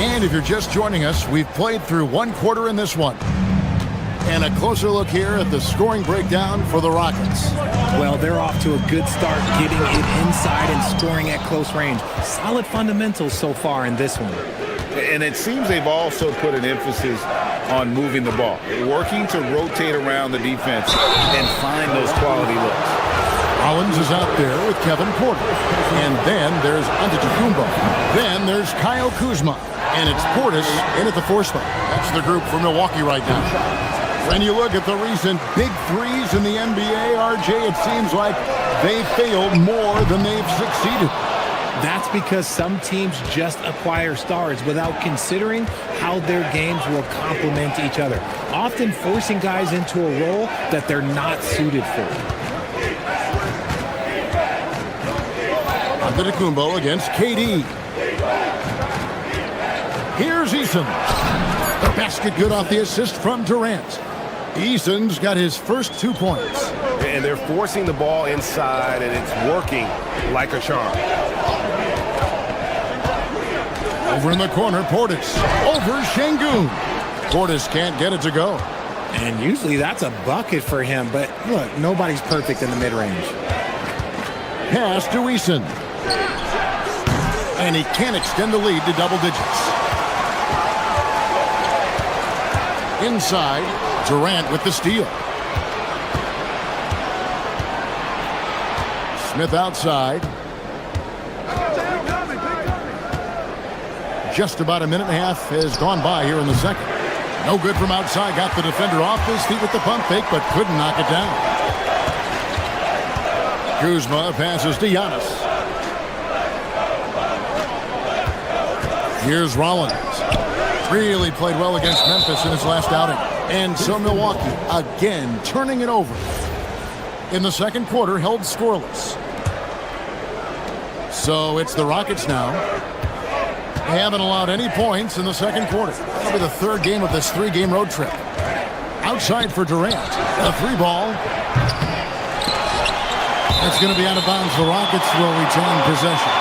And if you're just joining us, we've played through one quarter in this one. And a closer look here at the scoring breakdown for the Rockets. Well, they're off to a good start getting it inside and scoring at close range. Solid fundamentals so far in this one. And it seems they've also put an emphasis on moving the ball, working to rotate around the defense and find those quality looks. Rollins is out there with Kevin Porter. And then there's Antetokounmpo. Then there's Kyle Kuzma. And it's Portis in at the 4 spot. That's the group for Milwaukee right now. When you look at the recent big threes in the NBA, RJ, it seems like they failed more than they've succeeded. That's because some teams just acquire stars without considering how their games will complement each other, often forcing guys into a role that they're not suited for. Antetokounmpo against KD. Here's Eason. The basket good off the assist from Durant. Eason's got his first 2 points. And they're forcing the ball inside, and it's working like a charm. Over in the corner, Portis. Over Şengün. Portis can't get it to go. And usually that's a bucket for him, but look, nobody's perfect in the mid-range. Pass to Eason. And he can't extend the lead to double digits. Inside, Durant with the steal. Smith outside. Just about a minute and a half has gone by here in the second. No good from outside. Got the defender off his feet with the pump fake, but couldn't knock it down. Kuzma passes to Giannis. Here's Rollins. Really played well against Memphis in his last outing. And so Milwaukee again turning it over. In the second quarter, held scoreless. So it's the Rockets now. They haven't allowed any points in the second quarter. That'll be the third game of this 3-game road trip. Outside for Durant. The 3 ball. It's going to be out of bounds. The Rockets will retain possession.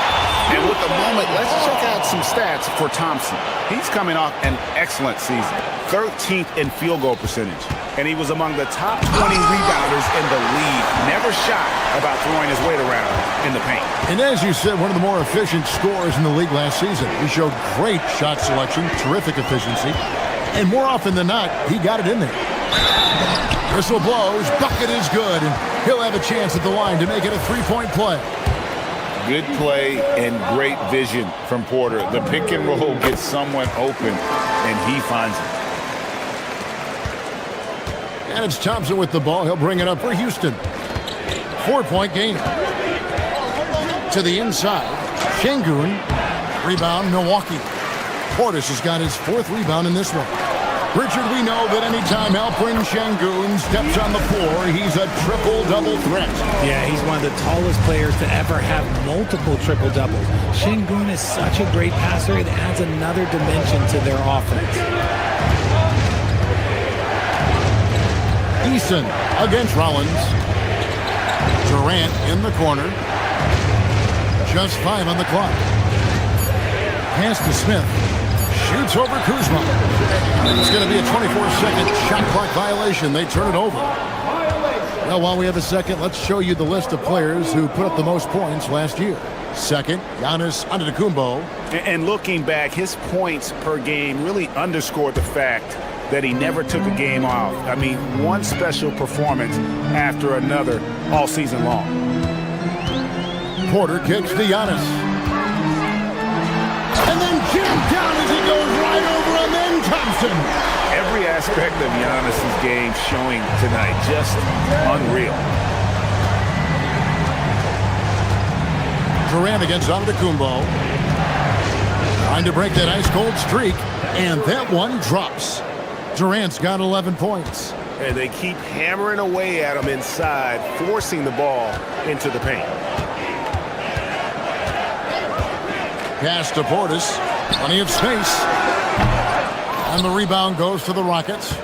And with the moment, let's check out some stats for Thompson. He's coming off an excellent season. 13th in field goal percentage. And he was among the top 20 rebounders in the league. Never shy about throwing his weight around in the paint. And as you said, one of the more efficient scorers in the league last season. He showed great shot selection, terrific efficiency. And more often than not, he got it in there. Whistle blows, bucket is good, and he'll have a chance at the line to make it a 3-point play. Good play and great vision from Porter. The pick and roll gets someone open, and he finds it. And it's Thompson with the ball. He'll bring it up for Houston. 4-point game. To the inside. Şengün. Rebound, Milwaukee. Portis has got his 4th rebound in this one. Richard, we know that anytime Alperen Şengün steps on the floor, he's a triple-double threat. Yeah, he's one of the tallest players to ever have multiple triple-doubles. Şengün is such a great passer, it adds another dimension to their offense. Eason against Rollins. Durant in the corner. Just 5 on the clock. Pass to Smith. Shoots over Kuzma. It's going to be a 24-second shot clock violation. They turn it over. Well, while we have a second, let's show you the list of players who put up the most points last year. Second, Giannis Antetokounmpo. And looking back, his points per game really underscored the fact that he never took a game off. I mean, one special performance after another all season long. Porter kicks to Giannis. And then jammed down as he goes right over him, then Thompson. Every aspect of Giannis' game showing tonight, just unreal. Durant against Antetokounmpo. Trying to break that ice-cold streak, and that one drops. Durant's got 11 points. And they keep hammering away at him inside, forcing the ball into the paint. Pass to Portis. Plenty of space. And the rebound goes to the Rockets.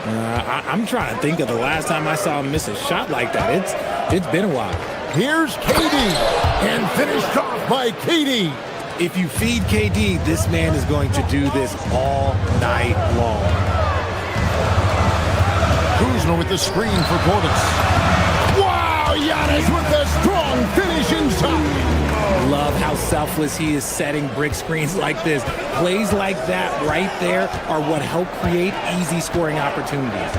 I'm trying to think of the last time I saw him miss a shot like that. It's been a while. Here's KD, and finished off by KD. If you feed KD, this man is going to do this all night long. Kuzma with the screen for Portis. Wow, Giannis with the strong finish inside. Love how selfless he is setting brick screens like this. Plays like that right there are what help create easy scoring opportunities.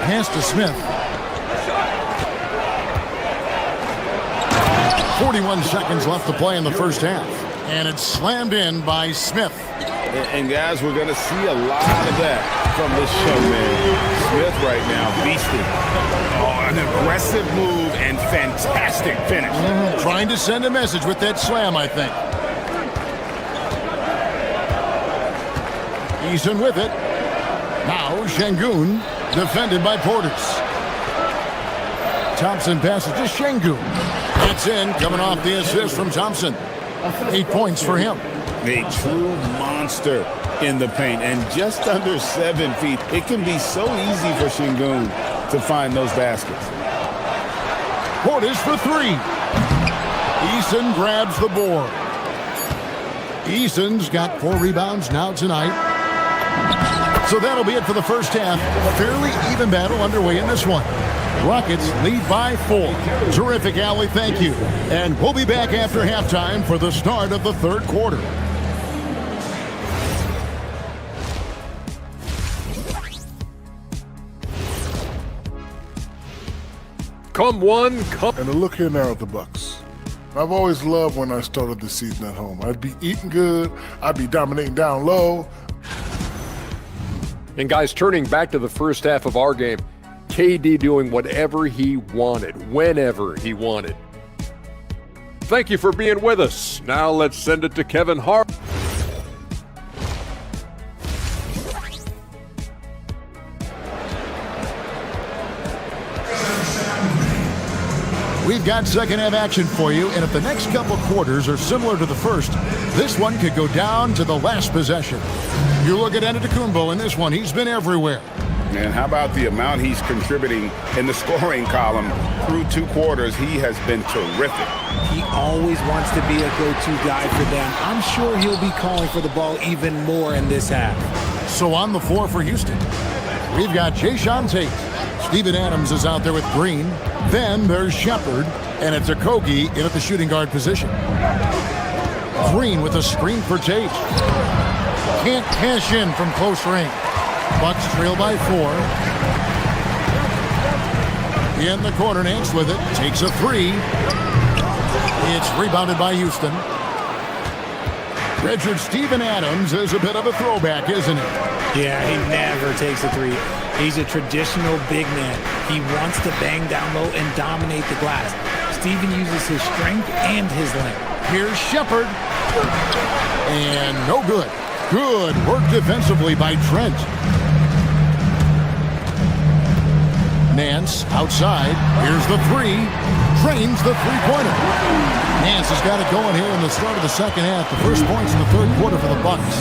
Pass to Smith. 41 seconds left to play in the first half. And it's slammed in by Smith. And guys, we're going to see a lot of that from this show, man. Smith right now, beasting. Oh, an aggressive move and fantastic finish. Trying to send a message with that slam, I think. Eason with it. Now Şengün, defended by Portis. Thompson passes to Şengün. That's in, coming off the assist from Thompson. 8 points for him. A true monster in the paint, and just under 7 feet. It can be so easy for Şengün to find those baskets. Portis for 3. Eason grabs the board. Eason's got 4 rebounds now tonight. So that'll be it for the first half. Fairly even battle underway in this one. Rockets lead by 4. Terrific, Allie. Thank you. And we'll be back after halftime for the start of the third quarter. Come one, come. And a look here now at the Bucks. I've always loved when I started the season at home. I'd be eating good. I'd be dominating down low. And guys, turning back to the first half of our game, KD doing whatever he wanted, whenever he wanted. Thank you for being with us. Now let's send it to Kevin Hart. We've got second half action for you, and if the next couple quarters are similar to the first, this one could go down to the last possession. You look at Antetokounmpo in this one, he's been everywhere. And how about the amount he's contributing in the scoring column through 2 quarters? He has been terrific. He always wants to be a go-to guy for them. I'm sure he'll be calling for the ball even more in this half. So on the floor for Houston, we've got Jason Tate. Steven Adams is out there with Green. Then there's Shepard, and it's Okogie in at the shooting guard position. Green with a screen for Tate. Can't cash in from close range. Bucks trail by 4. In the corner, Nance with it. Takes a 3. It's rebounded by Houston. Redshirt Steven Adams is a bit of a throwback, isn't he? Yeah, he never takes a 3. He's a traditional big man. He wants to bang down low and dominate the glass. Steven uses his strength and his length. Here's Shepard. And no good. Good work defensively by Trent. Nance outside. Here's the 3. Drains the three-pointer. Nance has got it going here in the start of the second half. The first points in the third quarter for the Bucks.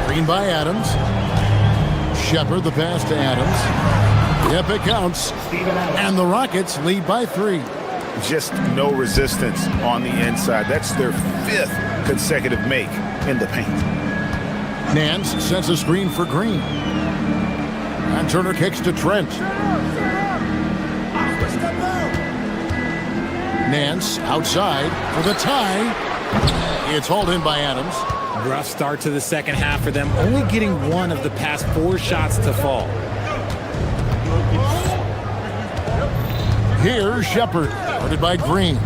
Screen by Adams. Shepard, the pass to Adams. Yep, it counts. And the Rockets lead by 3. Just no resistance on the inside. That's their 5th consecutive make in the paint. Nance sets a screen for Green. And Turner kicks to Trent. Nance outside for the tie. It's hauled in by Adams. Rough start to the second half for them, only getting 1 of the past 4 shots to fall. Here's Shepard, guarded by Green.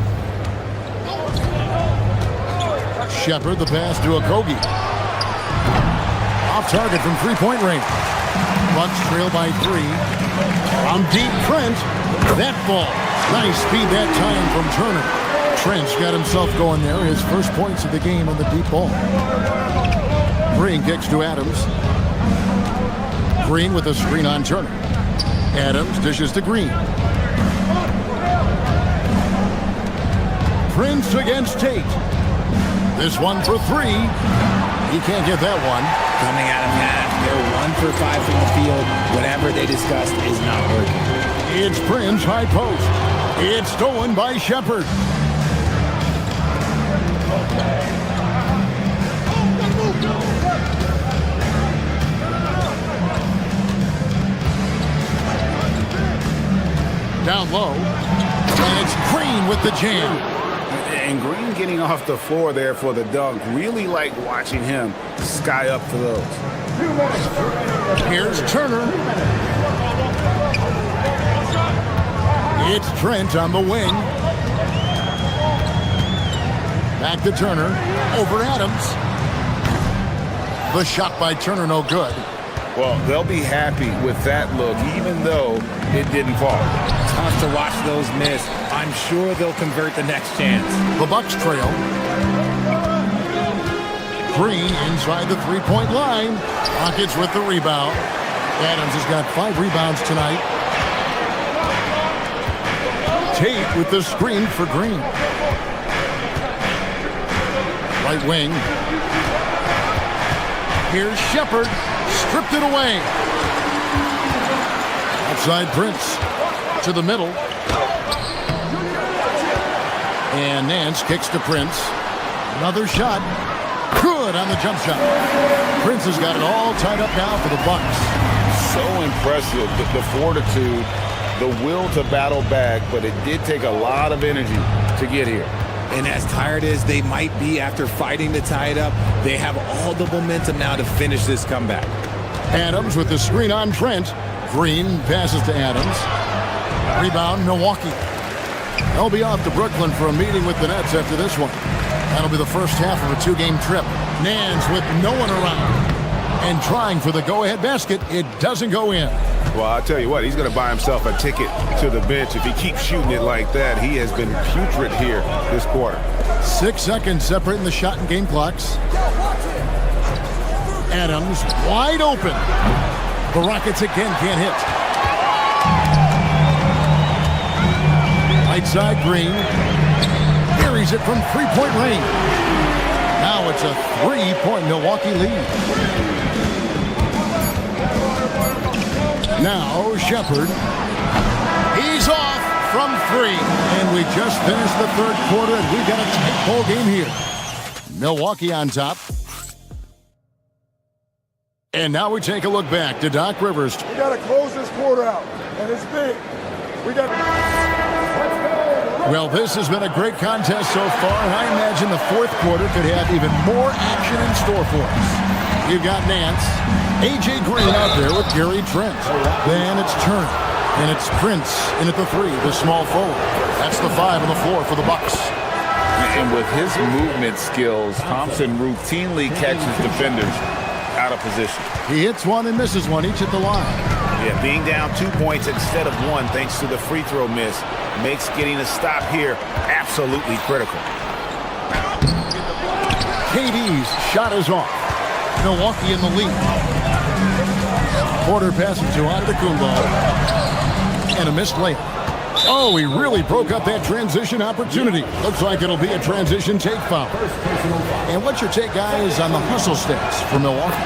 Shepard, the pass to Okogie. Off target from three-point range. Bucks trail by 3. From deep, Trent. That ball. Nice speed that time from Turner. Trent's got himself going there. His first points of the game on the deep ball. Green kicks to Adams. Green with a screen on Turner. Adams dishes to Green. Prince against Tate. This one for three. He can't get that one. Coming out of half, they're 1 for 5 from the field. Whatever they discussed is not working. It's Prince, high post. It's stolen by Shepard. Down low. And it's Green with the jam. And Green getting off the floor there for the dunk. Really like watching him sky up for those. Here's Turner. It's Trent on the wing. Back to Turner. Over Adams. The shot by Turner, no good. Well, they'll be happy with that look, even though it didn't fall. Tough to watch those miss. I'm sure they'll convert the next chance. The Bucks trail. Green inside the three-point line. Rockets with the rebound. Adams has got 5 rebounds tonight. Tate with the screen for Green. Right wing. Here's Shepard. Stripped it away. Outside Prince. To the middle. And Nance kicks to Prince. Another shot. Good on the jump shot. Prince has got it all tied up now for the Bucks. So impressive, the fortitude, the will to battle back, but it did take a lot of energy to get here. And as tired as they might be after fighting to tie it up, they have all the momentum now to finish this comeback. Adams with the screen on Trent. Green passes to Adams. Rebound, Milwaukee. They'll be off to Brooklyn for a meeting with the Nets after this one. That'll be the first half of a 2-game trip. Nance with no one around. And trying for the go-ahead basket. It doesn't go in. Well, I'll tell you what, he's going to buy himself a ticket to the bench. If he keeps shooting it like that, he has been putrid here this quarter. 6 seconds separating the shot and game clocks. Adams wide open. The Rockets again can't hit. Right side Green. Carries it from three-point range. Now it's a 3-point Milwaukee lead. Now Shepard. He's off from 3. And we just finished the third quarter, and we've got a tight ball game here. Milwaukee on top. And now we take a look back to Doc Rivers. We got to close this quarter out, and it's big. We got. Well, this has been a great contest so far, and I imagine the fourth quarter could have even more action in store for us. You've got Nance, A.J. Green out there with Gary Trent. Then it's Turner, and it's Prince in at the 3, the small forward. That's the 5 on the floor for the Bucks. And with his movement skills, Thompson routinely catches defenders out of position. He hits one and misses one, each at the line. Yeah, being down 2 points instead of 1 thanks to the free throw miss makes getting a stop here absolutely critical. KD's shot is off. Milwaukee in the lead. Porter passing to AbuDhabi. And a missed layup. Oh, he really broke up that transition opportunity. Looks like it'll be a transition take foul. And what's your take, guys, on the hustle stats for Milwaukee?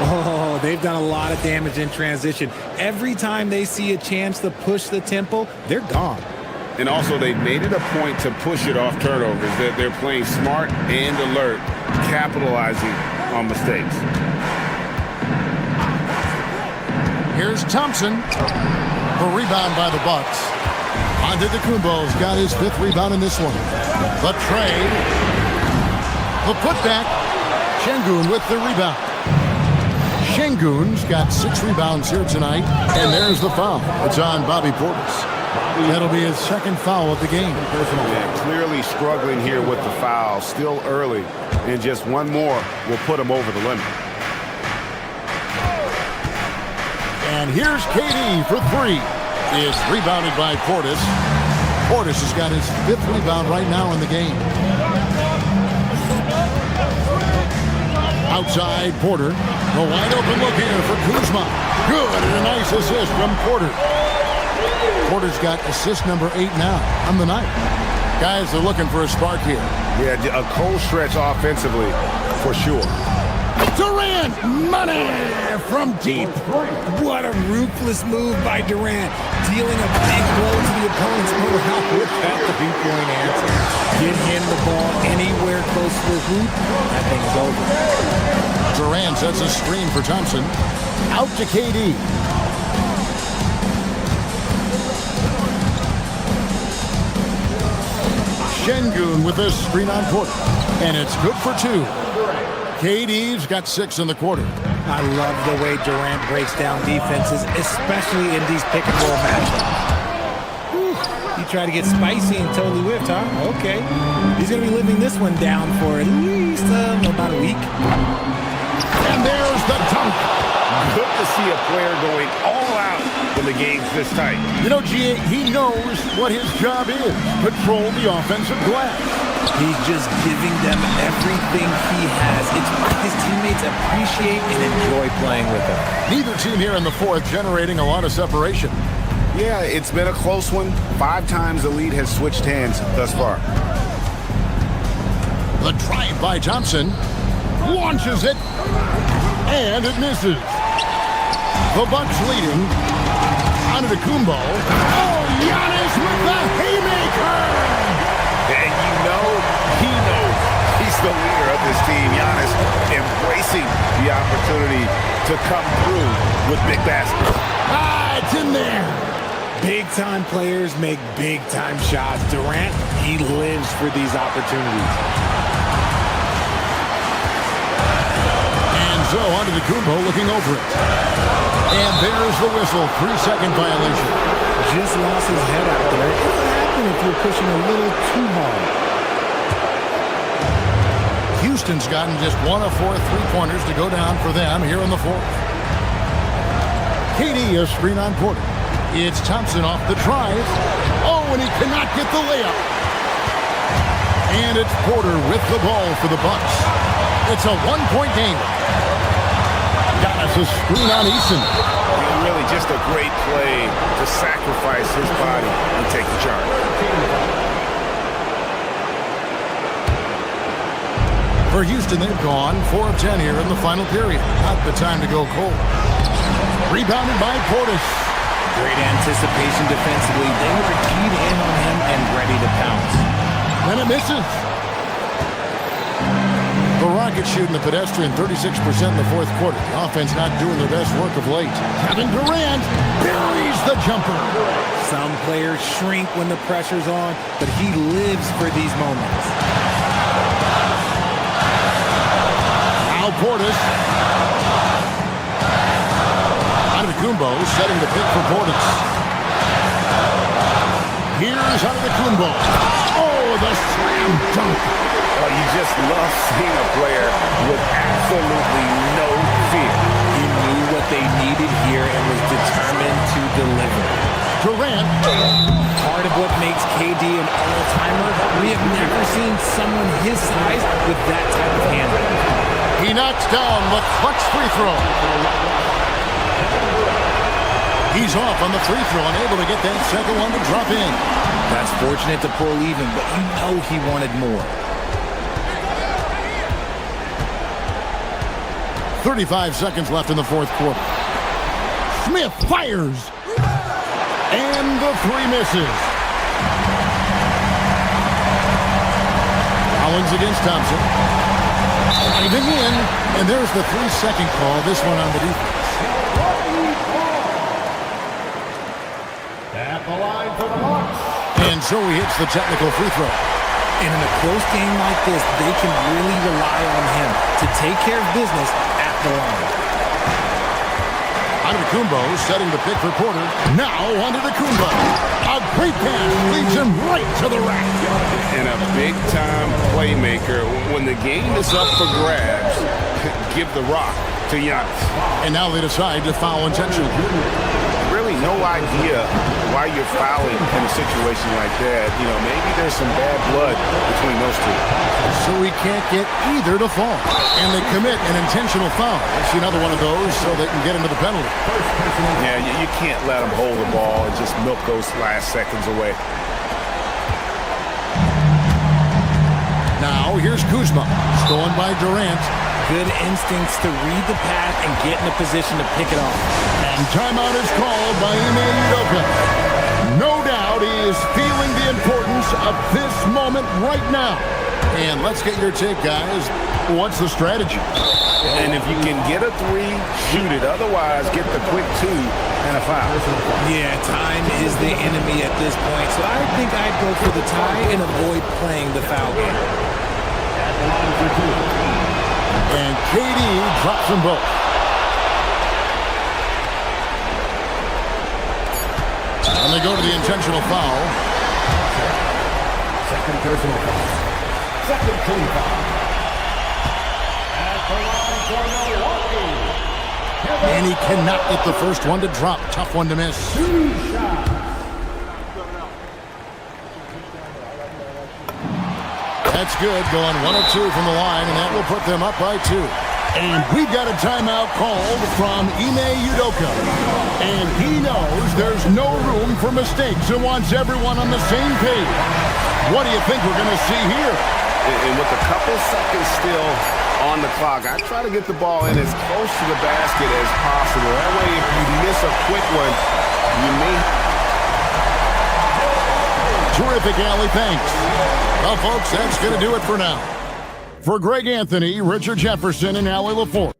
Oh, they've done a lot of damage in transition. Every time they see a chance to push the tempo, they're gone. And also, they've made it a point to push it off turnovers. They're playing smart and alert, capitalizing on mistakes. Here's Thompson. The rebound by the Bucks. AbuDhabi's got his 5th rebound in this one. The trade. The putback. Şengün with the rebound. Şengün's got 6 rebounds here tonight. And there's the foul. It's on Bobby Portis. That'll be his 2nd foul of the game. Yeah, clearly struggling here with the foul. Still early. And just 1 more will put him over the limit. And here's KD for 3. Is rebounded by Portis. Portis has got his 5th rebound right now in the game. Outside Porter. A wide open look here for Kuzma. Good, and a nice assist from Porter. Porter's got assist number 8 now on the night. Guys are looking for a spark here. Yeah, a cold stretch offensively, for sure. Durant, money from deep. What a ruthless move by Durant, dealing a big blow to the opponent's morale with that three-point answer. Get him the ball anywhere close to the hoop, that thing is over. Durant sets a screen for Thompson. Out to KD. Şengün with a screen on Porter. And it's good for 2. KD's got 6 in the quarter. I love the way Durant breaks down defenses, especially in these pick-and-roll matchups. You try to get spicy and totally whiffed, huh? Okay. He's going to be living this one down for at least about a week. And there's the dunk. Good to see a player going all out when the game's this tight. You know, G.A., he knows what his job is. Control the offensive glass. He's just giving them everything he has. It's what his teammates appreciate and enjoy playing with him. Neither team here in the fourth generating a lot of separation. Yeah, it's been a close one. 5 times the lead has switched hands thus far. The drive by Thompson. Launches it. And it misses. The Bucks leading. AbuDhabi. Oh, Giannis with the haymaker! And you know, he knows he's the leader of this team. Giannis embracing the opportunity to come through with big baskets. Ah, it's in there. Big-time players make big-time shots. Durant, he lives for these opportunities. And so AbuDhabi looking over it. And there's the whistle. 3-second violation. Just lost his head out there. What happened if you're pushing a little too hard? Houston's gotten just 1 of 4 3-pointers to go down for them here in the fourth. KD a screen on Porter. It's Thompson off the drive. Oh, and he cannot get the layup. And it's Porter with the ball for the Bucks. It's a 1-point game. Giannis a screen on Eason. Really just a great play to sacrifice his body and take the charge. For Houston, they've gone 4 of 10 here in the final period. Not the time to go cold. Rebounded by Portis. Great anticipation defensively. They were keyed in on him and ready to pounce. Then it misses. The Rockets shooting the pedestrian 36% in the fourth quarter. The offense not doing their best work of late. Kevin Durant buries the jumper. Some players shrink when the pressure's on, but he lives for these moments. Now Portis. AbuDhabi setting the pick for Portis. Here's AbuDhabi. Oh, the slam dunk. Oh, you just love seeing a player with absolutely no fear. He knew what they needed here and was determined to deliver. Durant. Part of what makes KD an all-timer, we have never seen someone his size with that type of handle. He knocks down the clutch free throw. He's off on the free throw, unable to get that second one to drop in. That's fortunate to pull even, but you know he wanted more. 35 seconds left in the fourth quarter. Smith fires. And the 3 misses. Collins against Thompson. Diving in, and there's the 3-second call. This one on the defense. At the line for the Bucks. And so he hits the technical free throw. And in a close game like this, they can really rely on him to take care of business at the line. AbuDhabi setting the pick for Porter. Now AbuDhabi. A great pass leads him right to the rack. And a big-time playmaker. When the game is up for grabs, give the rock to Giannis. And now they decide to foul intentionally. Really no idea why you're fouling in a situation like that. You know, maybe there's some bad blood between those two. So he can't get either to fall. And they commit an intentional foul. Let's see another one of those so they can get into the penalty. Yeah, you can't let them hold the ball and just milk those last seconds away. Now here's Kuzma. Stolen by Durant. Good instincts to read the path and get in a position to pick it off. And timeout is called by Ime Udoka. No doubt he is feeling the importance of this moment right now. And let's get your take, guys. What's the strategy? And if you can get a three, shoot it. Otherwise, get the quick two and a foul. Yeah, time is the enemy at this point. So I think I'd go for the tie and avoid playing the foul game. And KD drops them both. And they go to the intentional foul. Second personal foul. Second team foul. At the line for Milwaukee. And he cannot get the first one to drop. Tough one to miss. That's good. Going 1 of 2 from the line, and that will put them up by 2. And we've got a timeout called from Ime Udoka. And he knows there's no room for mistakes and wants everyone on the same page. What do you think we're going to see here? And with a couple seconds still on the clock, I try to get the ball in as close to the basket as possible. That way, if you miss a quick one, you may... Terrific, Allie. Thanks. Well, folks, that's going to do it for now. For Greg Anthony, Richard Jefferson, and Allie LaForce.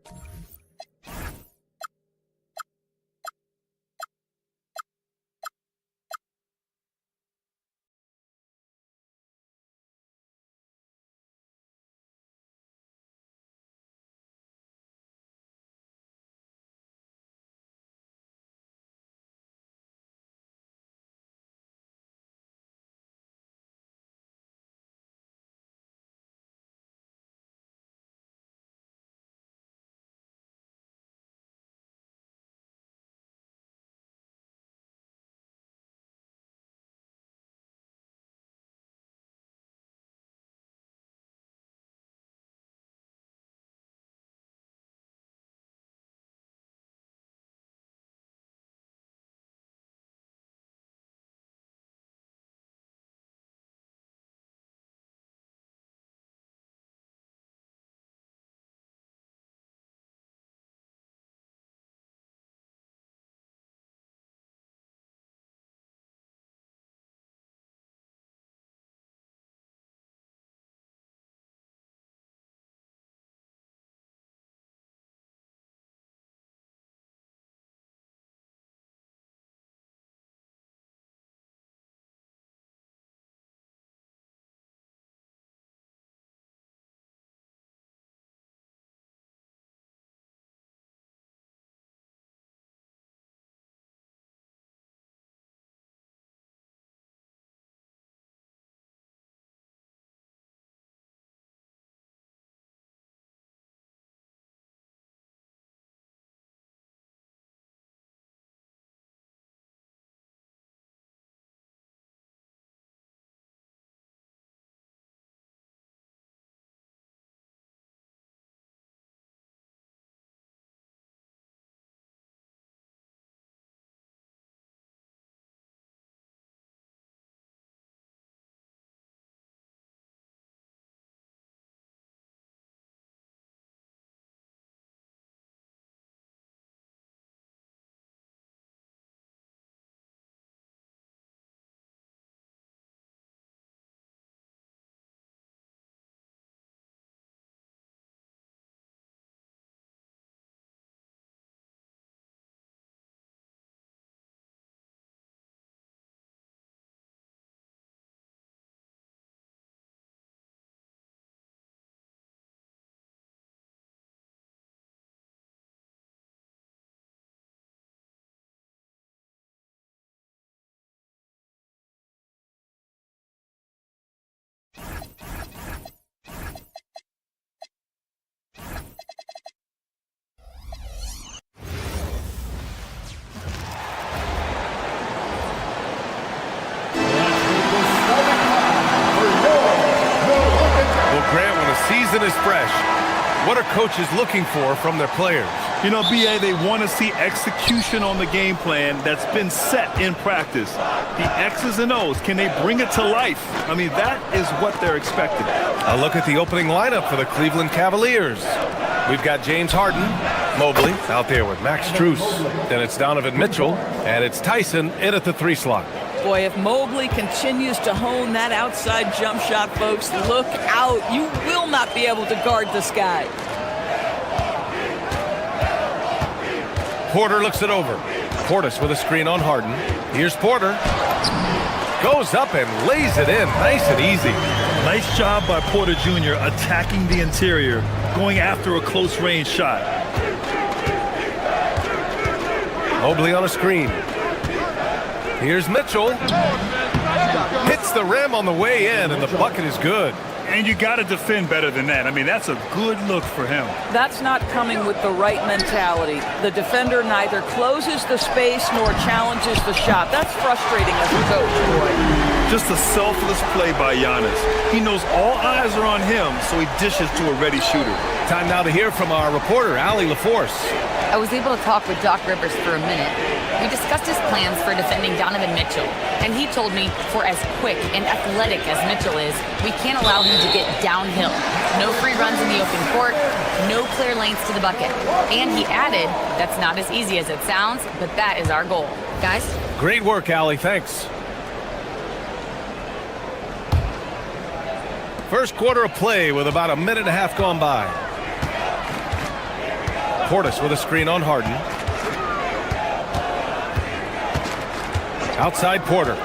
Grant, when a season is fresh, what are coaches looking for from their players? You know, BA, they want to see execution on the game plan that's been set in practice. The X's and O's, can they bring it to life? I mean, that is what they're expecting. A look at the opening lineup for the Cleveland Cavaliers. We've got James Harden, Mobley out there with Max Strus. Then it's Donovan Mitchell, and it's Tyson in at the 3 slot. Boy, if Mobley continues to hone that outside jump shot, folks, look out. You will not be able to guard this guy. Porter looks it over. Portis with a screen on Harden. Here's Porter. Goes up and lays it in. Nice and easy. Nice job by Porter Jr. attacking the interior, going after a close-range shot. Mobley on a screen. Here's Mitchell. Hits the rim on the way in, and the bucket is good. And you got to defend better than that. I mean, that's a good look for him. That's not coming with the right mentality. The defender neither closes the space nor challenges the shot. That's frustrating as a coach, boy. Just a selfless play by Giannis. He knows all eyes are on him, so he dishes to a ready shooter. Time now to hear from our reporter, Allie LaForce. I was able to talk with Doc Rivers for a minute. We discussed his plans for defending Donovan Mitchell, and he told me for as quick and athletic as Mitchell is, we can't allow him to get downhill. No free runs in the open court, no clear lanes to the bucket. And he added, that's not as easy as it sounds, but that is our goal. Guys? Great work, Allie. Thanks. First quarter of play with about a minute and a half gone by. Portis with a screen on Harden. Outside Porter.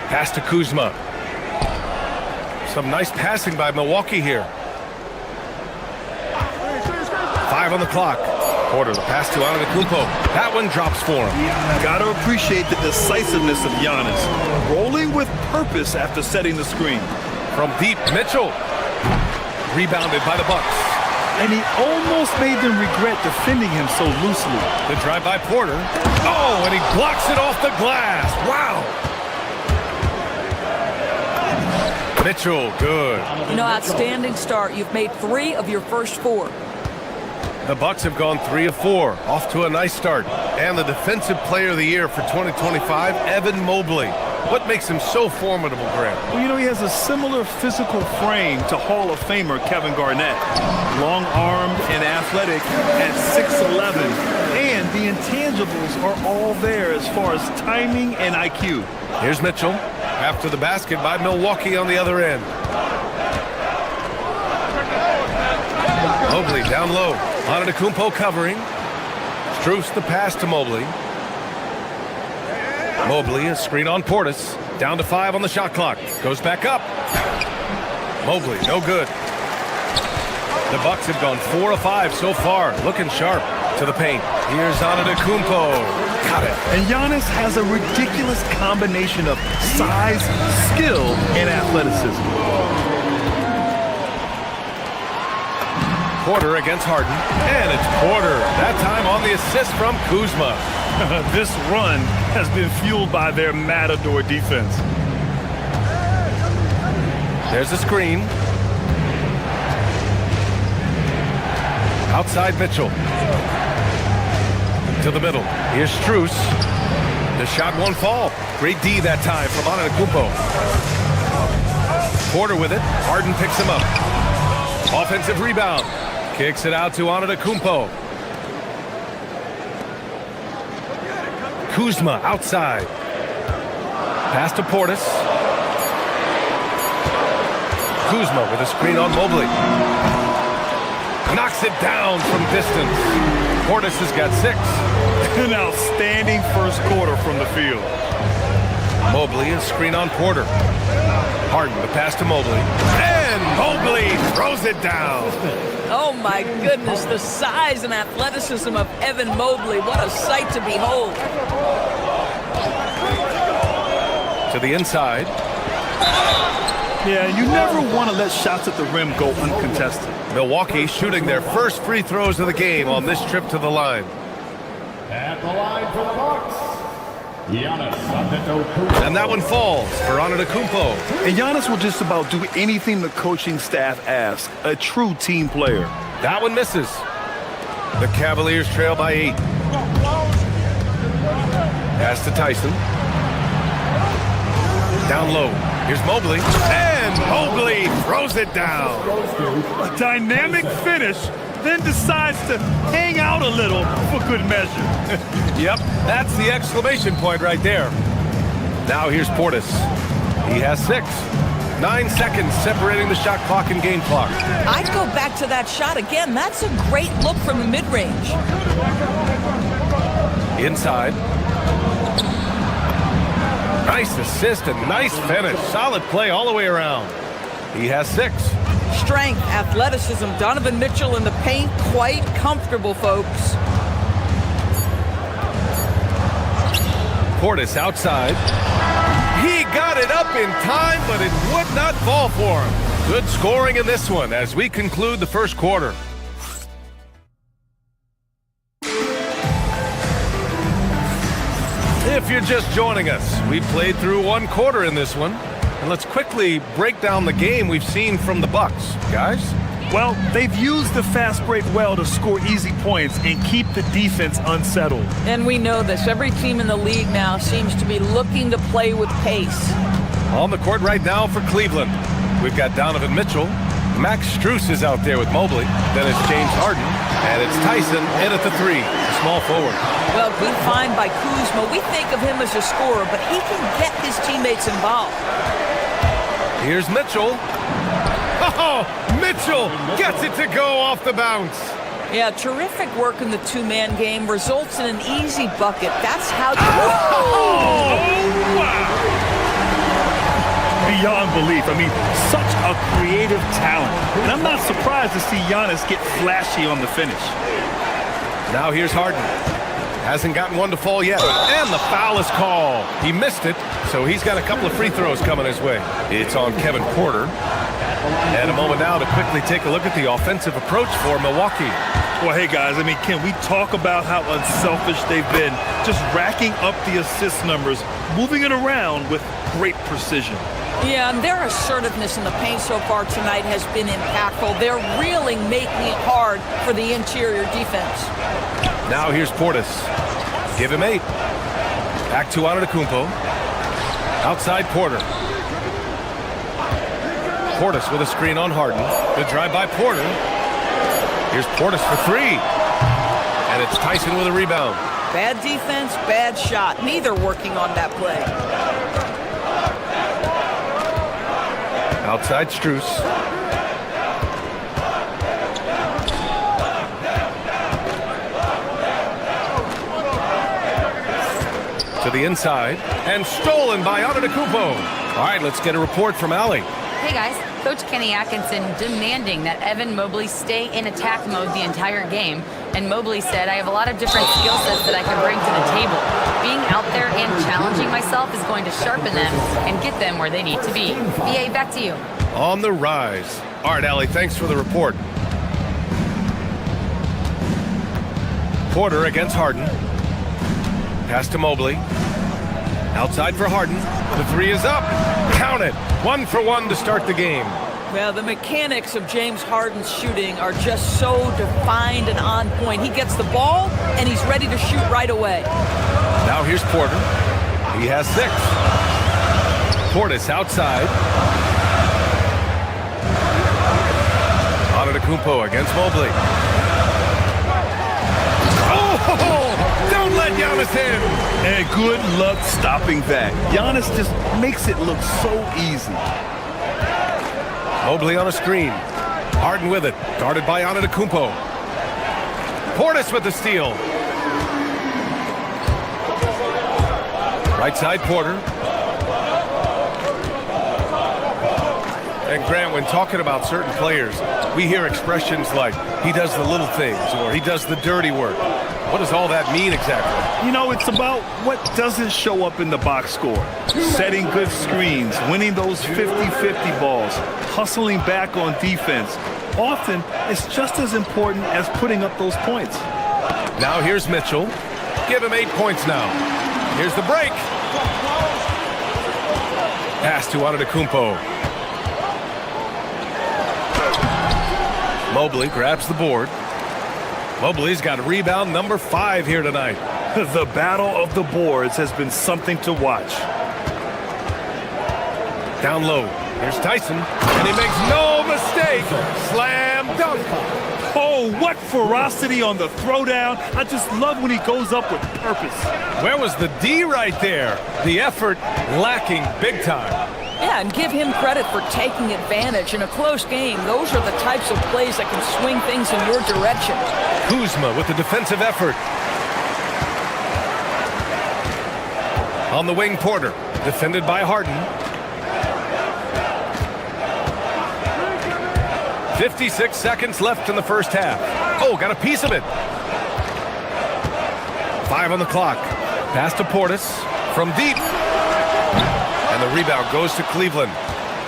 Pass to Kuzma. Some nice passing by Milwaukee here. 5 on the clock. Porter, the pass to AbuDhabi. That one drops for him. Gotta appreciate the decisiveness of Giannis. Rolling with purpose after setting the screen. From deep, Mitchell. Rebounded by the Bucks. And he almost made them regret defending him so loosely. The drive by Porter. Oh, and he blocks it off the glass. Wow. Mitchell, good. You know, outstanding start. You've made 3 of your first 4. The Bucks have gone 3 of 4. Off to a nice start. And the Defensive Player of the Year for 2025, Evan Mobley. What makes him so formidable, Grant? Well, you know, he has a similar physical frame to Hall of Famer Kevin Garnett. Long-armed and athletic at 6'11". And the intangibles are all there as far as timing and IQ. Here's Mitchell. After the basket by Milwaukee on the other end. Mobley down low. AbuDhabi covering. Strus the pass to Mobley. Mobley, a screen on Portis. Down to 5 on the shot clock. Goes back up. Mobley, no good. The Bucks have gone 4 of 5 so far. Looking sharp to the paint. Here's AbuDhabi. Got it. And Giannis has a ridiculous combination of size, skill, and athleticism. Porter against Harden. And it's Porter. That time on the assist from Kuzma. This run has been fueled by their Matador defense. There's a screen. Outside Mitchell. To the middle. Here's Strus. The shot won't fall. Great D that time from AbuDhabi. Porter with it. Harden picks him up. Offensive rebound. Kicks it out to AbuDhabi. Kuzma outside. Pass to Portis. Kuzma with a screen on Mobley. Knocks it down from distance. Portis has got 6. An outstanding first quarter from the field. Mobley, a screen on Porter. Harden, the pass to Mobley. And Mobley throws it down. Oh, my goodness, the size and athleticism of Evan Mobley. What a sight to behold. To the inside. Yeah, you never want to let shots at the rim go uncontested. Milwaukee shooting their first free throws of the game on this trip to the line. At the line for the Bucks, Giannis Antetokounmpo. And that one falls for AbuDhabi. And Giannis will just about do anything the coaching staff asks. A true team player. That one misses. The Cavaliers trail by 8. Pass to Tyson. Down low. Here's Mobley. And Mobley throws it down. A dynamic finish, then decides to hang out a little for good measure. Yep, that's the exclamation point right there. Now here's Portis. He has 6. 9 seconds separating the shot clock and game clock. I'd go back to that shot again. That's a great look from the mid-range. Inside. Nice assist and nice finish. Solid play all the way around. He has 6. Strength, athleticism, Donovan Mitchell in the paint, quite comfortable, folks. Portis outside. He got it up in time, but it would not fall for him. Good scoring in this one as we conclude the first quarter. If you're just joining us, we played through 1 quarter in this one. And let's quickly break down the game we've seen from the Bucks. Guys? Well, they've used the fast break well to score easy points and keep the defense unsettled. And we know this. Every team in the league now seems to be looking to play with pace. On the court right now for Cleveland, we've got Donovan Mitchell. Max Strus is out there with Mobley. Then it's James Harden. And it's Tyson in at the 3, small forward. Well, good find by Kuzma. We think of him as a scorer, but he can get his teammates involved. Here's Mitchell. Oh, Mitchell gets it to go off the bounce. Yeah, terrific work in the two-man game results in an easy bucket. That's how... Oh, wow. Beyond belief. I mean, such a creative talent. And I'm not surprised to see Giannis get flashy on the finish. Now here's Harden. Hasn't gotten one to fall yet. And the foul is called. He missed it, so he's got a couple of free throws coming his way. It's on Kevin Porter. And a moment now to quickly take a look at the offensive approach for Milwaukee. Well, hey, guys, I mean, can we talk about how unselfish they've been? Just racking up the assist numbers, moving it around with great precision. Yeah, and their assertiveness in the paint so far tonight has been impactful. They're really making it hard for the interior defense. Now here's Portis. Give him 8. Back to AbuDhabi. Outside Porter. Portis with a screen on Harden. Good drive by Porter. Here's Portis for 3. And it's Tyson with a rebound. Bad defense, bad shot. Neither working on that play. Outside Strus. To the inside. And stolen by AbuDhabi. All right, let's get a report from Allie. Hey guys, Coach Kenny Atkinson demanding that Evan Mobley stay in attack mode the entire game. And Mobley said, I have a lot of different skill sets that I can bring to the table. Being out there and challenging myself is going to sharpen them and get them where they need to be. BA, back to you. On the rise. All right, Allie, thanks for the report. Porter against Harden. Pass to Mobley. Outside for Harden. The 3 is up. Count it. 1 for 1 to start the game. Well, the mechanics of James Harden's shooting are just so defined and on point. He gets the ball, and he's ready to shoot right away. Now here's Porter. He has 6. Portis outside. AbuDhabi against Mobley. Oh, don't let Giannis in. And good luck stopping that. Giannis just makes it look so easy. Mobley on a screen. Harden with it. Guarded by AbuDhabi. Portis with the steal. Right side Porter. And Grant, when talking about certain players, we hear expressions like, he does the little things, or he does the dirty work. What does all that mean exactly? You know, it's about what doesn't show up in the box score. Setting good screens, winning those 50-50 balls, hustling back on defense. Often, it's just as important as putting up those points. Now here's Mitchell. Give him 8 points now. Here's the break. Pass to AbuDhabi. Mobley grabs the board. Mobley's got rebound number 5 here tonight. The battle of the boards has been something to watch. Down low. Here's Tyson, and he makes no mistake. Slam dunk. Oh, what ferocity on the throwdown. I just love when he goes up with purpose. Where was the D right there? The effort lacking big time. Yeah, and give him credit for taking advantage. In a close game, those are the types of plays that can swing things in your direction. Kuzma with the defensive effort. On the wing, Porter, defended by Harden. 56 seconds left in the first half. Oh, got a piece of it. 5 on the clock. Pass to Portis from deep. And the rebound goes to Cleveland.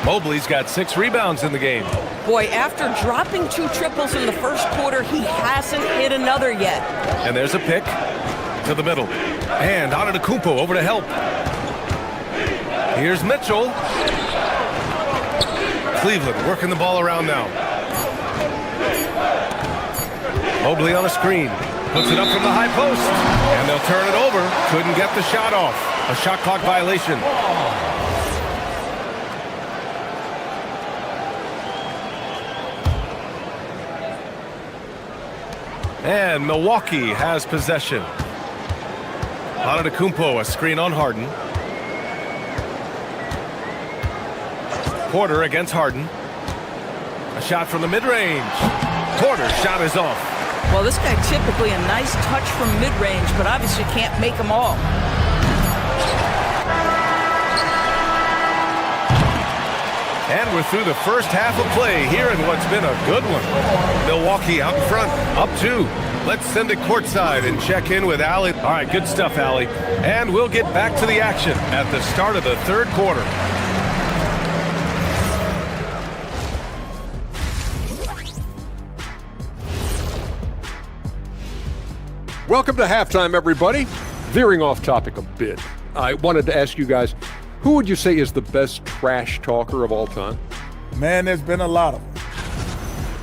Mobley's got 6 rebounds in the game. Boy, after dropping 2 triples in the first quarter, he hasn't hit another yet. And there's a pick to the middle. And AbuDhabi over to help. Here's Mitchell. Cleveland working the ball around now. Mobley on a screen. Puts it up from the high post. And they'll turn it over. Couldn't get the shot off. A shot clock violation. And Milwaukee has possession. AbuDhabi, a screen on Harden. Porter against Harden. A shot from the mid-range. Porter's shot is off. Well, this guy typically a nice touch from mid-range, but obviously can't make them all. And we're through the first half of play here in what's been a good one. Milwaukee out in front, up 2. Let's send it courtside and check in with Allie. All right, good stuff, Allie. And we'll get back to the action at the start of the third quarter. Welcome to halftime, everybody. Veering off topic a bit, I wanted to ask you guys, who would you say is the best trash talker of all time? Man, there's been a lot of them.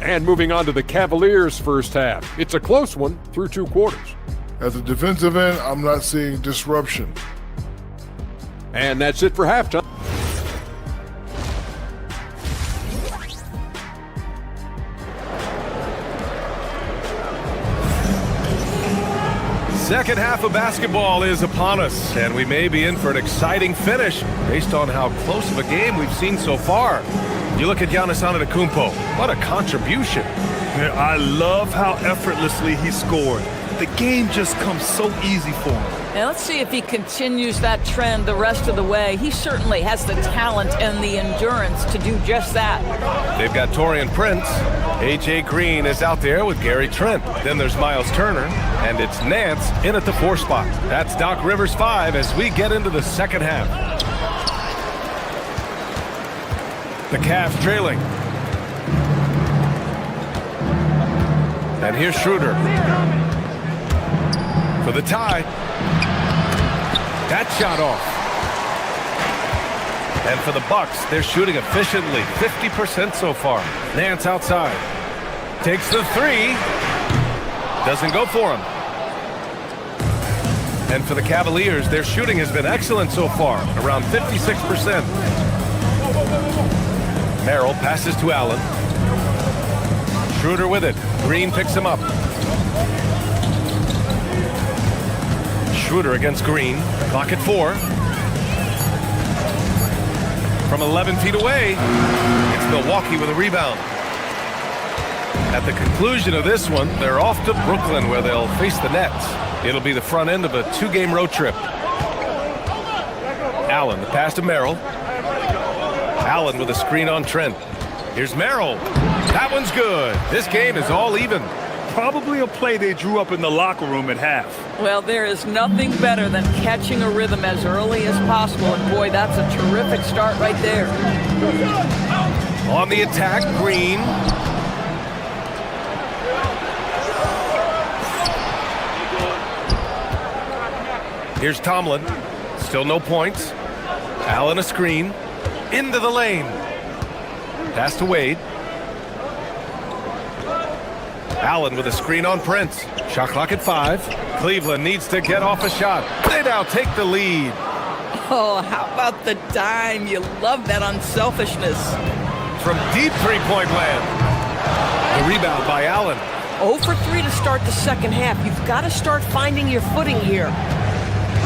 And moving on to the Cavaliers' first half. It's a close one through 2 quarters. At the defensive end, I'm not seeing disruption. And that's it for halftime. Second half of basketball is upon us, and we may be in for an exciting finish based on how close of a game we've seen so far. You look at Giannis Antetokounmpo, what a contribution. Man, I love how effortlessly he scored. The game just comes so easy for him. And let's see if he continues that trend the rest of the way. He certainly has the talent and the endurance to do just that. They've got Taurean Prince. A.J. Green is out there with Gary Trent. Then there's Miles Turner, and it's Nance in at the 4 spot. That's Doc Rivers 5 as we get into the second half. The Cavs trailing. And here's Schroeder for the tie. That shot off. And for the Bucks, they're shooting efficiently, 50% so far. Nance outside. Takes the 3. Doesn't go for him. And for the Cavaliers, their shooting has been excellent so far, around 56%. Merrill passes to Allen. Schroeder with it. Green picks him up. Schroeder against Green. Clock at 4. From 11 feet away, it's Milwaukee with a rebound. At the conclusion of this one, they're off to Brooklyn where they'll face the Nets. It'll be the front end of a 2-game road trip. Allen, the pass to Merrill. Allen with a screen on Trent. Here's Merrill. That one's good. This game is all even. Probably a play they drew up in the locker room at half. Well, there is nothing better than catching a rhythm as early as possible, and boy, that's a terrific start right there. On the attack, Green. Here's Tomlin. Still no points. Allen a screen. Into the lane. Pass to Wade. Allen with a screen on Prince. Shot clock at 5. Cleveland needs to get off a shot. They now take the lead. Oh, how about the dime? You love that unselfishness. From deep three-point land. The rebound by Allen. 0 for 3 to start the second half. You've got to start finding your footing here.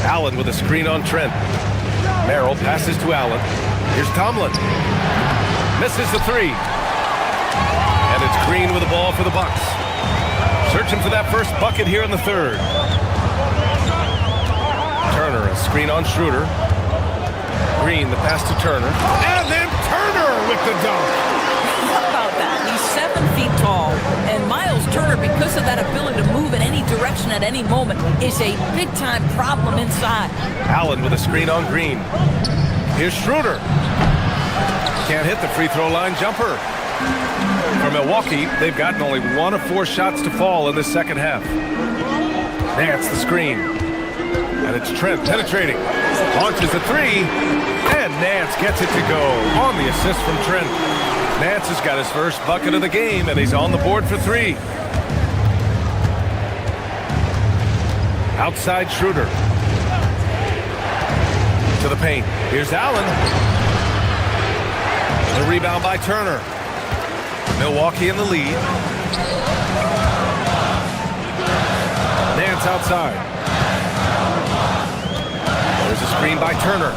Allen with a screen on Trent. Merrill passes to Allen. Here's Tomlin. Misses the 3. And it's Green with the ball for the Bucks. Searching for that first bucket here in the third. Turner, a screen on Schroeder. Green, the pass to Turner. And then Turner with the dunk. How about that? He's 7 feet tall. And Miles Turner, because of that ability to move in any direction at any moment, is a big-time problem inside. Allen with a screen on Green. Here's Schroeder. Can't hit the free throw line jumper. For Milwaukee, they've gotten only 1 of 4 shots to fall in the second half. Nance the screen. And it's Trent penetrating. Launches a 3. And Nance gets it to go on the assist from Trent. Nance has got his first bucket of the game, and he's on the board for 3. Outside Schroeder. To the paint. Here's Allen. The rebound by Turner. Milwaukee in the lead. Nance outside. There's a screen by Turner.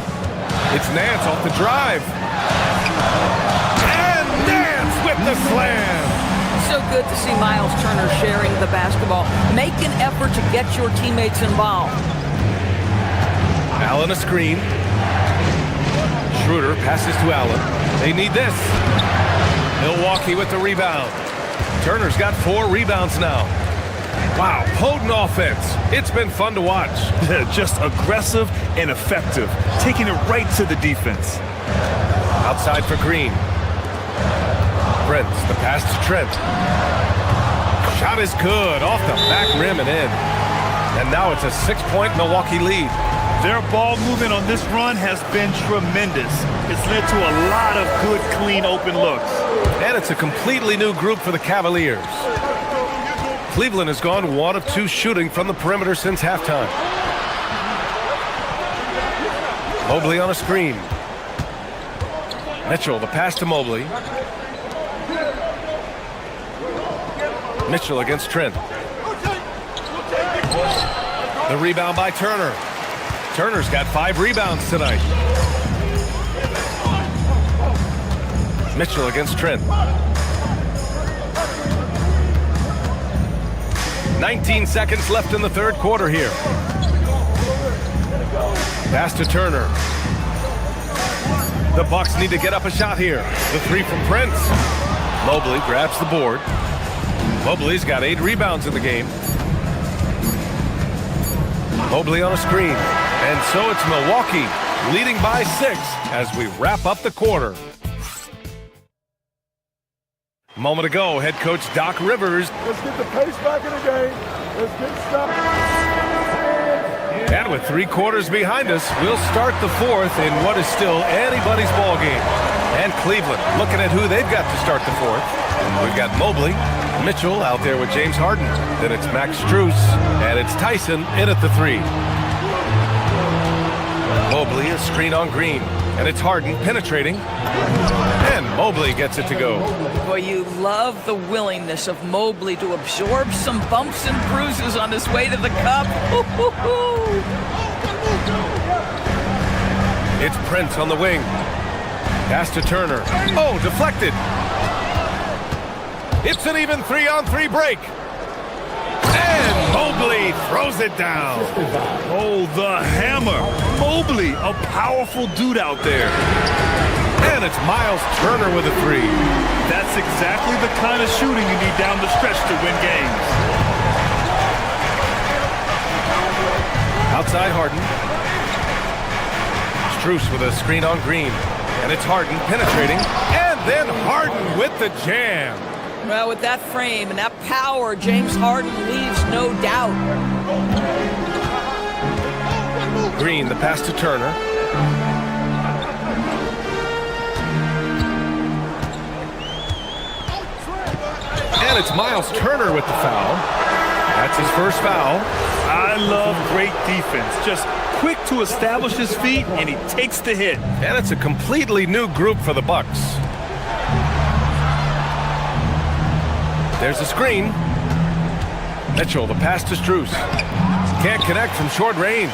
It's Nance off the drive. And Nance with the slam. So good to see Miles Turner sharing the basketball. Make an effort to get your teammates involved. Allen a screen. Schroeder passes to Allen. They need this. Milwaukee with the rebound. Turner's got 4 rebounds now. Wow, potent offense. It's been fun to watch. Just aggressive and effective, taking it right to the defense. Outside for Green. Prince, the pass to Trent. Shot is good, off the back rim and in. And now it's a 6-point Milwaukee lead. Their ball movement on this run has been tremendous. It's led to a lot of good, clean, open looks. And it's a completely new group for the Cavaliers. Cleveland has gone 1 of 2 shooting from the perimeter since halftime. Mobley on a screen. Mitchell, the pass to Mobley. Mitchell against Trent. The rebound by Turner. Turner's got 5 rebounds tonight. Mitchell against Trent. 19 seconds left in the third quarter here. Pass to Turner. The Bucks need to get up a shot here. The 3 from Prince. Mobley grabs the board. Mobley's got 8 rebounds in the game. Mobley on a screen. And so it's Milwaukee leading by 6 as we wrap up the quarter. A moment ago, head coach Doc Rivers. Let's get the pace back in the game. Let's get stuff. And with 3 quarters behind us, we'll start the 4th in what is still anybody's ball game. And Cleveland looking at who they've got to start the 4th. We've got Mobley, Mitchell out there with James Harden. Then it's Max Strus, and it's Tyson in at the 3. Mobley, a screen on Green, and it's Harden penetrating. And Mobley gets it to go. Boy, you love the willingness of Mobley to absorb some bumps and bruises on his way to the cup. It's Prince on the wing. Pass to Turner. Oh, deflected. It's an even 3-on-3 break. And Mobley throws it down. Oh, the hammer. Mobley, a powerful dude out there. And it's Miles Turner with a 3. That's exactly the kind of shooting you need down the stretch to win games. Outside Harden. Strus with a screen on Green. And it's Harden penetrating. And then Harden with the jam. Well, with that frame and that power, James Harden leaves no doubt. Green, the pass to Turner. And And it's Miles Turner with the foul. That's his first foul. I love great defense. Just quick to establish his feet, and he takes the hit. And it's a completely new group for the Bucks. There's a screen. Mitchell, the pass to Strus. Can't connect from short range.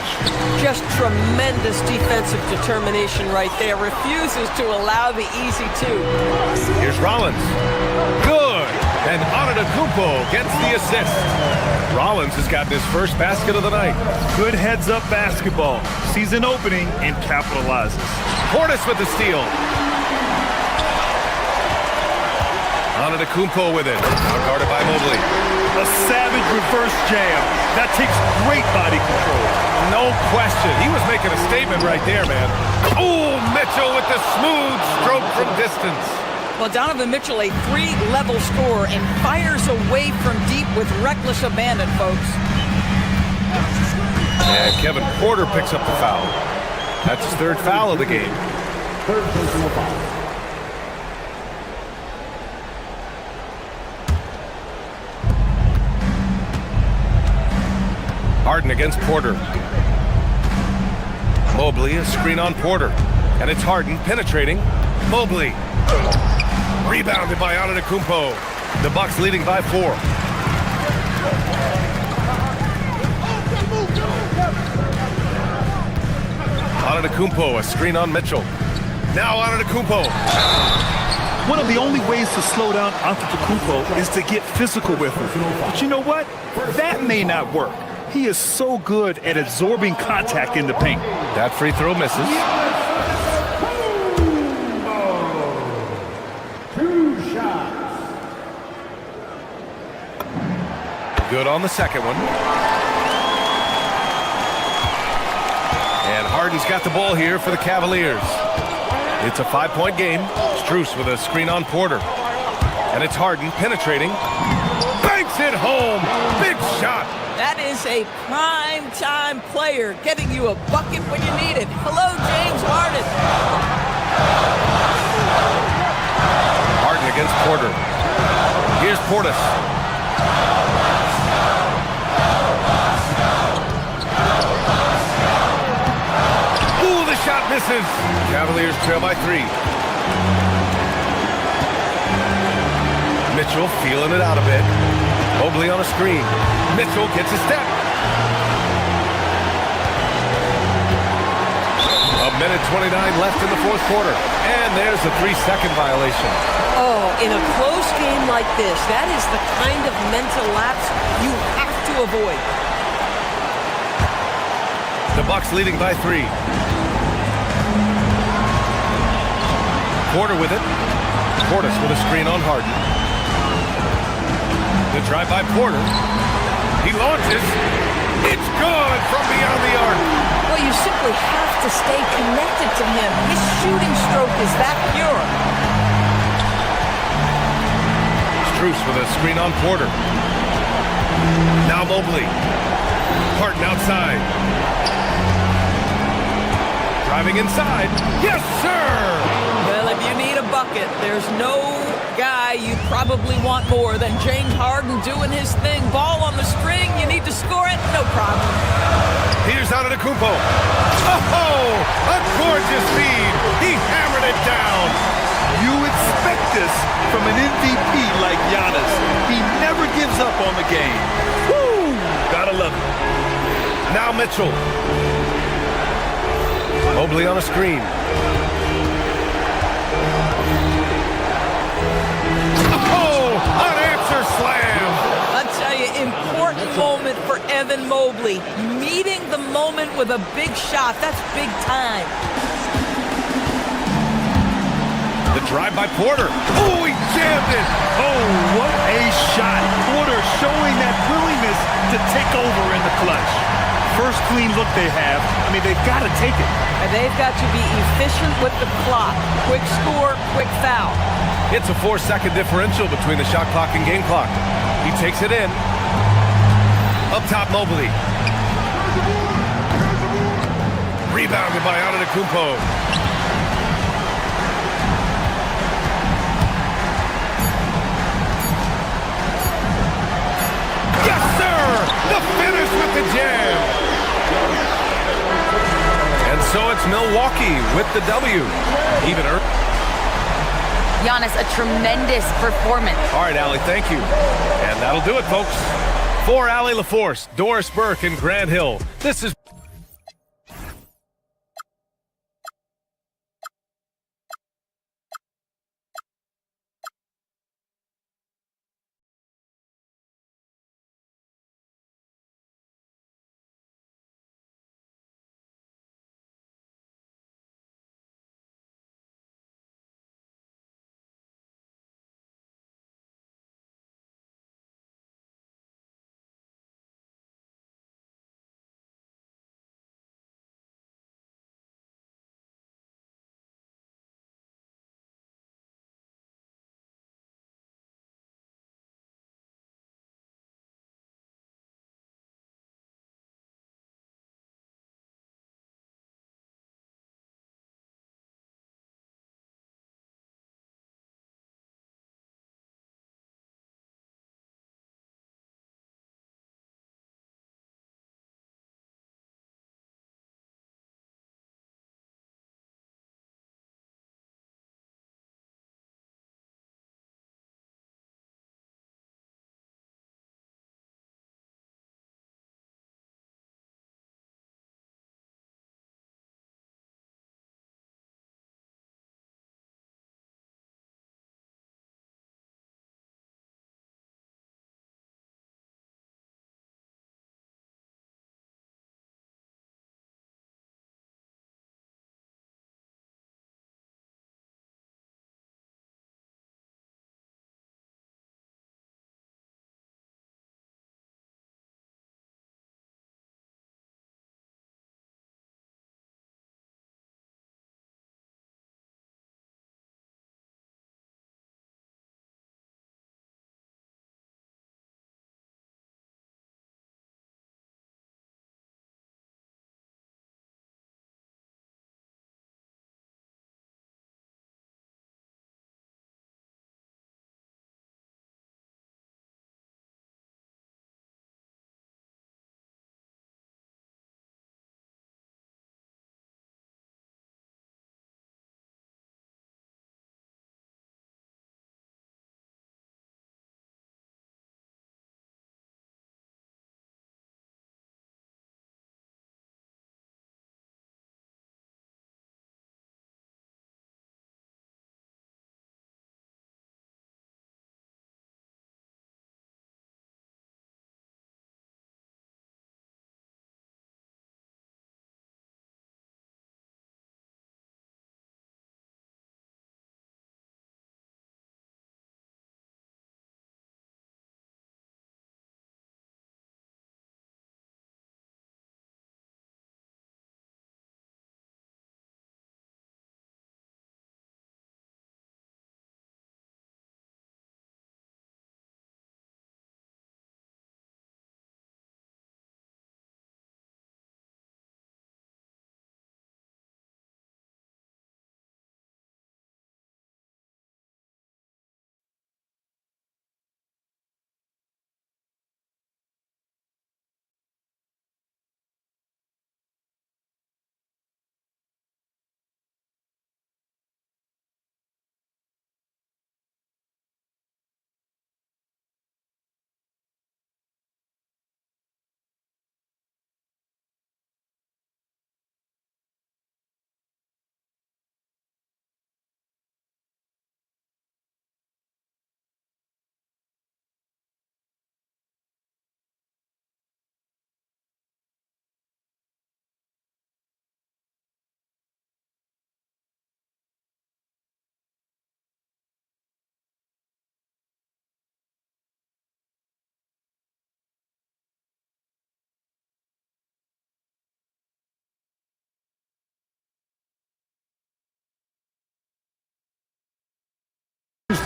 Just tremendous defensive determination right there. Refuses to allow the easy two. Here's Rollins. Good. And AbuDhabi gets the assist. Rollins has got his first basket of the night. Good heads-up basketball. Sees an opening and capitalizes. Portis with the steal. AbuDhabi with it. Guarded by Mobley. A savage reverse jam. That takes great body control. No question. He was making a statement right there, man. Oh, Mitchell with the smooth stroke from distance. Well, Donovan Mitchell, a 3-level scorer, and fires away from deep with reckless abandon, folks. And Kevin Porter picks up the foul. That's his third foul of the game. Third personal foul. Harden against Porter. Mobley, a screen on Porter. And it's Harden penetrating. Mobley. Rebounded by AbuDhabi. The Bucks leading by 4. AbuDhabi, a screen on Mitchell. Now AbuDhabi. One of the only ways to slow down AbuDhabi is to get physical with him. But you know what? That may not work. He is so good at absorbing contact in the paint. That free throw misses. 2 shots. Good on the second one. And Harden's got the ball here for the Cavaliers. It's a 5-point game. Strus with a screen on Porter. And it's Harden penetrating. Banks it home. Big shot. That is a prime-time player getting you a bucket when you need it. Hello, James Harden. Harden against Porter. Here's Portis. Ooh, the shot misses. Cavaliers trail by 3. Mitchell feeling it out a bit. Mobley on a screen. Mitchell gets a step. A minute 29 left in the fourth quarter. And there's a 3-second violation. Oh, in a close game like this, that is the kind of mental lapse you have to avoid. The Bucks leading by 3. Porter with it. Portis with a screen on Harden. The drive by Porter. He launches. It's good from beyond the arc. Well, you simply have to stay connected to him. His shooting stroke is that pure. Strus with a screen on Porter. Now Mobley. Harden outside. Driving inside. Yes, sir! Well, if you need a bucket, there's no guy you probably want more than James Harden doing his thing. Ball on the string, you need to score it, no problem. Here's AbuDhabi. Oh, a gorgeous feed. He hammered it down. You expect this from an MVP like Giannis. He never gives up on the game. Woo! Gotta love it. Now Mitchell. Mobley on a screen. Oh, an answer slam. I'll tell you, important moment for Evan Mobley. Meeting the moment with a big shot, that's big time. The drive by Porter. Oh, he jammed it. Oh, what a shot. Porter showing that willingness to take over in the clutch. First clean look they have. I mean, they've got to take it. And they've got to be efficient with the clock. Quick score, quick foul. It's a 4-second differential between the shot clock and game clock. He takes it in. Up top, Mobley. Rebounded by AbuDhabi. The finish with the jam. And so it's Milwaukee with the W. Even Giannis, a tremendous performance. All right, Allie, thank you. And that'll do it, folks. For Allie LaForce, Doris Burke, and Grant Hill, this is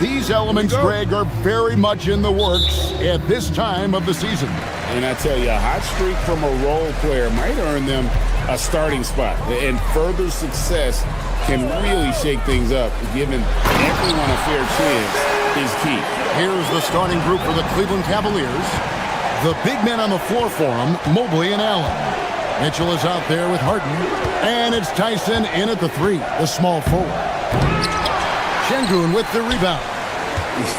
These elements, Greg, are very much in the works at this time of the season. And I tell you, a hot streak from a role player might earn them a starting spot. And further success can really shake things up. Giving everyone a fair chance is key. Here's the starting group for the Cleveland Cavaliers. The big men on the floor for him, Mobley and Allen. Mitchell is out there with Harden. And it's Tyson in at the 3, the small forward. Şengün with the rebound.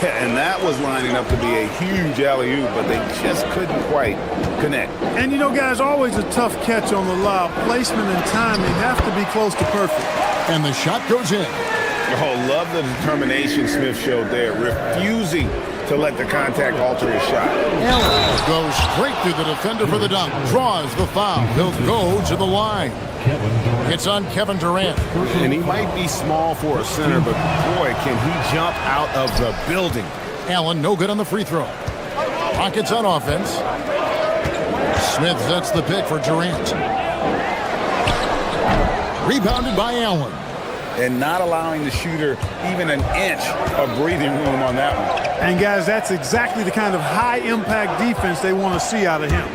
Yeah, and that was lining up to be a huge alley-oop, but they just couldn't quite connect. And, you know, guys, always a tough catch on the lob. Placement and timing have to be close to perfect. And the shot goes in. Oh, love the determination Smith showed there, refusing to let the contact alter his shot. Allen goes straight through the defender for the dunk, draws the foul. He'll go to the line. It's on Kevin Durant. And he might be small for a center, but boy, can he jump out of the building. Allen, no good on the free throw. Rockets on offense. Smith sets the pick for Durant. Rebounded by Allen. And not allowing the shooter even an inch of breathing room on that one. And, guys, that's exactly the kind of high-impact defense they want to see out of him.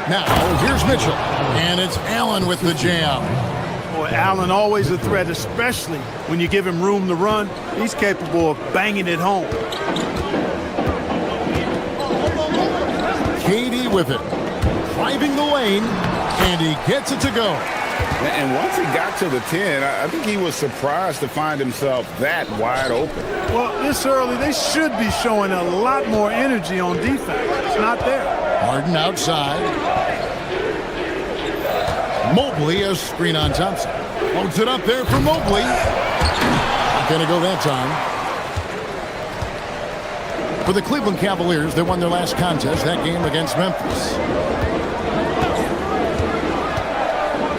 Now, here's Mitchell. And it's Allen with the jam. Boy, Allen always a threat, especially when you give him room to run. He's capable of banging it home. KD with it. Driving the lane. And he gets it to go. And once he got to the 10, I think he was surprised to find himself that wide open. Well, this early, they should be showing a lot more energy on defense. It's not there. Harden outside. Mobley, a screen on Thompson. Floats it up there for Mobley. Not going to go that time. For the Cleveland Cavaliers, they won their last contest, that game against Memphis.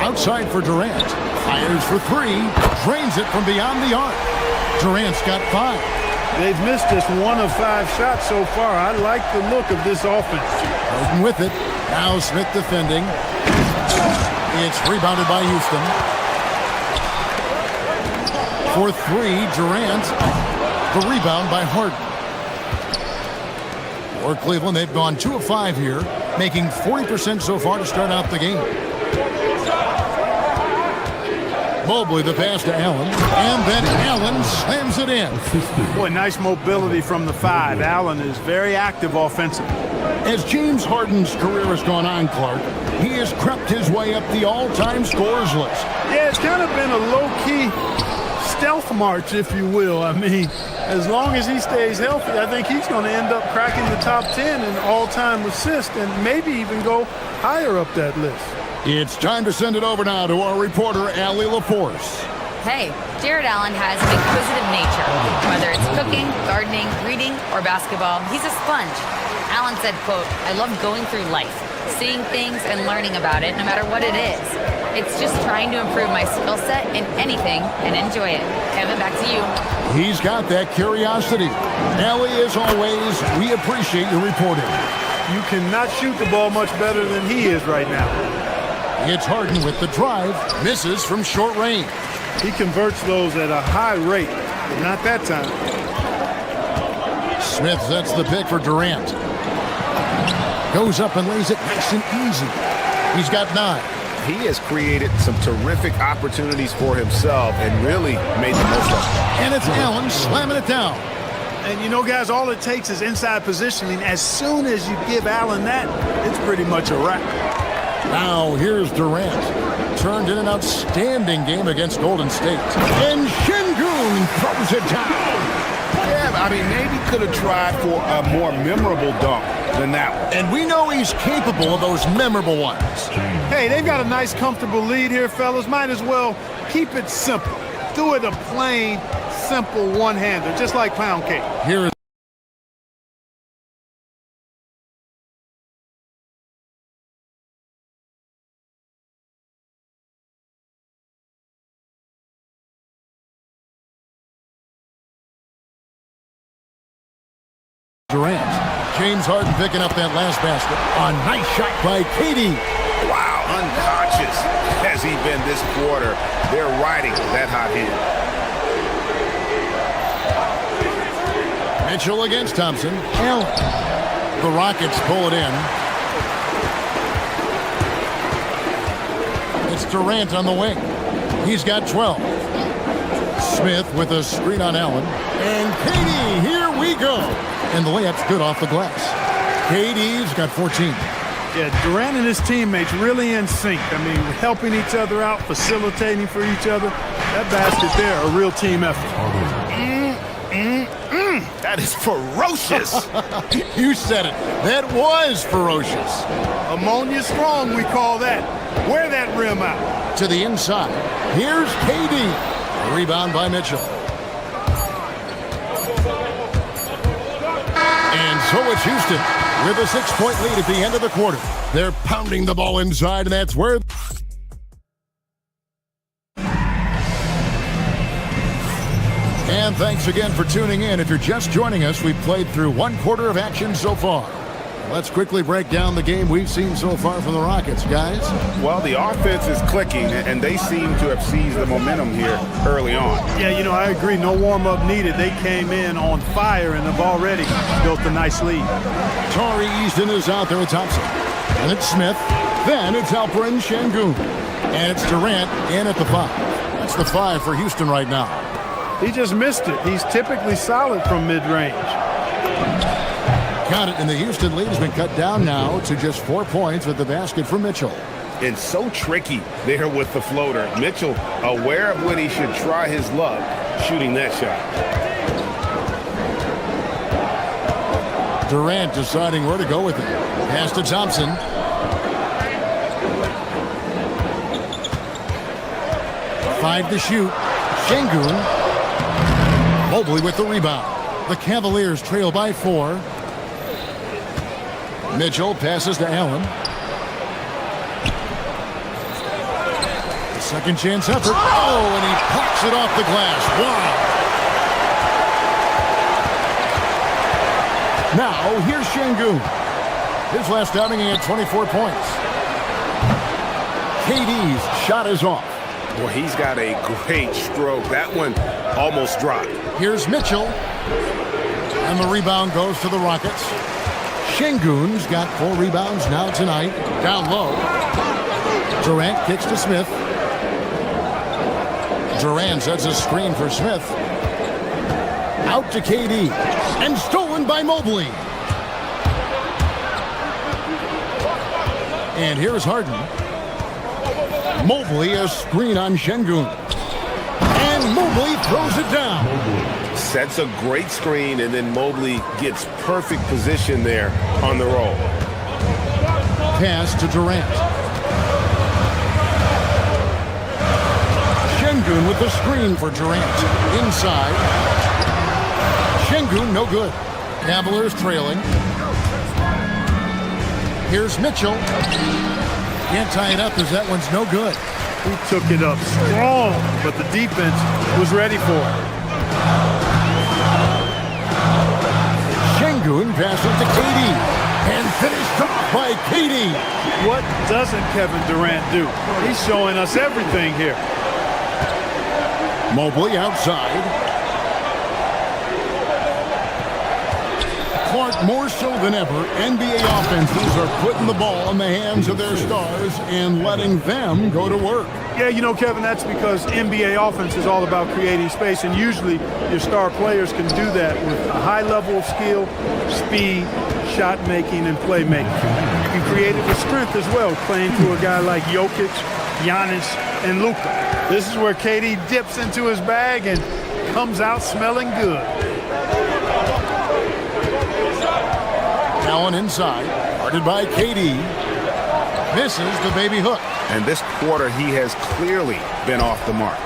Outside for Durant. Fires for 3. Drains it from beyond the arc. Durant's got 5. They've missed just 1 of 5 shots so far. I like the look of this offense. Harden with it. Now Smith defending. It's rebounded by Houston. For 3, Durant. The rebound by Harden. For Cleveland, they've gone 2 of 5 here, making 40% so far to start out the game. Mobley the pass to Allen, and then Allen slams it in. Boy, nice mobility from the 5. Allen is very active offensively. As James Harden's career has gone on, Clark, he has crept his way up the all-time scorers list. Yeah, it's kind of been a low-key stealth march, if you will. I mean, as long as he stays healthy, I think he's going to end up cracking the top 10 in all-time assists and maybe even go higher up that list. It's time to send it over now to our reporter, Allie LaForce. Hey, Jared Allen has an inquisitive nature. Whether it's cooking, gardening, reading, or basketball, he's a sponge. Allen said, quote, "I love going through life, seeing things and learning about it no matter what it is. It's just trying to improve my skill set in anything and enjoy it." Kevin, back to you. He's got that curiosity. Allie, as always, we appreciate your reporting. You cannot shoot the ball much better than he is right now. It's Harden with the drive, misses from short range. He converts those at a high rate, but not that time. Smith sets the pick for Durant. Goes up and lays it nice and easy. He's got 9. He has created some terrific opportunities for himself and really made the most of it. And it's Allen slamming it down. And you know, guys, all it takes is inside positioning. As soon as you give Allen that, it's pretty much a wrap. Now here's Durant. Turned in an outstanding game against Golden State. And Şengün throws it down. Yeah, I mean, maybe could have tried for a more memorable dunk than that one. And we know he's capable of those memorable ones. Hey, they've got a nice, comfortable lead here, fellas. Might as well keep it simple. Do it a plain, simple one-hander, just like pound cake. Here is Durant. James Harden picking up that last basket. A nice shot by KD. Wow, unconscious has he been this quarter. They're riding that hot hand. Mitchell against Thompson. Allen. The Rockets pull it in. It's Durant on the wing. He's got 12. Smith with a screen on Allen. And KD, here we go. And the layup's good off the glass. KD's got 14. Yeah, Durant and his teammates really in sync. I mean, helping each other out, facilitating for each other. That basket there, a real team effort. That is ferocious. You said it. That was ferocious. Ammonia strong, we call that. Wear that rim out. To the inside. Here's KD. Rebound by Mitchell. And so it's Houston with a 6-point lead at the end of the quarter. They're pounding the ball inside, and that's where... And thanks again for tuning in. If you're just joining us, we've played through one quarter of action so far. Let's quickly break down the game we've seen so far from the Rockets, guys. Well, the offense is clicking, and they seem to have seized the momentum here early on. Yeah, you know, I agree. No warm-up needed. They came in on fire and have already built a nice lead. Tari Easton is out there with Thompson. And it's Smith. Then it's Alperen Şengün. And it's Durant in at the 5. That's the 5 for Houston right now. He just missed it. He's typically solid from mid-range. Count it, and the Houston lead has been cut down now to just 4 points with the basket for Mitchell. And so tricky there with the floater. Mitchell aware of when he should try his luck shooting that shot. Durant deciding where to go with it. Pass to Thompson. Five to shoot. Şengün. Mobley with the rebound. The Cavaliers trail by 4. Mitchell passes to Allen. Second chance effort. Oh, and he pops it off the glass. Wow. Now, here's Şengün. His last outing, he had 24 points. KD's shot is off. Well, he's got a great stroke. That one almost dropped. Here's Mitchell. And the rebound goes to the Rockets. Şengün's got 4 rebounds now tonight. Down low. Durant kicks to Smith. Durant sets a screen for Smith. Out to KD. And stolen by Mobley. And here's Harden. Mobley a screen on Şengün. And Mobley throws it down. Sets a great screen, and then Mobley gets perfect position there on the roll. Pass to Durant. Şengün with the screen for Durant. Inside. Şengün no good. Cavaliers trailing. Here's Mitchell. Can't tie it up as that one's no good. He took it up strong, but the defense was ready for it. Şengün passes to KD and finished off by KD. What doesn't Kevin Durant do? He's showing us everything here. Mobley outside. Clark, more so than ever, NBA offenses are putting the ball in the hands of their stars and letting them go to work. Yeah, you know, Kevin, that's because NBA offense is all about creating space, and usually your star players can do that with a high level of skill, speed, shot making, and playmaking. You can create it with strength as well, playing to a guy like Jokic, Giannis, and Luka. This is where KD dips into his bag and comes out smelling good. Allen inside, guarded by KD. Misses the baby hook. And this quarter, he has clearly been off the mark.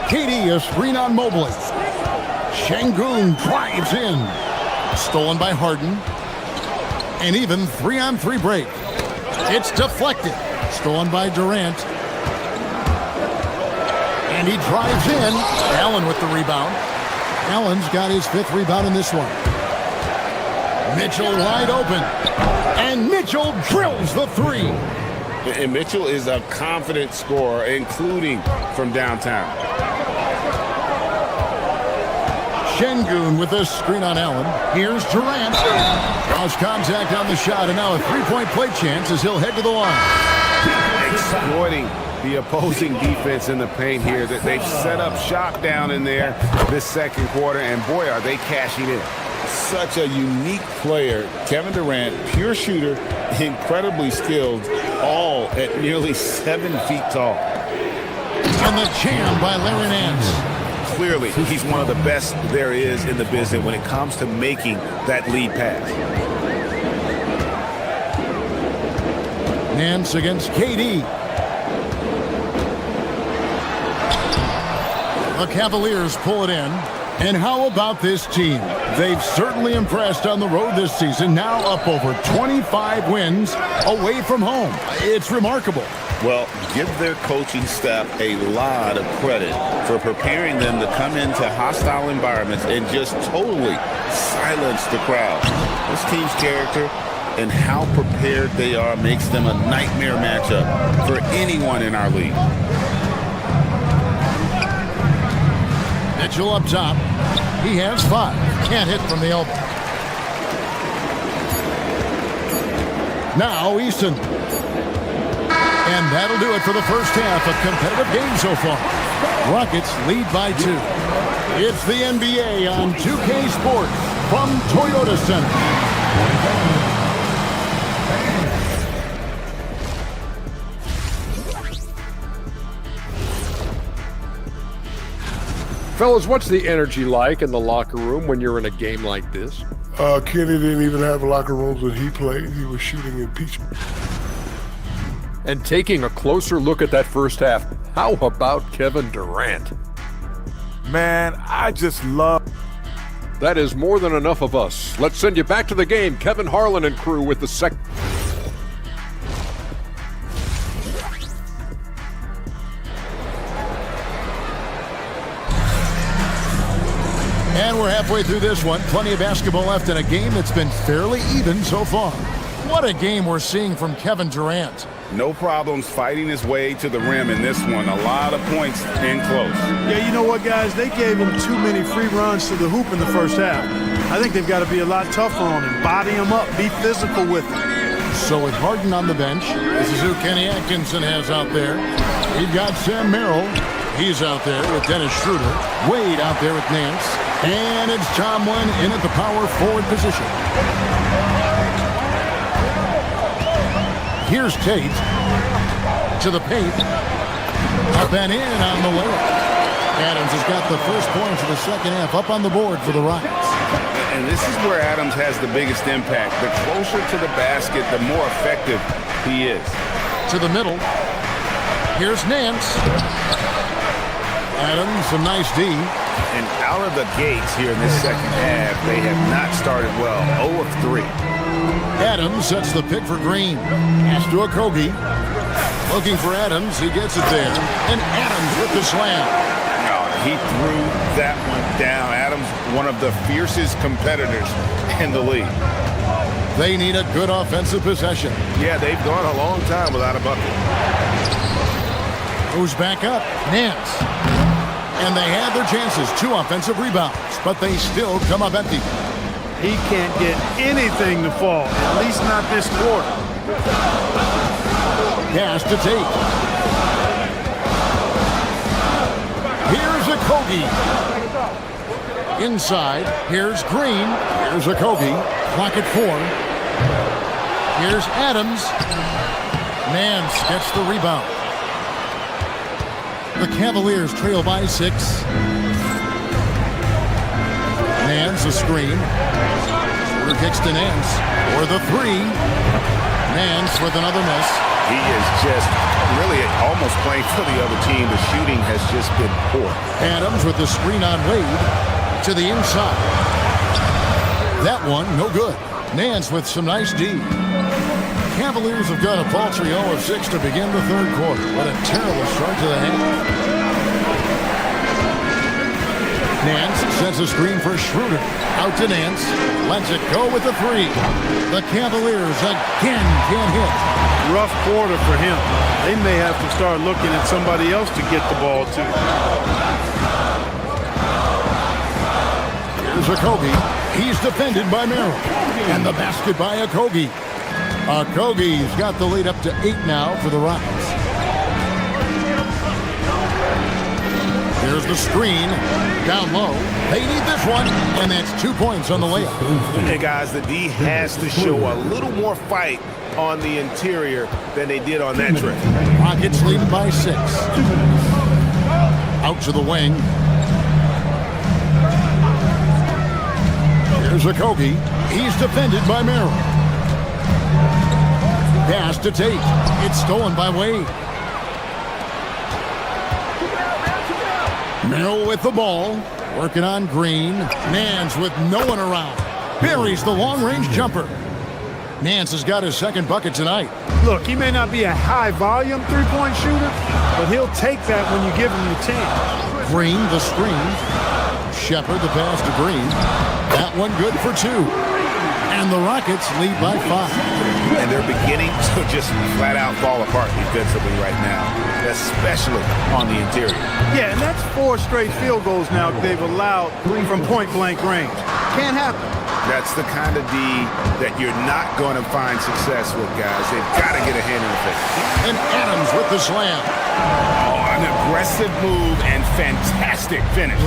KD a screen on Mobley. Şengün drives in. Stolen by Harden. And even 3-on-3 break. It's deflected. Stolen by Durant. And he drives in. Allen with the rebound. Allen's got his 5th rebound in this one. Mitchell wide open. And Mitchell drills the 3. And Mitchell is a confident scorer, including from downtown. Şengün with the screen on Allen. Here's Durant. Draws contact on the shot, and now a 3-point play chance as he'll head to the line. Exploiting the opposing defense in the paint here. That they've set up shop down in there this second quarter, and boy, are they cashing in. Such a unique player. Kevin Durant, pure shooter, incredibly skilled, all at nearly 7 feet tall. And the jam by Larry Nance. Clearly, he's one of the best there is in the business when it comes to making that lead pass. Nance against KD. The Cavaliers pull it in. And how about this team? They've certainly impressed on the road this season, now up over 25 wins away from home. It's remarkable. Well, give their coaching staff a lot of credit for preparing them to come into hostile environments and just totally silence the crowd. This team's character and how prepared they are makes them a nightmare matchup for anyone in our league. Mitchell up top. He has 5. Can't hit from the elbow. Now Easton. And that'll do it for the first half. A competitive game so far. Rockets lead by 2. It's the NBA on 2K Sports from Toyota Center. Fellas, what's the energy like in the locker room when you're in a game like this? Kenny didn't even have locker rooms when he played. He was shooting impeachment. And taking a closer look at that first half, how about Kevin Durant? Man, I just love... That is more than enough of us. Let's send you back to the game. Kevin Harlan and crew with the second. And we're halfway through this one. Plenty of basketball left in a game that's been fairly even so far. What a game we're seeing from Kevin Durant. No problems fighting his way to the rim in this one. A lot of points in close. Yeah, you know what, guys? They gave him too many free runs to the hoop in the first half. I think they've got to be a lot tougher on him. Body him up. Be physical with him. So with Harden on the bench, this is who Kenny Atkinson has out there. We've got Sam Merrill. He's out there with Dennis Schroeder. Wade out there with Nance. And it's Tomlin in at the power forward position. Here's Tate to the paint. Up and in on the layup. Adams has got the first points of the second half up on the board for the Rockets. And this is where Adams has the biggest impact. The closer to the basket, the more effective he is. To the middle. Here's Nance. Adams, a nice D. And out of the gates here in this second half, they have not started well. 0 of 3. Adams sets the pick for Green. Pass to Okogie. Looking for Adams. He gets it there. And Adams with the slam. He threw that one down. Adams, one of the fiercest competitors in the league. They need a good offensive possession. Yeah, they've gone a long time without a bucket. Who's back up? Nance. And they had their chances. 2 offensive rebounds, but they still come up empty. He can't get anything to fall, at least not this quarter. Pass to Tate. Here's Okogie. Inside, here's Green. Here's Okogie. Clock at 4. Here's Adams. Nance gets the rebound. The Cavaliers trail by 6. Nance a screen. Shooter kicks to Nance for the 3. Nance with another miss. He is just really almost playing for the other team. The shooting has just been poor. Adams with the screen on Wade to the inside. That one, no good. Nance with some nice D. Cavaliers have got a paltry 0 of 6 to begin the third quarter. What a terrible start to the half. Nance sets a screen for Schroeder. Out to Nance. Lets it go with the 3. The Cavaliers again can't hit. Rough quarter for him. They may have to start looking at somebody else to get the ball to. Here's Okogie. He's defended by Merrill. And the basket by Okogie. Okogie's got the lead up to 8 now for the Rockets. Here's Here's the screen. Down low. They need this one, and that's 2 points on the layup. Hey, guys, the D has to show a little more fight on the interior than they did on that trip. Rockets leading by 6. Out to the wing. Here's Okogie. He's defended by Merrill. Pass to Tate. It's stolen by Wade. Merrill with the ball. Working on Green. Nance with no one around. Buries the long-range jumper. Nance has got his second bucket tonight. Look, he may not be a high-volume three-point shooter, but he'll take that when you give him the chance. Green, the screen. Shepard, the pass to Green. That one good for 2. And the Rockets lead by 5. And they're beginning to just flat-out fall apart defensively right now, especially on the interior. Yeah, and that's 4 straight field goals now they've allowed from point-blank range. Can't happen. That's the kind of D that you're not going to find success with, guys. They've got to get a hand in the face. And Adams with the slam. Oh, an aggressive move and fantastic finish.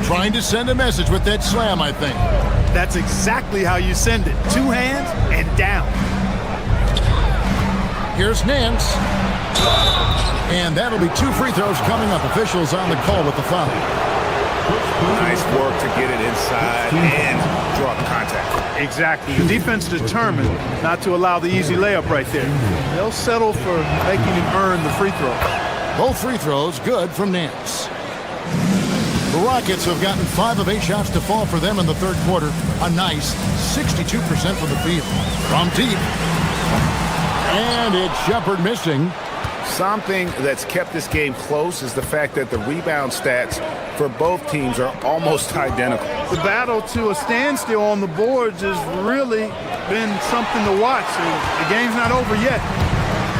Trying to send a message with that slam, I think. That's exactly how you send it. 2 hands and down. Here's Nance. And that'll be 2 free throws coming up. Officials on the call with the foul. Nice work to get it inside and draw contact. Exactly. The defense determined not to allow the easy layup right there. They'll settle for making him earn the free throw. Both free throws good from Nance. The Rockets have gotten 5 of 8 shots to fall for them in the third quarter. A nice 62% from the field. From deep. And it's Shepard missing. Something that's kept this game close is the fact that the rebound stats for both teams are almost identical. The battle to a standstill on the boards has really been something to watch. The game's not over yet.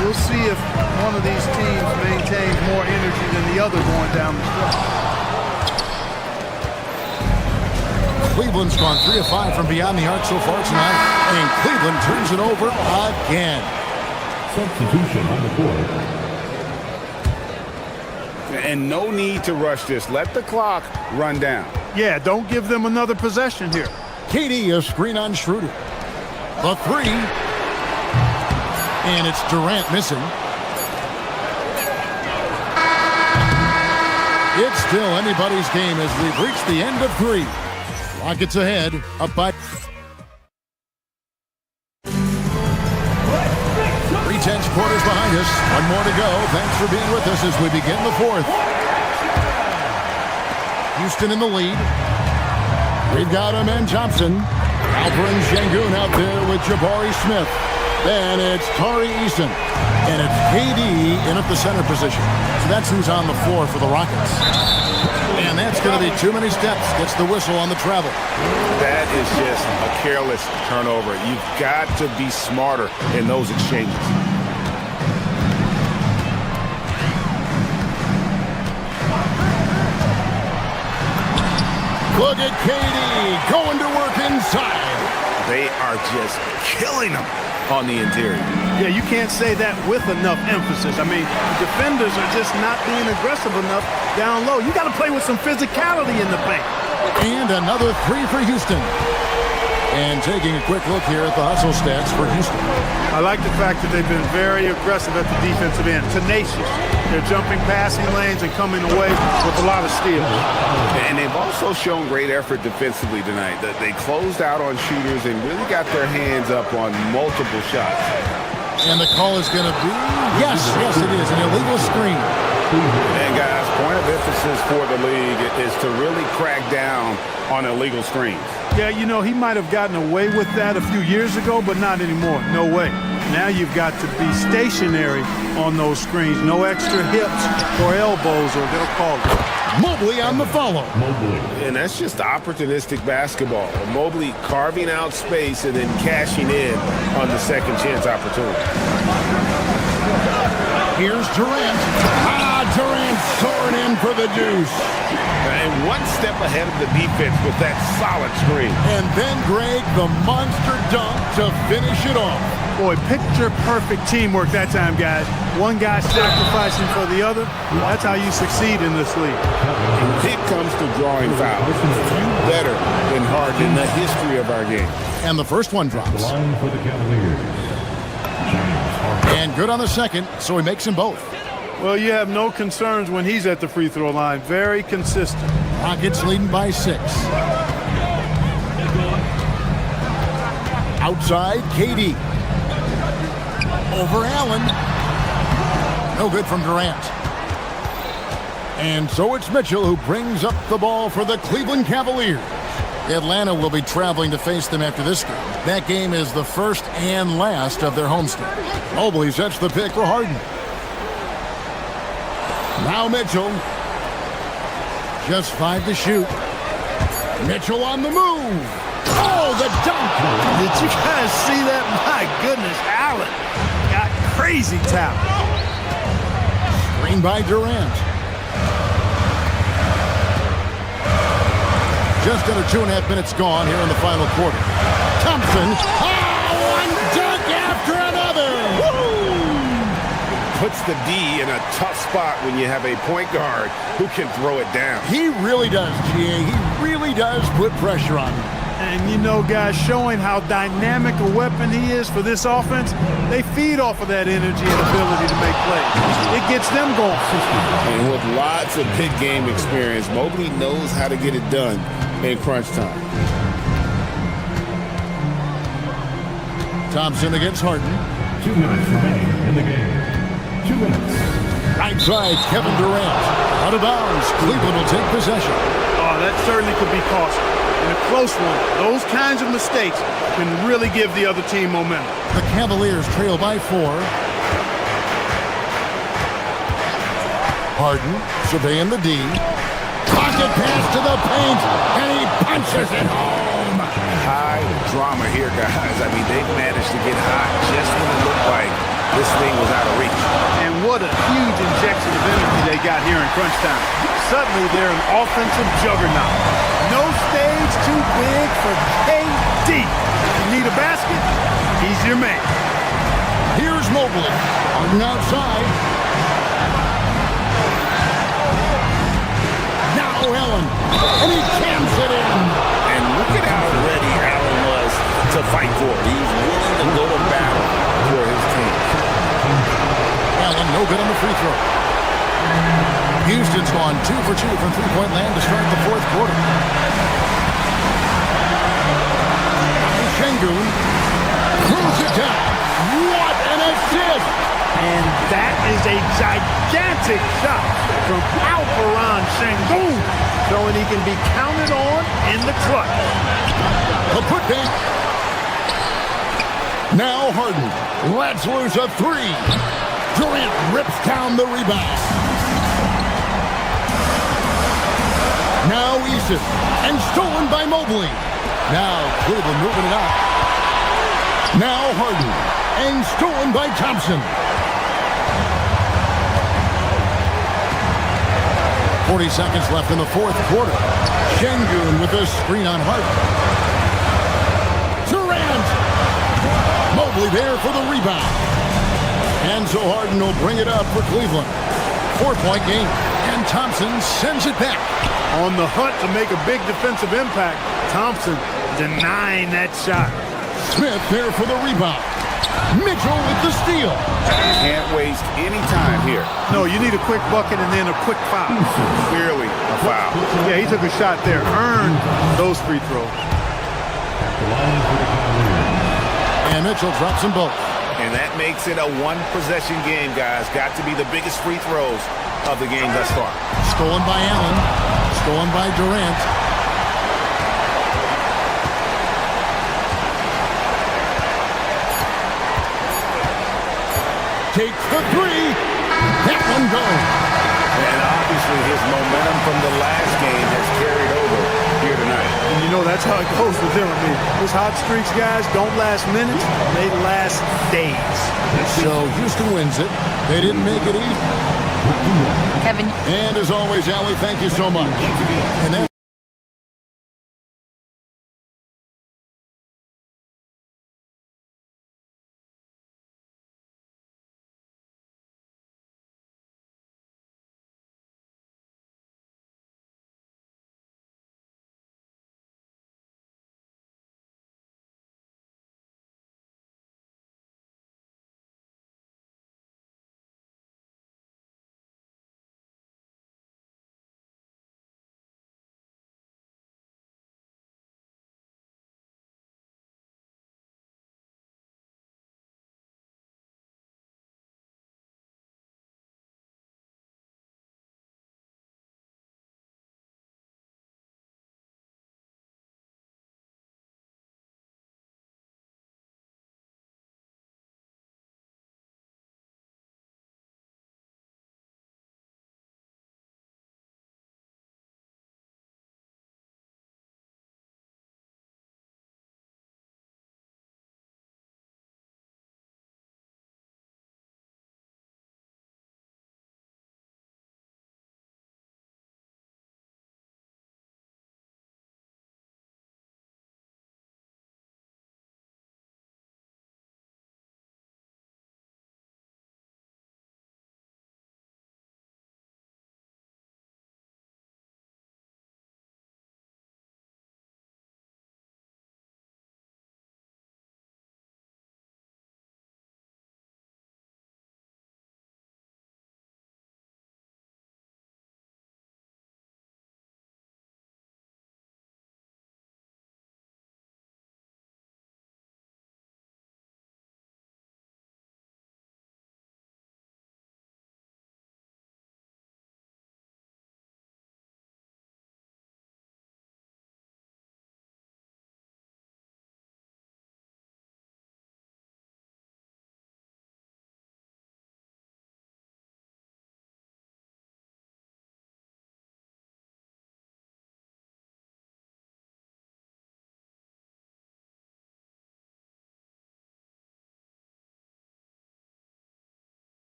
We'll see if one of these teams maintains more energy than the other going down the stretch. Cleveland's gone 3 of 5 from beyond the arc so far tonight, and Cleveland turns it over again. Substitution on the court. And no need to rush this. Let the clock run down. Yeah, don't give them another possession here. KD, a screen on Schroeder. The 3. And it's Durant missing. It's still anybody's game as we've reached the end of 3. Rockets ahead, up by 3/10 quarters behind us. 1 more to go. Thanks for being with us as we begin the 4th. Houston in the lead. We've got Amen Thompson. Alperen Sengun out there with Jabari Smith. Then it's Tari Eason. And it's KD in at the center position. So that's who's on the floor for the Rockets. And that's going to be too many steps. Gets the whistle on the travel. That is just a careless turnover. You've got to be smarter in those exchanges. Look at KD going to work inside. They are just killing them on the interior. Yeah, you can't say that with enough emphasis. I mean, the defenders are just not being aggressive enough down low. You got to play with some physicality in the paint. And another 3 for Houston. And taking a quick look here at the hustle stats for Houston. I like the fact that they've been very aggressive at the defensive end. Tenacious. They're jumping passing lanes and coming away with a lot of steals. And they've also shown great effort defensively tonight. They closed out on shooters and really got their hands up on multiple shots. And the call is going to be, yes, it is, an illegal screen. And guys, point of emphasis for the league is to really crack down on illegal screens. Yeah, you know, he might have gotten away with that a few years ago, but not anymore. No way. Now you've got to be stationary on those screens. No extra hips or elbows, or they'll call it. Mobley on the follow. And that's just opportunistic basketball. Mobley carving out space and then cashing in on the second chance opportunity. Here's Durant. Durant soaring in for the deuce. And one step ahead of the defense with that solid screen. And then Greg, the monster dunk to finish it off. Boy, picture-perfect teamwork that time, guys. One guy sacrificing for the other. That's how you succeed in this league. When it comes to drawing fouls, few better than Harden in the history of our game. And the first one drops. Line for the Cavaliers. And good on the second, so he makes them both. Well, you have no concerns when he's at the free throw line. Very consistent. Rockets leading by 6. Outside, KD. Over Allen. No good from Durant. And so it's Mitchell who brings up the ball for the Cleveland Cavaliers. Atlanta will be traveling to face them after this game. That game is the first and last of their homestand. Mobley sets the pick for Harden. Now Mitchell. Just 5 to shoot. Mitchell on the move. Oh, the dunk. Did you guys see that? My goodness, Allen got crazy talent. Screen by Durant. Just under 2.5 minutes gone here in the final quarter. Thompson. Oh, one dunk after another. Woo! Puts the D in a tough spot when you have a point guard who can throw it down. He really does, GA. He really does put pressure on him. And you know, guys, showing how dynamic a weapon he is for this offense, they feed off of that energy and ability to make plays. It gets them going. And with lots of big game experience, Mobley knows how to get it done in crunch time. Thompson against Harden. 2 minutes remaining in the game. 2 minutes. Right side, Kevin Durant. Out of bounds. Cleveland will take possession. Oh, that certainly could be costly. In a close one, those kinds of mistakes can really give the other team momentum. The Cavaliers trail by 4. Harden surveying the D. Pocket pass to the paint, and he punches it home. High drama here, guys. I mean, they've managed to get hot just when it looked like this thing was out of reach. And what a huge injection of energy they got here in crunch time. Suddenly, they're an offensive juggernaut. No stage too big for KD. You need a basket? He's your man. Here's Mobley. On the outside. Now Allen. And he jams it in. And look at how ready Allen was to fight for it. He's willing to go to battle for his team. Allen, no good on the free throw. Houston's gone 2 for 2 from three-point land to start the fourth quarter. Şengün throws it down. What an assist! And that is a gigantic shot from Alperen Şengün, showing he can be counted on in the clutch. A putback. Now Harden lets loose a 3. Durant rips down the rebound. Now Eason, and stolen by Mobley. Now Cleveland moving it up. Now Harden, and stolen by Thompson. 40 seconds left in the fourth quarter. Şengün with a screen on Harden. Durant. Mobley there for the rebound. And so Harden will bring it up for Cleveland. 4-point game. And Thompson sends it back. On the hunt to make a big defensive impact, Thompson denying that shot. Smith there for the rebound. Mitchell with the steal. Can't waste any time here. No, you need a quick bucket and then a quick foul. Clearly a foul. Yeah, he took a shot there. Earned those free throws. And Mitchell drops them both. And that makes it a one-possession game, guys. Got to be the biggest free throws of the game thus far. Stolen by Allen. Stolen by Durant. Takes the 3. That one goes. And obviously his momentum from the last game has carried over here tonight. And you know that's how it goes with him. I mean, those hot streaks, guys, don't last minutes. They last days. So Houston wins it. They didn't make it easy. Kevin. And as always, Allie, thank you so much. And that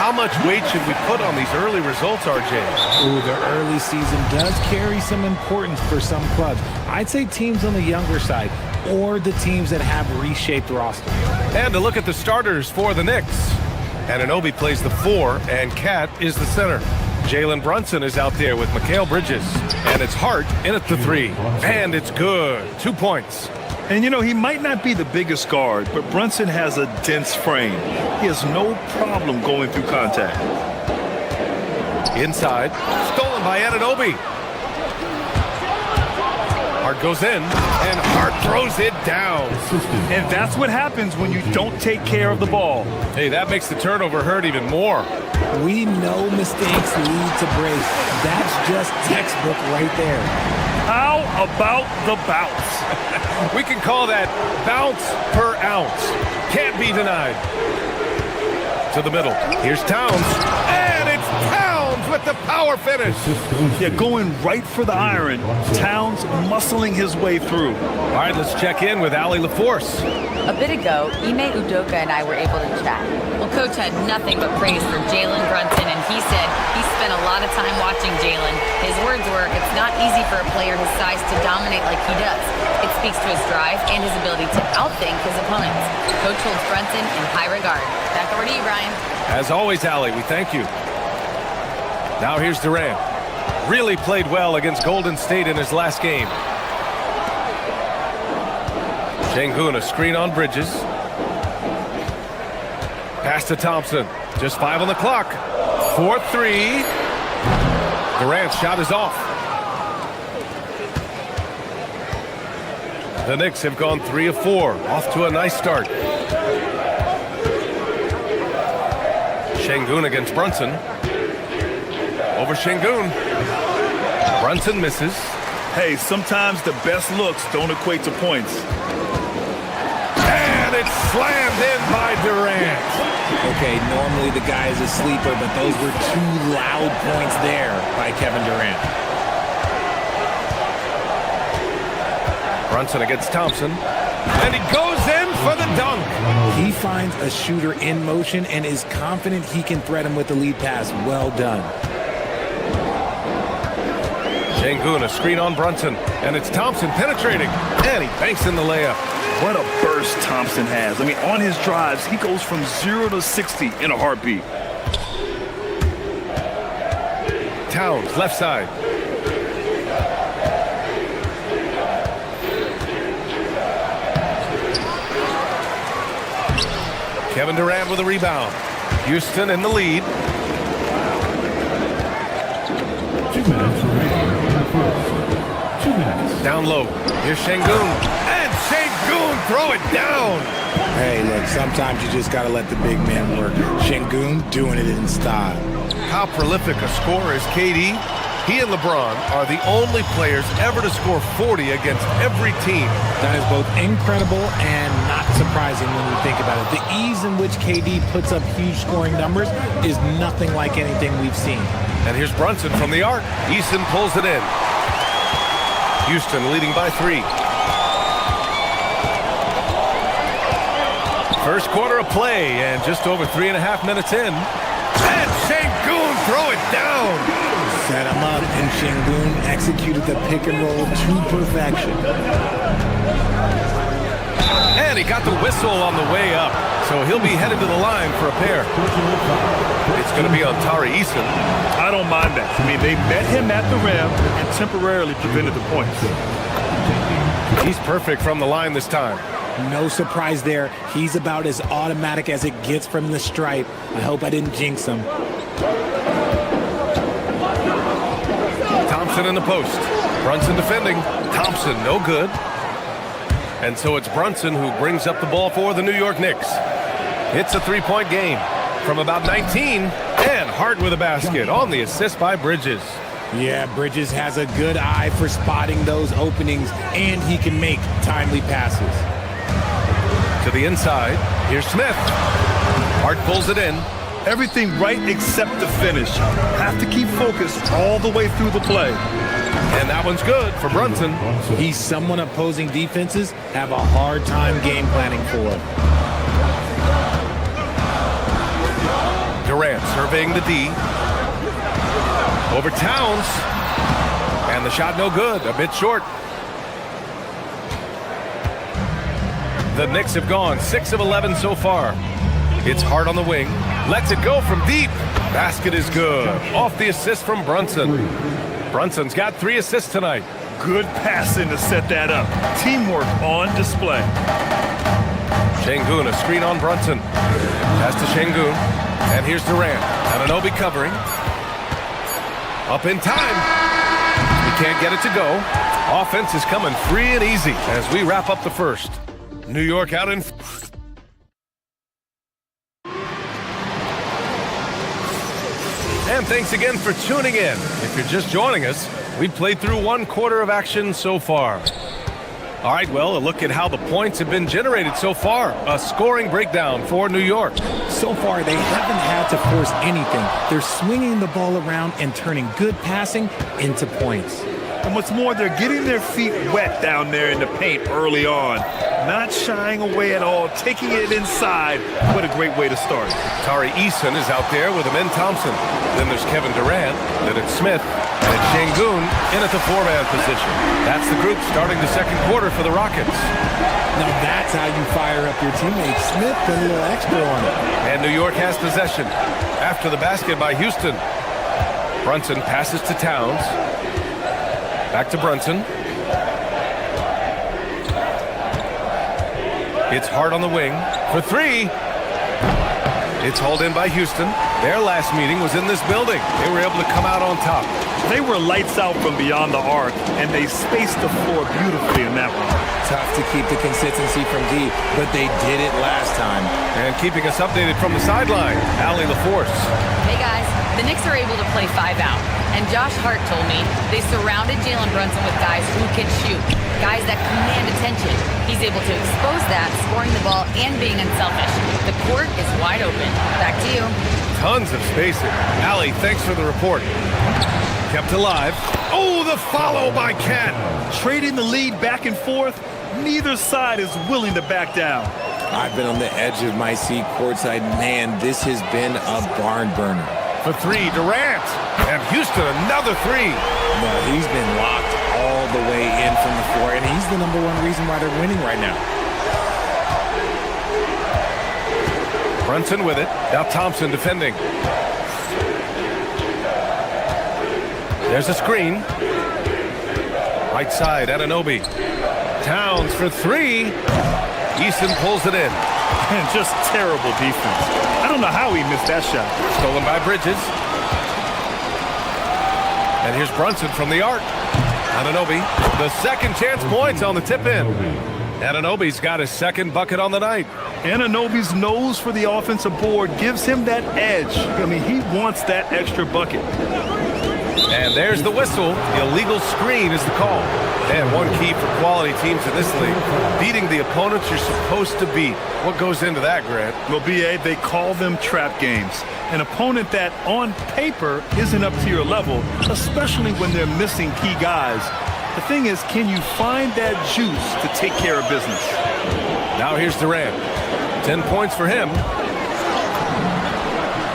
How much weight should we put on these early results, RJ? Ooh, the early season does carry some importance for some clubs. I'd say teams on the younger side or the teams that have reshaped rosters. And to look at the starters for the Knicks. Anunoby plays the 4, and Cat is the center. Jalen Brunson is out there with Mikal Bridges. And it's Hart in at the 3. And it's good. 2 points. And, you know, he might not be the biggest guard, but Brunson has a dense frame. He has no problem going through contact. Inside. Stolen by Anunoby. Hart goes in, and Hart throws it down. And that's what happens when you don't take care of the ball. Hey, that makes the turnover hurt even more. We know mistakes lead to breaks. That's just textbook right there. How about the bounce? We can call that bounce per ounce. Can't be denied. To the middle. Here's Towns. And it's Towns with the power finish. Yeah, going right for the iron. Towns muscling his way through. All right, let's check in with Allie LaForce. A bit ago, Ime Udoka and I were able to chat. Well, Coach had nothing but praise for Jalen Brunson, and he said he spent a lot of time watching Jalen. His words were, it's not easy for a player his size to dominate like he does. It speaks to his drive and his ability to outthink his opponents. Coach holds Brunson in high regard. Back over to you, Brian. As always, Allie, we thank you. Now here's Durant. Really played well against Golden State in his last game. Şengün, a screen on Bridges. Pass to Thompson. Just 5 on the clock. 4-3. Durant's shot is off. The Knicks have gone 3 of 4. Off to a nice start. Şengün against Brunson. Over Şengün. Brunson misses. Hey, sometimes the best looks don't equate to points. And it's slammed in by Durant. Okay, normally the guy is a sleeper, but those were 2 loud points there by Kevin Durant. Brunson against Thompson. And he goes in for the dunk. He finds a shooter in motion and is confident he can threat him with the lead pass. Well done. Şengün, a screen on Brunson. And it's Thompson penetrating. And he banks in the layup. What a burst Thompson has. I mean, on his drives, he goes from 0 to 60 in a heartbeat. Towns, left side. Kevin Durant with a rebound. Houston in the lead. 2 minutes remaining. Down low. Here's Şengün. And Şengün throw it down. Hey, look, sometimes you just got to let the big man work. Şengün doing it in style. How prolific a scorer is KD? He and LeBron are the only players ever to score 40 against every team. That is both incredible and not surprising when you think about it. The ease in which KD puts up huge scoring numbers is nothing like anything we've seen. And here's Brunson from the arc. Eason pulls it in. Houston leading by 3. First quarter of play and just over 3.5 minutes in. And Şengün throw it down. Set him up, and Şengün executed the pick and roll to perfection. And he got the whistle on the way up, so he'll be headed to the line for a pair. It's going to be on Tari Eason. I don't mind that. I mean, they met him at the rim and temporarily prevented the points. He's perfect from the line this time. No surprise there. He's about as automatic as it gets from the stripe. I hope I didn't jinx him. Thompson in the post. Brunson defending. Thompson no good. And so it's Brunson who brings up the ball for the New York Knicks. It's a 3-point game from about 19. And Hart with a basket on the assist by Bridges. Yeah, Bridges has a good eye for spotting those openings, and he can make timely passes. To the inside. Here's Smith. Hart pulls it in. Everything right except the finish. Have to keep focused all the way through the play. And that one's good for Brunson. He's someone opposing defenses have a hard time game planning for. Durant Surveying the D. Over Towns. And the shot no good. A bit short. The Knicks have gone 6 of 11 so far. It's Hart on the wing. Lets it go from deep. Basket is good. Off the assist from Brunson. Brunson's got 3 assists tonight. Good passing to set that up. Teamwork on display. Şengün, a screen on Brunson. Pass to Şengün. And here's Durant. Anunoby covering. Up in time. He can't get it to go. Offense is coming free and easy as we wrap up the first. New York out in... And thanks again for tuning in. If you're just joining us, we've played through 1 quarter of action so far. All right, well, a look at how the points have been generated so far. A scoring breakdown for New York. So far, they haven't had to force anything. They're swinging the ball around and turning good passing into points. And what's more, they're getting their feet wet down there in the paint early on. Not shying away at all, taking it inside. What a great way to start. Tari Eason is out there with Amen Thompson. Then there's Kevin Durant, then it's Smith, and it's Şengün in at the 4-man position. That's the group starting the second quarter for the Rockets. Now that's how you fire up your teammate. Smith put a little extra on it. And New York has possession. After the basket by Houston. Brunson passes to Towns. Back to Brunson. It's Hart on the wing for 3. It's hauled in by Houston. Their last meeting was in this building. They were able to come out on top. They were lights out from beyond the arc, and they spaced the floor beautifully in that one. Tough to keep the consistency from D, but they did it last time. And keeping us updated from the sideline, Allie LaForce. Hey guys, the Knicks are able to play 5 out. And Josh Hart told me they surrounded Jalen Brunson with guys who can shoot, guys that command attention. He's able to expose that, scoring the ball and being unselfish. The court is wide open. Back to you. Tons of spacing. Allie, thanks for the report. Kept alive. Oh, the follow by Cat. Trading the lead back and forth. Neither side is willing to back down. I've been on the edge of my seat courtside. Man, this has been a barn burner. For 3, Durant. And Houston, another 3. No, he's been locked all the way in from the floor, and he's the #1 reason why they're winning right now. Brunson with it. Now Thompson defending. There's a screen. Right side, Anunoby. Towns for 3. Eason pulls it in. And just terrible defense. I don't know how he missed that shot. Stolen by Bridges. And here's Brunson from the arc. Anunoby, the second chance points on the tip-in. Anunoby's got his second bucket on the night. Anunoby's nose for the offensive board gives him that edge. I mean, he wants that extra bucket. And there's the whistle. Illegal screen is the call. And one key for quality teams in this league, beating the opponents you're supposed to beat. What goes into that, Grant? Well, B.A., they call them trap games. An opponent that, on paper, isn't up to your level, especially when they're missing key guys. The thing is, can you find that juice to take care of business? Now here's Durant. 10 points for him.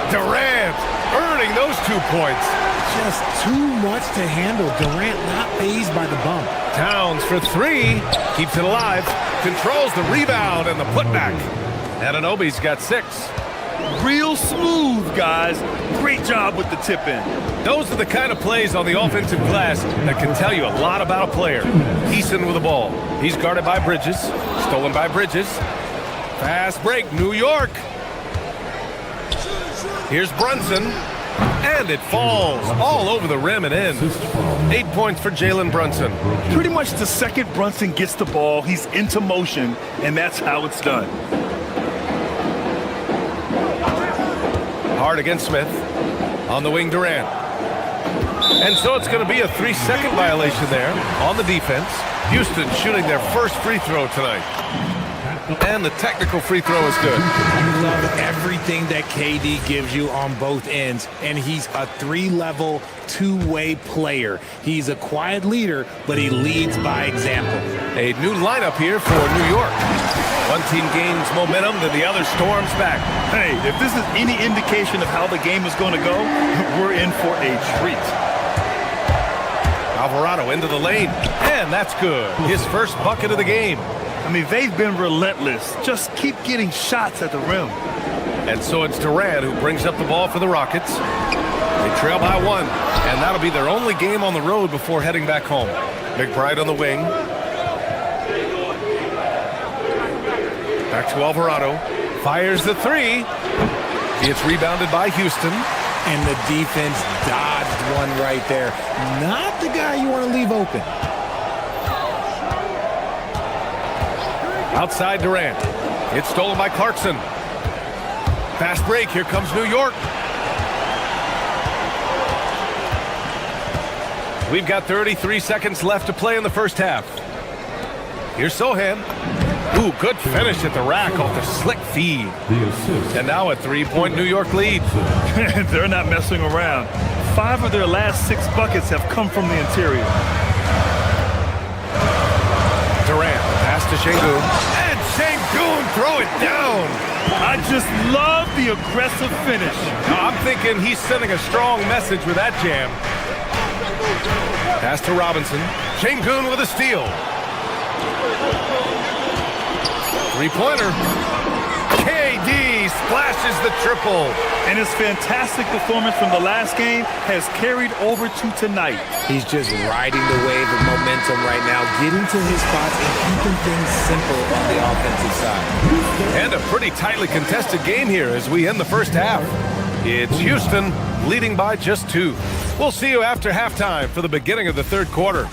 Durant earning those 2 points. Just too much to handle. Durant not fazed by the bump. Towns for 3. Keeps it alive. Controls the rebound and the putback. Anunoby's got 6. Real smooth, guys. Great job with the tip-in. Those are the kind of plays on the offensive glass that can tell you a lot about a player. Eason with the ball. He's guarded by Bridges. Stolen by Bridges. Fast break, New York. Here's Brunson. And it falls all over the rim and in. 8 points for Jalen Brunson. Pretty much the second Brunson gets the ball, he's into motion, and that's how it's done. Hard against Smith. On the wing, Durant. And so it's going to be a 3-second violation there on the defense. Houston shooting their first free throw tonight. And the technical free throw is good. You love everything that KD gives you on both ends, and he's a three-level, two-way player. He's a quiet leader, but he leads by example. A new lineup here for New York. One team gains momentum, then the other storms back. Hey, if this is any indication of how the game is going to go, we're in for a treat. Alvarado into the lane, and that's good. His first bucket of the game. I mean, they've been relentless. Just keep getting shots at the rim. And so it's Durant who brings up the ball for the Rockets. They trail by 1, and that'll be their only game on the road before heading back home. McBride on the wing. Back to Alvarado. Fires the 3. It's rebounded by Houston. And the defense dodged one right there. Not the guy you want to leave open. Outside Durant. It's stolen by Clarkson. Fast break. Here comes New York. We've got 33 seconds left to play in the first half. Here's Sohan. Ooh, good finish at the rack off the slick feed. And now a 3-point New York lead. They're not messing around. 5 of their last 6 buckets have come from the interior. Durant, pass to Şengün. And Şengün, throw it down. I just love the aggressive finish. I'm thinking he's sending a strong message with that jam. Pass to Robinson. Şengün with a steal. Three-pointer. KD splashes the triple. And his fantastic performance from the last game has carried over to tonight. He's just riding the wave of momentum right now, getting to his spots and keeping things simple on the offensive side. And a pretty tightly contested game here as we end the first half. It's Houston leading by just 2. We'll see you after halftime for the beginning of the third quarter.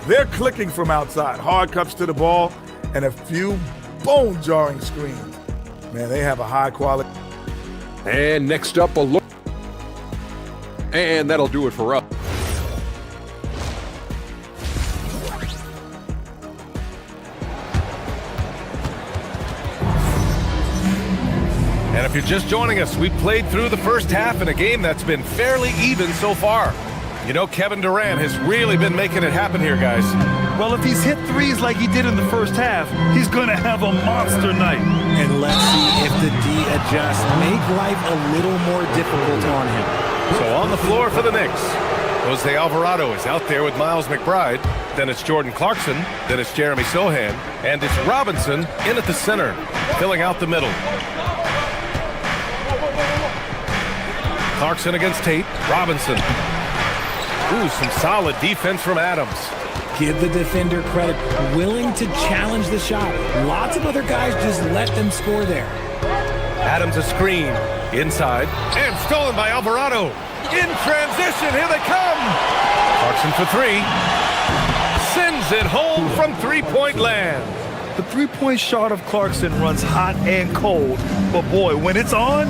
They're clicking from outside. Hard cuts to the ball and a few bone-jarring screens. Man, they have a high quality. And next up, a look. And that'll do it for us. And if you're just joining us, we've played through the first half in a game that's been fairly even so far. You know, Kevin Durant has really been making it happen here, guys. Well, if he's hit threes like he did in the first half, he's going to have a monster night. And let's see if the D adjusts, make life a little more difficult on him. So on the floor for the Knicks, Jose Alvarado is out there with Miles McBride. Then it's Jordan Clarkson. Then it's Jeremy Sohan. And it's Robinson in at the center, filling out the middle. Clarkson against Tate. Robinson. Ooh, some solid defense from Adams. Give the defender credit, willing to challenge the shot. Lots of other guys just let them score there. Adams a screen. Inside. And stolen by Alvarado. In transition, here they come. Clarkson for 3. Sends it home from three-point land. The three-point shot of Clarkson runs hot and cold. But boy, when it's on,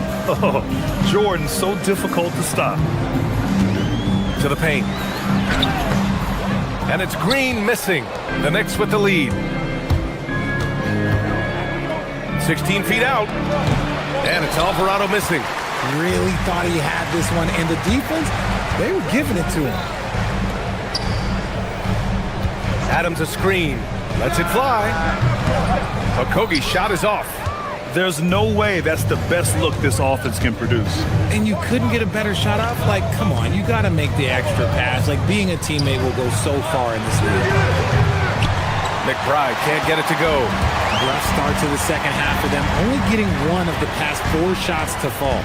Jordan's so difficult to stop. To the paint. And it's Green missing. The Knicks with the lead. 16 feet out. And it's Alvarado missing. Really thought he had this one. And the defense, they were giving it to him. Adams a screen. Lets it fly. Okogie's shot is off. There's no way that's the best look this offense can produce. And you couldn't get a better shot off? Like, come on, you got to make the extra pass. Like, being a teammate will go so far in this league. McBride can't get it to go. Rough start to the second half for them, only getting one of the past 4 shots to fall.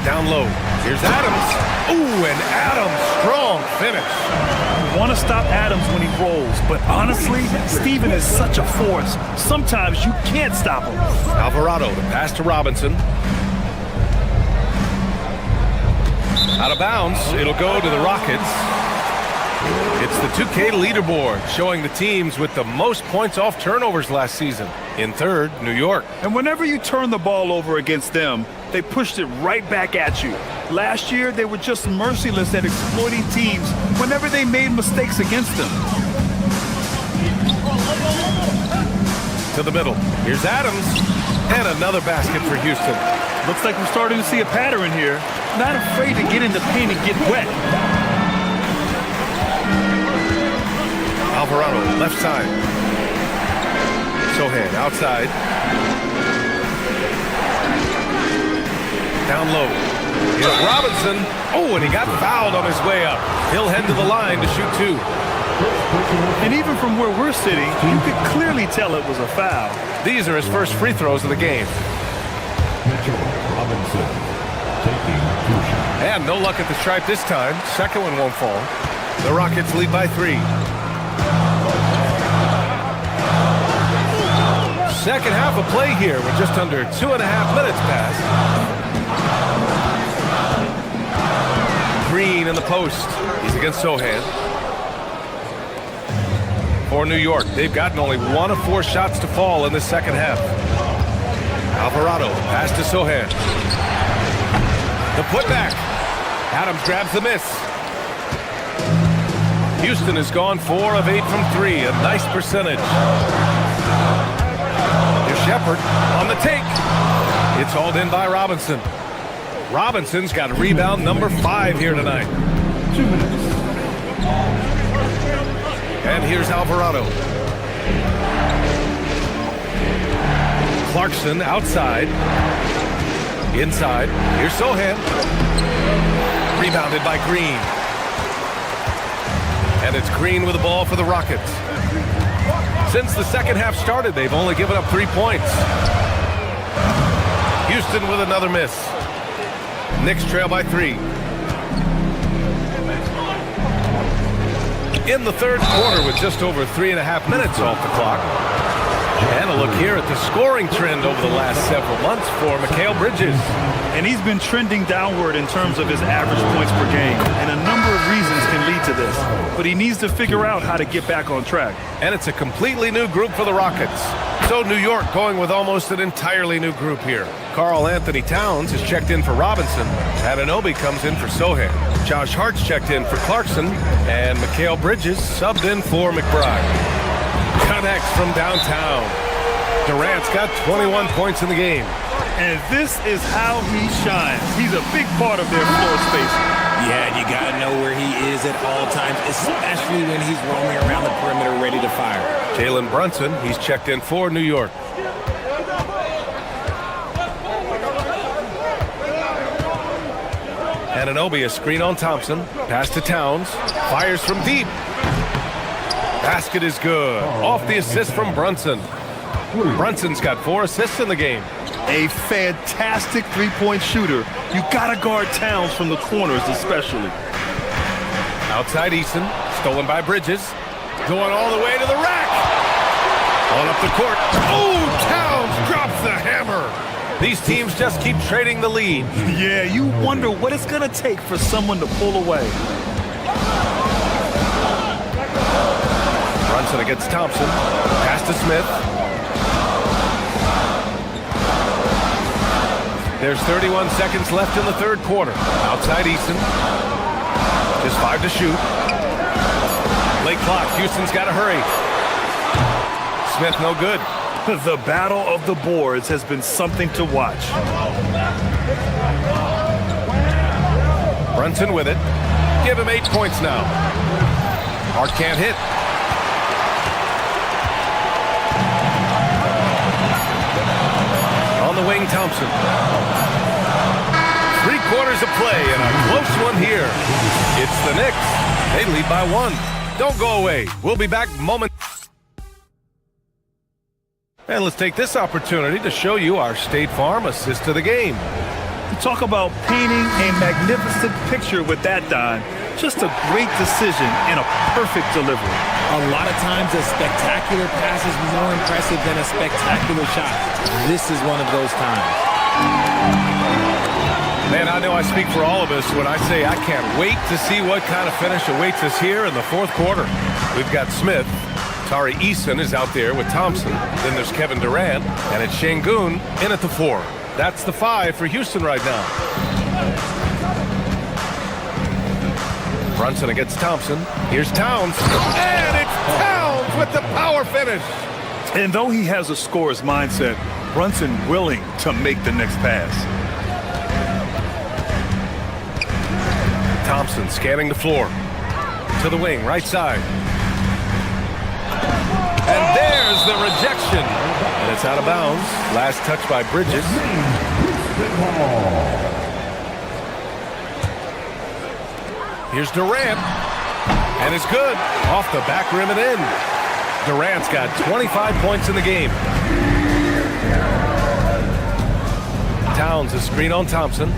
Down low. Here's Adams. Ooh, and Adams, strong finish. You want to stop Adams when he rolls, but honestly, Steven is such a force. Sometimes you can't stop him. Alvarado, the pass to Robinson. Out of bounds, it'll go to the Rockets. It's the 2K leaderboard showing the teams with the most points off turnovers last season. In third, New York. And whenever you turn the ball over against them, they pushed it right back at you. Last year, they were just merciless at exploiting teams whenever they made mistakes against them. to the middle. Here's Adams. And another basket for Houston. Looks like we're starting to see a pattern here. Not afraid to get in the paint and get wet. Alvarado, left side. Sohan, outside. Down low. Here's Robinson. Oh, and he got fouled on his way up. He'll head to the line to shoot 2. And even from where we're sitting, you could clearly tell it was a foul. These are his first free throws of the game. Robinson taking 2 shots. And no luck at the stripe this time. Second one won't fall. The Rockets lead by 3. Second half of play here with just under 2.5 minutes passed. Green in the post. He's against Sohan. For New York, they've gotten only 1 of 4 shots to fall in the second half. Alvarado, pass to Sohan. The putback. Adams grabs the miss. Houston has gone 4 of 8 from 3, a nice percentage. Here's Shepard on the take. It's hauled in by Robinson. Robinson's got rebound number 5 here tonight. 2 minutes. And here's Alvarado. Clarkson outside. Inside. Here's Sohan. Rebounded by Green. And it's Green with the ball for the Rockets. Since the second half started, they've only given up 3 points. Houston with another miss. Knicks trail by 3. In the third quarter with just over 3.5 minutes off the clock. And a look here at the scoring trend over the last several months for Mikal Bridges. And he's been trending downward in terms of his average points per game. And a number of reasons can lead to this. But he needs to figure out how to get back on track. And it's a completely new group for the Rockets. So New York going with almost an entirely new group here. Karl Anthony Towns is checked in for Robinson. Anunoby comes in for Sohan. Josh Hart's checked in for Clarkson. And Mikal Bridges subbed in for McBride. Connects from downtown. Durant's got 21 points in the game. And this is how he shines. He's a big part of their floor space. Yeah, you got to know where he is at all times, especially when he's roaming around the perimeter ready to fire. Jalen Brunson, he's checked in for New York. Anunoby, a screen on Thompson. Pass to Towns. Fires from deep. Basket is good. Off the assist from Brunson. Brunson's got 4 assists in the game. A fantastic three-point shooter. You gotta guard Towns from the corners especially. Outside Eason, stolen by Bridges. Going all the way to the rack. On up the court. Oh, Towns drops the hammer. These teams just keep trading the lead. Yeah, you wonder what it's gonna take for someone to pull away. Brunson against Thompson. Pass to Smith. There's 31 seconds left in the third quarter. Outside Eason. Just 5 to shoot. Late clock. Houston's got to hurry. Smith no good. The battle of the boards has been something to watch. Brunson with it. Give him 8 points now. Hart can't hit. On the wing, Thompson. 3 quarters of play and a close one here. It's the Knicks. They lead by 1. Don't go away. We'll be back momentarily. And let's take this opportunity to show you our State Farm assist to the game. You talk about painting a magnificent picture with that dime. Just a great decision and a perfect delivery. A lot of times a spectacular pass is more impressive than a spectacular shot. This is one of those times. Man, I know I speak for all of us when I say I can't wait to see what kind of finish awaits us here in the fourth quarter. We've got Smith. Tari Eason is out there with Thompson. Then there's Kevin Durant. And it's Şengün in at the 4. That's the 5 for Houston right now. Brunson against Thompson. Here's Towns. And it's Towns with the power finish. And though he has a scorer's mindset, Brunson willing to make the next pass. Thompson scanning the floor. To the wing, right side. And there's the rejection. And it's out of bounds. Last touch by Bridges. Here's Durant. And it's good. Off the back rim and in. Durant's got 25 points in the game. Towns a screen on Thompson.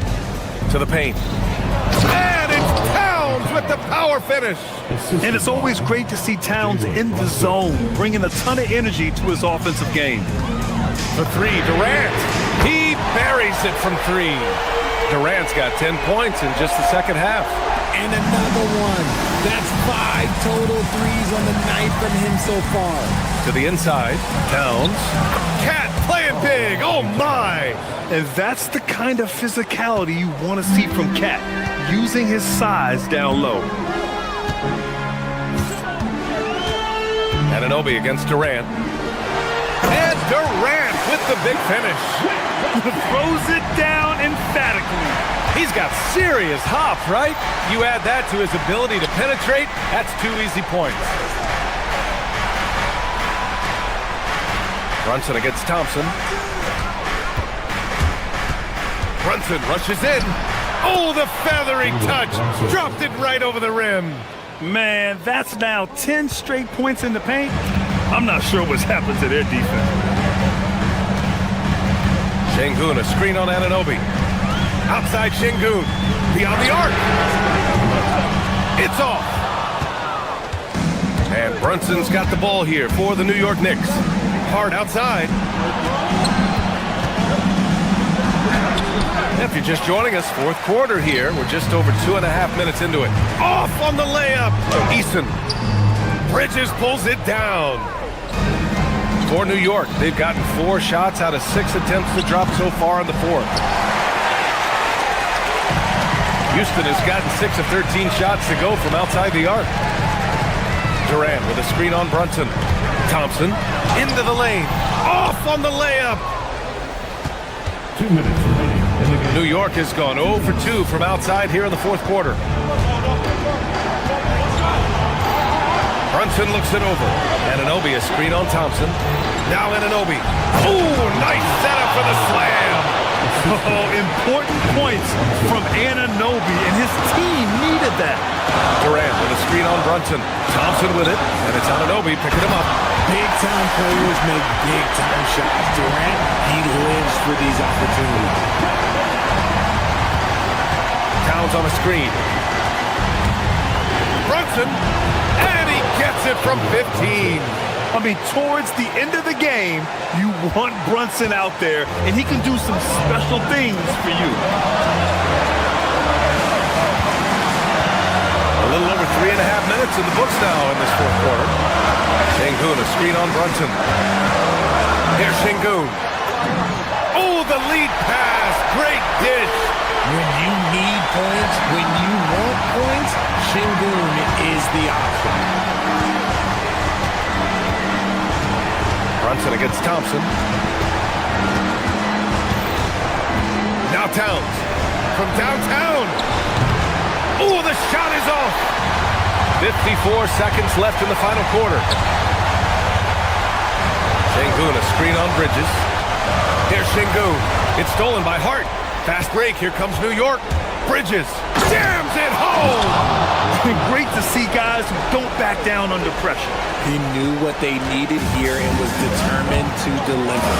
To the paint. And it's Towns with the power finish. And it's always great to see Towns in the zone, bringing a ton of energy to his offensive game. For three, Durant. He buries it from three. Durant's got 10 points in just the second half. And another one. That's 5 total threes on the night from him so far. To the inside, Towns. Cat playing big. Oh, my. And that's the kind of physicality you want to see from Cat, using his size down low. Anunoby against Durant. And Durant with the big finish. Throws it down emphatically. He's got serious hop, right? You add that to his ability to penetrate, that's 2 easy points. Brunson against Thompson. Brunson rushes in. Oh, the feathery touch. Dropped it right over the rim. Man, that's now 10 straight points in the paint. I'm not sure what's happened to their defense. Şengün, a screen on Anunoby. Outside Şengün. Beyond the arc. It's off. And Brunson's got the ball here for the New York Knicks. Hard outside. If you're just joining us, fourth quarter here. We're just over 2.5 minutes into it. Off on the layup. Eason. Bridges pulls it down. For New York, they've gotten 4 shots out of 6 attempts to drop so far in the fourth. Houston has gotten 6 of 13 shots to go from outside the arc. Durant with a screen on Brunson. Thompson into the lane. Off on the layup. 2 minutes remaining in the game. New York has gone 0 for 2 from outside here in the fourth quarter. Brunson looks it over. Anunoby a screen on Thompson. Now Anunoby. Oh, nice setup for the slam. Oh, important points from Anunoby, and his team needed that. Durant with a screen on Brunson. Thompson with it, and it's Anunoby picking him up. Big-time players make big-time shots. Durant, he lives for these opportunities. Towns on a screen. Brunson, and he gets it from 15. I mean, towards the end of the game, you want Brunson out there, and he can do some special things for you. A little over 3.5 minutes in the books now in this fourth quarter. Şengün, a screen on Brunson. Here's Şengün. Oh, the lead pass. Great dish. When you need points, when you want points, Şengün is the option. Brunson against Thompson. Now Towns from downtown. Oh, the shot is off. 54 seconds left in the final quarter. Şengün, a screen on Bridges. Here's Şengün. It's stolen by Hart. Fast break. Here comes New York. Bridges jams it home. Great to see guys who don't back down under pressure. He knew what they needed here and was determined to deliver.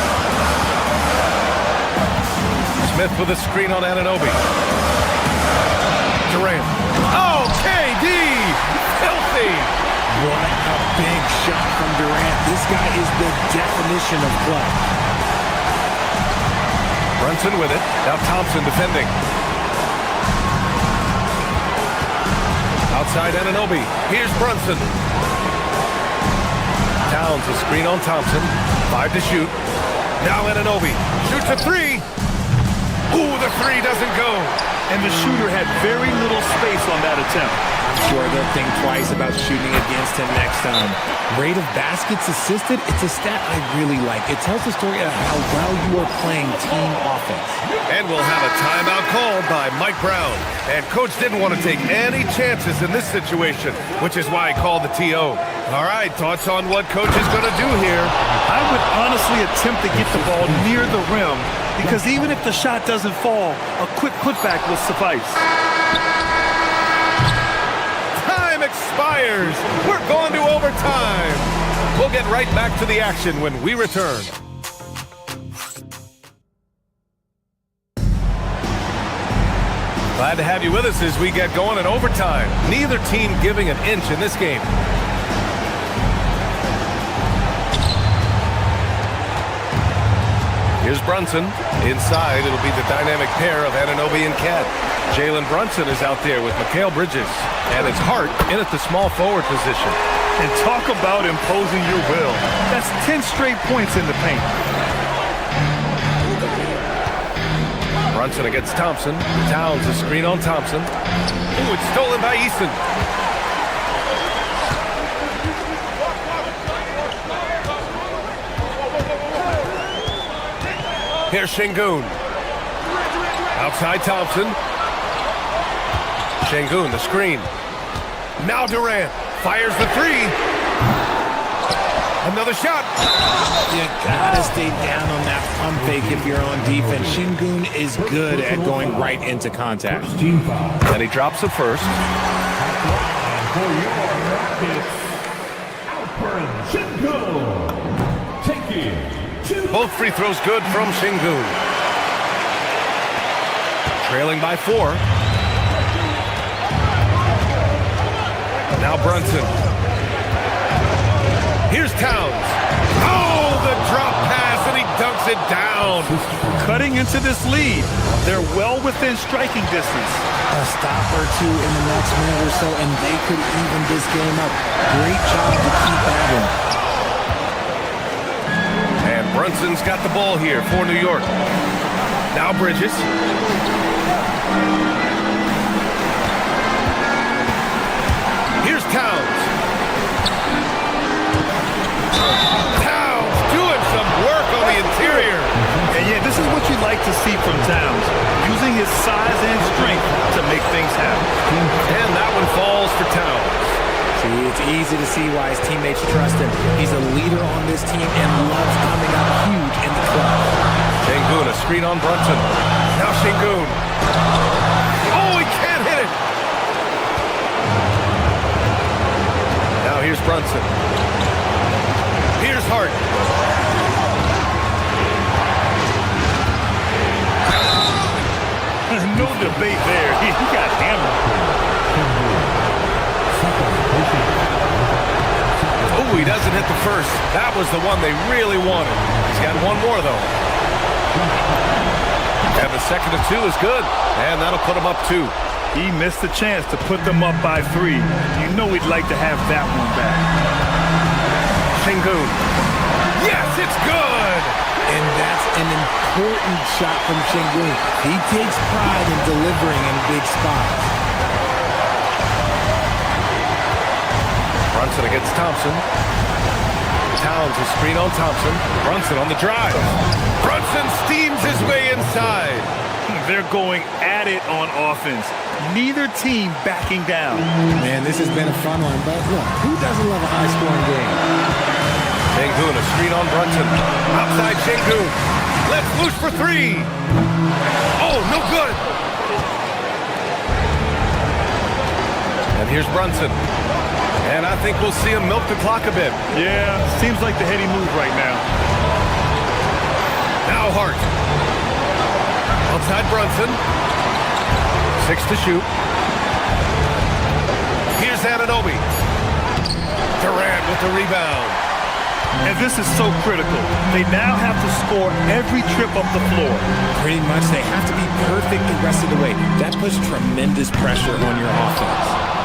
Smith with a screen on Anunoby. Durant. Oh, KD! Filthy! What a big shot from Durant. This guy is the definition of play. Brunson with it. Now Thompson defending. Outside Anunoby. Here's Brunson. Towns a screen on Thompson. 5 to shoot. Now Anunoby shoots a 3. Ooh, the 3 doesn't go. And the shooter had very little space on that attempt. I'm sure they'll think twice about shooting against him next time. Rate of baskets assisted, it's a stat I really like. It tells the story of how well you are playing team offense. And we'll have a timeout called by Mike Brown. And Coach didn't want to take any chances in this situation, which is why he called the TO. All right, thoughts on what Coach is going to do here? I would honestly attempt to get the ball near the rim, because even if the shot doesn't fall, a quick putback will suffice. Time expires. We're going to overtime. We'll get right back to the action when we return. Glad to have you with us as we get going in overtime. Neither team giving an inch in this game. Here's Brunson. Inside, it'll be the dynamic pair of Anunoby and Cat. Jalen Brunson is out there with Mikal Bridges. And it's Hart in at the small forward position. And talk about imposing your will. That's 10 straight points in the paint. Brunson against Thompson. Towns a screen on Thompson. Ooh, it's stolen by Easton. Here's Şengün. Outside Thompson. Şengün, the screen. Now Durant fires the three. Another shot. You gotta stay down on that pump fake if you're on defense. Şengün is good at going right into contact. And he drops the first. Both free throws good from Şengün. Trailing by 4. Now Brunson. Here's Towns. Oh, the drop pass, and he dunks it down. Cutting into this lead. They're well within striking distance. A stop or two in the next minute or so, and they could even this game up. Great job to keep at him. And Brunson's got the ball here for New York. Now Bridges. Here's Towns. Towns doing some work on the interior. And yeah, this is what you like to see from Towns, using his size and strength to make things happen. And that one falls for Towns. See, it's easy to see why his teammates trust him. He's a leader on this team and loves coming up huge in the clutch. Şengün, a screen on Brunson. Now Şengün. Oh, he can't hit it. Now here's Brunson. Here's Hart. No debate there. He got hammered. Oh, he doesn't hit the first. That was the one they really wanted. He's got one more, though. And the second of 2 is good. And that'll put him up 2. He missed the chance to put them up by 3. You know he'd like to have that one back. Şengün. Yes, it's good! And that's an important shot from Şengün. He takes pride in delivering in big spots. Brunson against Thompson. Towns a screen on Thompson. Brunson on the drive. Brunson steams his way inside. They're going at it on offense. Neither team backing down. Man, this has been a fun one, but look, who doesn't love a high-scoring game? Şengün, a screen on Brunson. Outside Şengün. Let's loose for 3. Oh, no good. And here's Brunson. And I think we'll see him milk the clock a bit. Yeah, seems like the heady move right now. Now Hart. Outside Brunson. 6 to shoot. Here's Anunoby. Durant with the rebound. And this is so critical. They now have to score every trip up the floor. Pretty much, they have to be perfect the rest of the way. That puts tremendous pressure on your offense.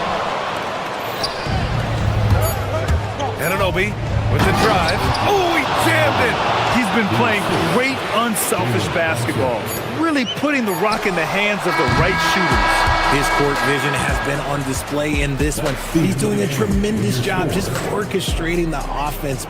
Anunoby with the drive. Oh, he jammed it. He's been playing great, unselfish basketball. Really putting the rock in the hands of the right shooters. His court vision has been on display in this one. He's doing a tremendous job just orchestrating the offense.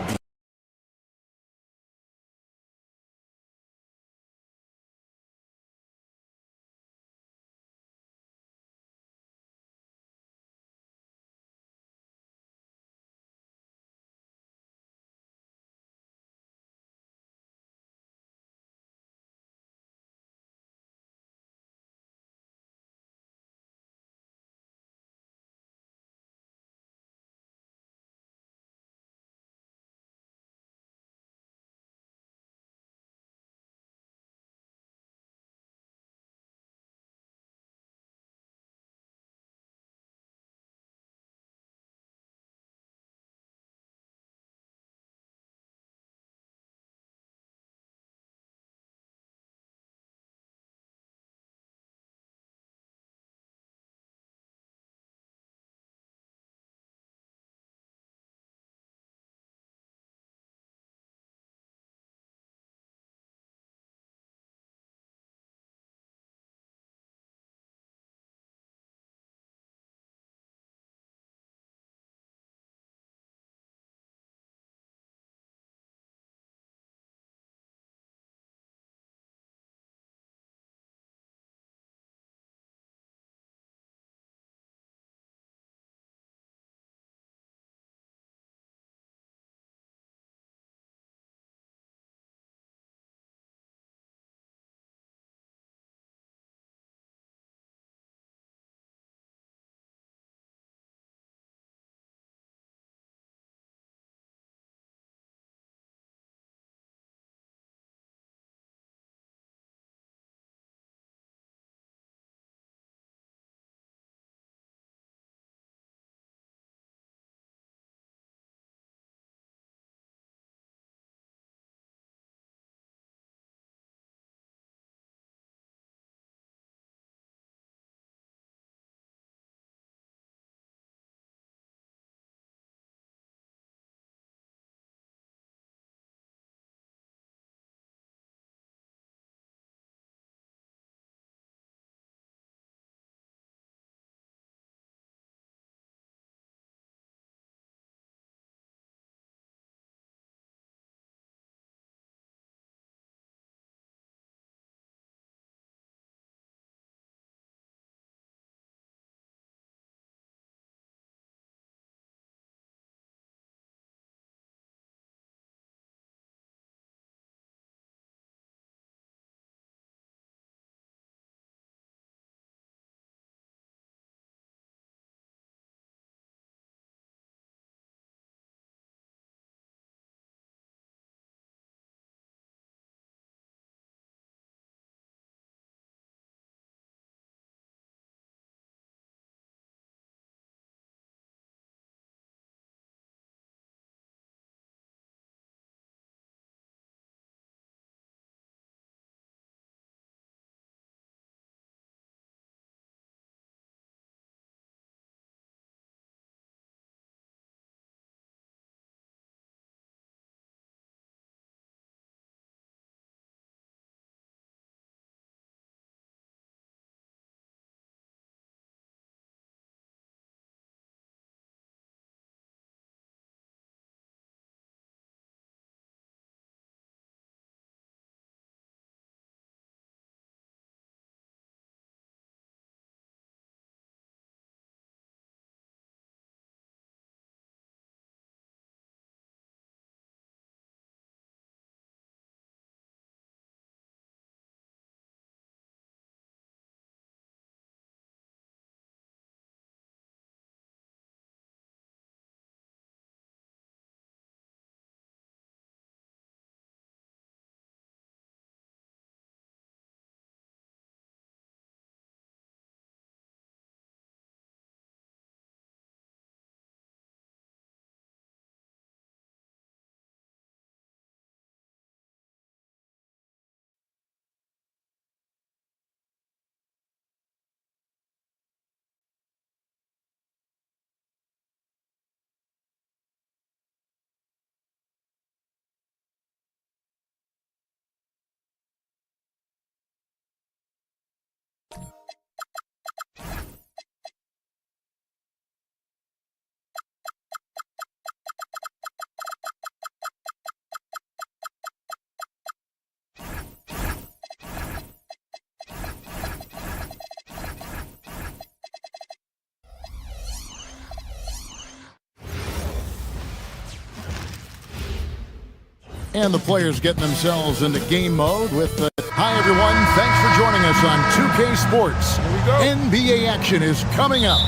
And the players getting themselves into game mode with the... Hi, everyone. Thanks for joining us on 2K Sports. Here we go. NBA action is coming up.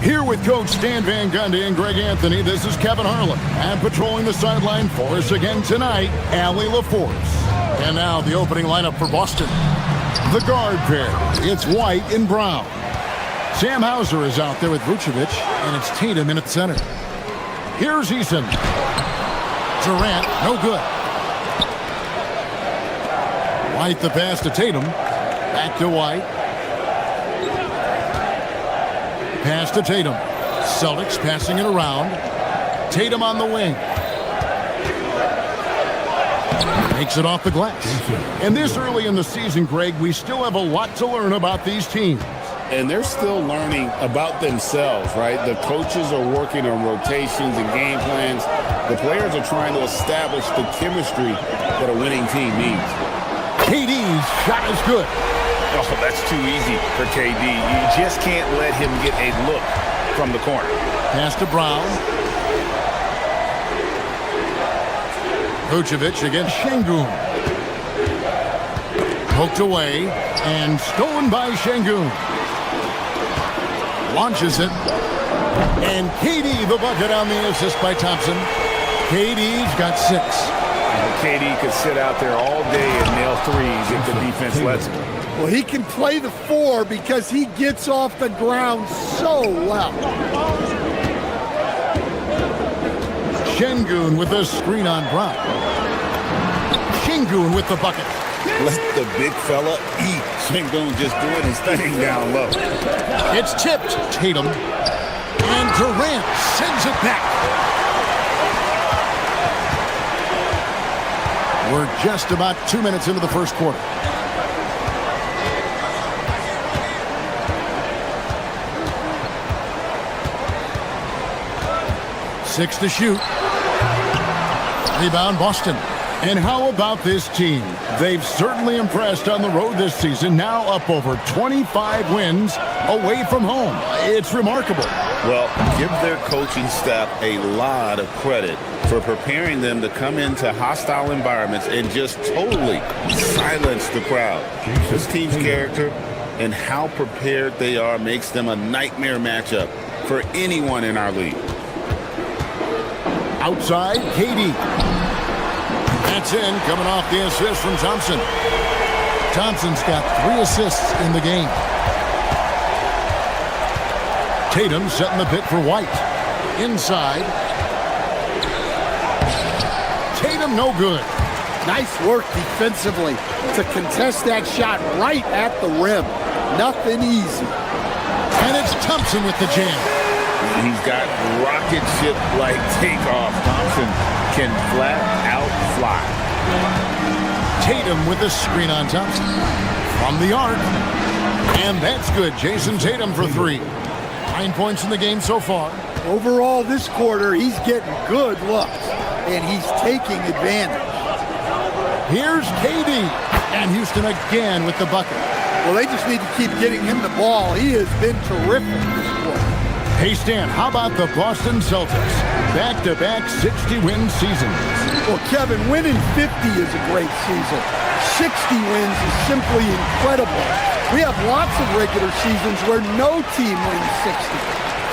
Here with Coach Stan Van Gundy and Greg Anthony, this is Kevin Harlan. And patrolling the sideline for us again tonight, Allie LaForce. And now the opening lineup for Boston. The guard pair, it's White and Brown. Sam Hauser is out there with Vucevic, and it's Tatum in at center. Here's Eason. Durant, no good. White the pass to Tatum. Back to White. Pass to Tatum. Celtics passing it around. Tatum on the wing. Makes it off the glass. And this early in the season, Greg, we still have a lot to learn about these teams. And they're still learning about themselves, right? The coaches are working on rotations and game plans. The players are trying to establish the chemistry that a winning team needs. KD's shot is good. Oh, that's too easy for KD. You just can't let him get a look from the corner. Pass to Brown. Vucevic against Şengün. Poked away and stolen by Şengün. Launches it. And KD the bucket on the assist by Thompson. KD's got 6. KD could sit out there all day and nail threes if the defense lets him. Well, he can play the 4 because he gets off the ground so well. Şengün with a screen on Brown. Şengün with the bucket. Let the big fella eat. Şengün just doing his thing down low. It's tipped. Tatum. And Durant sends it back. We're just about 2 minutes into the first quarter. Six to shoot. Rebound Boston. And how about this team? They've certainly impressed on the road this season, now up over 25 wins away from home. It's remarkable. Well, give their coaching staff a lot of credit for preparing them to come into hostile environments and just totally silence the crowd. This team's character and how prepared they are makes them a nightmare matchup for anyone in our league. Outside, KD. That's in, coming off the assist from Thompson. Thompson's got 3 assists in the game. Tatum setting the pick for White. Inside. Tatum no good. Nice work defensively to contest that shot right at the rim. Nothing easy. And it's Thompson with the jam. He's got rocket ship-like takeoff. Thompson can flat out fly. Tatum with the screen on Thompson. From the arc. And that's good. Jason Tatum for 3. 9 points in the game so far. Overall this quarter, he's getting good looks. And he's taking advantage. Here's KD. And Houston again with the bucket. Well, they just need to keep getting him the ball. He has been terrific this quarter. Hey, Stan, how about the Boston Celtics? Back-to-back 60-win seasons. Well, Kevin, winning 50 is a great season. 60 wins is simply incredible. We have lots of regular seasons where no team wins 60.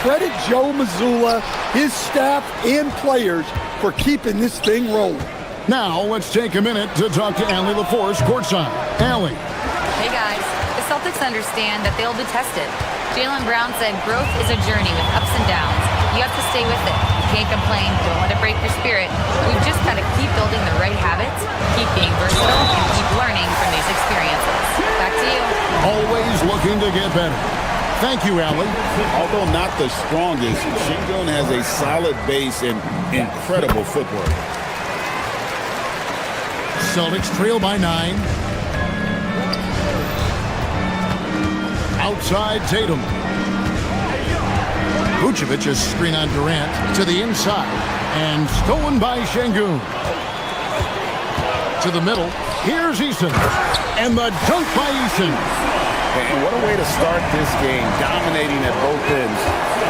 Credit Joe Mazzulla, his staff, and players for keeping this thing rolling. Now, let's take a minute to talk to Allie LaForce courtside. Allie. Hey, guys. The Celtics understand that they'll be tested. Jaylen Brown said growth is a journey with ups and downs. You have to stay with it. You can't complain. Don't let it break your spirit. We've just got to keep building the right habits, keep being versatile, and keep learning from these experiences. Back to you. Always looking to get better. Thank you, Allie. Although not the strongest, Şengün has a solid base and incredible footwork. Celtics trail by 9. Outside Tatum. Vucevic's screen on Durant to the inside. And stolen by Şengün. To the middle. Here's Eason. And the dunk by Eason. And what a way to start this game, dominating at both ends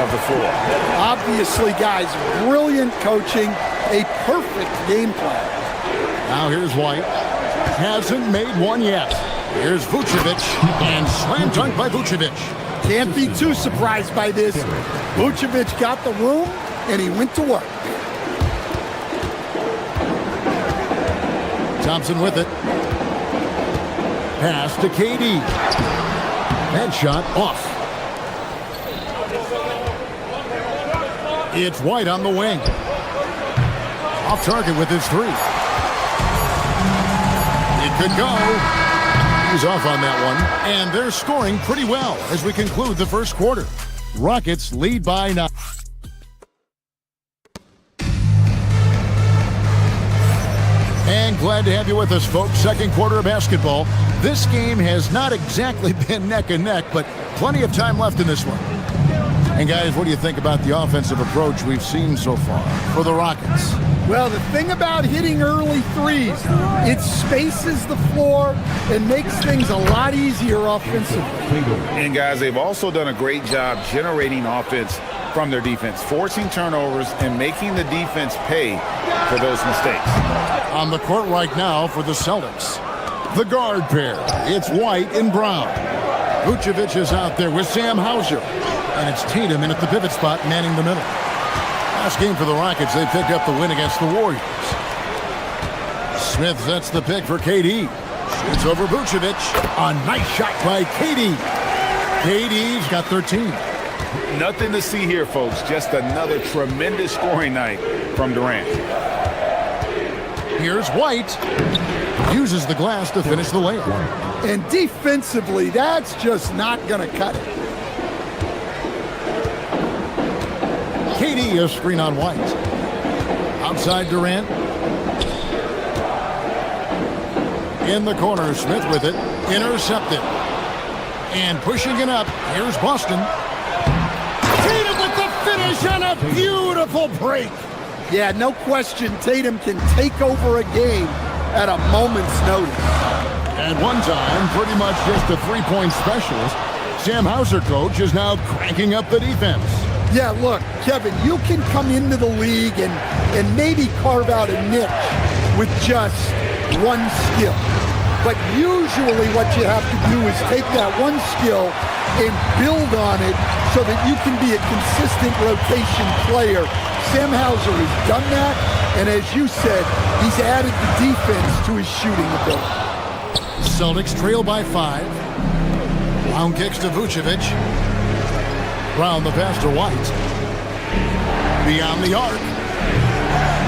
of the floor. Obviously, guys, brilliant coaching, a perfect game plan. Now here's White. Hasn't made one yet. Here's Vucevic, and slam dunk by Vucevic. Can't be too surprised by this. Vucevic got the room, and he went to work. Thompson with it. Pass to KD. That shot off. It's White on the wing. Off target with his three. It could go. He's off on that one. And they're scoring pretty well as we conclude the first quarter. Rockets lead by 9. And glad to have you with us, folks. Second quarter of basketball. This game has not exactly been neck and neck, but plenty of time left in this one. And guys, what do you think about the offensive approach we've seen so far for the Rockets? Well, the thing about hitting early threes, it spaces the floor and makes things a lot easier offensively. And guys, they've also done a great job generating offense from their defense, forcing turnovers and making the defense pay for those mistakes. On the court right now for the Celtics, the guard pair, it's White and Brown. Vucevic is out there with Sam Hauser, and it's Tatum in at the pivot spot, manning the middle. Last game for the Rockets, they picked up the win against the Warriors. Smith sets the pick for KD. Shoots over Vucevic. A nice shot by KD. KD's got 13. Nothing to see here, folks. Just another tremendous scoring night from Durant. Here's White. Uses the glass to finish the layup. And defensively, that's just not going to cut it. KD, a screen on White. Outside Durant. In the corner, Smith with it. Intercepted. And pushing it up, here's Boston. Tatum with the finish on a beautiful break. Yeah, no question, Tatum can take over a game at a moment's notice. At one time, pretty much just a three-point specialist, Sam Hauser, coach, is now cranking up the defense. Yeah, look, Kevin, you can come into the league and maybe carve out a niche with just one skill. But usually what you have to do is take that one skill and build on it so that you can be a consistent rotation player. Sam Hauser has done that, and as you said, he's added the defense to his shooting ability. Celtics trail by 5. Brown kicks to Vucevic. Brown the pass to White. Beyond the arc.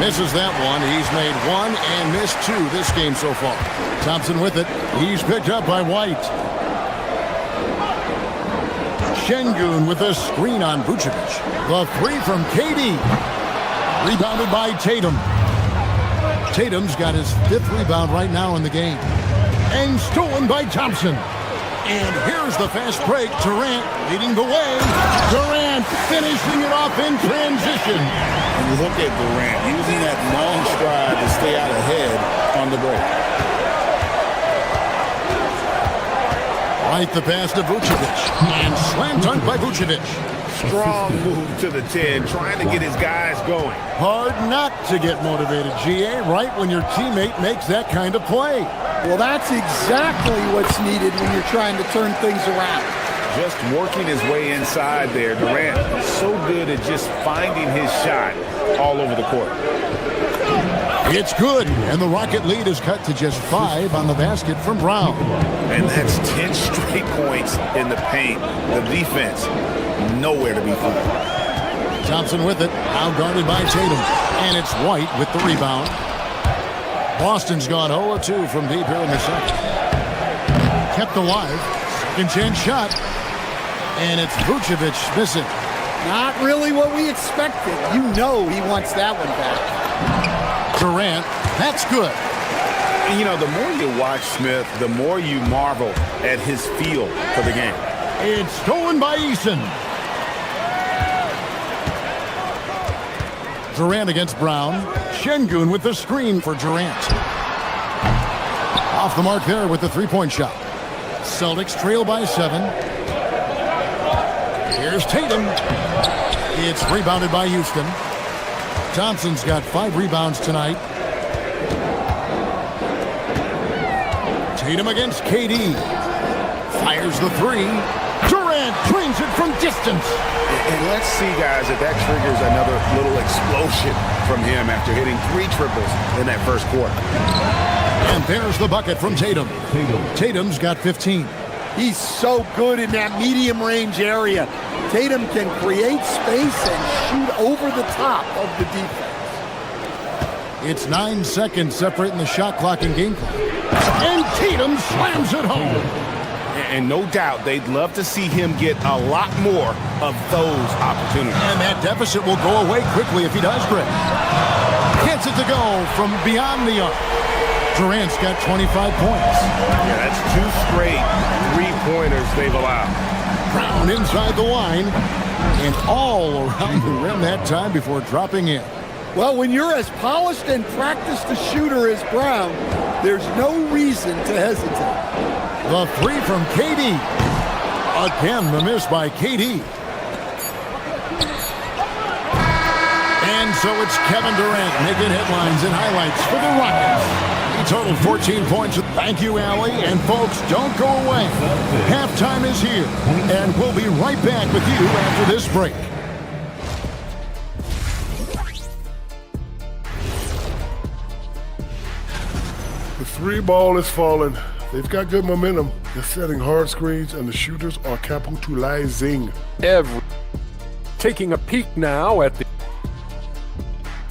Misses that one. He's made 1 and missed 2 this game so far. Thompson with it. He's picked up by White. Şengün with a screen on Vucevic. The 3 from KD. Rebounded by Tatum. Tatum's got his 5th rebound right now in the game. And stolen by Thompson. And here's the fast break. Durant leading the way. Durant finishing it off in transition. And you look at Durant using that long stride to stay out ahead on the break. Right the pass to Vucevic. And slam dunk by Vucevic. Strong move to the 10, trying to get his guys going. Hard not to get motivated, GA, right when your teammate makes that kind of play. Well, that's exactly what's needed when you're trying to turn things around. Just working his way inside there. Durant is so good at just finding his shot all over the court. It's good, and the Rocket lead is cut to just 5 on the basket from Brown. And that's 10 straight points in the paint. The defense, nowhere to be found. Thompson with it, out guarded by Tatum. And it's White with the rebound. Boston's gone 0-2 from deep here in the second. Kept alive. Second chance shot. And it's Vucevic missing. Not really what we expected. You know he wants that one back. Durant, that's good. And you know, the more you watch Smith, the more you marvel at his feel for the game. It's stolen by Eason. Durant against Brown. Şengün with the screen for Durant. Off the mark there with the three-point shot. Celtics trail by 7. Here's Tatum. It's rebounded by Houston. Thompson's got 5 rebounds tonight. Tatum against KD. Fires the three. Durant drains it from distance. And let's see, guys, if that triggers another little explosion from him after hitting 3 triples in that first quarter. And there's the bucket from Tatum. Tatum's got 15. He's so good in that medium range area. Tatum can create space and shoot over the top of the defense. It's 9 seconds separating the shot clock and game clock. And Tatum slams it home. And no doubt they'd love to see him get a lot more of those opportunities. And that deficit will go away quickly if he does, Greg. Gets it to go from beyond the arc. Durant's got 25 points. Yeah, that's 2 straight 3-pointers they've allowed. Brown inside the line and all around the rim that time before dropping in. Well, when you're as polished and practiced a shooter as Brown, there's no reason to hesitate. The three from KD. Again, the miss by KD. And so it's Kevin Durant making headlines and highlights for the Rockets. He totaled 14 points. Thank you, Allie. And folks, don't go away. Halftime is here, and we'll be right back with you after this break. The 3 ball is falling. They've got good momentum. They're setting hard screens, and the shooters are capitalizing. Taking a peek now at the...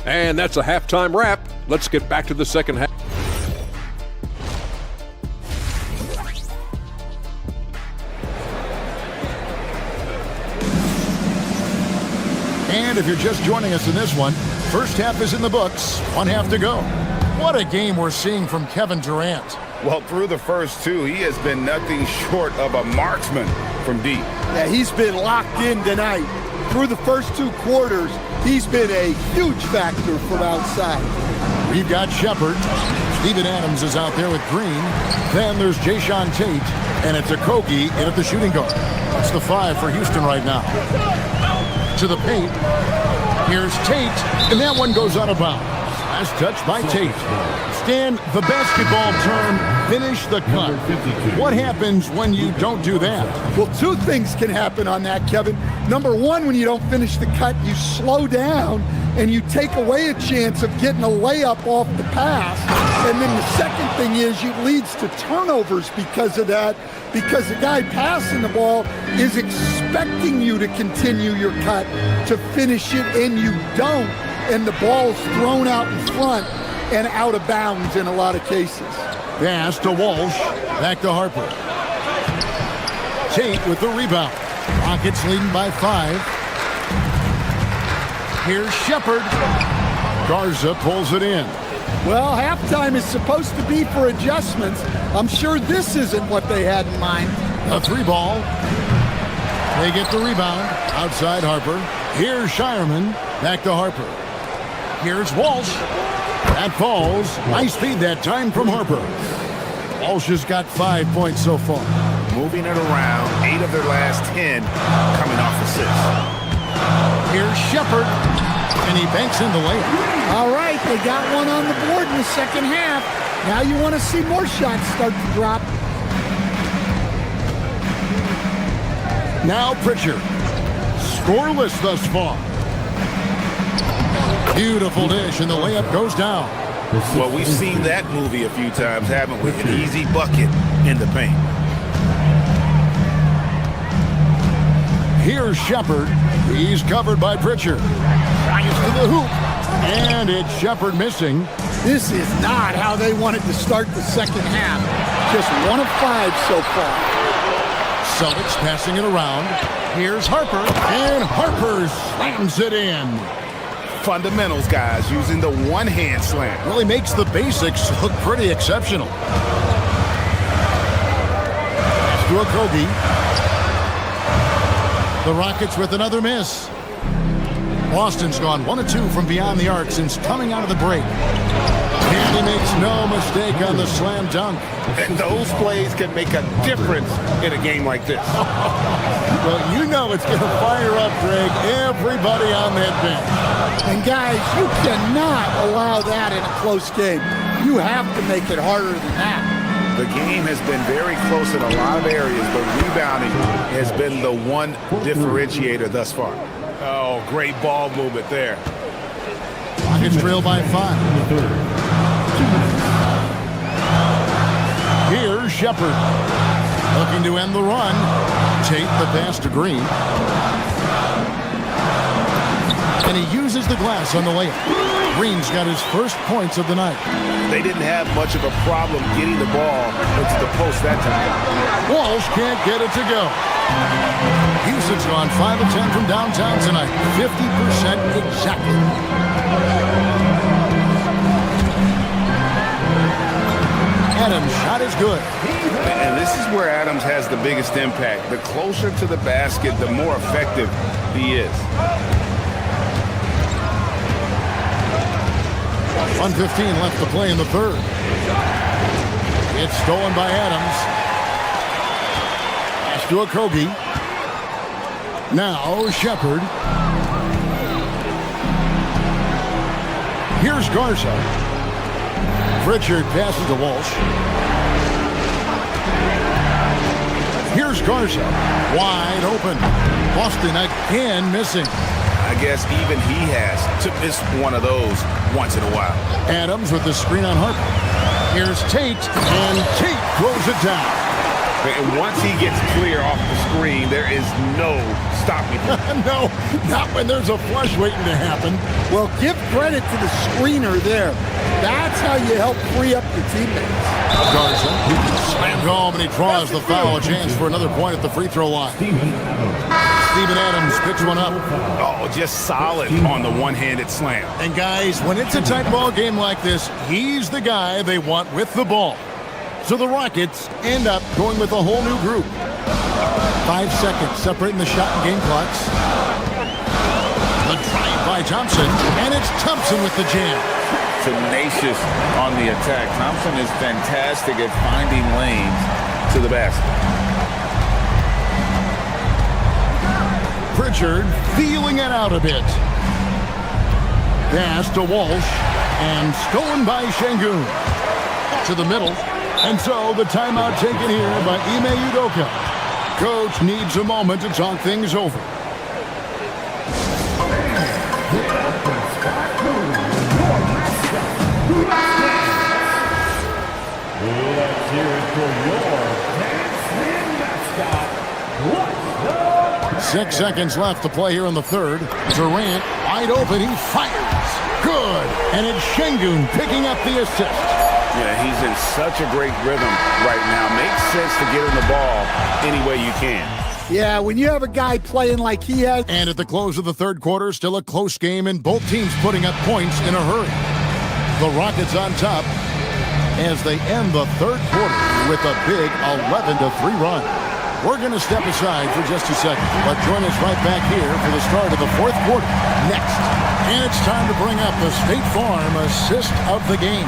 And that's a halftime wrap. Let's get back to the second half. And if you're just joining us in this one, first half is in the books. 1 half to go. What a game we're seeing from Kevin Durant. Well, through the first 2, he has been nothing short of a marksman from deep. Yeah, he's been locked in tonight. Through the first 2 quarters, he's been a huge factor from outside. We've got Shepard. Steven Adams is out there with Green. Then there's Jayshawn Tate, and it's Okogie in at the shooting guard. That's the 5 for Houston right now. To the paint. Here's Tate, and that one goes out of bounds. Last touch by Tate. Stan, the basketball term, finish the cut. What happens when you don't do that? Well, 2 things can happen on that, Kevin. Number 1, when you don't finish the cut, you slow down and you take away a chance of getting a layup off the pass. And then the second thing is it leads to turnovers because of that, because the guy passing the ball is expecting you to continue your cut, to finish it, and you don't. And the ball's thrown out in front and out of bounds in a lot of cases. Pass to Walsh. Back to Harper. Tate with the rebound. Rockets leading by 5. Here's Shepard. Garza pulls it in. Well, halftime is supposed to be for adjustments. I'm sure this isn't what they had in mind. A 3 ball. They get the rebound. Outside Harper. Here's Shireman. Back to Harper. Here's Walsh. That falls. Nice feed that time from Harper. Walsh has got 5 points so far. Moving it around, 8 of their last 10 coming off assists. Here's Shepard, and he banks in the layup. All right, they got one on the board in the second half. Now you want to see more shots start to drop. Now Pritchard. Scoreless thus far. Beautiful dish, and the layup goes down. Well, we've seen that movie a few times, haven't we? An easy bucket in the paint. Here's Shepard. He's covered by Pritchard. Drives to the hoop. And it's Shepard missing. This is not how they wanted to start the second half. Just 1 of 5 so far. Celtics passing it around. Here's Harper. And Harper slams it in. Fundamentals, guys, using the one-hand slam. Really makes the basics look pretty exceptional. Pass to Okogie. The Rockets with another miss. Boston's gone 1 of 2 from beyond the arc since coming out of the break. And he makes no mistake on the slam dunk. And those plays can make a difference in a game like this. Well, you know it's going to fire up, Greg, everybody on that bench. And guys, you cannot allow that in a close game. You have to make it harder than that. The game has been very close in a lot of areas, but rebounding has been the one differentiator thus far. Oh, great ball movement there. Rockets trail by 5. Here's Shepard. Looking to end the run. Tate the pass to Green. And he uses the glass on the layup. Green's got his first points of the night. They didn't have much of a problem getting the ball into the post that time. Walsh can't get it to go. Houston's gone 5 of 10 from downtown tonight. 50% exactly. Adams' shot is good. And this is where Adams has the biggest impact. The closer to the basket, the more effective he is. 1:15 left to play in the third. It's stolen by Adams. Pass to Okogie. Now Shepard. Here's Garza. Pritchard passes to Walsh. Here's Garza. Wide open. Boston again missing. I guess even he has to miss one of those once in a while. Adams with the screen on Harper. Here's Tate, and Tate throws it down. And once he gets clear off the screen, there is no stopping him. No, not when there's a flush waiting to happen. Well, give credit to the screener there. That's how you help free up your teammates. Garza slammed home, and he draws the foul. A chance for another point at the free throw line. Steven Adams picks one up. Oh, just solid on the one-handed slam. And guys, when it's a tight ball game like this, he's the guy they want with the ball. So the Rockets end up going with a whole new group. 5 seconds separating the shot and game clocks. The drive by Thompson, and it's Thompson with the jam. Tenacious on the attack. Thompson is fantastic at finding lanes to the basket. Pritchard feeling it out a bit. Pass to Walsh, and stolen by Şengün. To the middle, and so the timeout taken here by Ime Udoka. Coach needs a moment to talk things over. Let's hear it for your NextGen mascot. 6 seconds left to play here in the third. Durant wide open. He fires. Good. And it's Şengün picking up the assist. Yeah, he's in such a great rhythm right now. Makes sense to get him the ball any way you can. Yeah, when you have a guy playing like he has. And at the close of the third quarter, still a close game, and both teams putting up points in a hurry. The Rockets on top as they end the third quarter with a big 11-3 run. We're going to step aside for just a second, but join us right back here for the start of the fourth quarter next. And it's time to bring up the State Farm assist of the game.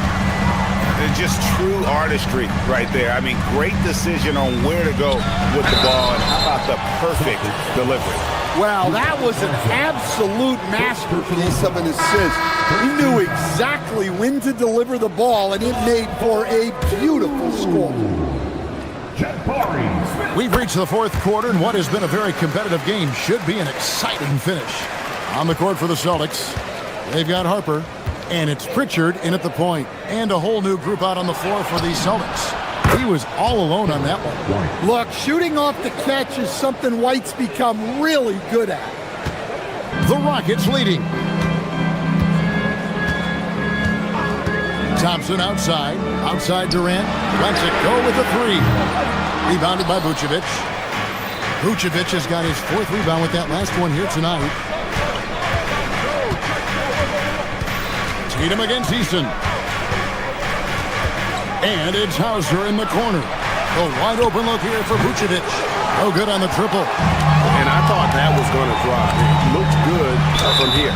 It's just true artistry right there. I mean, great decision on where to go with the ball, and how about the perfect delivery? Well, that was an absolute masterpiece of an assist. He knew exactly when to deliver the ball, and it made for a beautiful score. We've reached the fourth quarter, and what has been a very competitive game should be an exciting finish. On the court for the Celtics, they've got Harper, and it's Pritchard in at the point, and a whole new group out on the floor for the Celtics. He was all alone on that one. Look, shooting off the catch is something White's become really good at. The Rockets leading. Thompson outside Durant, lets it go with a three. Rebounded by Vucevic. Vucevic has got his fourth rebound with that last one here tonight. Tatum against Easton. And it's Hauser in the corner. A wide open look here for Vucevic. No good on the triple. And I thought that was going to drop. It looked good from here.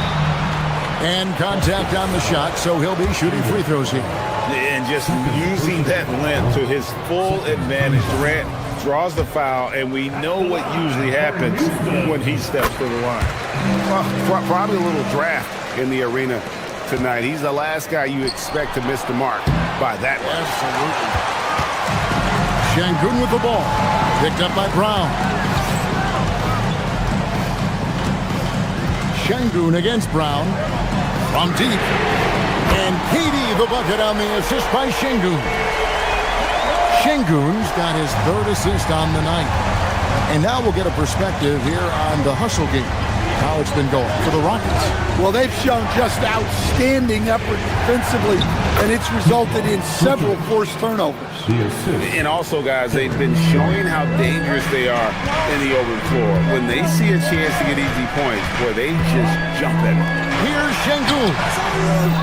And contact on the shot, so he'll be shooting free throws here. And just using that length to his full advantage. Durant draws the foul, and we know what usually happens when he steps to the line. Probably a little draft in the arena tonight. He's the last guy you expect to miss the mark by that much. Absolutely. Şengün with the ball. Picked up by Brown. Şengün against Brown. From deep. And KD the bucket on the assist by Şengün. Şengün's got his third assist on the night. And now we'll get a perspective here on the hustle game. How it's been going for the Rockets. Well, they've shown just outstanding effort defensively, and it's resulted in several forced turnovers. And also, guys, they've been showing how dangerous they are in the open floor. When they see a chance to get easy points, boy, they just jump at it. Here's Şengün.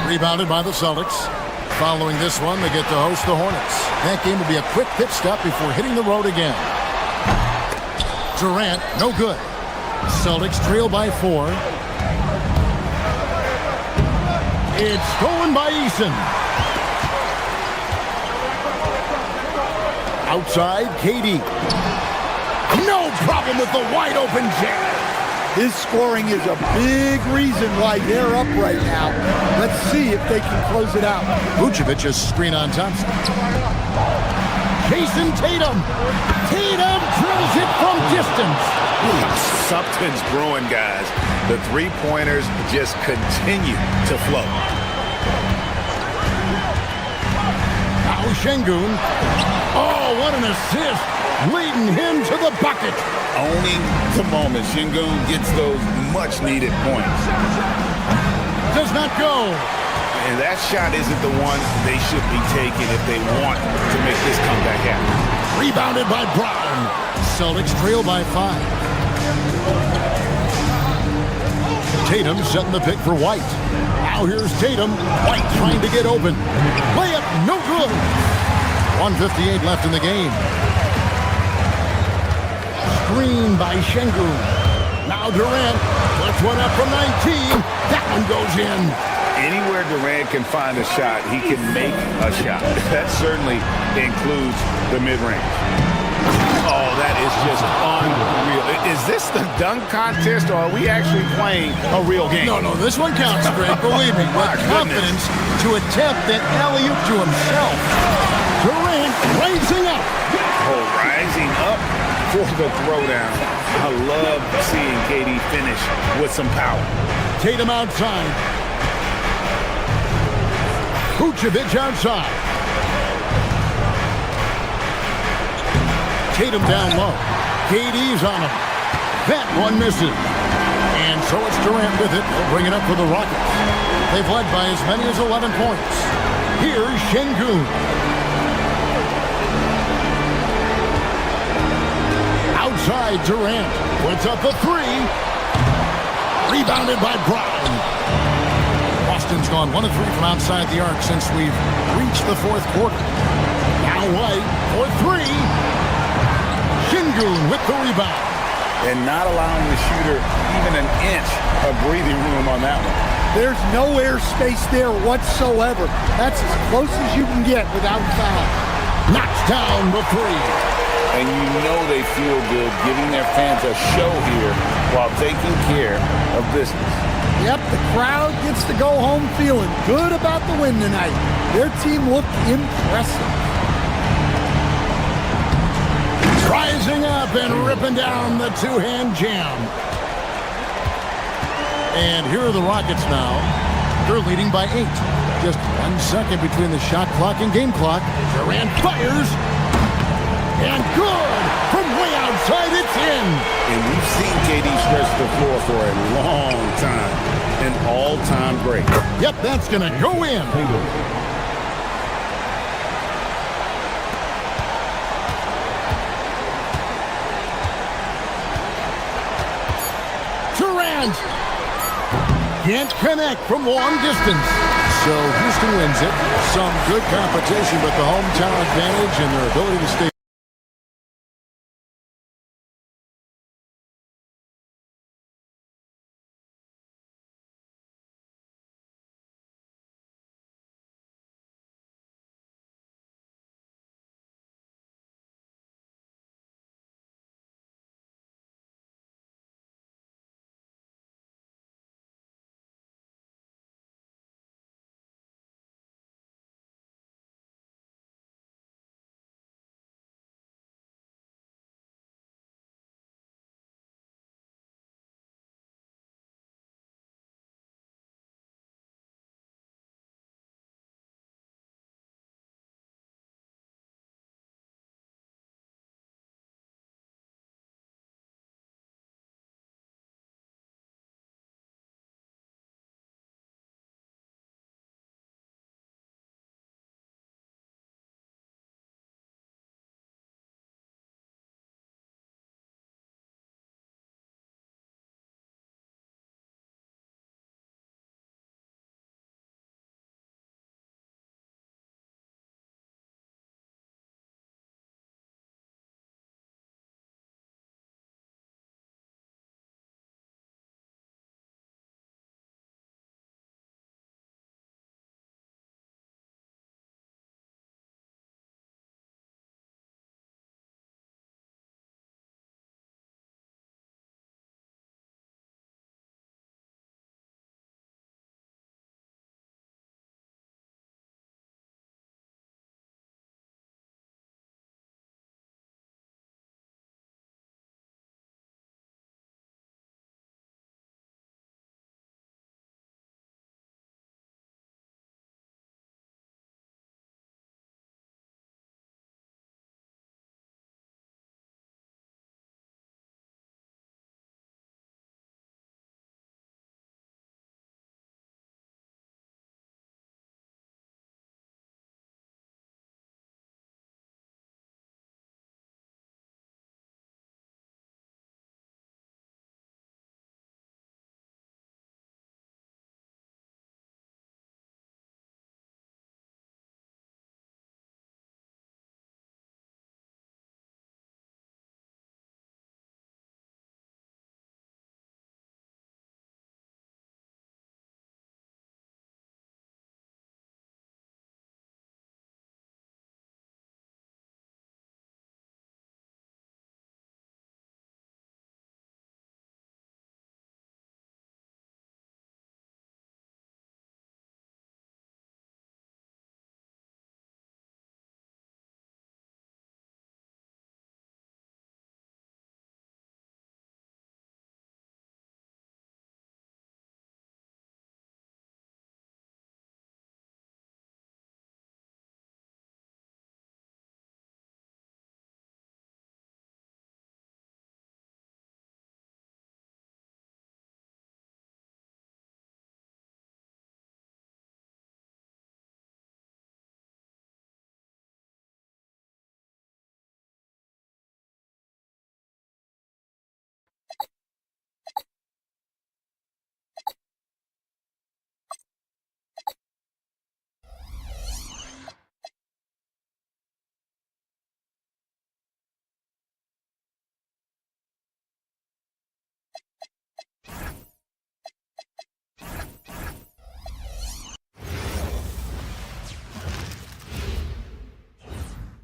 Rebounded by the Celtics. Following this one, they get to host the Hornets. That game will be a quick pit stop before hitting the road again. Durant, no good. Celtics trail by 4. It's stolen by Eason. Outside, KD. No problem with the wide open jam. His scoring is a big reason why they're up right now. Let's see if they can close it out. Vucevic's screen on Thompson. Jason Tatum. Tatum drills it from distance. Something's brewing, guys. The three-pointers just continue to flow. Now Şengün. Oh, what an assist. Leading him to the bucket. Owning the moment. Şengün gets those much-needed points. Does not go. And that shot isn't the one they should be taking if they want to make this comeback happen. Rebounded by Brown. Celtics trail by 5. Tatum setting the pick for White. Now here's Tatum. White trying to get open. Layup, no good. 1:58 left in the game. Screen by Şengün. Now Durant puts one up from 19. That one goes in. Anywhere Durant can find a shot, he can make a shot. That certainly includes the mid-range. Oh, that is just unreal. Is this the dunk contest, or are we actually playing a real game? No, this one counts, Greg. Believe me. With confidence to attempt that alley-oop to himself. Durant rising up. Oh, rising up for the throwdown. I love seeing KD finish with some power. Tatum outside. Vucevic outside. Tatum down low. KD's on him. That one misses. And so it's Durant with it. They'll bring it up for the Rockets. They've led by as many as 11 points. Here's Şengün. Outside, Durant puts up a 3. Rebounded by Brown. Boston's gone 1 of 3 from outside the arc since we've reached the fourth quarter. Now White for 3. Şengün with the rebound. And not allowing the shooter even an inch of breathing room on that one. There's no airspace there whatsoever. That's as close as you can get without foul. Knocks down the 3. And you know they feel good giving their fans a show here while taking care of business. Yep, the crowd gets to go home feeling good about the win tonight. Their team looked impressive. Rising up and ripping down the two-hand jam. And here are the Rockets now. They're leading by 8. Just 1 second between the shot clock and game clock. Durant fires. And good! From way outside, it's in! And we've seen KD stretch the floor for a long time. An all-time great. Yep, that's going to go in. Durant! Can't connect from long distance. So Houston wins it. Some good competition, but the hometown advantage and their ability to stay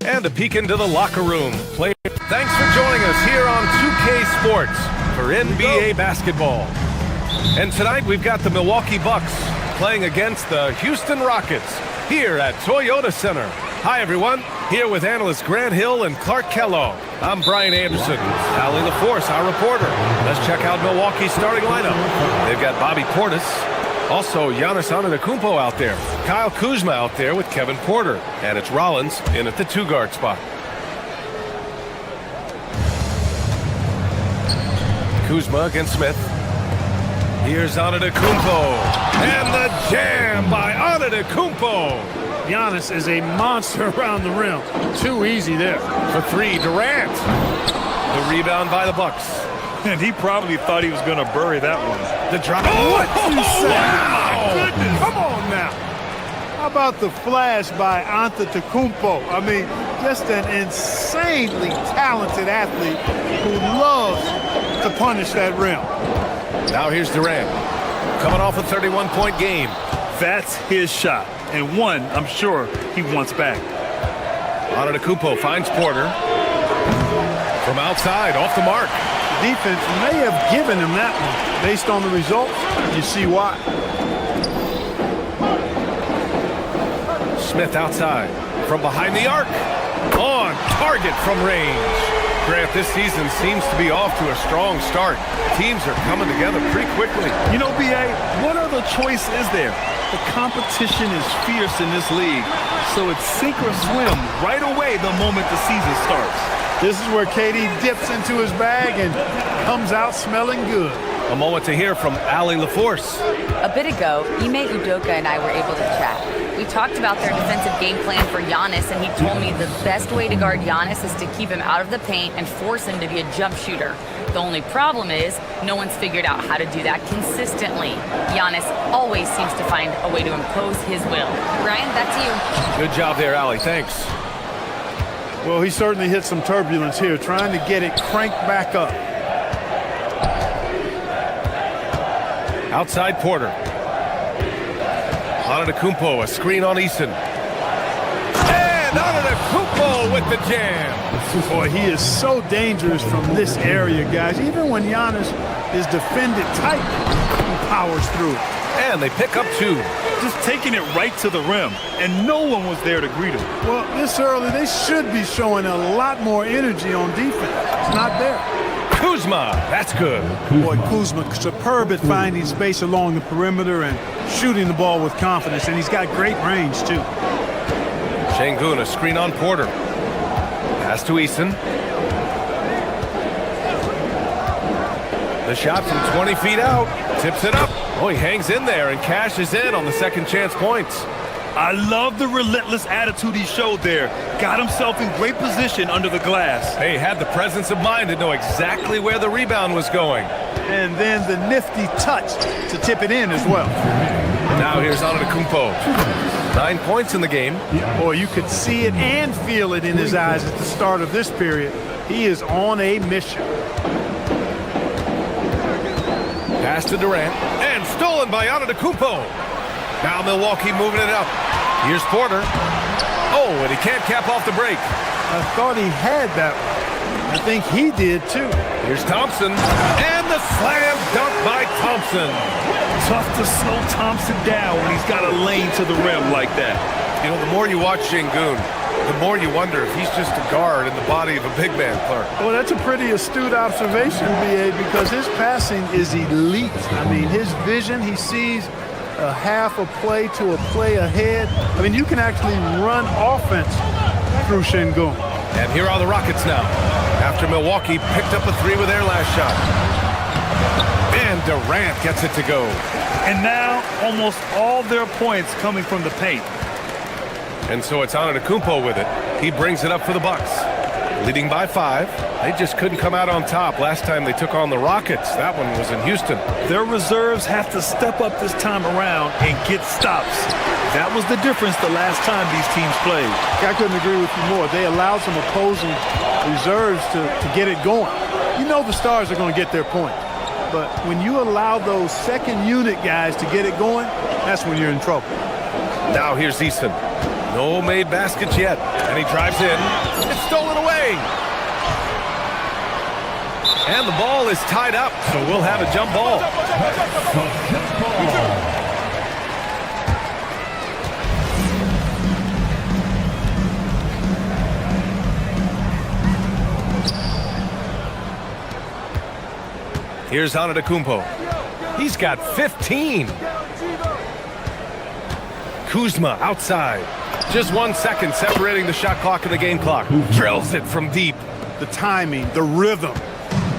and a peek into the locker room. Thanks for joining us here on 2K Sports for NBA basketball. And tonight we've got the Milwaukee Bucks playing against the Houston Rockets here at Toyota Center. Hi, everyone. Here with analysts Grant Hill and Clark Kellogg. I'm Brian Anderson. Allie LaForce, our reporter. Let's check out Milwaukee's starting lineup. They've got Bobby Portis. Also, Giannis Antetokounmpo out there. Kyle Kuzma out there with Kevin Porter. And it's Rollins in at the 2-guard spot. Kuzma against Smith. Here's Antetokounmpo. And the jam by Antetokounmpo. Giannis is a monster around the rim. Too easy there. For three, Durant. The rebound by the Bucks. And he probably thought he was going to bury that one. The drop. What you say? Wow. My goodness. Come on now. How about the flash by Antetokounmpo? I mean, just an insanely talented athlete who loves to punish that rim. Now here's Durant. Coming off a 31-point game. That's his shot. And one, I'm sure, he wants back. Antetokounmpo finds Porter. From outside, off the mark. Defense may have given him that one. Based on the results, you see why. Smith outside. From behind the arc. On target from range. Grant, this season seems to be off to a strong start. Teams are coming together pretty quickly. You know, B.A., what other choice is there? The competition is fierce in this league, so it's sink or swim right away the moment the season starts. This is where KD dips into his bag and comes out smelling good. A moment to hear from Allie LaForce. A bit ago, Ime Udoka and I were able to chat. We talked about their defensive game plan for Giannis, and he told me the best way to guard Giannis is to keep him out of the paint and force him to be a jump shooter. The only problem is no one's figured out how to do that consistently. Giannis always seems to find a way to impose his will. Brian, back to you. Good job there, Allie. Thanks. Well, he certainly hit some turbulence here, trying to get it cranked back up. Outside Porter. Antetokounmpo, a screen on Eason. And Antetokounmpo with the jam. Boy, he is so dangerous from this area, guys. Even when Giannis is defended tight, he powers through it. And they pick up two. Just taking it right to the rim, and no one was there to greet him. Well, this early, they should be showing a lot more energy on defense. It's not there. Kuzma, that's good. Boy, Kuzma, superb at finding space along the perimeter and shooting the ball with confidence, and he's got great range, too. Şengün, a screen on Porter. Pass to Eason. The shot from 20 feet out. Tips it up. Oh, he hangs in there and cashes in on the second chance points. I love the relentless attitude he showed there. Got himself in great position under the glass. He had the presence of mind to know exactly where the rebound was going. And then the nifty touch to tip it in as well. Now here's Antetokounmpo. 9 points in the game. Boy, you could see it and feel it in his eyes at the start of this period. He is on a mission. Pass to Durant. And stolen by Antetokounmpo. Now Milwaukee moving it up. Here's Porter. Oh, and he can't cap off the break. I thought he had that one. I think he did, too. Here's Thompson. And the slam dunk by Thompson. Tough to slow Thompson down when he's got a lane to the rim like that. You know, the more you watch Şengün, the more you wonder if he's just a guard in the body of a big man, Clark. Well, that's a pretty astute observation, B.A., because his passing is elite. I mean, his vision, he sees a half a play to a play ahead. I mean, you can actually run offense through Şengün. And here are the Rockets now. After Milwaukee picked up a three with their last shot. And Durant gets it to go. And now almost all their points coming from the paint. And so it's Antetokounmpo with it. He brings it up for the Bucks. Leading by 5. They just couldn't come out on top last time they took on the Rockets. That one was in Houston. Their reserves have to step up this time around and get stops. That was the difference the last time these teams played. I couldn't agree with you more. They allowed some opposing reserves to get it going. You know the stars are going to get their point. But when you allow those second unit guys to get it going, that's when you're in trouble. Now here's Eason. No made baskets yet. And he drives in. It's stolen away. And the ball is tied up, so we'll have a jump ball. Here's Antetokounmpo. He's got 15. Kuzma outside. Just 1 second separating the shot clock and the game clock. Drills it from deep. The timing, the rhythm.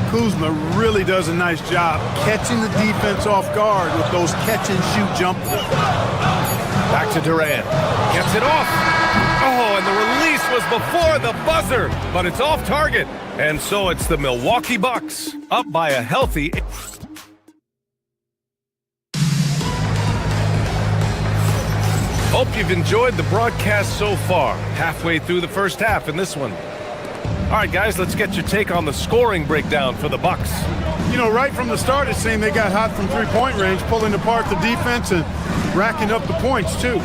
Kuzma really does a nice job catching the defense off guard with those catch-and-shoot jumpers. Back to Durant. Gets it off. Oh, and the release was before the buzzer, but it's off target. And so it's the Milwaukee Bucks up by a healthy... Hope you've enjoyed the broadcast so far. Halfway through the first half in this one. All right, guys, let's get your take on the scoring breakdown for the Bucks. You know, right from the start, it seemed they got hot from three-point range, pulling apart the defense and racking up the points, too.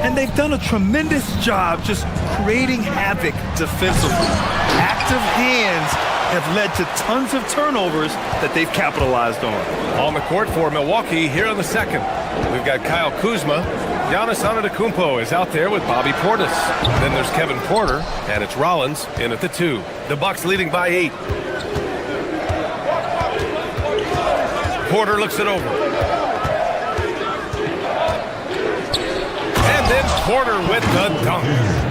And they've done a tremendous job just creating havoc defensively. Active hands have led to tons of turnovers that they've capitalized on. On the court for Milwaukee here in the second. We've got Kyle Kuzma. Giannis Antetokounmpo is out there with Bobby Portis. Then there's Kevin Porter, and it's Rollins in at the 2. The Bucks leading by 8. Porter looks it over. And then Porter with the dunk.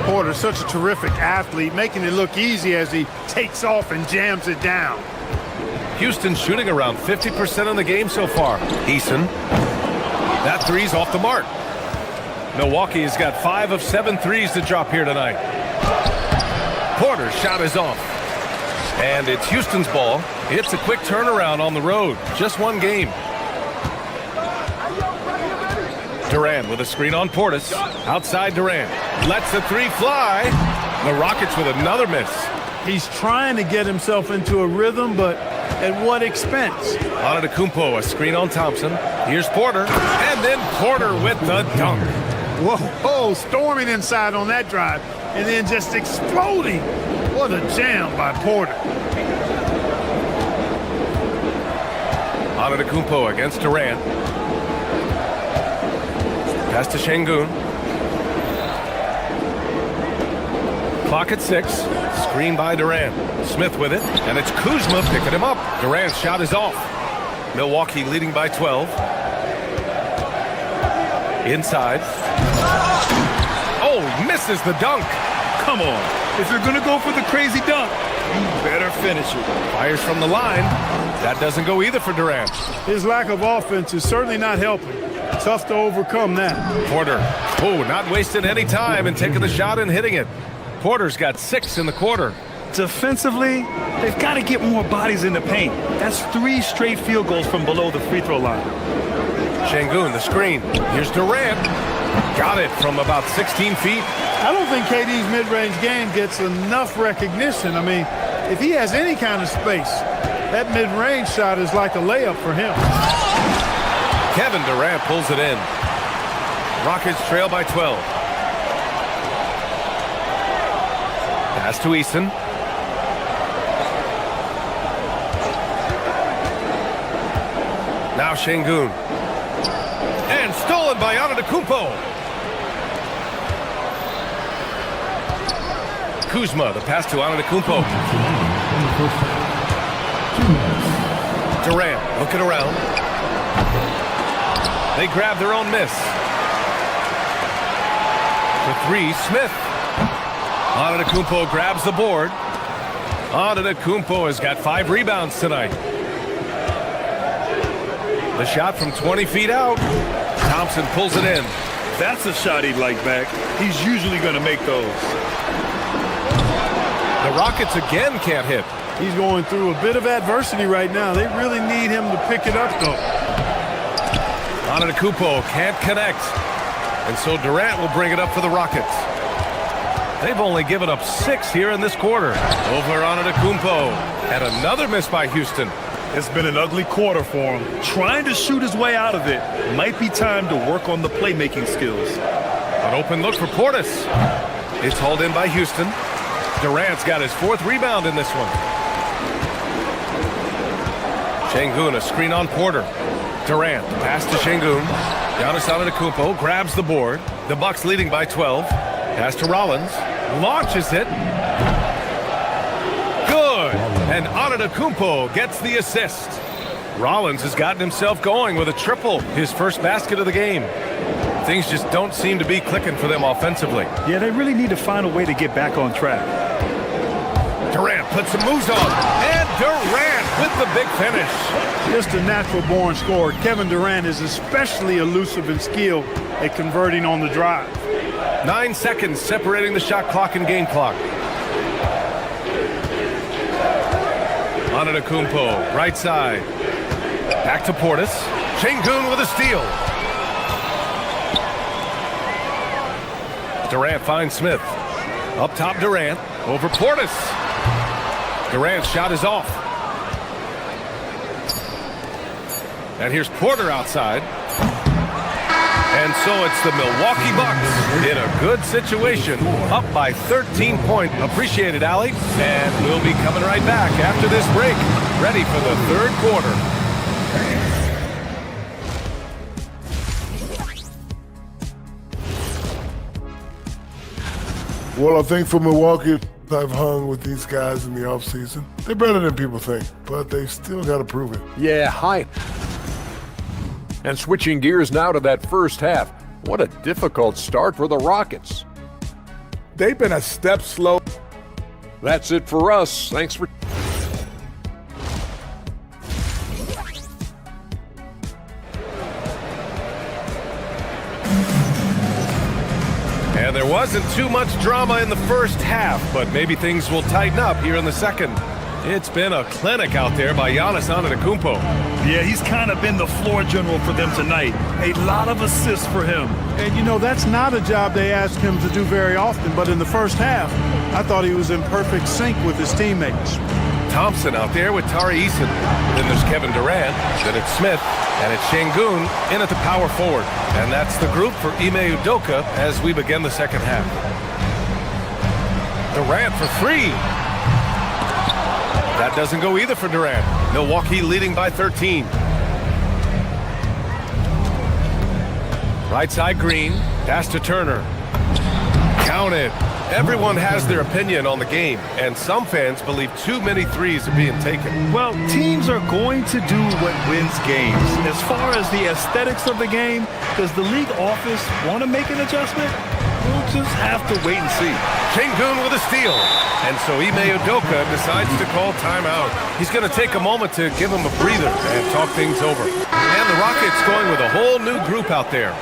Porter's such a terrific athlete, making it look easy as he takes off and jams it down. Houston shooting around 50% in the game so far. Eason. That three's off the mark. Milwaukee has got 5 of 7 threes to drop here tonight. Porter's shot is off. And it's Houston's ball. It's a quick turnaround on the road. Just one game. Durant with a screen on Portis. Outside Durant. Lets the three fly. The Rockets with another miss. He's trying to get himself into a rhythm, but at what expense? Antetokounmpo, a screen on Thompson. Here's Porter. And then Porter with the dunk. Whoa, storming inside on that drive, and then just exploding. What a jam by Porter. Antetokounmpo against Durant. Pass to Şengün. Clock at 6. Screen by Durant. Smith with it, and it's Kuzma picking him up. Durant's shot is off. Milwaukee leading by 12. Inside. Oh, misses the dunk. Come on. If you're going to go for the crazy dunk, you better finish it. Fires from the line. That doesn't go either for Durant. His lack of offense is certainly not helping. Tough to overcome that. Porter. Oh, not wasting any time and taking the shot and hitting it. Porter's got 6 in the quarter. Defensively, they've got to get more bodies in the paint. That's 3 straight field goals from below the free throw line. Şengün, the screen. Here's Durant. Got it from about 16 feet. I don't think KD's mid-range game gets enough recognition. I mean, if he has any kind of space, that mid-range shot is like a layup for him. Kevin Durant pulls it in. Rockets trail by 12. Pass to Eason. Now Şengün. And stolen by Antetokounmpo. Kuzma, the pass to Antetokounmpo. Durant looking around. They grab their own miss. For 3, Smith. Antetokounmpo grabs the board. Antetokounmpo has got 5 rebounds tonight. The shot from 20 feet out. Thompson pulls it in. That's a shot he'd like back. He's usually going to make those. The Rockets again can't hit. He's going through a bit of adversity right now. They really need him to pick it up, though. Antetokounmpo can't connect. And so Durant will bring it up for the Rockets. They've only given up 6 here in this quarter. Over Antetokounmpo. And another miss by Houston. It's been an ugly quarter for him. Trying to shoot his way out of it. Might be time to work on the playmaking skills. An open look for Portis. It's hauled in by Houston. Durant's got his 4th rebound in this one. Şengün, a screen on Porter. Durant, pass to Şengün. Giannis Antetokounmpo grabs the board. The Bucks leading by 12. Pass to Rollins. Launches it. Good. And Antetokounmpo gets the assist. Rollins has gotten himself going with a triple, his first basket of the game. Things just don't seem to be clicking for them offensively. Yeah, they really need to find a way to get back on track. Durant puts some moves on. And Durant with the big finish. Just a natural-born scorer. Kevin Durant is especially elusive and skilled at converting on the drive. 9 seconds separating the shot clock and game clock. Antetokounmpo, right side. Back to Portis. Şengün with a steal. Durant finds Smith. Up top, Durant. Over Portis. Durant's shot is off. And here's Porter outside. And so it's the Milwaukee Bucks in a good situation, up by 13 points. Appreciate it, Allie. And we'll be coming right back after this break, ready for the 3rd quarter. Well, I think for Milwaukee, I've hung with these guys in the offseason. They're better than people think, but they've still got to prove it. Yeah, hi. And switching gears now to that first half. What a difficult start for the Rockets. They've been a step slow. That's it for us. Thanks for... And there wasn't too much drama in the first half, but maybe things will tighten up here in the second. It's been a clinic out there by Giannis Antetokounmpo. Yeah, he's kind of been the floor general for them tonight. A lot of assists for him. And, you know, that's not a job they ask him to do very often, but in the first half, I thought he was in perfect sync with his teammates. Thompson out there with Tari Eason. Then there's Kevin Durant. Then it's Smith. And it's Şengün in at the power forward. And that's the group for Ime Udoka as we begin the second half. Durant for 3. That doesn't go either for Durant. Milwaukee leading by 13. Right side Green. Pass to Turner. Counted. Everyone has their opinion on the game, and some fans believe too many threes are being taken. Well, teams are going to do what wins games. As far as the aesthetics of the game, does the league office want to make an adjustment? We'll just have to wait and see. Şengün with a steal. And so Ime Udoka decides to call timeout. He's going to take a moment to give him a breather and talk things over. And the Rockets going with a whole new group out there.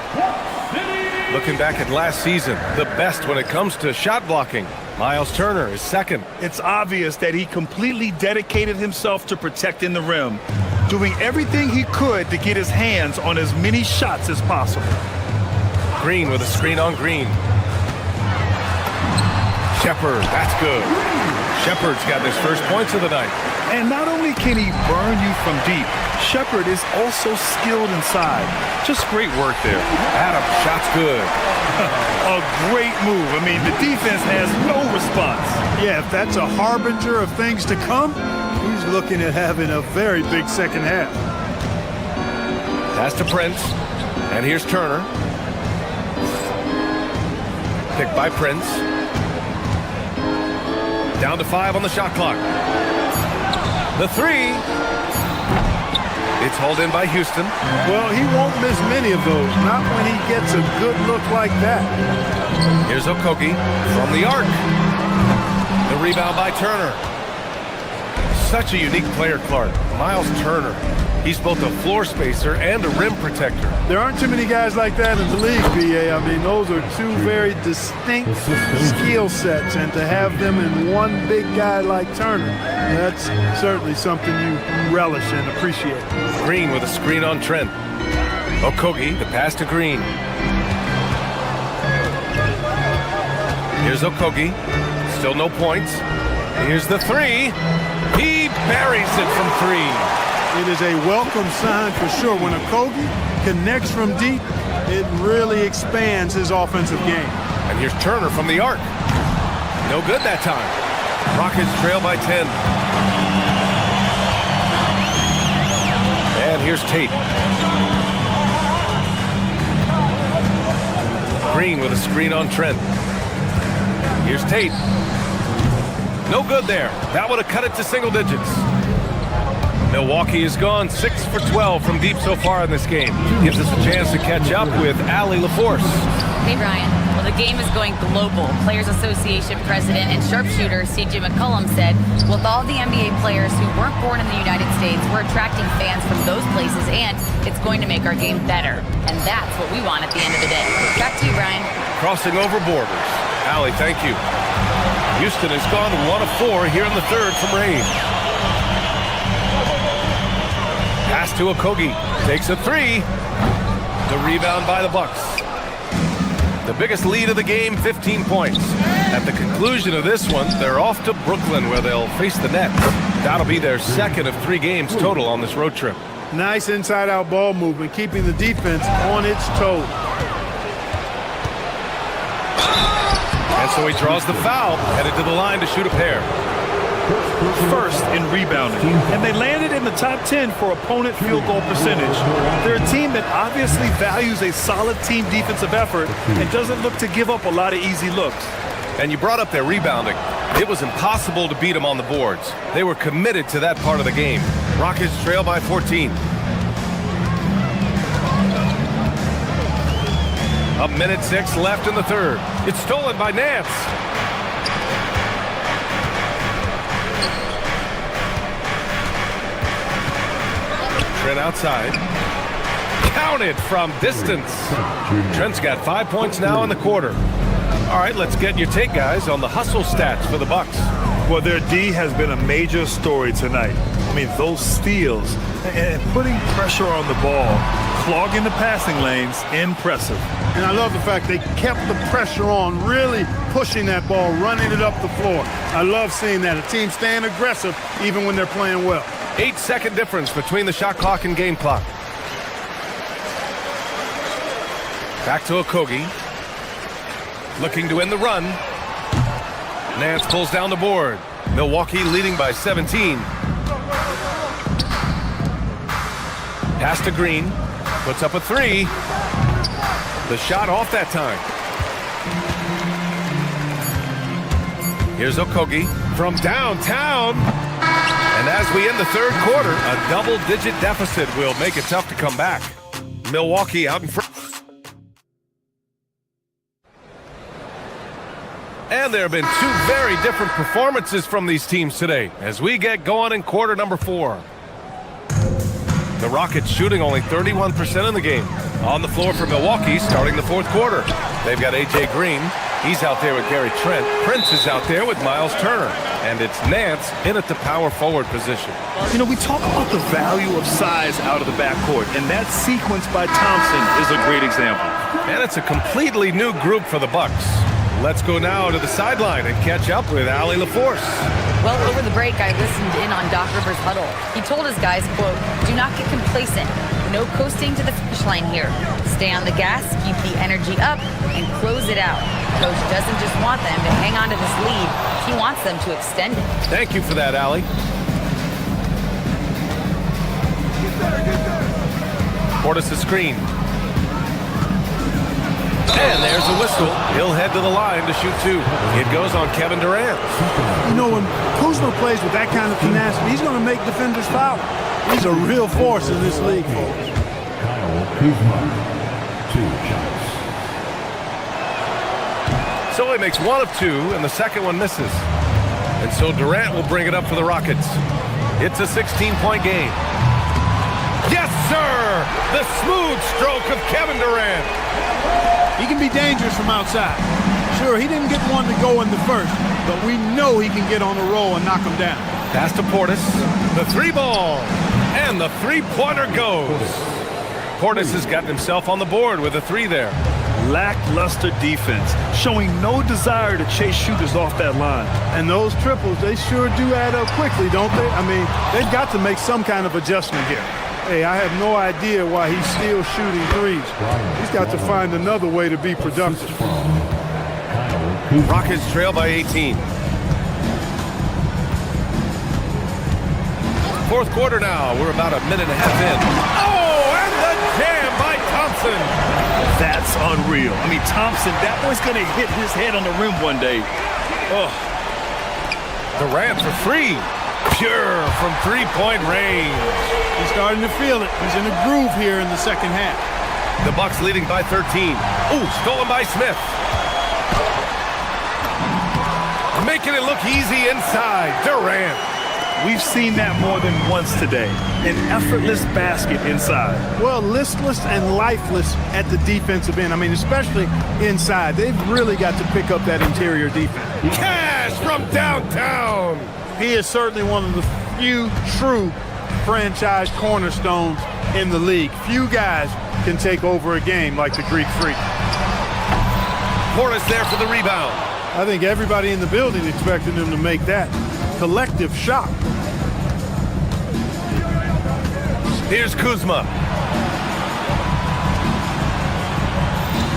Looking back at last season, the best when it comes to shot blocking. Miles Turner is second. It's obvious that he completely dedicated himself to protecting the rim, doing everything he could to get his hands on as many shots as possible. Green with a screen on Green. Shepard, that's good. Shepard's got his first points of the night. And not only can he burn you from deep, Shepard is also skilled inside. Just great work there. Adam, shot's good. A great move. I mean, the defense has no response. Yeah, if that's a harbinger of things to come, he's looking at having a very big second half. Pass to Prince. And here's Turner. Picked by Prince. Down to 5 on the shot clock. The 3. It's hauled in by Houston. Well, he won't miss many of those, not when he gets a good look like that. Here's Okogie from the arc. The rebound by Turner. Such a unique player, Clark. Miles Turner. He's both a floor spacer and a rim protector. There aren't too many guys like that in the league, BA. I mean, those are two very distinct skill sets, and to have them in one big guy like Turner, that's certainly something you relish and appreciate. Green with a screen on Trent. Okogie, the pass to Green. Here's Okogie. Still no points. Here's the 3. He buries it from 3. It is a welcome sign for sure. When Okogie connects from deep, It really expands his offensive game. And here's Turner from the arc. No good that time. Rockets trail by 10. And here's Tate. Green with a screen on Trent. Here's Tate. No good there. That would have cut it to single digits. Milwaukee has gone 6 for 12 from deep so far in this game. Gives us a chance to catch up with Allie LaForce. Hey, Brian. Well, the game is going global. Players Association President and sharpshooter C.J. McCollum said, with all the NBA players who weren't born in the United States, we're attracting fans from those places, and it's going to make our game better. And that's what we want at the end of the day. Back to you, Brian. Crossing over borders. Allie, thank you. Houston has gone 1 of 4 here in the third from range. Pass to Okogie. Takes a 3. The rebound by the Bucks. The biggest lead of the game, 15 points. At the conclusion of this one, they're off to Brooklyn where they'll face the Nets. That'll be their second of 3 games total on this road trip. Nice inside-out ball movement, keeping the defense on its toes. And so he draws the foul, headed to the line to shoot a pair. First in rebounding, and they landed in the top 10 for opponent field goal percentage. They're a team that obviously values a solid team defensive effort and doesn't look to give up a lot of easy looks. And you brought up their rebounding. It was impossible to beat them on the boards. They were committed to that part of the game. Rockets trail by 14. A minute 6 left in the third. It's stolen by Nance. Trent outside. Counted from distance. Trent's got 5 points now in the quarter. All right, let's get your take, guys, on the hustle stats for the Bucks. Well, their D has been a major story tonight. I mean, those steals and putting pressure on the ball, clogging the passing lanes, impressive. And I love the fact they kept the pressure on, really pushing that ball, running it up the floor. I love seeing that. A team staying aggressive even when they're playing well. 8-second difference between the shot clock and game clock. Back to Okogie. Looking to end the run. Nance pulls down the board. Milwaukee leading by 17. Pass to Green. Puts up a 3. The shot off that time. Here's Okogie from downtown. And as we end the third quarter, a double-digit deficit will make it tough to come back. Milwaukee out in front. And there have been 2 very different performances from these teams today as we get going in quarter number 4. The Rockets shooting only 31% in the game. On the floor for Milwaukee starting the fourth quarter. They've got A.J. Green. He's out there with Gary Trent. Prince is out there with Miles Turner. And it's Nance in at the power forward position. You know, we talk about the value of size out of the backcourt, and that sequence by Thompson is a great example. And it's a completely new group for the Bucks. Let's go now to the sideline and catch up with Allie LaForce. Well, over the break, I listened in on Doc Rivers' huddle. He told his guys, quote, "Do not get complacent. No coasting to the finish line here. Stay on the gas, keep the energy up, and close it out." Coach doesn't just want them to hang on to this lead. He wants them to extend it. Thank you for that, Allie. Portis' screen. And there's a whistle. He'll head to the line to shoot 2. It goes on Kevin Durant. You know, when Kuzma plays with that kind of tenacity, he's going to make defenders foul. He's a real force in this league, folks. Kyle Kuzma, 2 shots. So he makes 1 of 2, and the second one misses. And so Durant will bring it up for the Rockets. It's a 16-point game. Yes, sir! The smooth stroke of Kevin Durant. He can be dangerous from outside. Sure, he didn't get one to go in the first, but we know he can get on a roll and knock him down. Pass to Portis. The 3-ball. And the 3-pointer goes. Portis has gotten himself on the board with a 3 there. Lackluster defense, showing no desire to chase shooters off that line. And those triples, they sure do add up quickly, don't they? I mean, they've got to make some kind of adjustment here. Hey, I have no idea why he's still shooting threes. He's got to find another way to be productive. Rockets trail by 18. Fourth quarter now. We're about a minute and a half in. Oh, and the jam by Thompson. That's unreal. I mean, Thompson, that boy's going to hit his head on the rim one day. Oh. Durant for three. Pure from three-point range. He's starting to feel it. He's in a groove here in the second half. The Bucks leading by 13. Ooh, stolen by Smith. Making it look easy inside. Durant. We've seen that more than once today. An effortless basket inside. Well, listless and lifeless at the defensive end. I mean, especially inside. They've really got to pick up that interior defense. Cash from downtown. He is certainly one of the few true franchise cornerstones in the league. Few guys can take over a game like the Greek Freak. Portis there for the rebound. I think everybody in the building expected him to make that collective shot. Here's Kuzma.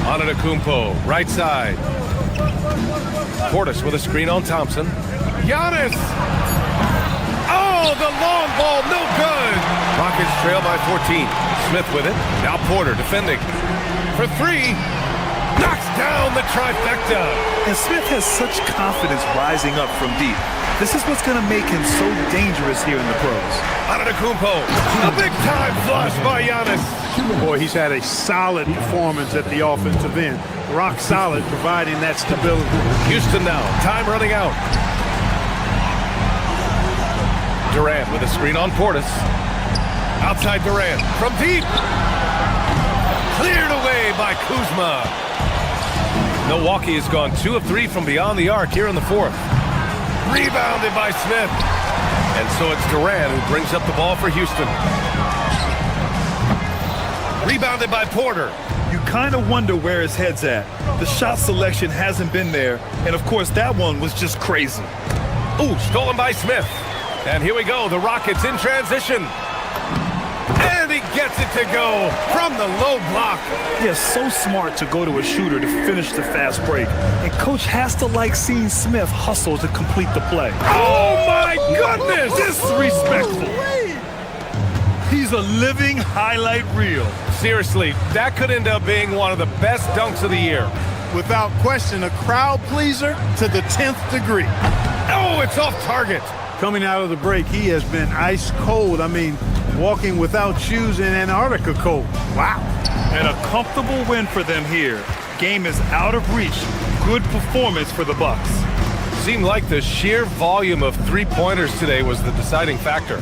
Antetokounmpo, right side. Portis with a screen on Thompson. Giannis! Oh, the long ball, no good! Rockets trail by 14. Smith with it. Now Porter defending. For three. Knocks down the trifecta. And Smith has such confidence rising up from deep. This is what's going to make him so dangerous here in the pros. Antetokounmpo, a big-time flush by Giannis. Boy, he's had a solid performance at the offensive end. Rock solid, providing that stability. Houston now, time running out. Durant with a screen on Portis. Outside Durant, from deep. Cleared away by Kuzma. Milwaukee has gone 2 of 3 from beyond the arc here in the fourth. Rebounded by Smith. And so it's Durant who brings up the ball for Houston. Rebounded by Porter. You kind of wonder where his head's at. The shot selection hasn't been there. And, of course, that one was just crazy. Ooh, stolen by Smith. And here we go, the Rockets in transition. And he gets it to go from the low block. Yeah, so smart to go to a shooter to finish the fast break. And Coach has to like seeing Smith hustle to complete the play. Oh, my goodness! Disrespectful. He's a living highlight reel. Seriously, that could end up being one of the best dunks of the year. Without question, a crowd pleaser to the 10th degree. Oh, it's off target. Coming out of the break, he has been ice cold. I mean, walking without shoes in Antarctica cold. Wow. And a comfortable win for them here. Game is out of reach. Good performance for the Bucks. Seemed like the sheer volume of three-pointers today was the deciding factor.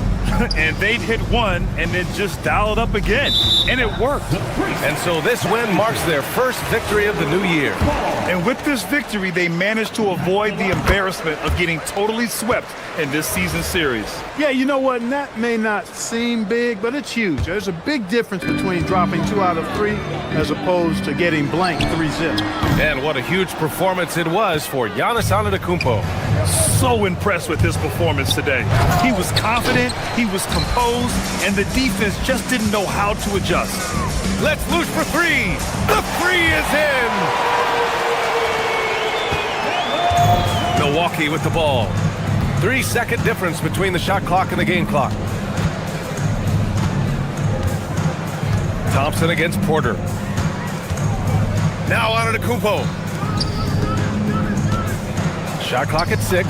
And they'd hit one and then just dial it up again. And it worked. And so this win marks their first victory of the new year. And with this victory, they managed to avoid the embarrassment of getting totally swept in this season series. Yeah, you know what? And that may not seem big, but it's huge. There's a big difference between dropping 2 out of 3 as opposed to getting blanked 3-zip. And what a huge performance it was for Giannis Antetokounmpo. So impressed with his performance today. He was confident, he was composed, and the defense just didn't know how to adjust. Let's loose for 3. The 3 is in. Milwaukee with the ball. 3-second difference between the shot clock and the game clock. Thompson against Porter. Now Antetokounmpo. Shot clock at 6.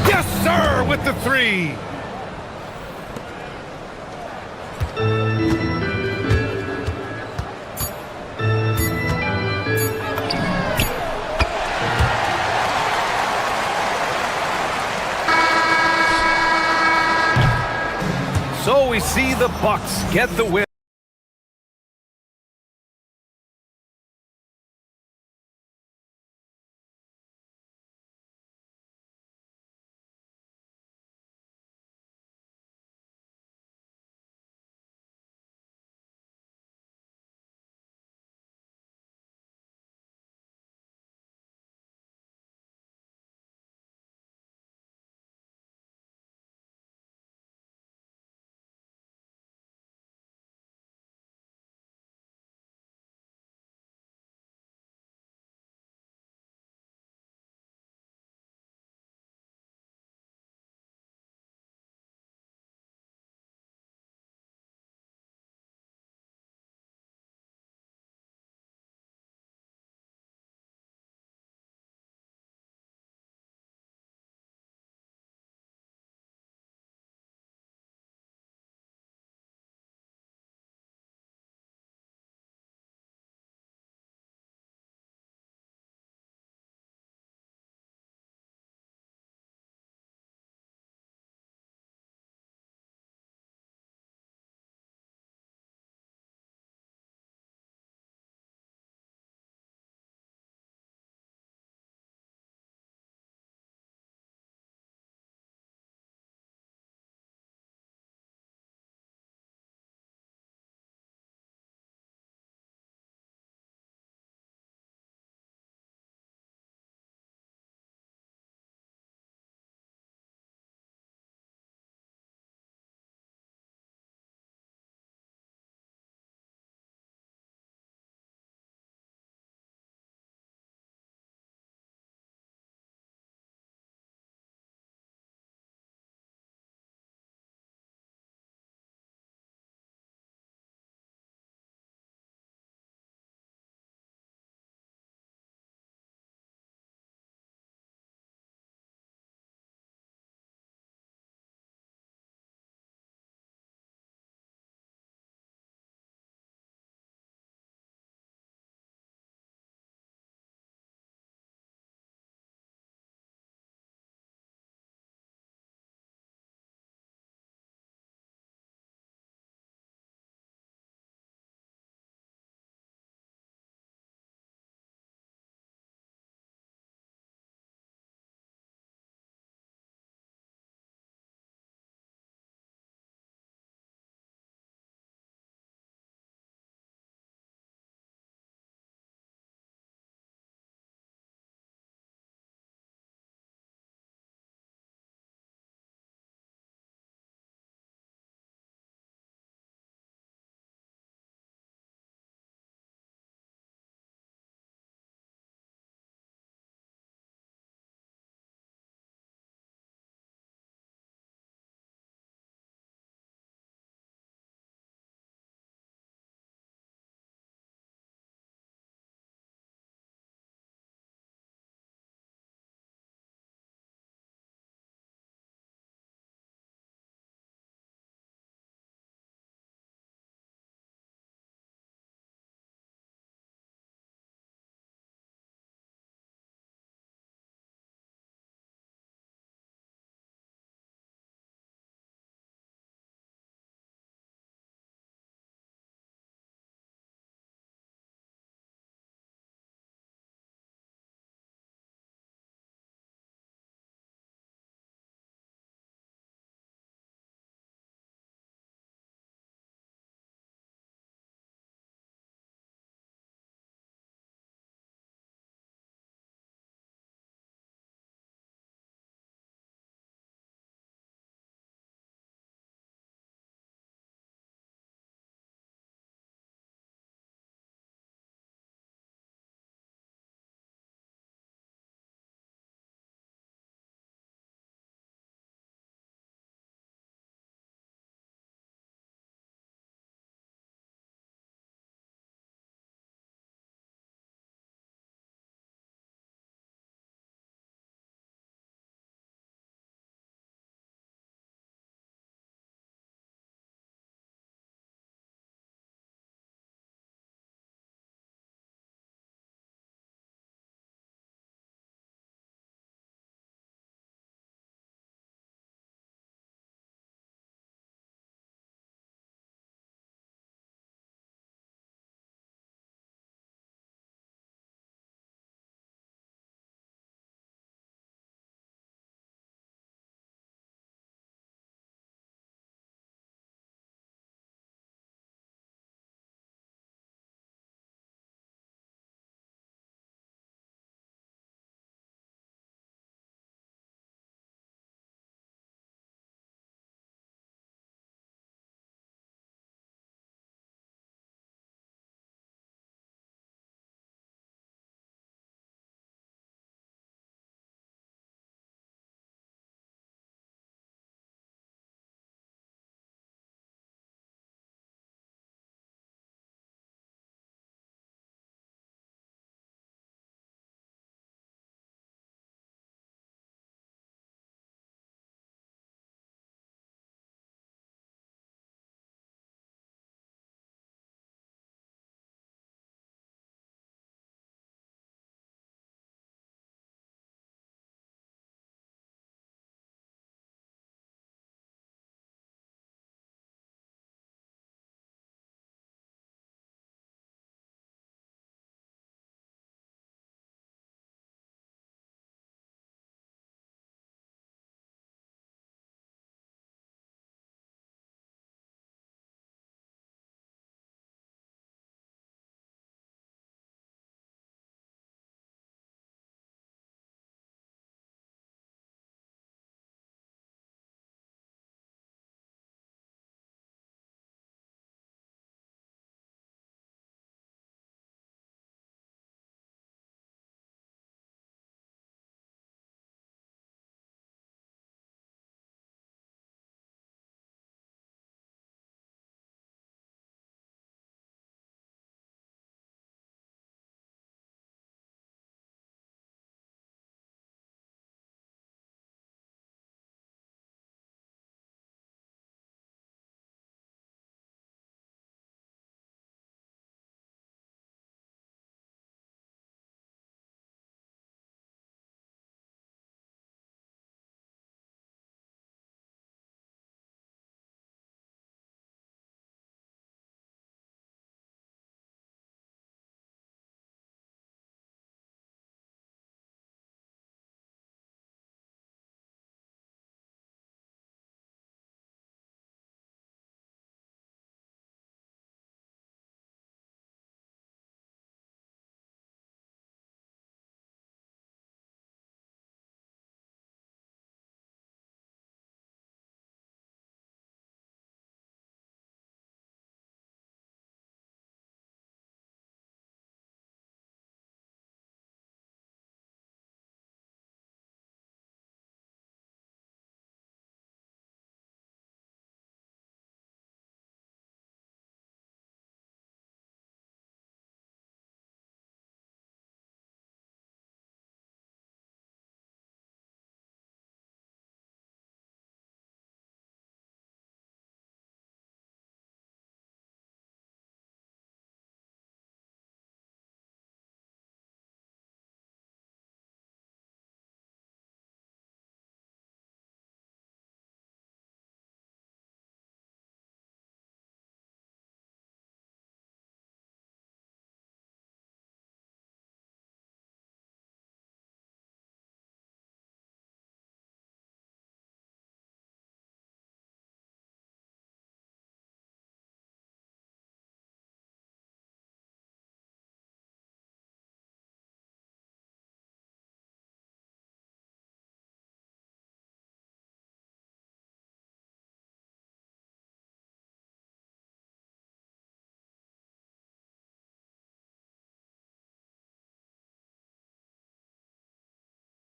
Yes, sir, with the 3. So we see the Bucks get the win